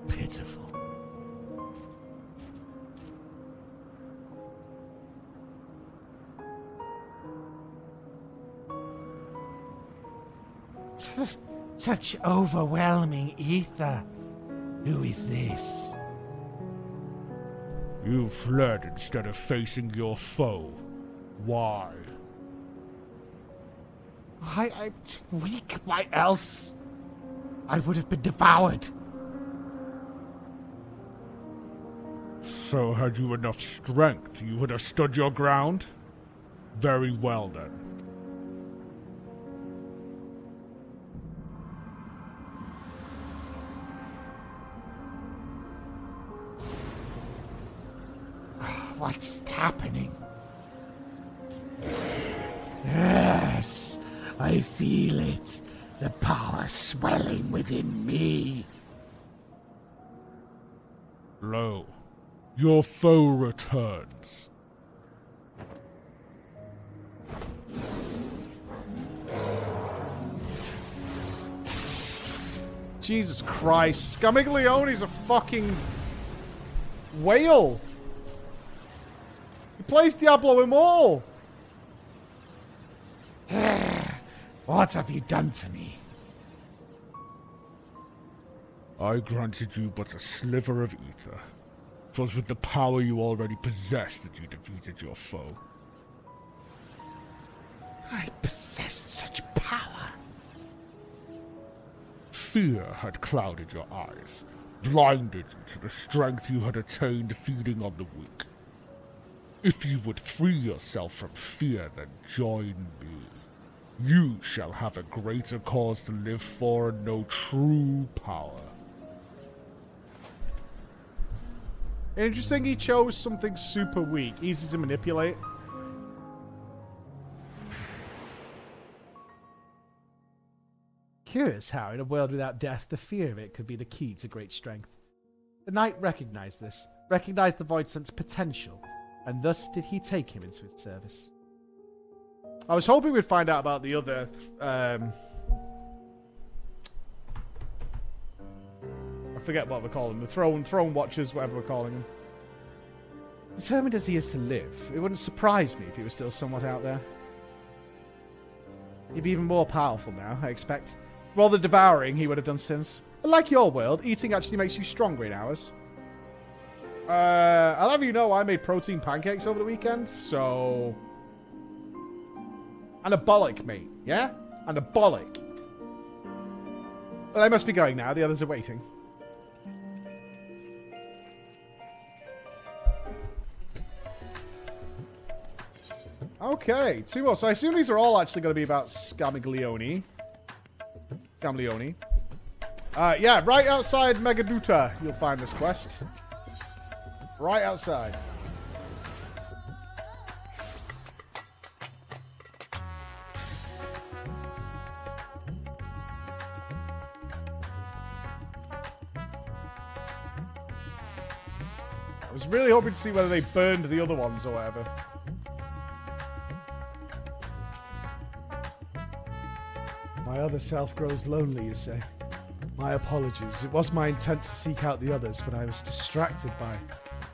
pitiful. Such overwhelming ether. Who is this? You fled instead of facing your foe. Why? I'm weak. Why else? I would have been devoured. So had you enough strength, you would have stood your ground? Very well then. What's happening? Yes, I feel it. The power swelling within me. Lo, your foe returns. Jesus Christ. Scamiglione's a fucking whale. He plays Diablo Immortal. What have you done to me? I granted you but a sliver of ether. It was with the power you already possessed that you defeated your foe. I possess such power. Fear had clouded your eyes, blinded you to the strength you had attained feeding on the weak. If you would free yourself from fear, then join me. You shall have a greater cause to live for and know true power. Interesting he chose something super weak, easy to manipulate. Curious how, in a world without death, the fear of it could be the key to great strength. The knight recognized this, recognized the Voidsent's potential, and thus did he take him into his service. I was hoping we'd find out about the other... I forget what we call them. The Throne Watchers, whatever we're calling them. Determined as he is to live, it wouldn't surprise me if he was still somewhat out there. He'd be even more powerful now, I expect. Well, the devouring he would have done since. But like your world, eating actually makes you stronger in hours. I'll have you know I made protein pancakes over the weekend, so... Anabolic, mate. Yeah? Anabolic. Well, I must be going now. The others are waiting. Okay, 2 more. So I assume these are all actually going to be about Scamiglione. Yeah, right outside Megaduta, you'll find this quest. Right outside. I was really hoping to see whether they burned the other ones or whatever. My other self grows lonely, you say. My apologies. It was my intent to seek out the others, but I was distracted by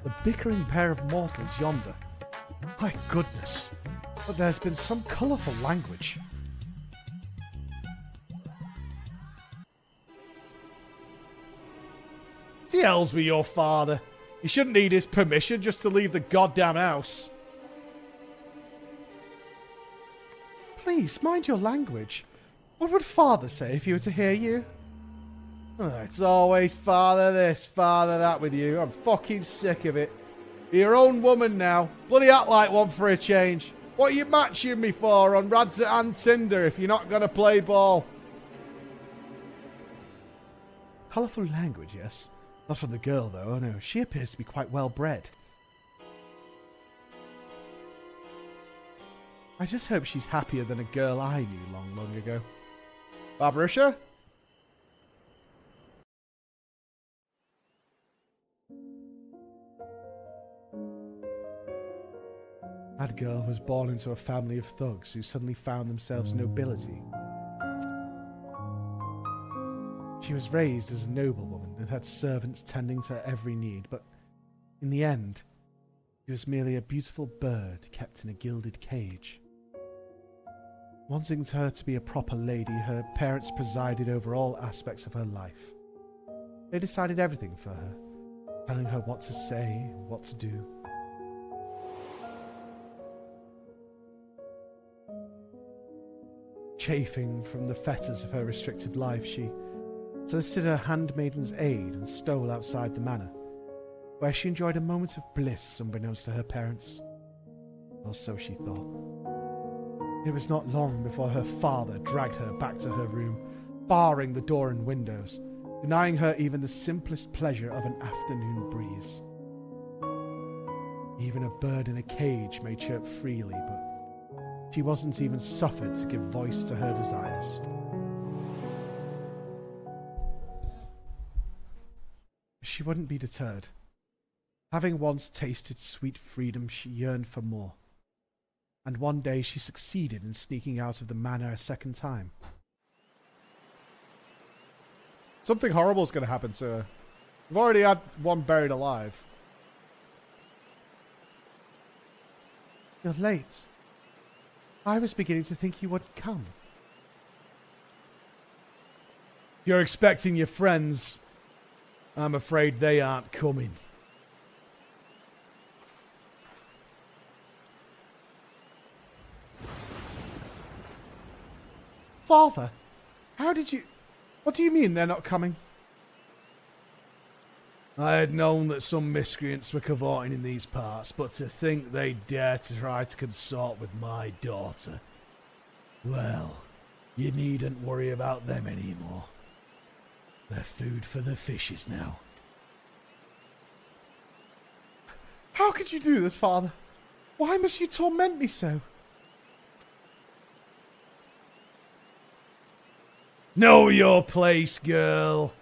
the bickering pair of mortals yonder. My goodness. But there's been some colourful language. The hell's with your father? You shouldn't need his permission just to leave the goddamn house. Please, mind your language. What would father say if he were to hear you? Oh, it's always father this, father that with you. I'm fucking sick of it. You're your own woman now. Bloody act like one for a change. What are you matching me for on Radza and Tinder if you're not going to play ball? Colourful language, yes. Not from the girl, though. Oh no, she appears to be quite well bred. I just hope she's happier than a girl I knew long, long ago. Barbarusha? That girl was born into a family of thugs who suddenly found themselves nobility. She was raised as a noblewoman and had servants tending to her every need, but in the end, she was merely a beautiful bird kept in a gilded cage. Wanting her to be a proper lady, her parents presided over all aspects of her life. They decided everything for her, telling her what to say, what to do. Chafing from the fetters of her restrictive life, she solicited her handmaiden's aid and stole outside the manor, where she enjoyed a moment of bliss unbeknownst to her parents. Or so she thought. It was not long before her father dragged her back to her room, barring the door and windows, denying her even the simplest pleasure of an afternoon breeze. Even a bird in a cage may chirp freely, but she wasn't even suffered to give voice to her desires. She wouldn't be deterred. Having once tasted sweet freedom, she yearned for more. And one day she succeeded in sneaking out of the manor a second time. Something horrible is going to happen to her. We've already had one buried alive. You're late. I was beginning to think you wouldn't come. You're expecting your friends. I'm afraid they aren't coming. Father, how did you... What do you mean they're not coming? I had known that some miscreants were cavorting in these parts, but to think they'd dare to try to consort with my daughter... Well, you needn't worry about them anymore. They're food for the fishes now. How could you do this, Father? Why must you torment me so? Know your place, girl.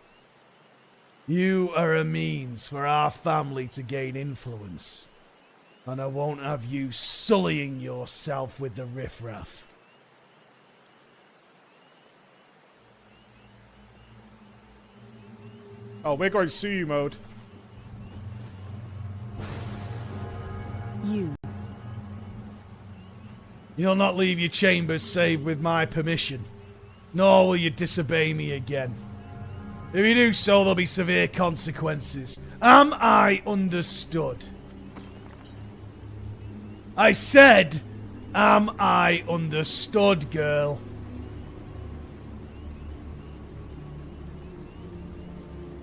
You are a means for our family to gain influence, and I won't have you sullying yourself with the riffraff. Oh, we're going Suyu mode. You'll not leave your chambers save with my permission, nor will you disobey me again. If you do so, there'll be severe consequences. Am I understood? I said, am I understood, girl?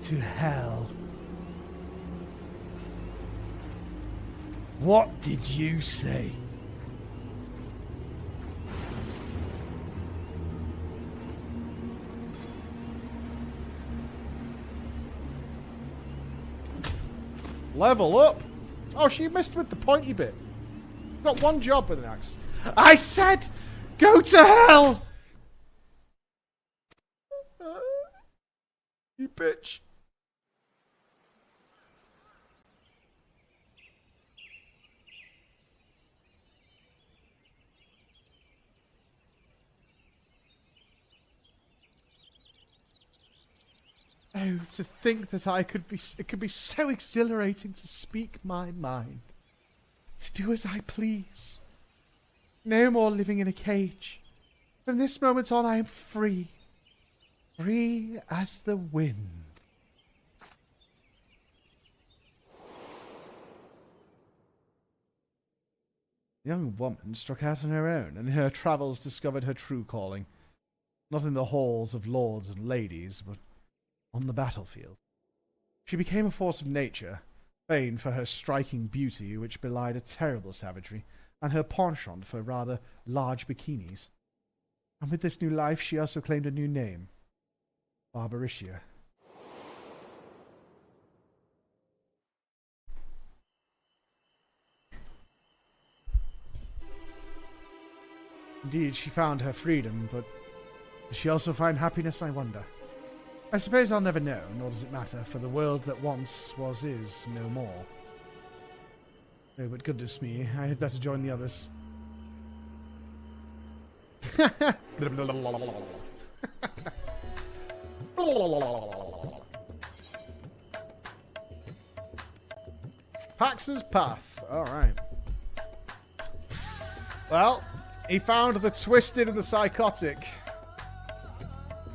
To hell. What did you say? Level up. Oh, she missed with the pointy bit. Got one job with an axe. I said, go to hell. You bitch. Oh, to think that it could be so exhilarating to speak my mind. To do as I please. No more living in a cage. From this moment on, I am free. Free as the wind. The young woman struck out on her own, and in her travels discovered her true calling. Not in the halls of lords and ladies, but on the battlefield. She became a force of nature, famed for her striking beauty, which belied a terrible savagery, and her penchant for rather large bikinis. And with this new life, she also claimed a new name, Barbaricia. Indeed, she found her freedom, but did she also find happiness, I wonder? I suppose I'll never know, nor does it matter, for the world that once was is no more. Oh, but goodness me, I had better join the others. Pax's Path. Alright. Well, he found the twisted and the psychotic.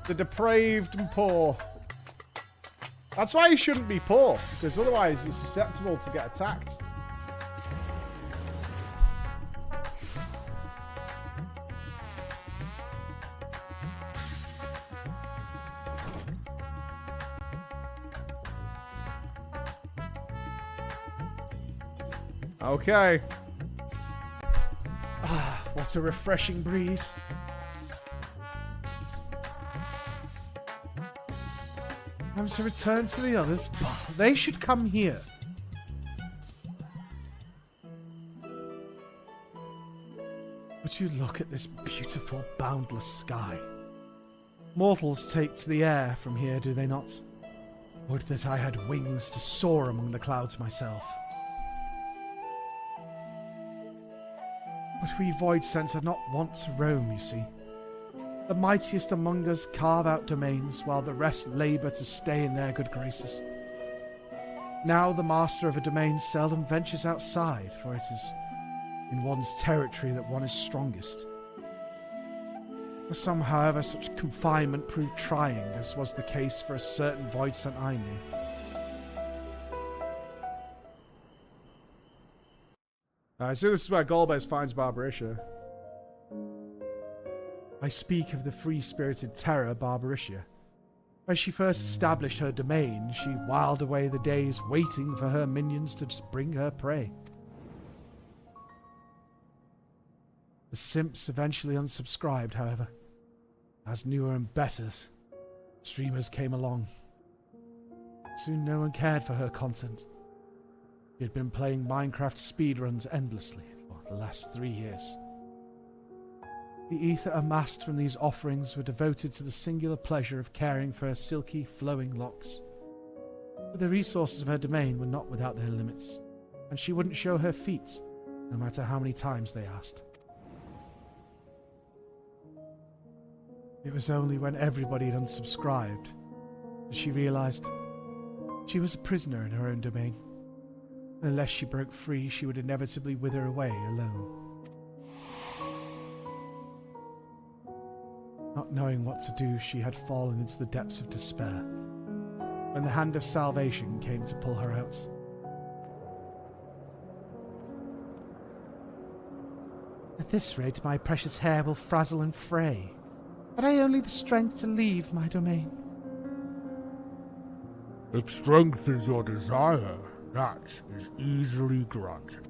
The depraved and poor. That's why you shouldn't be poor, because otherwise you're susceptible to get attacked. Okay. Ah, what a refreshing breeze. I'm to return to the others. They should come here. Would you look at this beautiful, boundless sky? Mortals take to the air from here, do they not? Would that I had wings to soar among the clouds myself. But we Void Scents are not wont to roam, you see. The mightiest among us carve out domains, while the rest labour to stay in their good graces. Now the master of a domain seldom ventures outside, for it is in one's territory that one is strongest. For some, however, such confinement proved trying, as was the case for a certain Void Scent I knew. I assume this is where Golbez finds Barbaricia. I speak of the free-spirited terror Barbaricia. When she first established her domain, she whiled away the days waiting for her minions to just bring her prey. The simps eventually unsubscribed, however, as newer and better streamers came along. Soon no one cared for her content. She had been playing Minecraft speedruns endlessly for the last 3 years. The ether amassed from these offerings were devoted to the singular pleasure of caring for her silky, flowing locks. But the resources of her domain were not without their limits, and she wouldn't show her feet, no matter how many times they asked. It was only when everybody had unsubscribed that she realized she was a prisoner in her own domain. Unless she broke free, she would inevitably wither away alone. Not knowing what to do, she had fallen into the depths of despair, when the hand of salvation came to pull her out. At this rate, my precious hair will frazzle and fray. Had I only the strength to leave my domain? If strength is your desire, that is easily granted.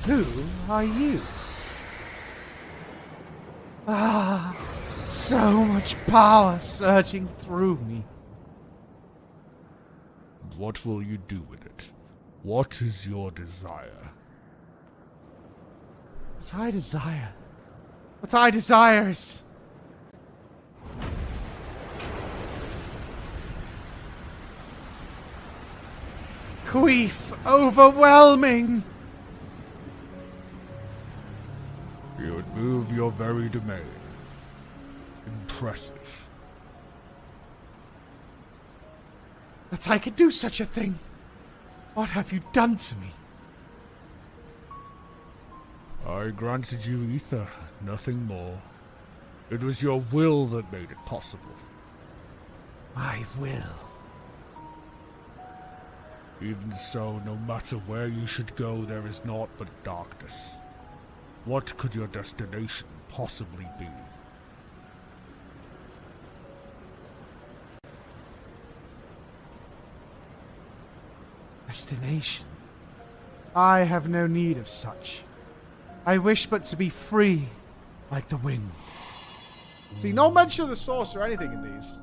Who are you? Ah, so much power surging through me. What will you do with it? What is your desire? What I desire is... queef overwhelming! You would move your very domain. Impressive. That I could do such a thing! What have you done to me? I granted you ether, nothing more. It was your will that made it possible. My will? Even so, no matter where you should go, there is naught but darkness. What could your destination possibly be? Destination? I have no need of such. I wish but to be free, like the wind. See, no mention of the source or anything in these.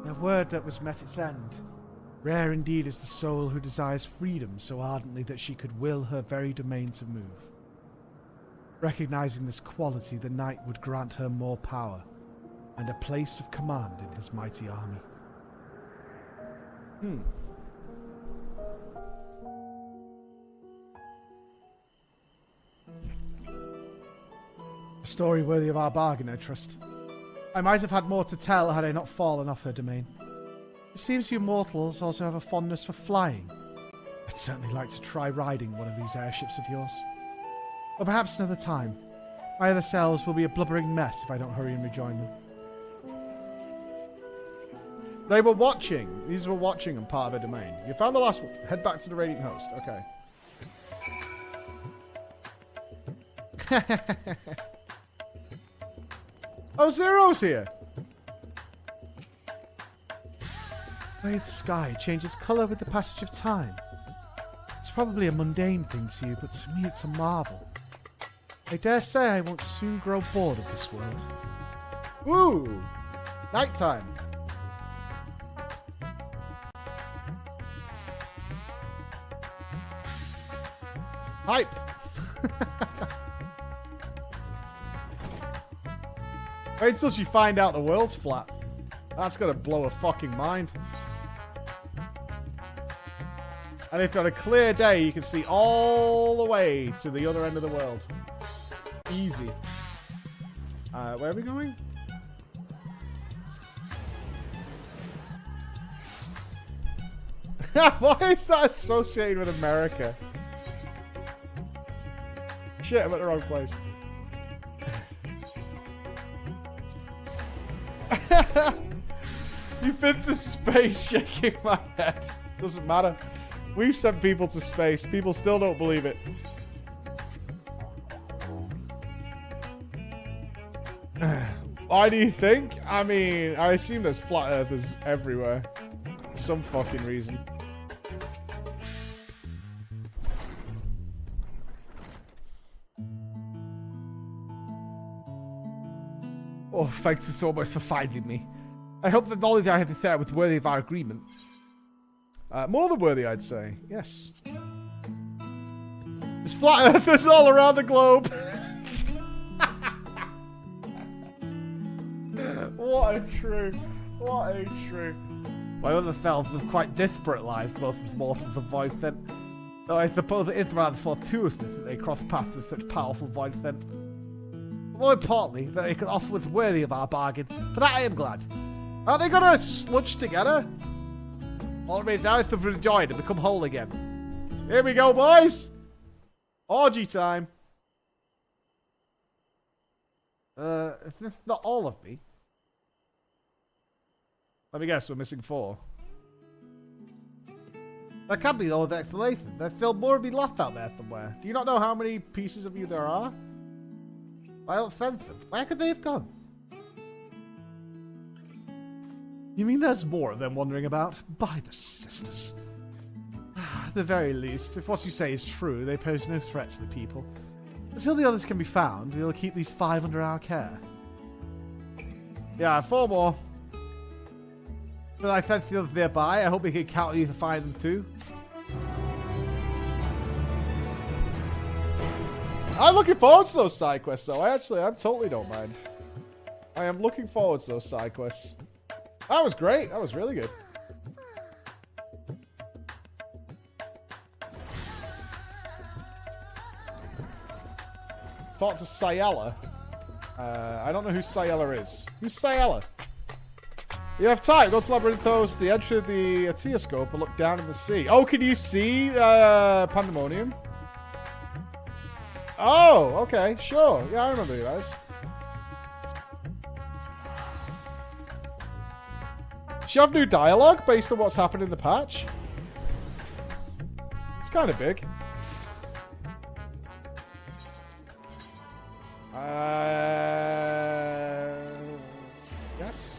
A word that was met its end. Rare indeed is the soul who desires freedom so ardently that she could will her very domain to move. Recognizing this quality, the knight would grant her more power, and a place of command in his mighty army. A story worthy of our bargain, I trust. I might have had more to tell had I not fallen off her domain. It seems you mortals also have a fondness for flying. I'd certainly like to try riding one of these airships of yours. Or perhaps another time. My other selves will be a blubbering mess if I don't hurry and rejoin them. They were watching. These were watching and part of a domain. You found the last one. Head back to the Radiant Host. Okay. Oh, Zero's here. The way the sky changes colour with the passage of time. It's probably a mundane thing to you, but to me it's a marvel. I dare say I won't soon grow bored of this world. Ooh! Nighttime. Hype! Wait until you find out the world's flat. That's gonna blow her fucking mind. And if on a clear day, you can see all the way to the other end of the world. Easy. Where are we going? Why is that associated with America? Shit, I'm at the wrong place. You've been to space, shaking my head. Doesn't matter. We've sent people to space. People still don't believe it. Why do you think? I mean, I assume there's flat earthers everywhere. For some fucking reason. Oh, thank you so much for finding me. I hope the knowledge I have to share was worthy of our agreement. More than worthy, I'd say. Yes. There's flat earthers all around the globe. What a true. What a true. My other selves live quite disparate lives, both as mortals and void sent. Though I suppose it is rather fortuitous that they cross paths with such powerful void sent. More importantly, that they can offer was worthy of our bargain. For that I am glad. Aren't they gonna sludge together? All it means now is to rejoin and become whole again. Here we go, boys! Orgy time. Is this not all of me? Let me guess, we're missing 4. That can't be all the explanation. There's still more of me left out there somewhere. Do you not know how many pieces of you there are? I don't sense them. Where could they have gone? You mean there's more of them wandering about? By the sisters. At the very least, if what you say is true, they pose no threat to the people. Until the others can be found, we'll keep these 5 under our care. Yeah, 4 more. But I sense the others nearby. I hope we can count on you to find them too. I'm looking forward to those side quests, though. I totally don't mind. I am looking forward to those side quests. That was great. That was really good. Talk to Sayala. I don't know who Sayala is. Who's Sayala? You have time. Go to Labyrinthos, the entry of the Ateoscope, and look down in the sea. Oh, can you see Pandemonium? Oh, okay. Sure. Yeah, I remember you guys. Does she have new dialogue based on what's happened in the patch? It's kind of big. Yes.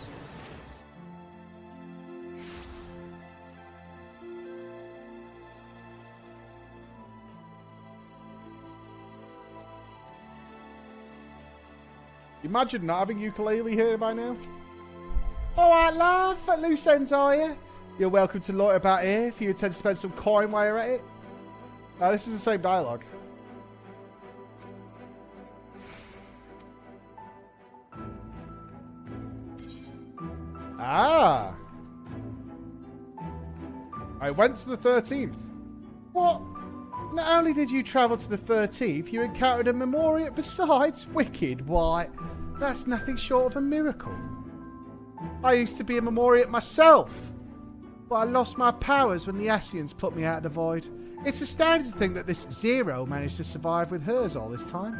Imagine not having ukulele here by now. Alright, love. At loose ends, are you? You're welcome to loiter about here if you intend to spend some coin while you're at it. This is the same dialogue. Ah. I went to the 13th. What? Not only did you travel to the 13th, you encountered a memorial besides. Wicked, why? That's nothing short of a miracle. I used to be a memorial myself, but I lost my powers when the Asians put me out of the void. It's astounding to think that this Zero managed to survive with hers all this time.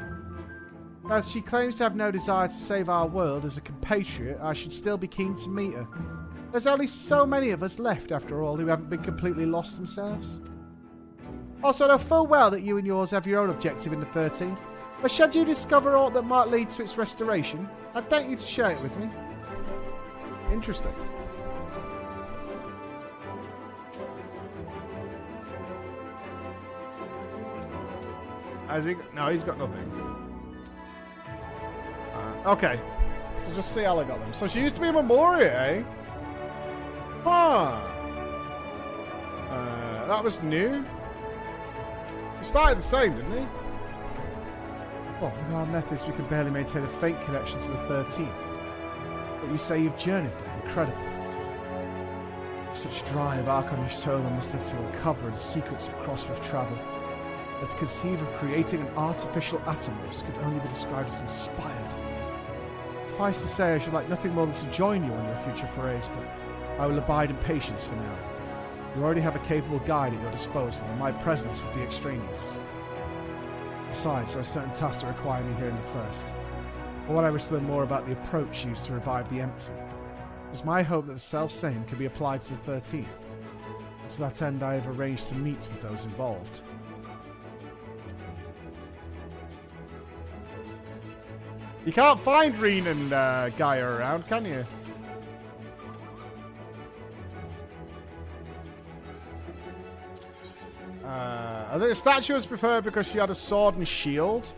As she claims to have no desire to save our world as a compatriot, I should still be keen to meet her. There's only so many of us left, after all, who haven't been completely lost themselves. Also, I know full well that you and yours have your own objective in the 13th, but should you discover aught that might lead to its restoration, I thank you to share it with me. Interesting. Has he? No, he's got nothing. Okay. So just see Ella got them. So she used to be a Memoria, eh? Huh. That was new. He started the same, didn't he? Well, with our methods, we can barely maintain a faint connection to the 13th. But you say you've journeyed there. Incredible. Such drive Archon Ishtola must have to uncover the secrets of crossrift travel. But to conceive of creating an artificial Atomos could only be described as inspired. Suffice to say, I should like nothing more than to join you on your future forays, but I will abide in patience for now. You already have a capable guide at your disposal, and my presence would be extraneous. Besides, there are certain tasks that require me here in the first. Or when I wish to learn more about the approach used to revive the empty. It's my hope that the self-same can be applied to the 13th. And to that end, I have arranged to meet with those involved. You can't find Reen and Gaia around, can you? I think the statue was preferred because she had a sword and shield.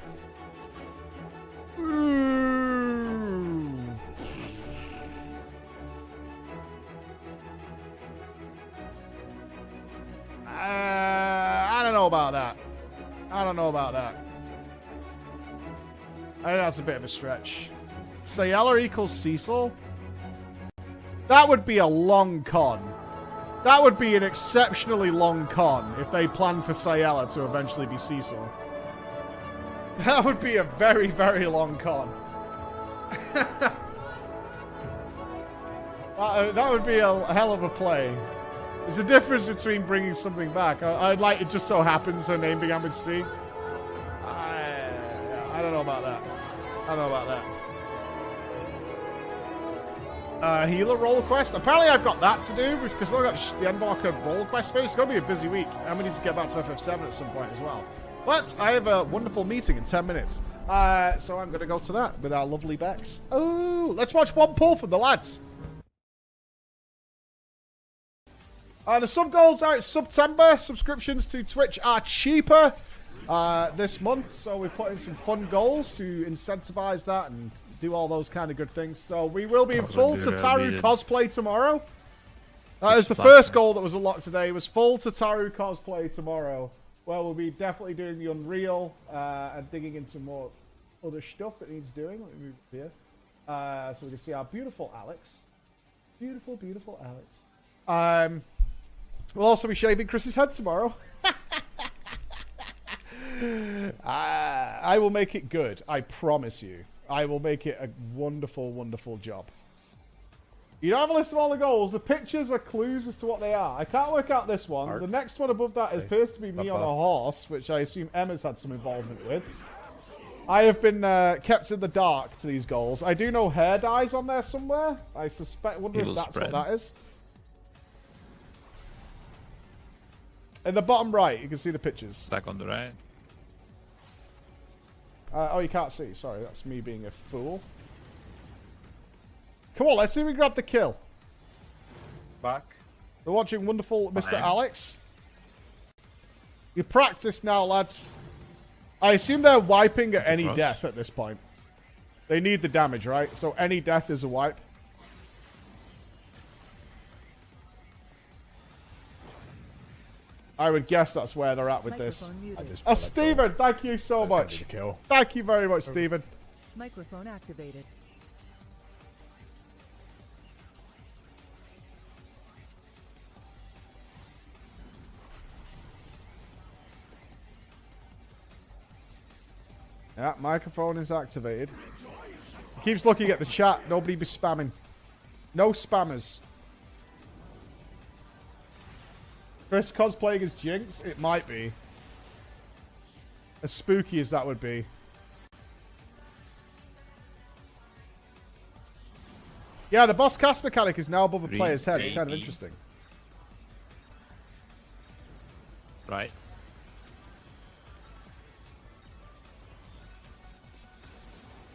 I don't know about that. I don't know about that. I think that's a bit of a stretch. Sayela equals Cecil? That would be a long con. That would be an exceptionally long con if they planned for Sayela to eventually be Cecil. That would be a very, very long con. That would be a hell of a play. There's a difference between bringing something back. I'd like it just so happens her name began with C. I don't know about that. I don't know about that. Healer role quest. Apparently I've got that to do because I've got the Endwalker role quest space. It's going to be a busy week. And we need to get back to FF7 at some point as well. But I have a wonderful meeting in 10 minutes. So I'm going to go to that with our lovely Bex. Oh, let's watch one pull from the lads. The sub goals are at September. Subscriptions to Twitch are cheaper this month. So we're putting some fun goals to incentivize that and do all those kind of good things. So we will be in full Tataru cosplay tomorrow. That is the first goal that was unlocked today. Was full Tataru cosplay tomorrow. Well, we'll be definitely doing the Unreal and digging into more other stuff that needs doing. Let me move here. So we can see our beautiful Alex. Beautiful, beautiful Alex. We'll also be shaving Chris's head tomorrow. I will make it good. I promise you. I will make it a wonderful, wonderful job. You don't have a list of all the goals. The pictures are clues as to what they are. I can't work out this one. The next one above that appears to be me on a horse, which I assume Emma's had some involvement with. I have been kept in the dark to these goals. I do know hair dyes on there somewhere. I suspect. Wonder if that's what that is. In the bottom right, you can see the pictures. Back on the right. Oh, you can't see. Sorry, that's me being a fool. Come on, let's see if we grab the kill. Back. We're watching wonderful Mr. Alex. You practice now, lads. I assume they're wiping at any death at this point. They need the damage, right? So any death is a wipe. I would guess that's where they're at with this. Oh, Stephen, thank you so much. Thank you very much, Stephen. Microphone activated. Yeah, microphone is activated. He keeps looking at the chat. Nobody be spamming. No spammers. Chris cosplaying as Jinx? It might be. As spooky as that would be. Yeah, the boss cast mechanic is now above a player's head. It's kind of interesting. Right.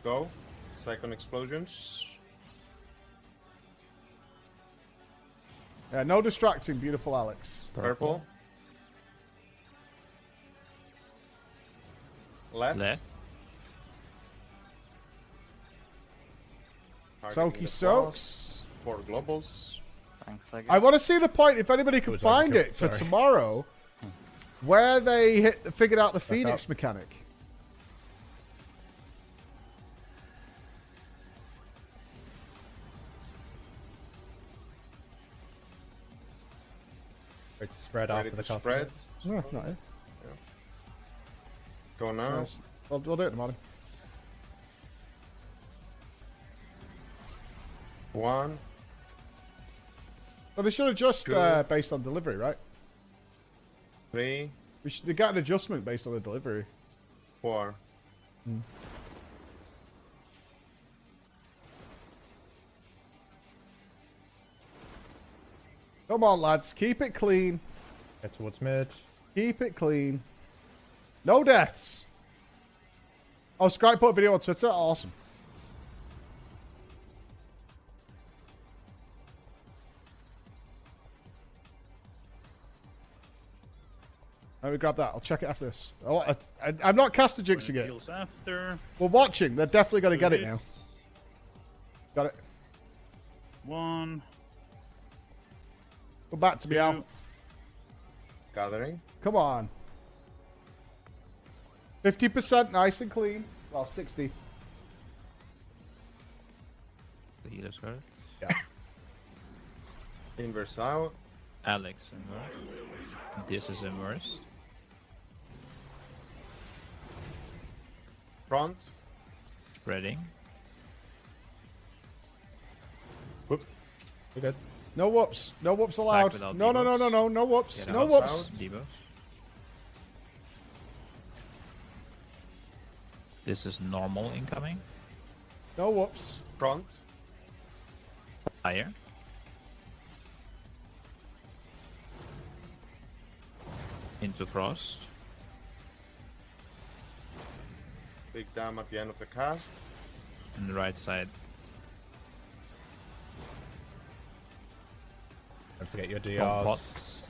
Go. Second explosions. Yeah, no distracting, beautiful Alex. Purple. Left. Left. Targeting Soaky the soaks. boss. 4 globals. Thanks, I want to see the point, if anybody can find it for tomorrow, where they figured out the Phoenix mechanic. Ready to spread Ready after the to castle. spread. No, not here. Go now. Nice. We'll do it in the morning. 1. Well, they should adjust based on delivery, right? 3. They got an adjustment based on the delivery. 4. Come on, lads. Keep it clean. Get towards mid. Keep it clean. No deaths. Oh, Skype put a video on Twitter. Awesome. Let me grab that. I'll check it after this. Oh, I'm not caster jinxing it. Heals after. We're watching. They're definitely going to get it now. Got it. 1. Come back to me, Al. Gathering. Come on. 50% nice and clean. Well, 60. The healer's card. Yeah. Inverse out. Alex inverse. This is inverse. Front. Spreading. Whoops. We're good. No whoops. No whoops allowed. without No, no, no, no, debuffs. no. No whoops. Get No out. whoops. Debuffs. This is normal incoming. No whoops. Front. Fire. Into frost. Big dam at the end of the cast. And the right side. Don't forget your Don't pot. DRs.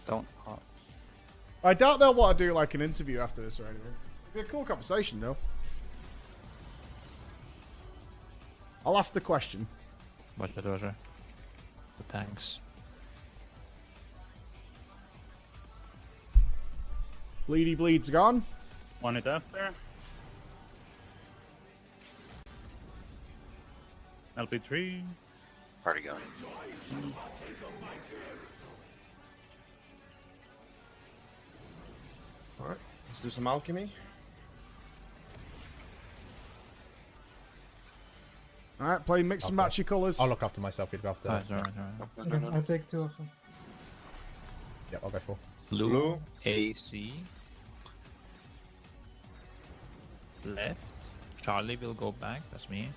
Don't pot. I doubt they'll want to do like an interview after this or anything. It's a cool conversation, though. I'll ask the question. Watch the Roger. The tanks. Bleedy Bleed's gone. 1 hit after. LP3. Party going. Alright, let's do some alchemy. Alright, play mix and match your colours. I'll look after myself. You'd go after. Alright. I'll take 2 of them. Yep, I'll go for. Blue. AC. Left. Charlie will go back. That's me.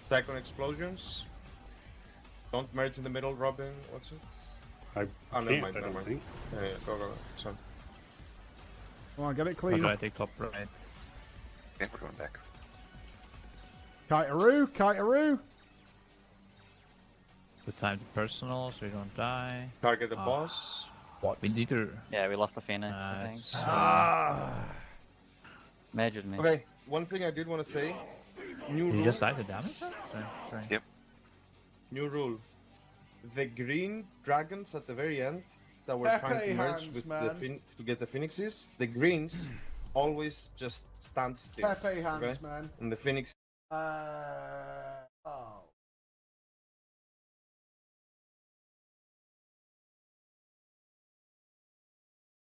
Second explosions. Don't merge in the middle, Robin. What's it? I Never can't, mind, I never don't mind. think. Yeah, go. It's fine. Come on, get it clean. Roger, I take top right. Yeah, we're going back. Kite-a-roo, kite-a-roo. Good time to personal so you don't die. Target the boss. What? We need to. Yeah, we lost the Phoenix, I think. Majored me. Okay, one thing I did want to say. New Did you rule. just die to damage? Sorry. Yep. New rule. The green dragons at the very end that were Pepe trying to merge hands, with man. to get the phoenixes, the greens always just stand still. Pepe hands, okay? man. And the phoenix. Oh.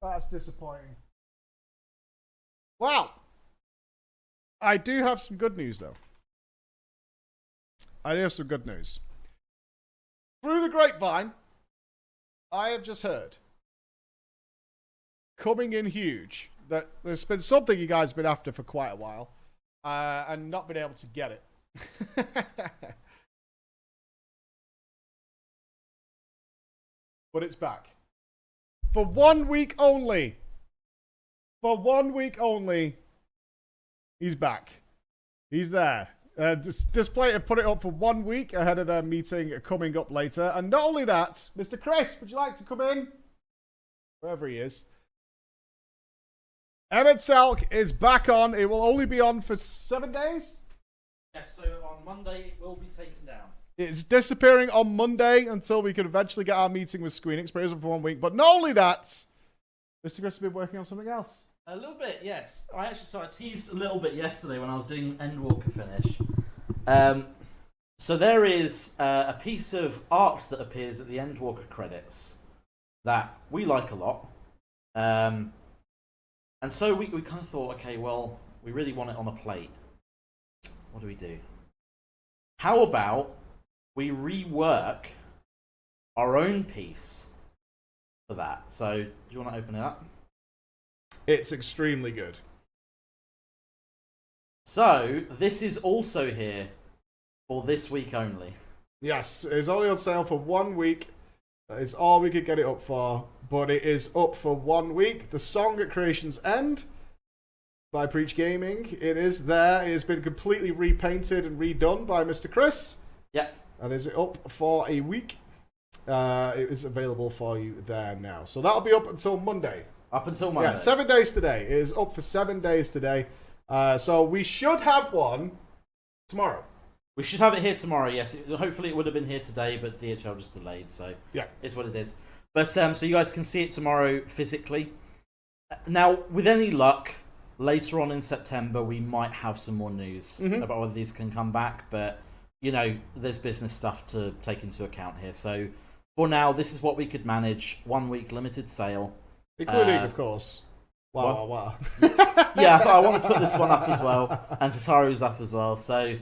That's disappointing. Wow. I do have some good news, though. I do have some good news. Through the grapevine, I have just heard, coming in huge, that there's been something you guys have been after for quite a while, and not been able to get it. But it's back. For 1 week only. For 1 week only. He's back. He's there. Display to put it up for 1 week ahead of their meeting coming up later. And not only that, Mr. Chris, would you like to come in? Wherever he is. Emmett Selk is back on. It will only be on for 7 days. Yes, so on Monday it will be taken down. It's disappearing on Monday until we can eventually get our meeting with Squeenix, but it isn't for 1 week. But not only that, Mr. Chris has been working on something else. A little bit, yes. I teased a little bit yesterday when I was doing Endwalker finish. So there is a piece of art that appears at the Endwalker credits that we like a lot. And so we kind of thought, okay, well, we really want it on a plate. What do we do? How about we rework our own piece for that? So do you want to open it up? It's extremely good. So this is also here for this week only. Yes, it's only on sale for 1 week. That is all we could get it up for. But it is up for 1 week. The song at Creation's End by PreachGaming. It is there. It has been completely repainted and redone by Mr. Chris. Yeah. And is it up for a week? It is available for you there now. So that'll be up until Monday. Up until Monday. Yeah, 7 days today. It is up for 7 days today. So we should have one tomorrow. We should have it here tomorrow, yes. Hopefully it would have been here today, but DHL just delayed, so yeah, it's what it is. But so you guys can see it tomorrow physically. Now, with any luck, later on in September, we might have some more news about whether these can come back, but, you know, there's business stuff to take into account here. So, for now, this is what we could manage. 1 week limited sale. Including, of course. Wow. Yeah, I wanted to put this one up as well, and Tataru's up as well. So,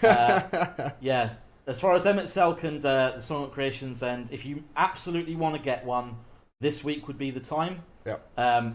yeah. As far as Emmett Selk and the Song of Creation's End, if you absolutely want to get one, this week would be the time. Yeah.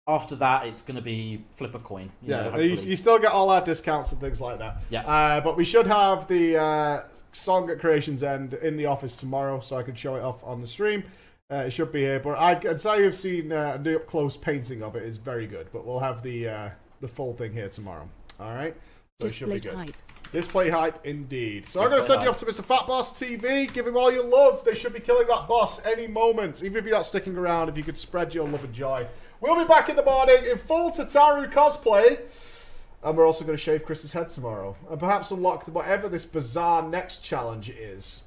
After that, it's going to be flip a coin. You still get all our discounts and things like that. Yeah. But we should have the Song at Creation's End in the office tomorrow, so I can show it off on the stream. It should be here, but I'd say you've seen the up-close painting of it is very good. But we'll have the full thing here tomorrow. All right, so it should be good. Hype. Display hype indeed. So I'm going to send you off to Mr. Fat Boss TV. Give him all your love. They should be killing that boss any moment. Even if you're not sticking around, if you could spread your love and joy. We'll be back in the morning in full Tataru cosplay. And we're also going to shave Chris's head tomorrow. And perhaps unlock whatever this bizarre next challenge is.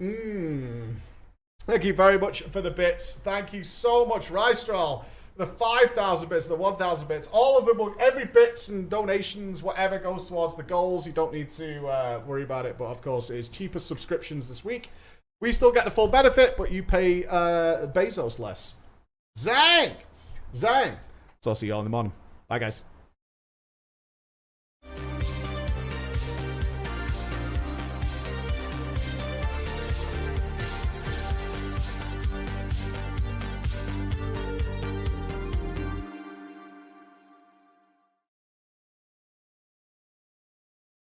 Thank you very much for the bits. Thank you so much, Rystral. The 5,000 bits, the 1,000 bits, all of them, every bits and donations, whatever goes towards the goals. You don't need to worry about it. But of course, it is cheaper subscriptions this week. We still get the full benefit, but you pay Bezos less. Zang! So I'll see you all in the morning. Bye, guys.